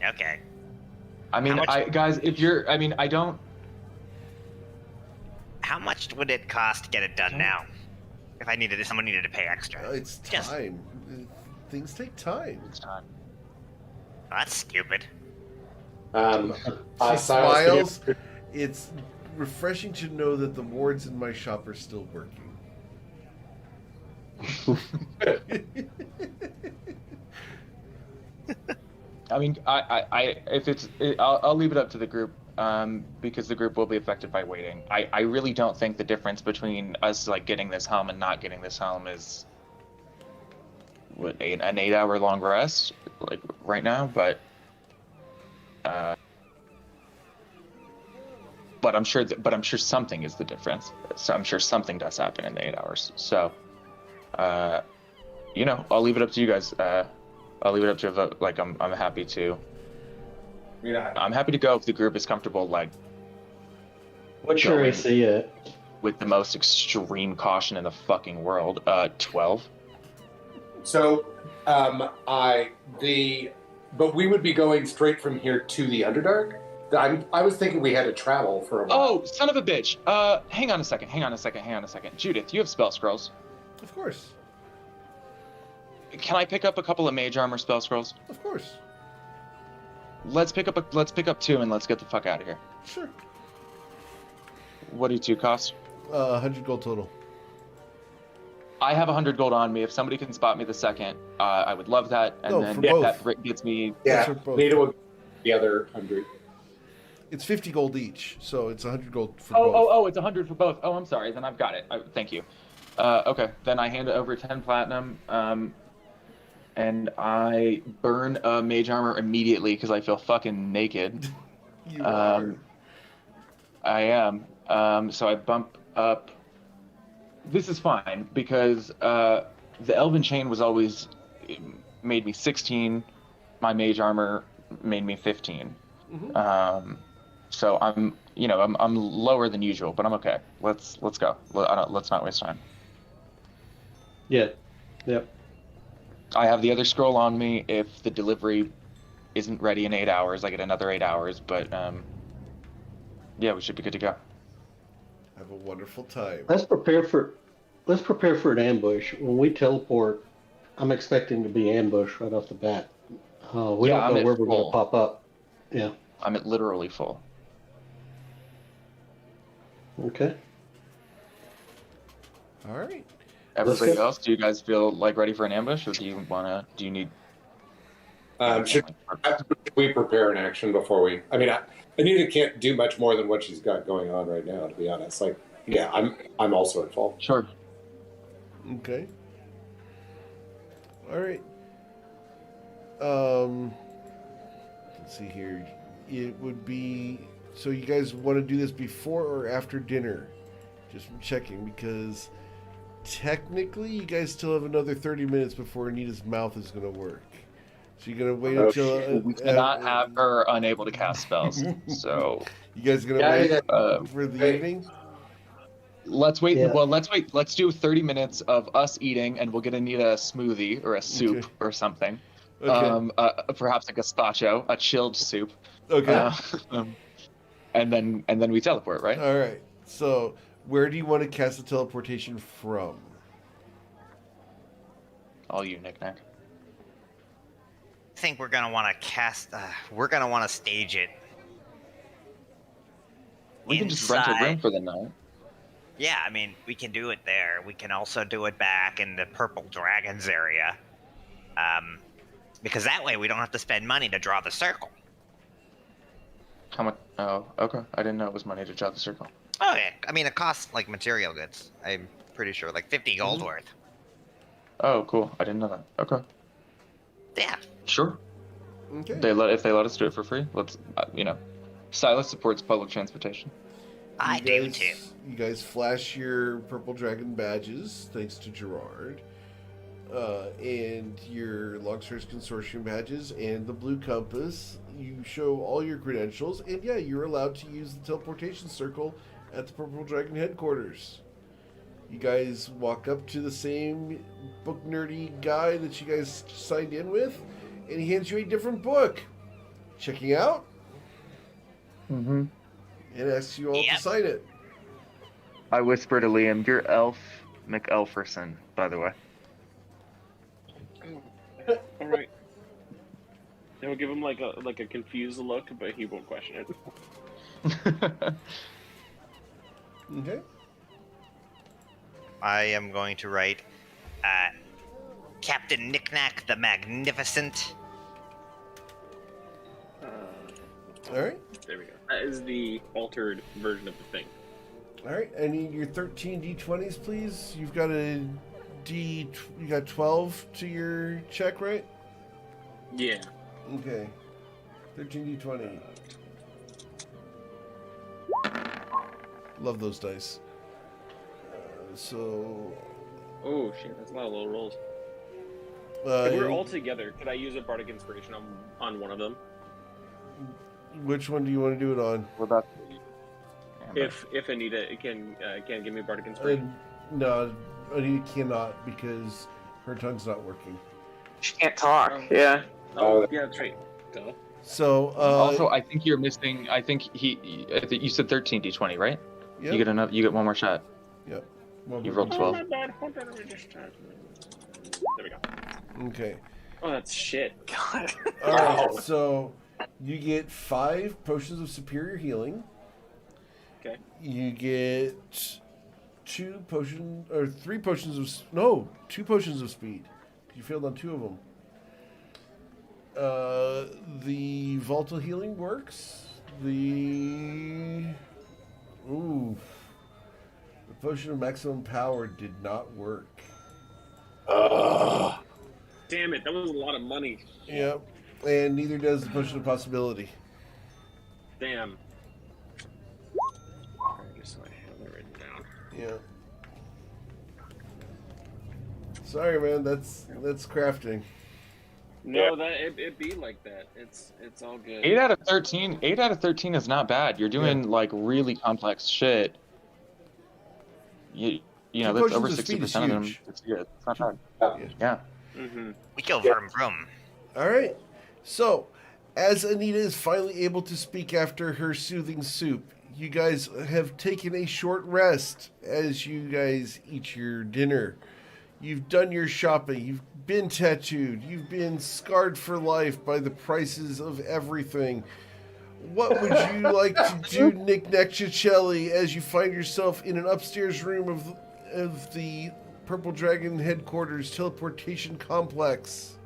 [SPEAKER 5] Okay.
[SPEAKER 10] I don't...
[SPEAKER 5] How much would it cost to get it done now? If someone needed to pay extra.
[SPEAKER 8] It's time. Things take time.
[SPEAKER 10] It's time.
[SPEAKER 5] Well, that's stupid.
[SPEAKER 8] She smiles. It's refreshing to know that the wards in my shop are still working.
[SPEAKER 10] I'll leave it up to the group because the group will be affected by waiting. I really don't think the difference between us getting this helm and not getting this helm is an 8-hour long rest right now, but I'm sure something is the difference. So I'm sure something does happen in the 8 hours. So I'll leave it up to you guys. I'll leave it up to a vote. I'm happy to. I'm happy to go if the group is comfortable.
[SPEAKER 9] What's your AC at?
[SPEAKER 10] With the most extreme caution in the fucking world. 12.
[SPEAKER 11] So, but we would be going straight from here to the Underdark. I was thinking we had to travel for a while.
[SPEAKER 10] Oh, son of a bitch! Hang on a second. Judith, you have spell scrolls.
[SPEAKER 8] Of course.
[SPEAKER 10] Can I pick up a couple of mage armor spell scrolls?
[SPEAKER 8] Of course.
[SPEAKER 10] Let's pick up 2 and let's get the fuck out of here.
[SPEAKER 8] Sure.
[SPEAKER 10] What do 2 cost?
[SPEAKER 8] 100 gold total.
[SPEAKER 10] I have 100 gold on me. If somebody can spot me the second, I would love that. And
[SPEAKER 8] No,
[SPEAKER 10] then
[SPEAKER 8] for both.
[SPEAKER 10] that gets me.
[SPEAKER 11] Yeah,
[SPEAKER 8] for both.
[SPEAKER 11] Nita will the other 100.
[SPEAKER 8] It's 50 gold each, so it's 100 gold for
[SPEAKER 10] Oh,
[SPEAKER 8] both.
[SPEAKER 10] it's 100 for both. Oh, I'm sorry. Then I've got it. Thank you. Okay, then I hand it over 10 platinum, and I burn a mage armor immediately because I feel fucking naked.
[SPEAKER 8] You are.
[SPEAKER 10] I am. So I bump up. This is fine because the Elven Chain was always made me 16. My mage armor made me 15.
[SPEAKER 8] Mm-hmm.
[SPEAKER 10] So I'm lower than usual, but I'm okay. Let's go. Let's not waste time.
[SPEAKER 9] Yeah. Yep.
[SPEAKER 10] I have the other scroll on me. If the delivery isn't ready in 8 hours, I get another 8 hours. But yeah, we should be good to go.
[SPEAKER 8] Have a wonderful time.
[SPEAKER 9] Let's prepare for an ambush. When we teleport, I'm expecting to be ambushed right off the bat. We
[SPEAKER 10] Yeah,
[SPEAKER 9] don't
[SPEAKER 10] I'm
[SPEAKER 9] know
[SPEAKER 10] at
[SPEAKER 9] where we're going
[SPEAKER 10] full.
[SPEAKER 9] to pop up. Yeah.
[SPEAKER 10] I'm at literally full.
[SPEAKER 9] Okay.
[SPEAKER 8] All right.
[SPEAKER 10] Everybody
[SPEAKER 9] go.
[SPEAKER 10] else, do you guys feel like ready for an ambush, or do you need?
[SPEAKER 11] Should we prepare an action before we? I mean, Anita can't do much more than what she's got going on right now. To be honest, like, yeah, I'm also at fault.
[SPEAKER 10] Sure.
[SPEAKER 8] Okay. All right. Let's see here. It would be, so you guys want to do this before or after dinner? Just checking, because technically you guys still have another 30 minutes before Anita's mouth is going to work. So you're going to wait until...
[SPEAKER 10] We cannot have her unable to cast spells. So
[SPEAKER 8] you guys going to wait for the evening?
[SPEAKER 10] Let's wait.
[SPEAKER 9] Yeah.
[SPEAKER 10] Well, let's wait. Let's do 30 minutes of us eating, and we'll get Anita a smoothie or a soup or something.
[SPEAKER 8] Okay.
[SPEAKER 10] Perhaps a gazpacho, a chilled soup.
[SPEAKER 8] Okay.
[SPEAKER 10] And then we teleport, right?
[SPEAKER 8] All right. So where do you want to cast the teleportation from?
[SPEAKER 10] All you, Knick-Knack.
[SPEAKER 5] I think we're gonna want to cast. We're gonna want to stage it.
[SPEAKER 10] We can just rent a room for the night.
[SPEAKER 5] Yeah, I mean, we can do it there. We can also do it back in the Purple Dragons area. Because that way we don't have to spend money to draw the circle.
[SPEAKER 10] How much? Oh, okay. I didn't know it was money to draw the circle.
[SPEAKER 5] Oh, yeah. I mean, it costs, like, material goods. I'm pretty sure. Like, 50 gold worth.
[SPEAKER 10] Oh, cool. I didn't know that. Okay.
[SPEAKER 5] Yeah.
[SPEAKER 10] Sure.
[SPEAKER 8] Okay.
[SPEAKER 10] If they let us do it for free, let's. Silas supports public transportation.
[SPEAKER 5] I do, too.
[SPEAKER 8] You guys flash your Purple Dragon badges, thanks to Gerard. And your Longstairs Consortium badges and the Blue Compass. You show all your credentials, and yeah, you're allowed to use the teleportation circle at the Purple Dragon headquarters. You guys walk up to the same book nerdy guy that you guys signed in with, and he hands you a different book. Checking out?
[SPEAKER 10] Mm-hmm.
[SPEAKER 8] And asks you all to sign it.
[SPEAKER 10] I whisper to Liam, "You're Elf McElferson, by the way."
[SPEAKER 2] All right. It will give him like a confused look, but he won't question it.
[SPEAKER 8] Okay.
[SPEAKER 5] I am going to write Captain Knick-Knack the Magnificent.
[SPEAKER 8] All right.
[SPEAKER 2] There we go. That is the altered version of the thing.
[SPEAKER 8] All right. I need your 13 d20s, please. You've got you got 12 to your check, right?
[SPEAKER 2] Yeah.
[SPEAKER 8] Okay. 13 d20. Love those dice. So.
[SPEAKER 2] Oh shit, that's a lot of low rolls.
[SPEAKER 8] Uh,
[SPEAKER 2] If we're all together, could I use a bardic inspiration on one of them?
[SPEAKER 8] Which one do you want to do it on?
[SPEAKER 10] What about?
[SPEAKER 2] If Anita can give me bardic inspiration.
[SPEAKER 8] No, Anita cannot because her tongue's not working.
[SPEAKER 6] She can't talk. Yeah.
[SPEAKER 2] Oh, yeah, that's right. Duh.
[SPEAKER 8] So
[SPEAKER 10] also, I think you're missing. I think you said 13 d20, right?
[SPEAKER 8] Yep.
[SPEAKER 10] You get enough. You get one more shot.
[SPEAKER 8] Yep.
[SPEAKER 10] You rolled 12.
[SPEAKER 2] Oh, my bad. Hold on, let me just there we go.
[SPEAKER 8] Okay.
[SPEAKER 2] Oh, that's shit. God.
[SPEAKER 8] All right. So You get 5 potions of superior healing.
[SPEAKER 2] Okay.
[SPEAKER 8] You get 3 potions of 2 potions of speed. You failed on 2 of them. The volatile healing works. The potion of maximum power did not work.
[SPEAKER 2] Damn it, that was a lot of money.
[SPEAKER 8] Yep. And neither does the potion of possibility.
[SPEAKER 2] Damn. Just so I have that written down.
[SPEAKER 8] Yeah. Sorry, man. That's crafting.
[SPEAKER 2] No, that it be like that. It's all good.
[SPEAKER 10] 8 out of 13. 8 out of 13 is not bad. You're doing like really complex shit. You know, that's over 60% of them. It's good. It's not bad. Yeah.
[SPEAKER 2] Mm-hmm.
[SPEAKER 5] We go vroom vroom.
[SPEAKER 8] All right. So, as Anita is finally able to speak after her soothing soup, you guys have taken a short rest as you guys eat your dinner. You've done your shopping. You've been tattooed. You've been scarred for life by the prices of everything. What would you like to do, Nick Chicelli, as you find yourself in an upstairs room of the Purple Dragon headquarters teleportation complex?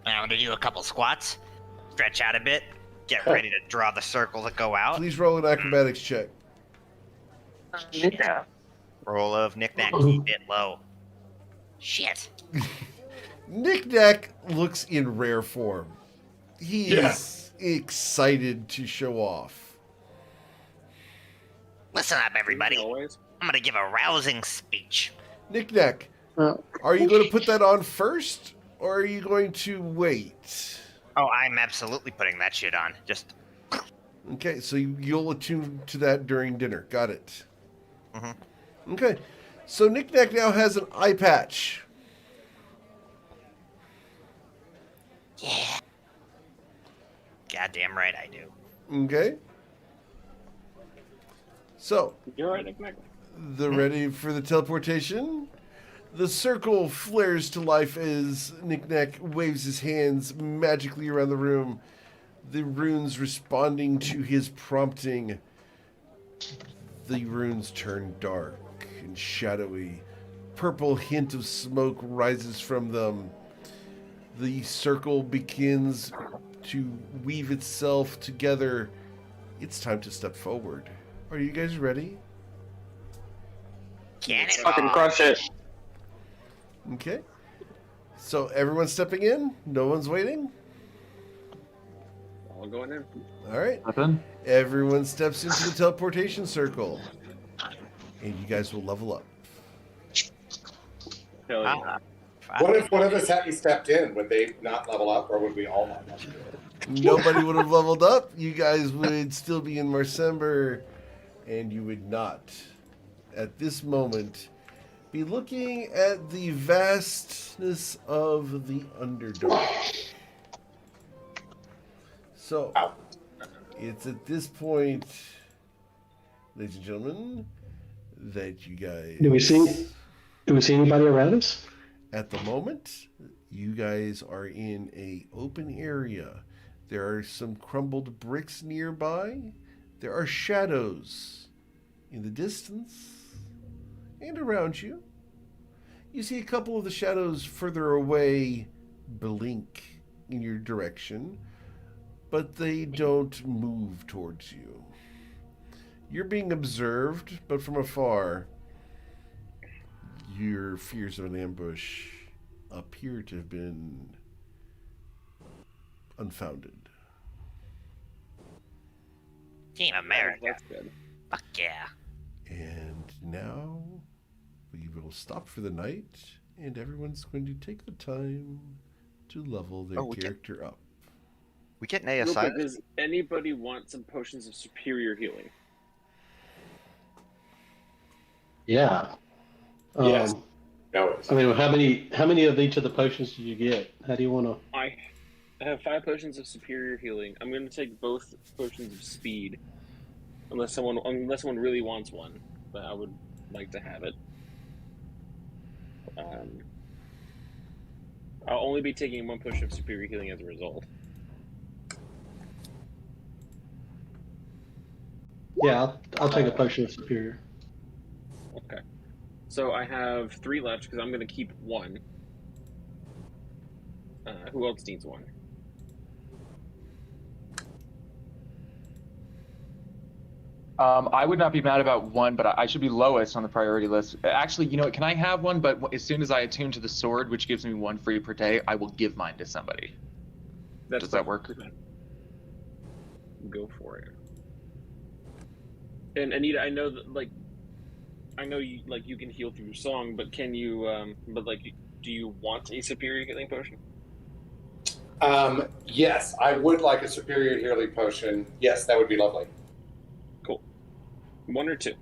[SPEAKER 5] I'm gonna do a couple squats, stretch out a bit, get ready to draw the circle to go out.
[SPEAKER 8] Please roll an acrobatics check.
[SPEAKER 6] Yeah.
[SPEAKER 5] Roll of knick-knack, keep it low. Shit.
[SPEAKER 8] Knick-knack looks in rare form. He is excited to show off.
[SPEAKER 5] Listen up, everybody.
[SPEAKER 2] Always.
[SPEAKER 5] I'm gonna give a rousing speech.
[SPEAKER 8] Knick-knack, are you going to put that on first, or are you going to wait?
[SPEAKER 5] Oh, I'm absolutely putting that shit on. Just...
[SPEAKER 8] Okay, so you'll attune to that during dinner. Got it.
[SPEAKER 5] Mm-hmm.
[SPEAKER 8] Okay, so Knick-knack now has an eye patch.
[SPEAKER 5] Yeah. Goddamn right I do.
[SPEAKER 8] Okay. So,
[SPEAKER 2] You're right, Nick.
[SPEAKER 8] ready for the teleportation? The circle flares to life as Knick-knack waves his hands magically around the room, the runes responding to his prompting. The runes turn dark and shadowy. Purple hint of smoke rises from them. The circle begins to weave itself together. It's time to step forward. Are you guys ready?
[SPEAKER 6] Fucking crush it.
[SPEAKER 8] Okay. So everyone's stepping in? No one's waiting?
[SPEAKER 2] All going in.
[SPEAKER 8] All right.
[SPEAKER 10] Nothing?
[SPEAKER 8] Everyone steps into the teleportation circle. And you guys will level up.
[SPEAKER 2] Hell yeah.
[SPEAKER 11] What if one of us hadn't stepped in? Would they not level up, or would we all not level up?
[SPEAKER 8] Nobody would have leveled up. You guys would still be in Marsember, and you would not, at this moment, be looking at the vastness of the Underdark. So, it's at this point, ladies and gentlemen, that you guys...
[SPEAKER 9] Do we see anybody around us?
[SPEAKER 8] At the moment, you guys are in a open area. There are some crumbled bricks nearby. There are shadows in the distance and around you. You see a couple of the shadows further away blink in your direction, but they don't move towards you. You're being observed, but from afar. Your fears of an ambush appear to have been unfounded.
[SPEAKER 5] Team America.
[SPEAKER 2] That's good.
[SPEAKER 5] Fuck yeah.
[SPEAKER 8] And now we will stop for the night, and everyone's going to take the time to level their character up.
[SPEAKER 3] We get an
[SPEAKER 2] Real
[SPEAKER 3] ASI.
[SPEAKER 2] quick, does anybody want some potions of superior healing?
[SPEAKER 9] Yeah.
[SPEAKER 11] Yes. No.
[SPEAKER 9] I mean, how many of each of the potions do you get? How do you want to?
[SPEAKER 2] I have 5 potions of superior healing. I'm going to take both potions of speed, unless someone really wants one. But I would like to have it. I'll only be taking 1 potion of superior healing as a result.
[SPEAKER 9] Yeah, I'll take a potion of superior.
[SPEAKER 2] Okay. So I have 3 left because I'm going to keep 1. Who else needs 1?
[SPEAKER 10] I would not be mad about 1, but I should be lowest on the priority list. Actually, you know what? Can I have 1? But as soon as I attune to the sword, which gives me 1 free per day, I will give mine to somebody. Does that work?
[SPEAKER 2] Go for it. And Anita, I know that I know you can heal through song, but can you do you want a superior healing potion?
[SPEAKER 11] Yes, I would like a superior healing potion. Yes, that would be lovely.
[SPEAKER 2] Cool. 1 or 2?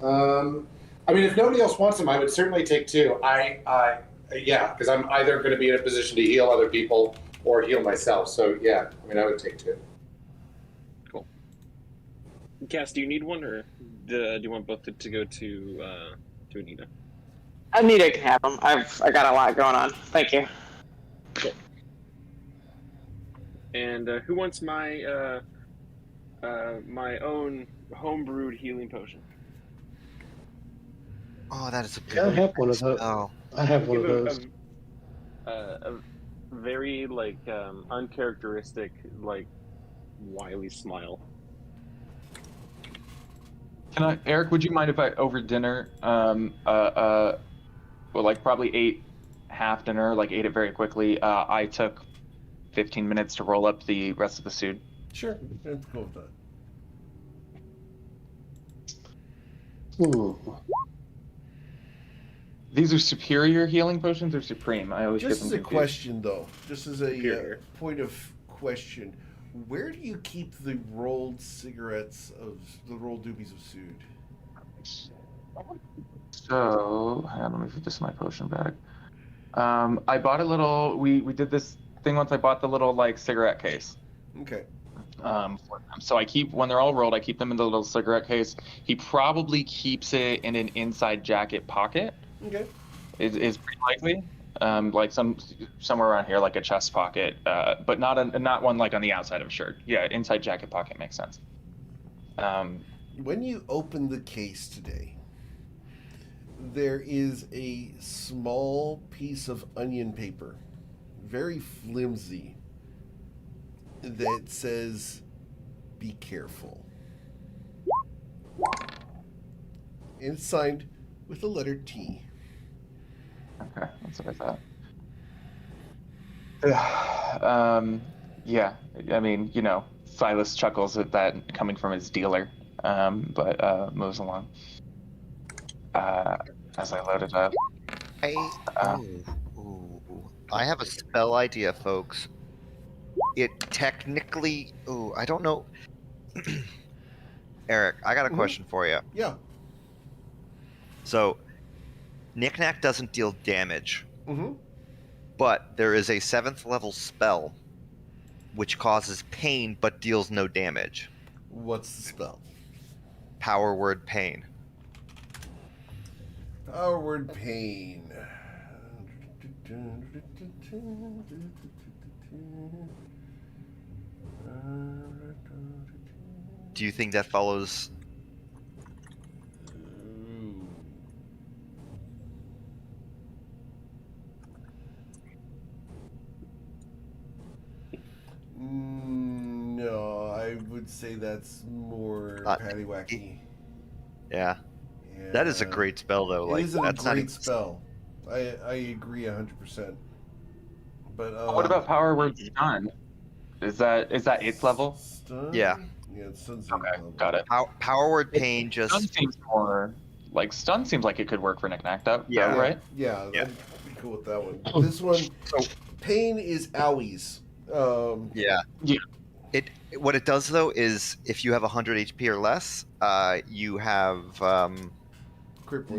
[SPEAKER 11] I mean, if nobody else wants them, I would certainly take 2. Yeah, because I'm either going to be in a position to heal other people or heal myself. So yeah, I mean, I would take 2.
[SPEAKER 2] Cool. Cass, do you need 1, or do you want both to go to Anita?
[SPEAKER 6] Anita can have them. I got a lot going on. Thank you.
[SPEAKER 2] Cool. And who wants my my own homebrewed healing potion?
[SPEAKER 5] Oh, that is a
[SPEAKER 9] I have one of those.
[SPEAKER 5] Oh,
[SPEAKER 9] I have one of those.
[SPEAKER 2] A very uncharacteristic wily smile.
[SPEAKER 10] Eric, would you mind if I over dinner, probably ate half dinner, ate it very quickly. I took 15 minutes to roll up the rest of the suit.
[SPEAKER 8] Sure, I'm cool with that.
[SPEAKER 9] Ooh.
[SPEAKER 10] These are superior healing potions or supreme? I always
[SPEAKER 8] Just
[SPEAKER 10] get
[SPEAKER 8] as
[SPEAKER 10] them
[SPEAKER 8] a
[SPEAKER 10] confused.
[SPEAKER 8] question, though, just as a point of question, where do you keep the rolled cigarettes of the rolled doobies of Sood?
[SPEAKER 10] So, hang on, let me put this in my potion bag. I bought a little. We did this thing once. I bought the little cigarette case.
[SPEAKER 8] Okay.
[SPEAKER 10] So I keep, when they're all rolled, I keep them in the little cigarette case. He probably keeps it in an inside jacket pocket.
[SPEAKER 8] Okay.
[SPEAKER 10] Is pretty likely. Somewhere around here, like a chest pocket, but not one on the outside of a shirt. Yeah, inside jacket pocket makes sense.
[SPEAKER 8] When you open the case today, there is a small piece of onion paper, very flimsy, that says, "Be careful." And it's signed with the letter T.
[SPEAKER 10] Okay, that's what I thought. Yeah, I mean, Silas chuckles at that coming from his dealer, but moves along. As I load it up.
[SPEAKER 3] I have a spell idea, folks. It technically... Oh, I don't know. Eric, I got a question for you.
[SPEAKER 8] Yeah.
[SPEAKER 3] So, Knick-Knack doesn't deal damage.
[SPEAKER 8] Mm-hmm.
[SPEAKER 3] But there is a 7th level spell which causes pain but deals no damage.
[SPEAKER 8] What's the spell?
[SPEAKER 3] Power word pain.
[SPEAKER 8] Power word pain.
[SPEAKER 3] Do you think that follows?
[SPEAKER 8] No, I would say that's more paddywhacky.
[SPEAKER 3] Yeah. That is a great spell, though.
[SPEAKER 8] It is a
[SPEAKER 3] that's
[SPEAKER 8] great spell. I agree 100%. But
[SPEAKER 10] what about power word stun? Is that 8th level?
[SPEAKER 8] Stun?
[SPEAKER 3] Yeah.
[SPEAKER 8] Yeah, it's stun's
[SPEAKER 10] okay, got it.
[SPEAKER 3] Power word pain just.
[SPEAKER 10] Stun seems more stun seems like it could work for Knick-Knack, though.
[SPEAKER 3] Yeah.
[SPEAKER 10] Right?
[SPEAKER 8] Yeah, I'd be cool with that one. This one, pain is owies.
[SPEAKER 3] Yeah.
[SPEAKER 10] Yeah.
[SPEAKER 3] What it does though is if you have 100 HP or less, you have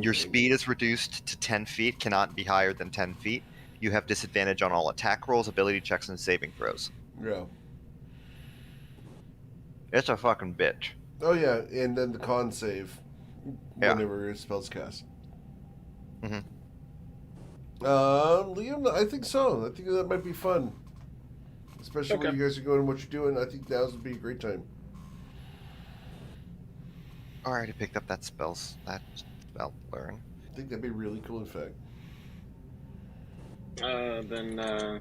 [SPEAKER 3] your speed is reduced to 10 feet, cannot be higher than 10 feet. You have disadvantage on all attack rolls, ability checks, and saving throws.
[SPEAKER 8] Yeah.
[SPEAKER 3] It's a fucking bitch.
[SPEAKER 8] Oh yeah, and then the con save whenever spells cast.
[SPEAKER 3] Mm-hmm.
[SPEAKER 8] Liam, I think so. I think that might be fun. Especially when you guys are going and what you're doing. I think now's would be a great time.
[SPEAKER 3] I already picked up that spell learn.
[SPEAKER 8] I think that'd be really cool, in fact.
[SPEAKER 2] Then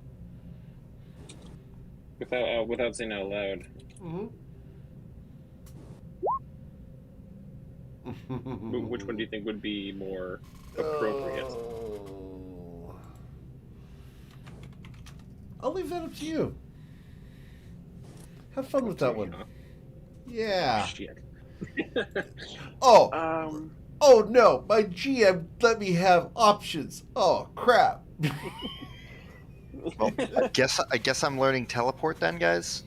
[SPEAKER 2] without saying out loud. Which one do you think would be more appropriate?
[SPEAKER 8] I'll leave that up to you. Have fun with that one.
[SPEAKER 2] Huh?
[SPEAKER 8] Yeah.
[SPEAKER 2] Shit.
[SPEAKER 8] Oh. Oh no, my GM let me have options. Oh crap.
[SPEAKER 3] Well, I guess I'm learning teleport then, guys.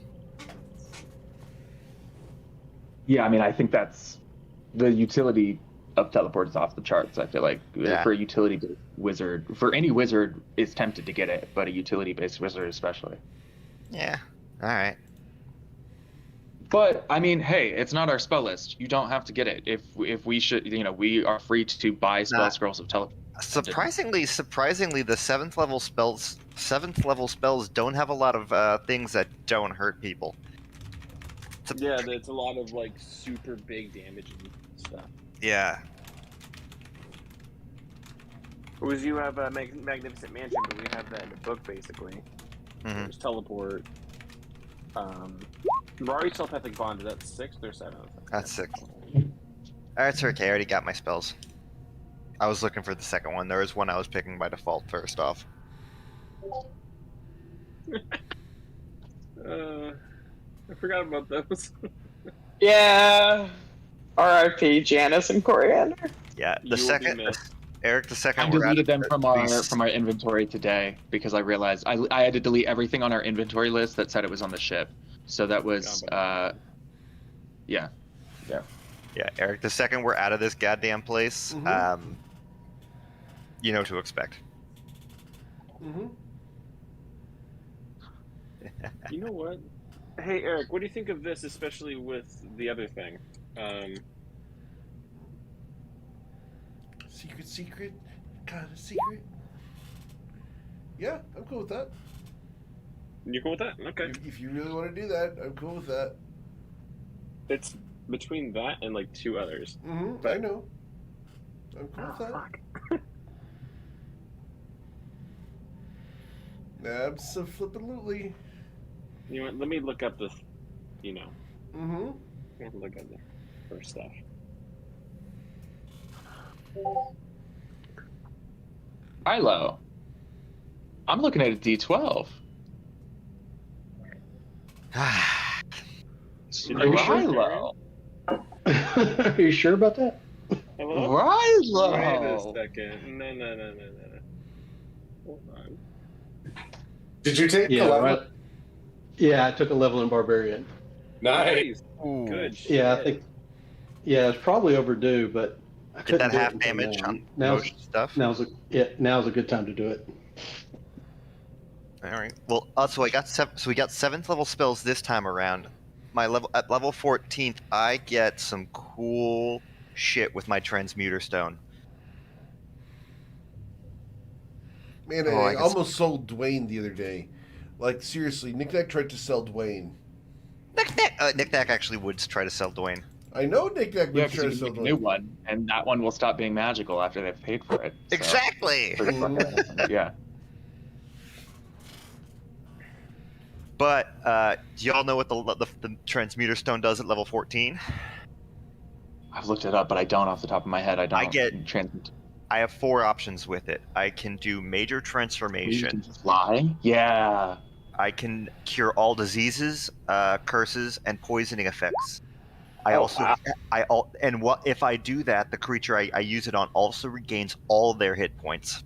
[SPEAKER 4] Yeah, I mean, I think that's the utility of teleport is off the charts. I feel like for a utility-based wizard, for any wizard is tempted to get it, but a utility-based wizard especially.
[SPEAKER 3] Yeah. All right.
[SPEAKER 10] But I mean, hey, it's not our spell list. You don't have to get it. If we should, we are free to buy spell scrolls of teleport.
[SPEAKER 3] Surprisingly, the seventh level spells don't have a lot of things that don't hurt people.
[SPEAKER 2] Yeah, it's a lot of like super big damage and stuff.
[SPEAKER 3] Yeah.
[SPEAKER 2] Whereas you have a magnificent mansion, but we have that in the book basically. There's teleport. Rari telepathic bond, is that 6th or 7th?
[SPEAKER 3] That's 6th. That's okay, I already got my spells. I was looking for the second one. There was one I was picking by default first off.
[SPEAKER 2] I forgot about those.
[SPEAKER 6] Yeah. R.I.P. Janice and Coriander.
[SPEAKER 3] Yeah, Eric, the second
[SPEAKER 10] I deleted them from our inventory today because I realized I had to delete everything on our inventory list that said it was on the ship. So that was yeah.
[SPEAKER 3] Yeah, Eric, the second we're out of this goddamn place, you know what to expect.
[SPEAKER 2] You know what? Hey, Eric, what do you think of this, especially with the other thing?
[SPEAKER 8] Secret? Got a secret? Yeah, I'm cool with that.
[SPEAKER 2] You cool with that? Okay.
[SPEAKER 8] If you really want to do that, I'm cool with that.
[SPEAKER 2] It's between that and like 2 others.
[SPEAKER 8] I know. I'm cool with that. Absolutely.
[SPEAKER 2] You know what? Let me look up this. Look up the first stuff.
[SPEAKER 10] Hilo. I'm looking at a D12.
[SPEAKER 9] Hilo. Are you sure about that?
[SPEAKER 10] Rilo.
[SPEAKER 2] Wait a second. No. Hold on.
[SPEAKER 11] Did you take the level?
[SPEAKER 9] Right. Yeah, I took a level in Barbarian.
[SPEAKER 11] Nice.
[SPEAKER 2] Good shit.
[SPEAKER 9] Yeah, I think. Yeah, it's probably overdue, but I
[SPEAKER 3] Get
[SPEAKER 9] couldn't
[SPEAKER 3] that
[SPEAKER 9] do it
[SPEAKER 3] half
[SPEAKER 9] until
[SPEAKER 3] damage
[SPEAKER 9] now.
[SPEAKER 3] on
[SPEAKER 9] Now's
[SPEAKER 3] stuff.
[SPEAKER 9] now's a good time to do it.
[SPEAKER 3] All right. Well, so we got 7th level spells this time around. At level 14th, I get some cool shit with my transmuter stone.
[SPEAKER 8] Man, I almost sold Dwayne the other day. Like, seriously, Nick tried to sell Dwayne.
[SPEAKER 3] Nick actually would try to sell Dwayne.
[SPEAKER 8] I know Nick would
[SPEAKER 10] Yeah,
[SPEAKER 8] try to
[SPEAKER 10] because
[SPEAKER 8] sell
[SPEAKER 10] you make a
[SPEAKER 8] Dwayne.
[SPEAKER 10] new one, and that one will stop being magical after they've paid for it. So.
[SPEAKER 3] Exactly.
[SPEAKER 10] Yeah.
[SPEAKER 3] But do y'all know what the transmuter stone does at level 14?
[SPEAKER 10] I've looked it up, but I don't off the top of my head. I don't.
[SPEAKER 3] I have 4 options with it. I can do major transformation.
[SPEAKER 10] You can fly? Yeah.
[SPEAKER 3] I can cure all diseases, curses, and poisoning effects. If I do that, the creature I use it on also regains all their hit points.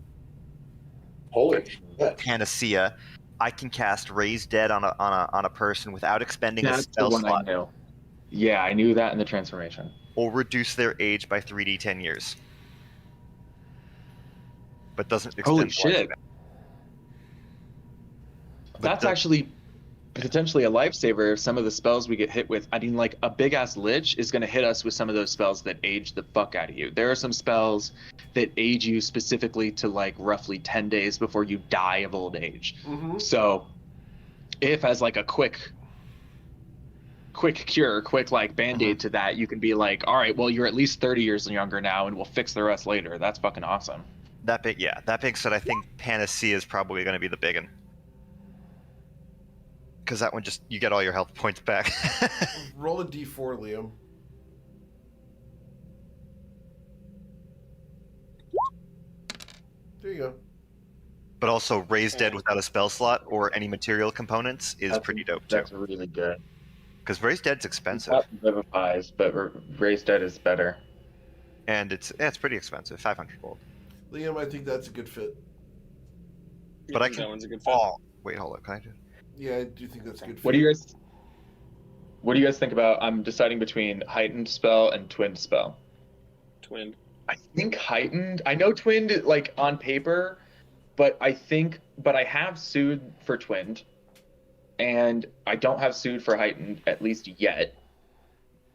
[SPEAKER 11] Holy shit.
[SPEAKER 3] Panacea. I can cast Raise Dead on a person without expending a
[SPEAKER 10] That's
[SPEAKER 3] spell
[SPEAKER 10] the one
[SPEAKER 3] slot.
[SPEAKER 10] I knew. Yeah, I knew that in the transformation.
[SPEAKER 3] Or reduce their age by 3d10 years. But doesn't extend.
[SPEAKER 10] Holy shit. That's actually potentially a lifesaver if some of the spells we get hit with. I mean, like, a big-ass lich is going to hit us with some of those spells that age the fuck out of you. There are some spells that age you specifically to, like, roughly 10 days before you die of old age. So, if as, like, a quick quick cure, quick like band-aid to that, you can be like, all right, well, you're at least 30 years younger now, and we'll fix the rest later. That's fucking awesome.
[SPEAKER 3] That being said, I think Panacea is probably going to be the big one. Because that one just, you get all your health points back.
[SPEAKER 8] Roll a d4, Liam. There you go.
[SPEAKER 3] But also, Raise Dead without a spell slot or any material components is pretty dope too.
[SPEAKER 10] That's really good.
[SPEAKER 3] Because Raise Dead's expensive.
[SPEAKER 10] Not Vivifies, but Raise Dead is better.
[SPEAKER 3] And it's pretty expensive, 500 gold.
[SPEAKER 8] Liam, I think that's a good fit.
[SPEAKER 3] But I
[SPEAKER 2] that
[SPEAKER 3] can
[SPEAKER 2] one's a good
[SPEAKER 3] fall. Wait, hold on. Can I do?
[SPEAKER 8] Yeah, I do think that's a good fit.
[SPEAKER 10] What do you guys think about? I'm deciding between heightened spell and twinned spell.
[SPEAKER 2] Twinned.
[SPEAKER 10] I think heightened. I know twinned like on paper, but I have soothe for twinned, and I don't have soothe for heightened, at least yet.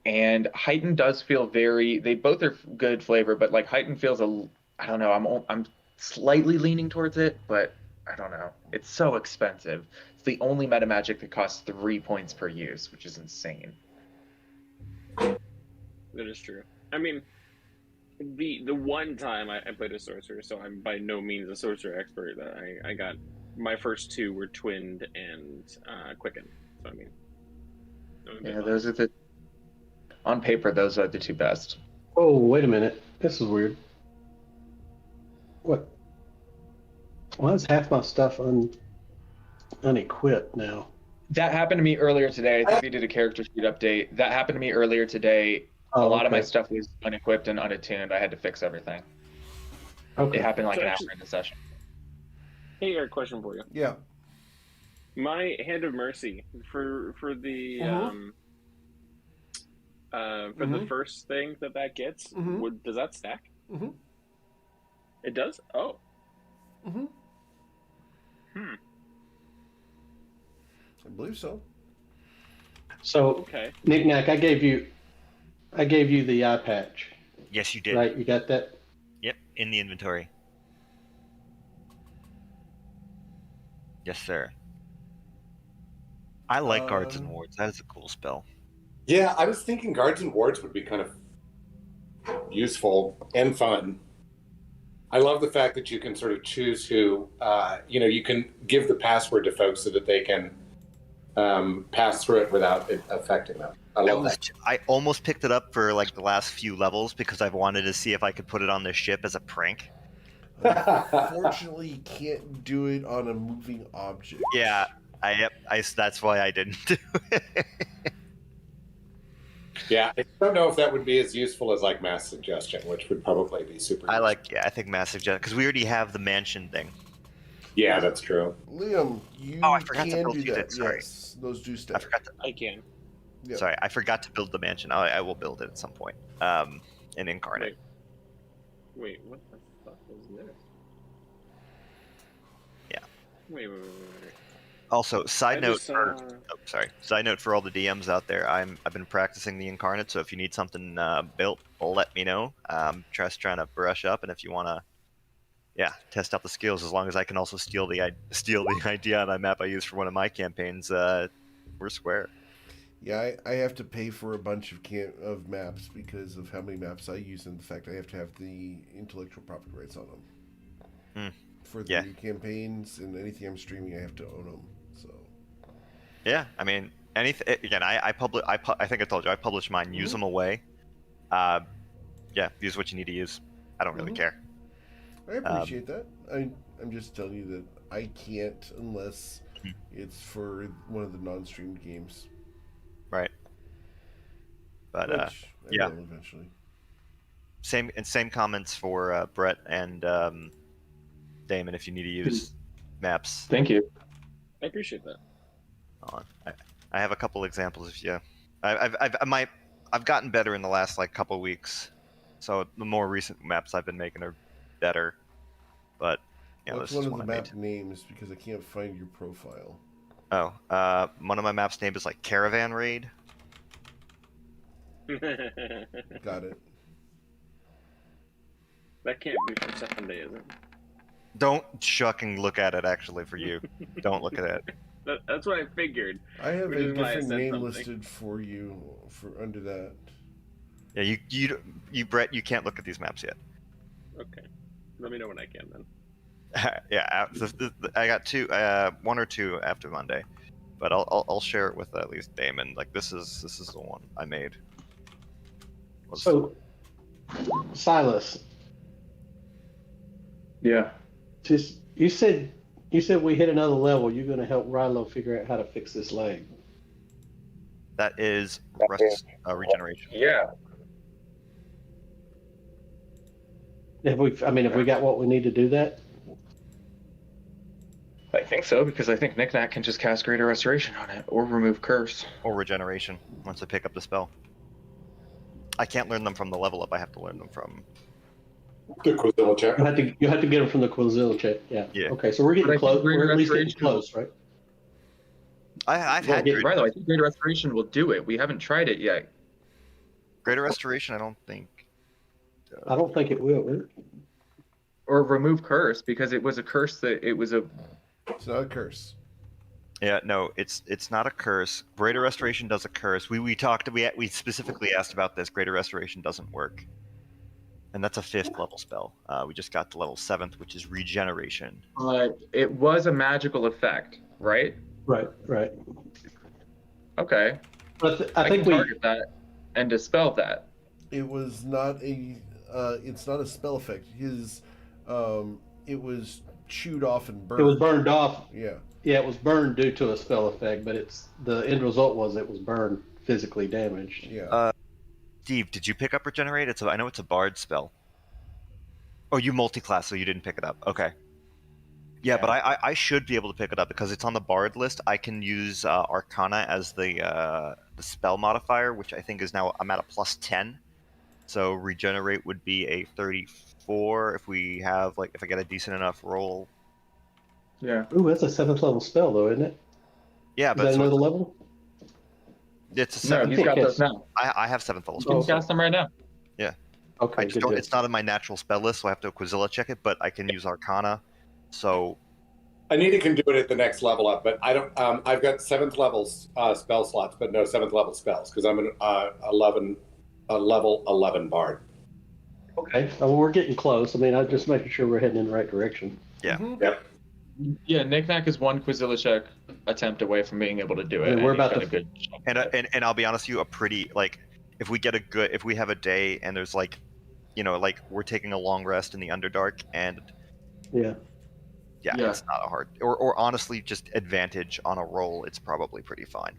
[SPEAKER 10] And heightened does feel they both are good flavor, but like heightened feels I don't know. I'm slightly leaning towards it, but I don't know. It's so expensive. It's the only meta magic that costs 3 points per use, which is insane.
[SPEAKER 2] That is true. I mean, the one time I played a sorcerer, so I'm by no means a sorcerer expert. I got my first two were twinned and quickened. So I mean,
[SPEAKER 10] yeah, those are on paper. Those are the two best.
[SPEAKER 9] Oh, wait a minute. This is weird. What? Why is half my stuff unequipped now?
[SPEAKER 10] That happened to me earlier today. I think they did a character sheet update. That happened to me earlier today.
[SPEAKER 9] Oh,
[SPEAKER 10] a lot of my stuff was unequipped and unattuned. I had to fix everything.
[SPEAKER 9] Okay.
[SPEAKER 10] It happened like
[SPEAKER 2] So
[SPEAKER 10] an
[SPEAKER 2] actually-
[SPEAKER 10] hour in the session.
[SPEAKER 2] Hey, I got a question for you.
[SPEAKER 8] Yeah.
[SPEAKER 2] My Hand of Mercy for the the first thing that gets, does that stack?
[SPEAKER 8] Mm-hmm.
[SPEAKER 2] It does? Oh.
[SPEAKER 8] Mm-hmm. I believe so.
[SPEAKER 9] So,
[SPEAKER 2] Okay.
[SPEAKER 9] Knick-Knack, I gave you the eye patch.
[SPEAKER 3] Yes, you did.
[SPEAKER 9] Right, you got that?
[SPEAKER 3] Yep, in the inventory. Yes, sir. I like Guards and Wards. That is a cool spell.
[SPEAKER 11] Yeah, I was thinking Guards and Wards would be kind of useful and fun. I love the fact that you can sort of choose who, you can give the password to folks so that they can pass through it without it affecting them. I love that.
[SPEAKER 3] I almost picked it up for like the last few levels because I've wanted to see if I could put it on this ship as a prank.
[SPEAKER 8] Unfortunately, you can't do it on a moving object.
[SPEAKER 3] Yeah, that's why I didn't do it.
[SPEAKER 11] Yeah, I don't know if that would be as useful as like mass suggestion, which would probably be super useful.
[SPEAKER 3] I think mass suggestion because we already have the mansion thing.
[SPEAKER 11] Yeah, that's true.
[SPEAKER 8] Liam, you
[SPEAKER 3] I forgot to
[SPEAKER 8] can
[SPEAKER 3] build
[SPEAKER 8] do
[SPEAKER 3] you
[SPEAKER 8] that.
[SPEAKER 3] that, sorry.
[SPEAKER 8] Yes, those do stack.
[SPEAKER 2] I can.
[SPEAKER 8] Yeah.
[SPEAKER 3] Sorry, I forgot to build the mansion. I will build it at some point. In Incarnate.
[SPEAKER 2] Wait, what the fuck is this?
[SPEAKER 3] Yeah.
[SPEAKER 2] Wait.
[SPEAKER 3] Also, side note
[SPEAKER 2] just,
[SPEAKER 3] side note for all the DMs out there. I've been practicing the Incarnate, so if you need something built, let me know. Just trying to brush up, and if you want to, test out the skills. As long as I can also steal the idea on a map I use for one of my campaigns, we're square.
[SPEAKER 8] Yeah, I have to pay for a bunch of maps because of how many maps I use and the fact I have to have the intellectual property rights on them. For the new campaigns and anything I'm streaming, I have to own them. So.
[SPEAKER 3] Yeah, I mean, anything. Again, I think I told you I publish mine. Use them away. Use what you need to use. I don't really care.
[SPEAKER 8] I appreciate that. I'm just telling you that I can't unless it's for one of the non-streamed games.
[SPEAKER 3] Right. But
[SPEAKER 8] Which I will eventually.
[SPEAKER 3] Same comments for Brett and Damon if you need to use maps.
[SPEAKER 10] Thank you.
[SPEAKER 2] I appreciate that.
[SPEAKER 3] I have a couple examples if you. I've gotten better in the last couple weeks, so the more recent maps I've been making are better. But
[SPEAKER 8] What's one of the map names because I can't find your profile?
[SPEAKER 3] Oh, one of my maps' name is Caravan Raid.
[SPEAKER 8] Got it.
[SPEAKER 2] That can't be for Sunday, is it?
[SPEAKER 3] Don't shucking look at it. Actually, for you, don't look at it.
[SPEAKER 2] That's what I figured.
[SPEAKER 8] I have
[SPEAKER 2] which
[SPEAKER 8] a
[SPEAKER 2] is why I
[SPEAKER 8] different
[SPEAKER 2] said
[SPEAKER 8] name
[SPEAKER 2] something.
[SPEAKER 8] listed for you for under that.
[SPEAKER 3] Yeah, you Brett, you can't look at these maps yet.
[SPEAKER 2] Okay. Let me know when I can then.
[SPEAKER 3] Yeah, I got two, one or two after Monday, but I'll share it with at least Damon. Like this is the one I made.
[SPEAKER 9] So, Silas,
[SPEAKER 4] Yeah.
[SPEAKER 9] just you said we hit another level. You're going to help Rilo figure out how to fix this leg.
[SPEAKER 3] That is regeneration.
[SPEAKER 4] Yeah.
[SPEAKER 9] Have we got what we need to do that?
[SPEAKER 4] I think so, because I think Knick-Knack can just cast Greater Restoration on it, or remove Curse.
[SPEAKER 3] Or regeneration once I pick up the spell. I can't learn them from the level up. I have to learn them from
[SPEAKER 11] The Quizilla check.
[SPEAKER 9] You have to get them from the Quizilla check. Yeah.
[SPEAKER 3] Yeah.
[SPEAKER 9] Okay, so we're getting close. We're at least getting
[SPEAKER 4] Restoration-
[SPEAKER 9] close, right?
[SPEAKER 3] I've had
[SPEAKER 4] Right, though, I think Greater Restoration will do it. We haven't tried it yet.
[SPEAKER 3] Greater Restoration. I don't think
[SPEAKER 9] it will.
[SPEAKER 4] Or remove Curse, because it was a curse that it was a.
[SPEAKER 8] It's not a curse.
[SPEAKER 3] Yeah, no, it's not a curse. Greater Restoration does a curse. We specifically asked about this. Greater Restoration doesn't work, and that's a 5th level spell. We just got to level 7th, which is regeneration.
[SPEAKER 4] It was a magical effect, right?
[SPEAKER 9] Right.
[SPEAKER 4] Okay.
[SPEAKER 9] But
[SPEAKER 4] I think can target that and dispel that.
[SPEAKER 8] It was not a. It's not a spell effect. His, it was chewed off and burned.
[SPEAKER 9] It was burned off.
[SPEAKER 8] Yeah.
[SPEAKER 9] Yeah, it was burned due to a spell effect, but the end result was it was burned, physically damaged.
[SPEAKER 8] Yeah.
[SPEAKER 3] Steve, did you pick up regenerate? I know it's a bard spell. Oh, you multi-class, so you didn't pick it up. Okay. Yeah, but I should be able to pick it up because it's on the bard list. I can use Arcana as the spell modifier, which I think is now I'm at a +10. So regenerate would be a 34 if I get a decent enough roll.
[SPEAKER 4] Yeah.
[SPEAKER 9] Ooh, that's a 7th level spell, though, isn't it?
[SPEAKER 3] Yeah, but
[SPEAKER 9] is that another level?
[SPEAKER 3] It's a
[SPEAKER 4] No,
[SPEAKER 3] 7th.
[SPEAKER 4] he's got those now.
[SPEAKER 3] I have 7th level
[SPEAKER 4] You
[SPEAKER 3] spells.
[SPEAKER 4] can cast them right now.
[SPEAKER 3] Yeah.
[SPEAKER 9] Okay.
[SPEAKER 3] It's not in my natural spell list, so I have to Quizilla check it. But I can use Arcana. So
[SPEAKER 11] Anita can do it at the next level up, but I don't. I've got 7th level spell slots, but no 7th level spells because I'm an 11 level 11 bard.
[SPEAKER 9] Okay, well, we're getting close. I mean, I'm just making sure we're heading in the right direction.
[SPEAKER 3] Yeah.
[SPEAKER 8] Mm-hmm.
[SPEAKER 11] Yep.
[SPEAKER 4] Yeah, Knick-Knack is one Quizilla check attempt away from being able to do it.
[SPEAKER 9] I mean, we're about
[SPEAKER 4] he's
[SPEAKER 9] to.
[SPEAKER 4] got a good.
[SPEAKER 3] And I'll be honest with you, if we have a day and there's we're taking a long rest in the Underdark and
[SPEAKER 9] Yeah.
[SPEAKER 3] yeah, it's not a hard or honestly just advantage on a roll, it's probably pretty fine.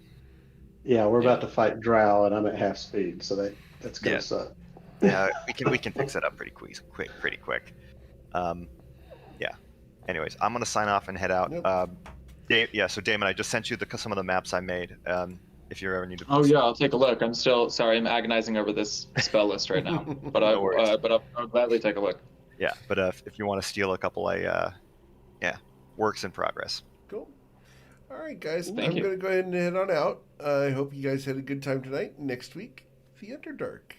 [SPEAKER 9] Yeah, we're about to fight Drow, and I'm at half speed, so that's gonna suck.
[SPEAKER 3] Yeah, we can fix it up pretty quick. Yeah. Anyways, I'm gonna sign off and head out.
[SPEAKER 8] Yep.
[SPEAKER 3] So Damon, I just sent you some of the maps I made. If you ever need to.
[SPEAKER 4] Oh yeah, I'll take a look. I'm still sorry. I'm agonizing over this spell list right now, but I'll gladly take a look.
[SPEAKER 3] Yeah, but if you want to steal a couple, works in progress.
[SPEAKER 8] Cool. All right, guys.
[SPEAKER 4] Thank
[SPEAKER 8] I'm
[SPEAKER 4] you.
[SPEAKER 8] going to go ahead and head on out. I hope you guys had a good time tonight. Next week, the Underdark.